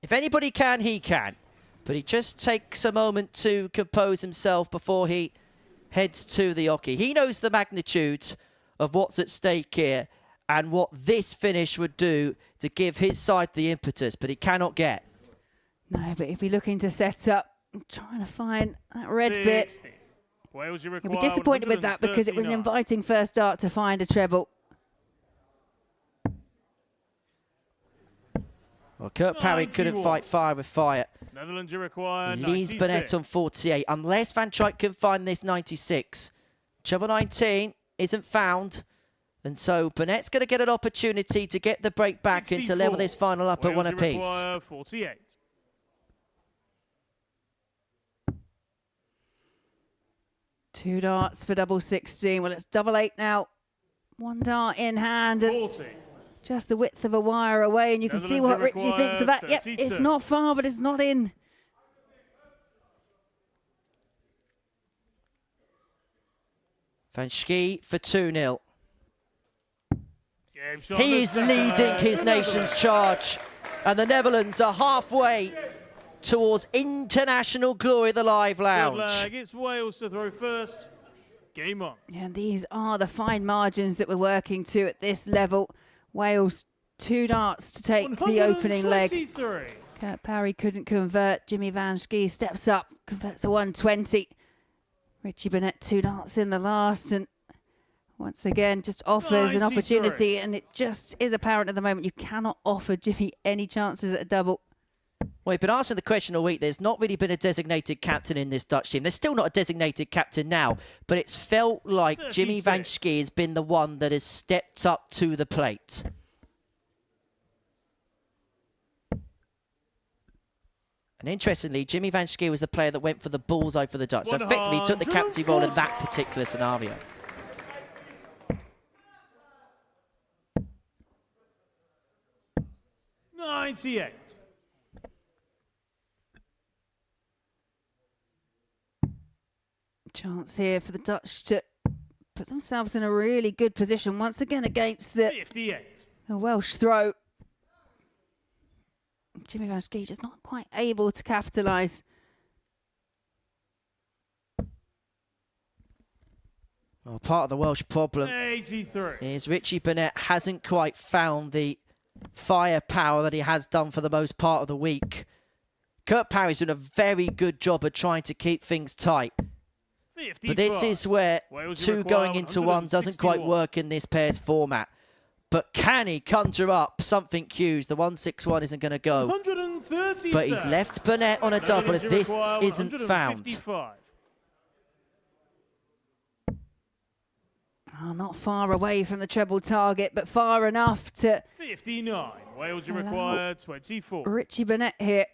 If anybody can, he can. But he just takes a moment to compose himself before he heads to the hockey. He knows the magnitude of what's at stake here and what this finish would do to give his side the impetus, but he cannot get. No, but he'd be looking to set up, trying to find that red 60. bit. Wales He'll be disappointed with that because it was an inviting first start to find a treble. Well, Kurt Parry couldn't fight fire with fire. Netherlands require Leads 96. Burnett on 48, unless Van Trijk can find this 96. Treble 19 isn't found, and so Burnett's going to get an opportunity to get the break back 64. and to level this final up at 1 apiece. Require 48. Two darts for double 16. Well, it's 8 now. 1 dart in hand. And 40. just the width of a wire away, and you can see what Richie thinks of that. Yep, 32. it's not far, but it's not in. Van Schie for 2-0. He is leading his nation's charge. And the Netherlands are halfway towards international glory at the Live Good Lounge. leg. It's Wales to throw first. Game on. And these are the fine margins that we're working to at this level. Wales 2 darts to take the opening leg. Kurt Parry couldn't convert. Jimmy Van Schie steps up, converts a 120. Richie Burnett 2 darts in the last, and once again just offers an opportunity, and it just is apparent at the moment you cannot offer Jimmy any chances at a double. Well, we've been asking the question all week. There's not really been a designated captain in this Dutch team. There's still not a designated captain now, but it's felt like Jimmy Van Schie has been the one that has stepped up to the plate. And interestingly, Jimmy Van Schie was the player that went for the bullseye for the Dutch. So effectively, he took the captaincy role in that particular scenario. $98. Chance here for the Dutch to put themselves in a really good position once again against the 58. Welsh throw. Jimmy Van Schie just not quite able to capitalise. Well, part of the Welsh problem 83. is Richie Burnett hasn't quite found the firepower that he has done for the most part of the week. Kurt Parry's doing a very good job of trying to keep things tight. 55. But this is where Wales 2 going into 1 doesn't quite work in this pair's format. But can he conjure up something huge? The 161 isn't going to go. 137. But he's left Burnett on a double if this isn't found. Oh, not far away from the treble target, but far enough to 59. Wales you require 24. Richie Burnett here.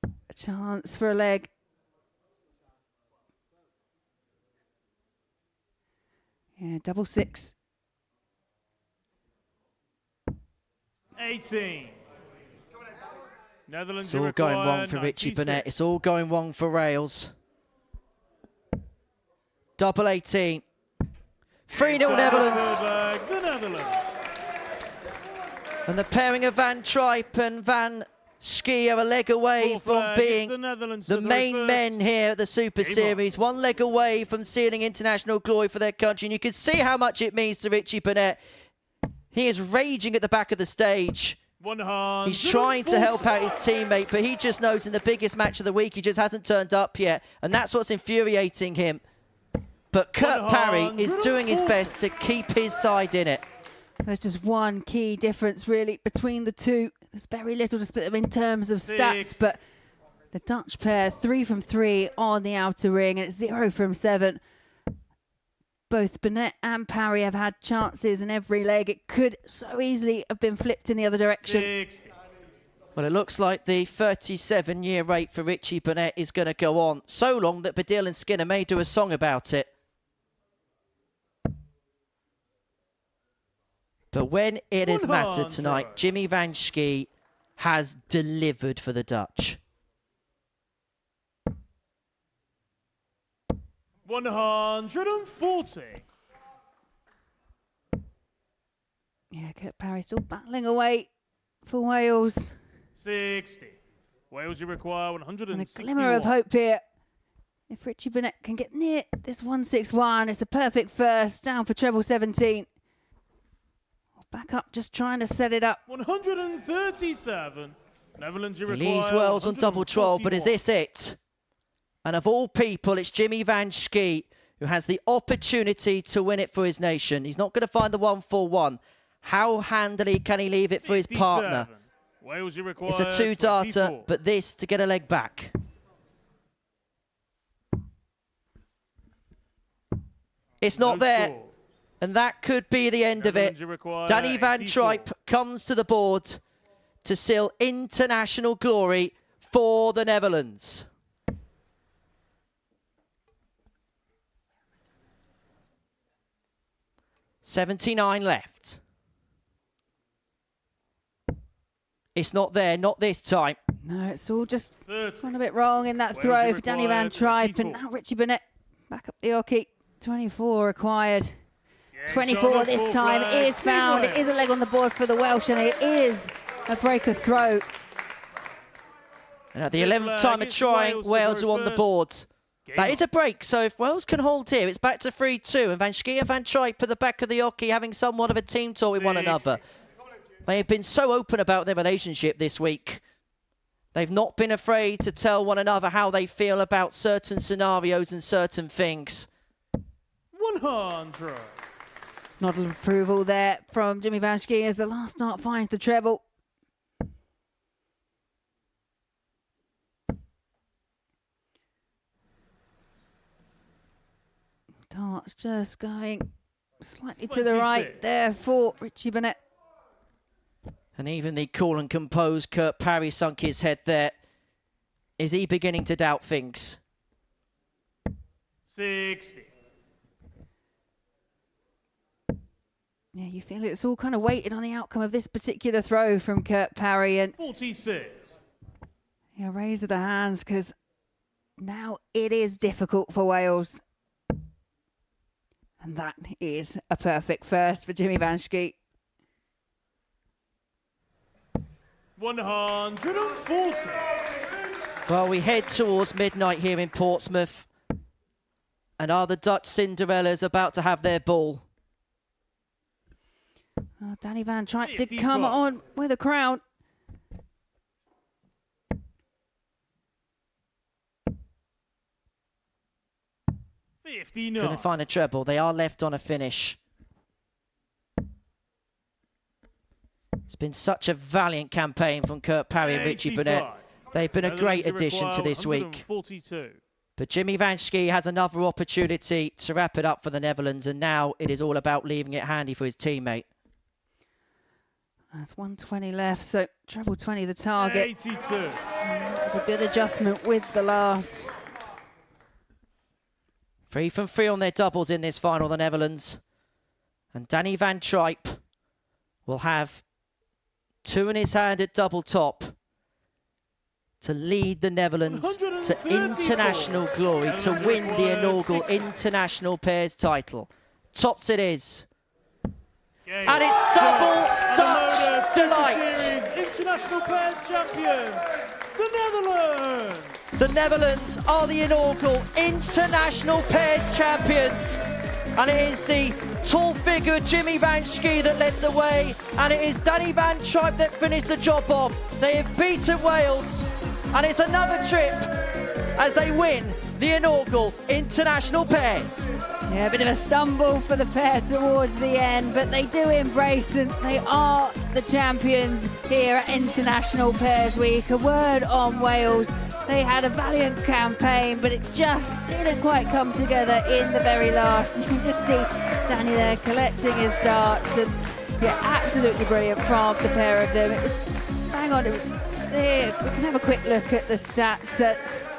A chance for a leg. Yeah, double 6. 18. Netherlands It's all going wrong for Richie Burnett. It's all going wrong for Rails. Double 18. 3-0 Netherlands. The Netherlands. And the pairing of Van Tripe and Van Schie are a leg away from being the main men here at the Super Series. 1 leg away from sealing international glory for their country. And you can see how much it means to Richie Burnett. He is raging at the back of the stage. He's trying to help out his teammate, but he just knows in the biggest match of the week, he just hasn't turned up yet. And that's what's infuriating him. But Kurt Parry is doing his best to keep his side in it. There's just one key difference, really, between the two. There's very little to split them in terms of stats, but the Dutch pair, 3 from 3 on the outer ring, and it's 0 from 7. Both Burnett and Parry have had chances in every leg. It could so easily have been flipped in the other direction. 60. Well, it looks like the 37-year rate for Richie Burnett is going to go on so long that Badil and Skinner may do a song about it. But when it has mattered tonight, Jimmy Van Schie has delivered for the Dutch. 140. Yeah, Kurt Parry still battling away for Wales. 60. Wales you require 161. And a glimmer of hope here. If Richie Burnett can get near this 161, it's a perfect first. Down for treble 17. Back up, just trying to set it up. 137. Netherlands you He require leaves Wales on double 12, but is this it? And of all people, it's Jimmy Van Schie who has the opportunity to win it for his nation. He's not going to find the 141. How handily can he leave it for his partner? Wales you require It's a 2-darter, but this to get a leg back. It's not there. And that could be the end of it. Danny Van Tripe comes to the board to seal international glory for the Netherlands. $79 left. It's not there, not this time. No, it's all just gone a bit wrong in that throw for Danny Van Tripe. And now Richie Burnett back up the hockey. 24 required. 24 this time is found. It is a leg on the board for the Welsh, and it is a break of throw. And at the 11th time of trying, Wales are on the board. That is a break, so if Wales can hold here, it's back to 3-2. And Van Schie and Van Tripe at the back of the hockey having somewhat of a team talk with one another. They have been so open about their relationship this week. They've not been afraid to tell one another how they feel about certain scenarios and certain things. 100. Nod of approval there from Jimmy Van Schie as the last dart finds the treble. Darts just going slightly to the right there for Richie Burnett. And even the cool and composed Kurt Parry sunk his head there. Is he beginning to doubt things? 60. Yeah, you feel it's all kind of waiting on the outcome of this particular throw from Kurt Parry. And 46. Yeah, raise of the hands, because now it is difficult for Wales. And that is a perfect first for Jimmy Van Schie. 140. Well, we head towards midnight here in Portsmouth. And are the Dutch Cinderellas about to have their ball? Well, Danny Van Tripe did come on with a crown. Couldn't find a treble. They are left on a finish. It's been such a valiant campaign from Kurt Parry and Richie Burnett. They've been a great addition to this week. But Jimmy Van Schie has another opportunity to wrap it up for the Netherlands, and now it is all about leaving it handy for his teammate. That's 120 left, so treble 20 the target. 82. That's a good adjustment with the last. 3 from 3 on their doubles in this final, the Netherlands. And Danny Van Tripe will have 2 in his hand at double top to lead the Netherlands to international glory, to win the inaugural international pairs title. Tops it is. And it's double Dutch delight. International pairs champions, the Netherlands. The Netherlands are the inaugural international pairs champions. And it is the tall figure Jimmy Van Schie that led the way. And it is Danny Van Tripe that finished the job off. They have beaten Wales. And it's another trip as they win the inaugural international pairs. Yeah, a bit of a stumble for the pair towards the end, but they do embrace and they are the champions here at International Pairs Week. A word on Wales. They had a valiant campaign, but it just didn't quite come together in the very last. You can just see Danny there collecting his darts, and yeah, absolutely brilliant from the pair of them. It was, hang on, it was there. We can have a quick look at the stats.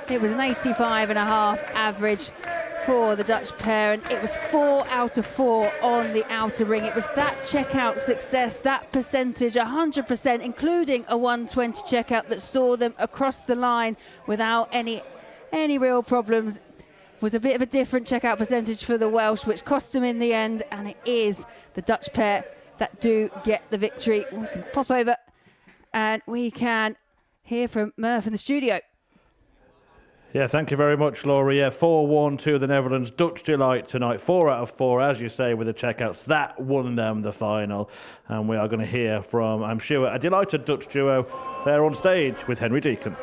It was an 85.5 average for the Dutch pair, and it was 4 out of 4 on the outer ring. It was that checkout success, that percentage, 100%, including a 120 checkout that saw them across the line without any real problems. It was a bit of a different checkout percentage for the Welsh, which cost them in the end, and it is the Dutch pair that do get the victory. We can pop over and we can hear from Murph in the studio. Yeah, thank you very much, Laura. Yeah, 4-1 to the Netherlands. Dutch delight tonight. 4 out of 4, as you say, with the checkouts. That won them the final. And we are going to hear from, I'm sure, a delighted Dutch duo there on stage with Henry Deacon.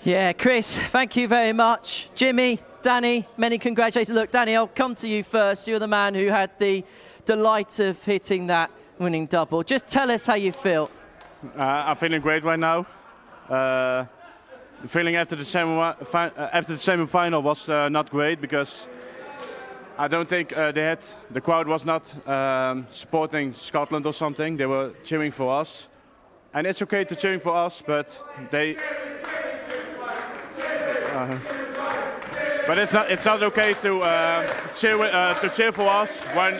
Yeah, Chris, thank you very much. Jimmy, Danny, many congratulations. Look, Danny, I'll come to you first. You're the man who had the delight of hitting that winning double. Just tell us how you feel. I'm feeling great right now. The feeling after the semi-final was not great, because I don't think the crowd was not supporting Scotland or something. They were cheering for us, and it's okay to cheering for us, but they. But it's not okay to cheer for us when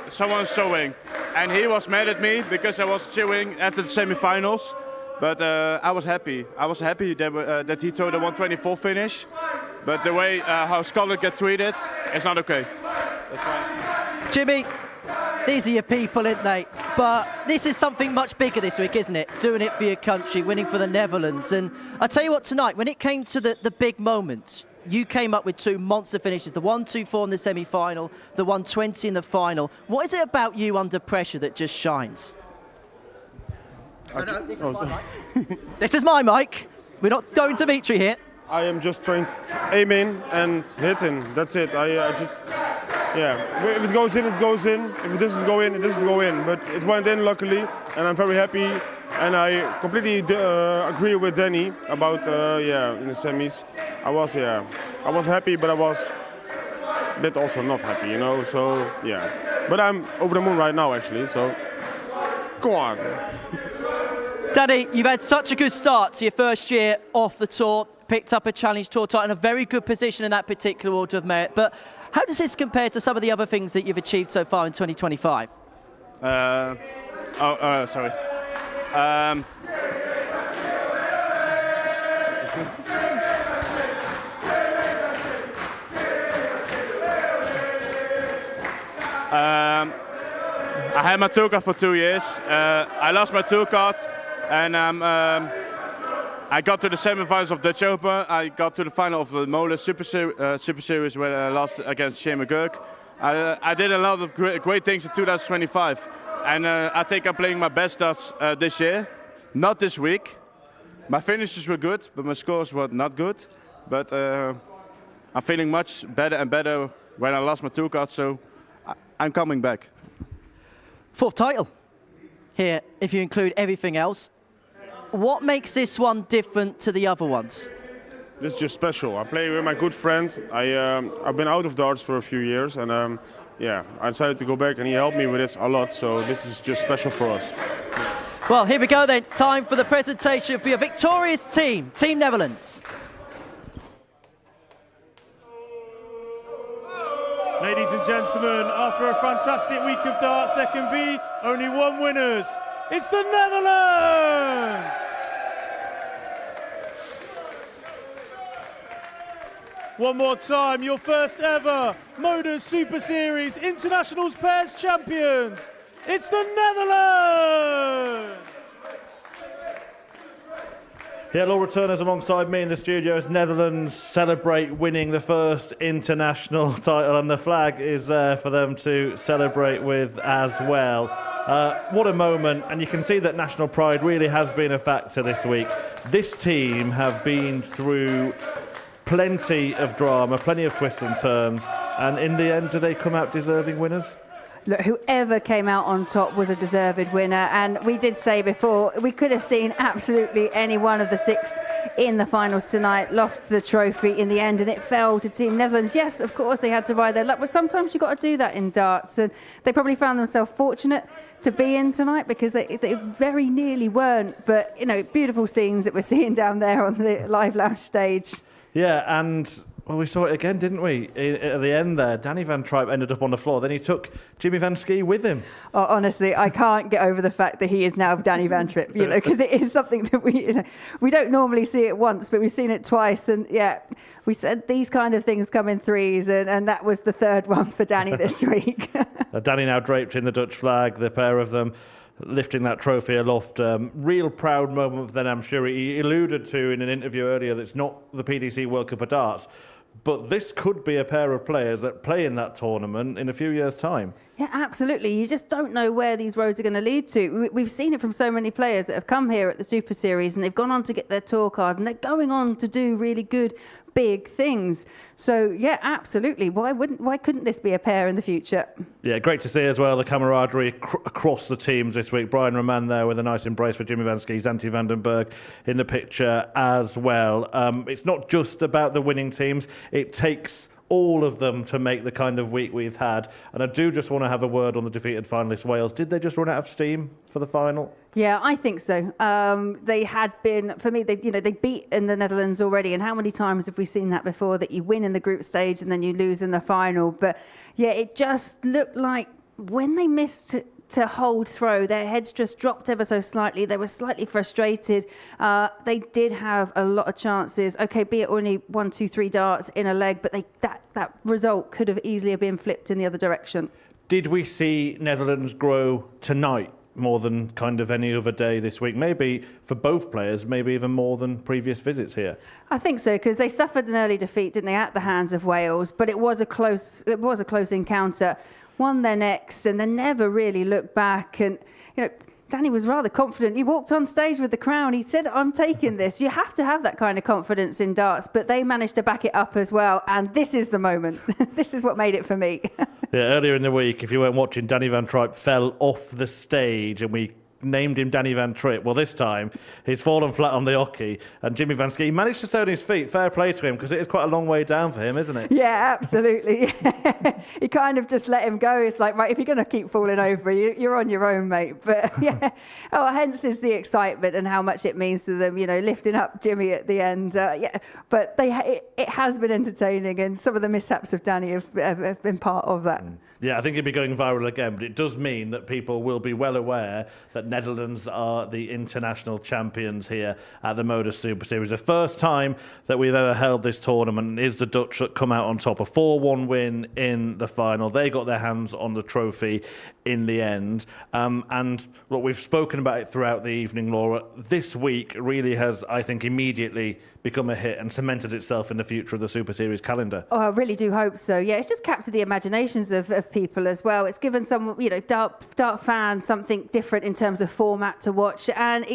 someone's showing. And he was mad at me because I was cheering after the semi-finals. But I was happy. I was happy that he told a 124 finish. But the way how Scotland get treated, it's not okay. That's right. Jimmy, these are your people, aren't they? But this is something much bigger this week, isn't it? Doing it for your country, winning for the Netherlands. And I tell you what, tonight, when it came to the big moments, you came up with 2 monster finishes, the 1-2-4 in the semi-final, the 120 in the final. What is it about you under pressure that just shines? This is my mic. This is my mic. We're not going to Dimitri here. I am just trying to aim in and hit in. That's it. I just, yeah. If it goes in, it goes in. If it doesn't go in, it doesn't go in. But it went in, luckily, and I'm very happy. And I completely agree with Danny about, in the semis. I was happy, but I was a bit also not happy, you know. So yeah. But I'm over the moon right now, actually. So go on. Danny, you've had such a good start to your first year off the tour, picked up a Challenge Tour title and a very good position in that particular order of merit. But how does this compare to some of the other things that you've achieved so far in 2025? Sorry. I had my tour card for 2 years. I lost my tour card, and I got to the semifinals of Dutch Open. I got to the final of the Modus Super Series where I lost against Shane McGurk. I did a lot of great things in 2025, and I think I'm playing my best darts this year. Not this week. My finishes were good, but my scores were not good. But I'm feeling much better and better when I lost my tour card, so I'm coming back. 4th title here, if you include everything else. What makes this one different to the other ones? This is just special. I'm playing with my good friend. I've been out of darts for a few years, and I decided to go back, and he helped me with this a lot. So this is just special for us. Well, here we go then. Time for the presentation for your victorious team, Team Netherlands. Ladies and gentlemen, after a fantastic week of darts, there can be only one winners. It's the Netherlands! One more time, your first ever Modus Super Series Internationals Pairs Champions. It's the Netherlands! Hello, returners alongside me in the studio as Netherlands celebrate winning the first international title, and the flag is there for them to celebrate with as well. What a moment, and you can see that national pride really has been a factor this week. This team have been through plenty of drama, plenty of twists and turns, and in the end, do they come out deserving winners? Look, whoever came out on top was a deserved winner, and we did say before we could have seen absolutely any one of the 6 in the finals tonight loft the trophy in the end, and it fell to Team Netherlands. Yes, of course they had to ride their luck, but sometimes you've got to do that in darts, and they probably found themselves fortunate to be in tonight because they very nearly weren't. But you know, beautiful scenes that we're seeing down there on the live lounge stage. Yeah, and well, we saw it again, didn't we? At the end there, Danny Van Tripe ended up on the floor. Then he took Jimmy Van Ski with him. Oh, honestly, I can't get over the fact that he is now Danny Van Tripe, you know, because it is something that we don't normally see it once, but we've seen it twice. And yeah, we said these kind of things come in threes, and that was the 3rd one for Danny this week. Danny now draped in the Dutch flag, the pair of them lifting that trophy aloft. Real proud moment for them, I'm sure. He alluded to in an interview earlier that it's not the PDC World Cup of Darts, but this could be a pair of players that play in that tournament in a few years' time. Yeah, absolutely. You just don't know where these roads are going to lead to. We've seen it from so many players that have come here at the Super Series and they've gone on to get their tour card and they're going on to do really good, big things. So, yeah, absolutely. Why couldn't this be a pair in the future? Yeah, great to see as well the camaraderie across the teams this week. Brian Roman there with a nice embrace for Jimmy Van Ski, Zanti van den Berg in the picture as well. It's not just about the winning teams. It takes all of them to make the kind of week we've had. And I do just want to have a word on the defeated finalists, Wales. Did they just run out of steam for the final? Yeah, I think so. They had been, for me, they beat in the Netherlands already. And how many times have we seen that before, that you win in the group stage and then you lose in the final? But yeah, it just looked like when they missed to hold throw, their heads just dropped ever so slightly. They were slightly frustrated. They did have a lot of chances. Okay, be it only 1, 2, 3 darts in a leg, but that result could have easily been flipped in the other direction. Did we see Netherlands grow tonight more than kind of any other day this week? Maybe for both players, maybe even more than previous visits here. I think so, because they suffered an early defeat, didn't they, at the hands of Wales? But it was a close encounter. Won their next, and then never really looked back. And Danny was rather confident. He walked on stage with the crown. He said, "I'm taking this." You have to have that kind of confidence in darts, but they managed to back it up as well. And this is the moment. This is what made it for me. Yeah, earlier in the week, if you weren't watching, Danny van Tripe fell off the stage and we named him Danny Van Tripp. Well, this time he's fallen flat on the hockey, and Jimmy Van Ski managed to stay on his feet. Fair play to him, because it is quite a long way down for him, isn't it? Yeah, absolutely. He kind of just let him go. It's like, right, if you're going to keep falling over, you're on your own, mate. But yeah, hence is the excitement and how much it means to them, lifting up Jimmy at the end. Yeah, but it has been entertaining, and some of the mishaps of Danny have been part of that. Yeah, I think it'll be going viral again, but it does mean that people will be well aware that Netherlands are the international champions here at the Modus Super Series. The first time that we've ever held this tournament is the Dutch that come out on top. A 4-1 win in the final. They got their hands on the trophy in the end. And look, we've spoken about it throughout the evening, Laura. This week really has, I think, immediately become a hit and cemented itself in the future of the Super Series calendar. Oh, I really do hope so. Yeah, it's just captured the imaginations of people as well. It's given some, dart fans something different in terms of format to watch. And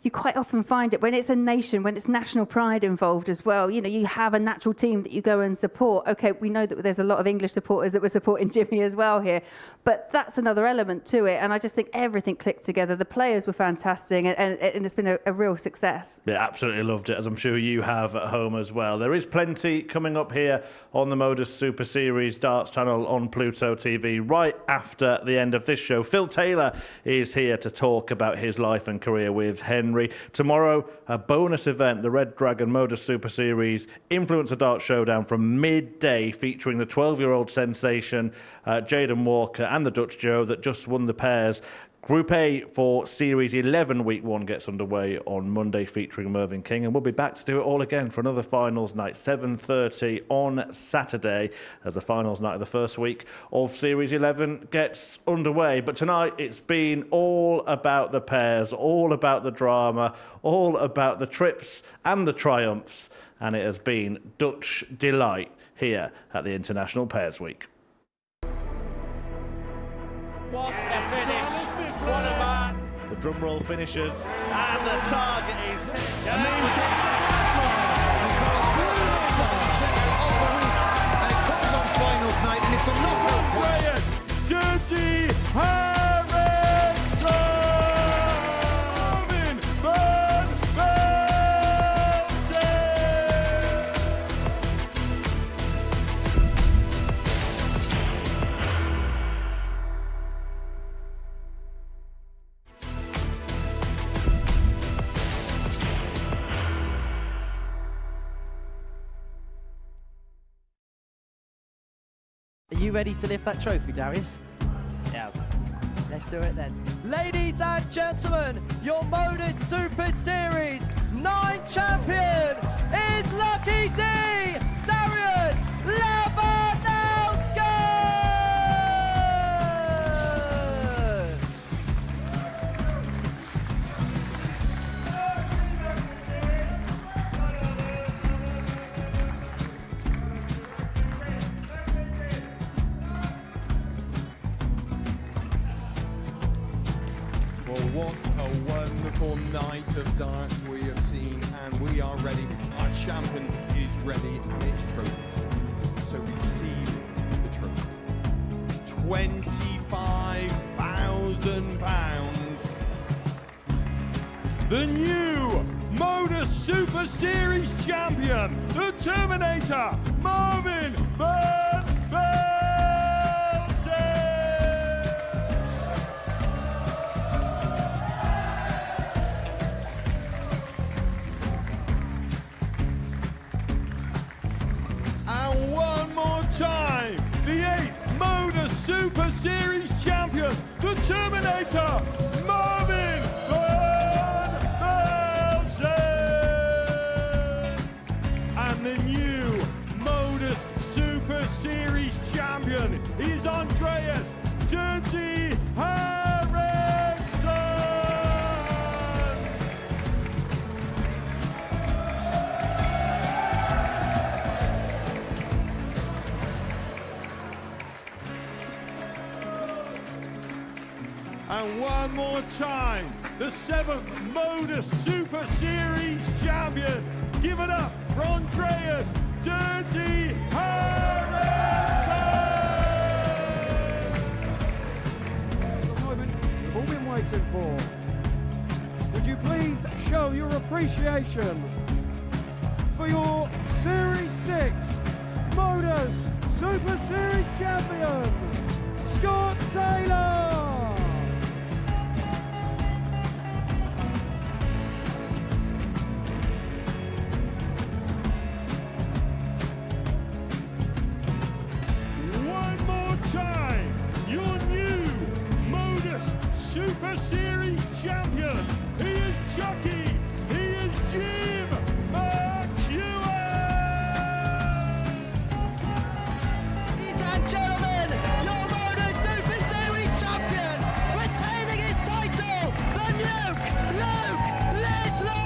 you quite often find it when it's a nation, when it's national pride involved as well. You have a natural team that you go and support. Okay, we know that there's a lot of English supporters that were supporting Jimmy as well here, but that's another element to it. And I just think everything clicked together. The players were fantastic, and it's been a real success. Yeah, absolutely loved it, as I'm sure you have at home as well. There is plenty coming up here on the Modus Super Series Darts channel on Pluto TV right after the end of this show. Phil Taylor is here to talk about his life and career with Henry. Tomorrow, a bonus event, the Red Dragon Modus Super Series Influencer Dart Showdown from midday, featuring the 12-year-old sensation Jaden Walker and the Dutch Joe that just won the pairs. Group A for Series 11 Week 1 gets underway on Monday, featuring Mervyn King, and we'll be back to do it all again for another finals night, 7:30 on Saturday, as the finals night of the first week of Series 11 gets underway. But tonight, it's been all about the pairs, all about the drama, all about the trips and the triumphs, and it has been Dutch delight here at the International Pairs Week. What a finish! What a man! The drum roll finishes, and the target is amazing. And it comes on finals night, and it's a knockout. Dirty Harrison! Van Velzen! Are you ready to lift that trophy, Darius? Yes. Let's do it then. Ladies and gentlemen, your Modus Super Series 9 champion is Lucky D, Darius Labanowski! Well, what a wonderful night of darts we have seen, and we are ready. Our champion is ready, and it's trophy time. So receive the trophy. £25,000. The new Modus Super Series champion, the Terminator, Marvin Van Velzen. And one more time, the 8th Modus Super Series champion, the Terminator, Marvin Van Velzen. And the new Modus Super One more time, the 7th Modus Super Series champion. Give it up for Andreas Dirty Harrison! The moment we've all been waiting for. Would you please show your appreciation for your Series 6 Modus Super Series champion, Scott Taylor! One more time, your new Modus Super Series champion. He is Chucky. He is Jim McEwen. Ladies and gentlemen, your Modus Super Series champion, retaining his title, the Luke Lidlow!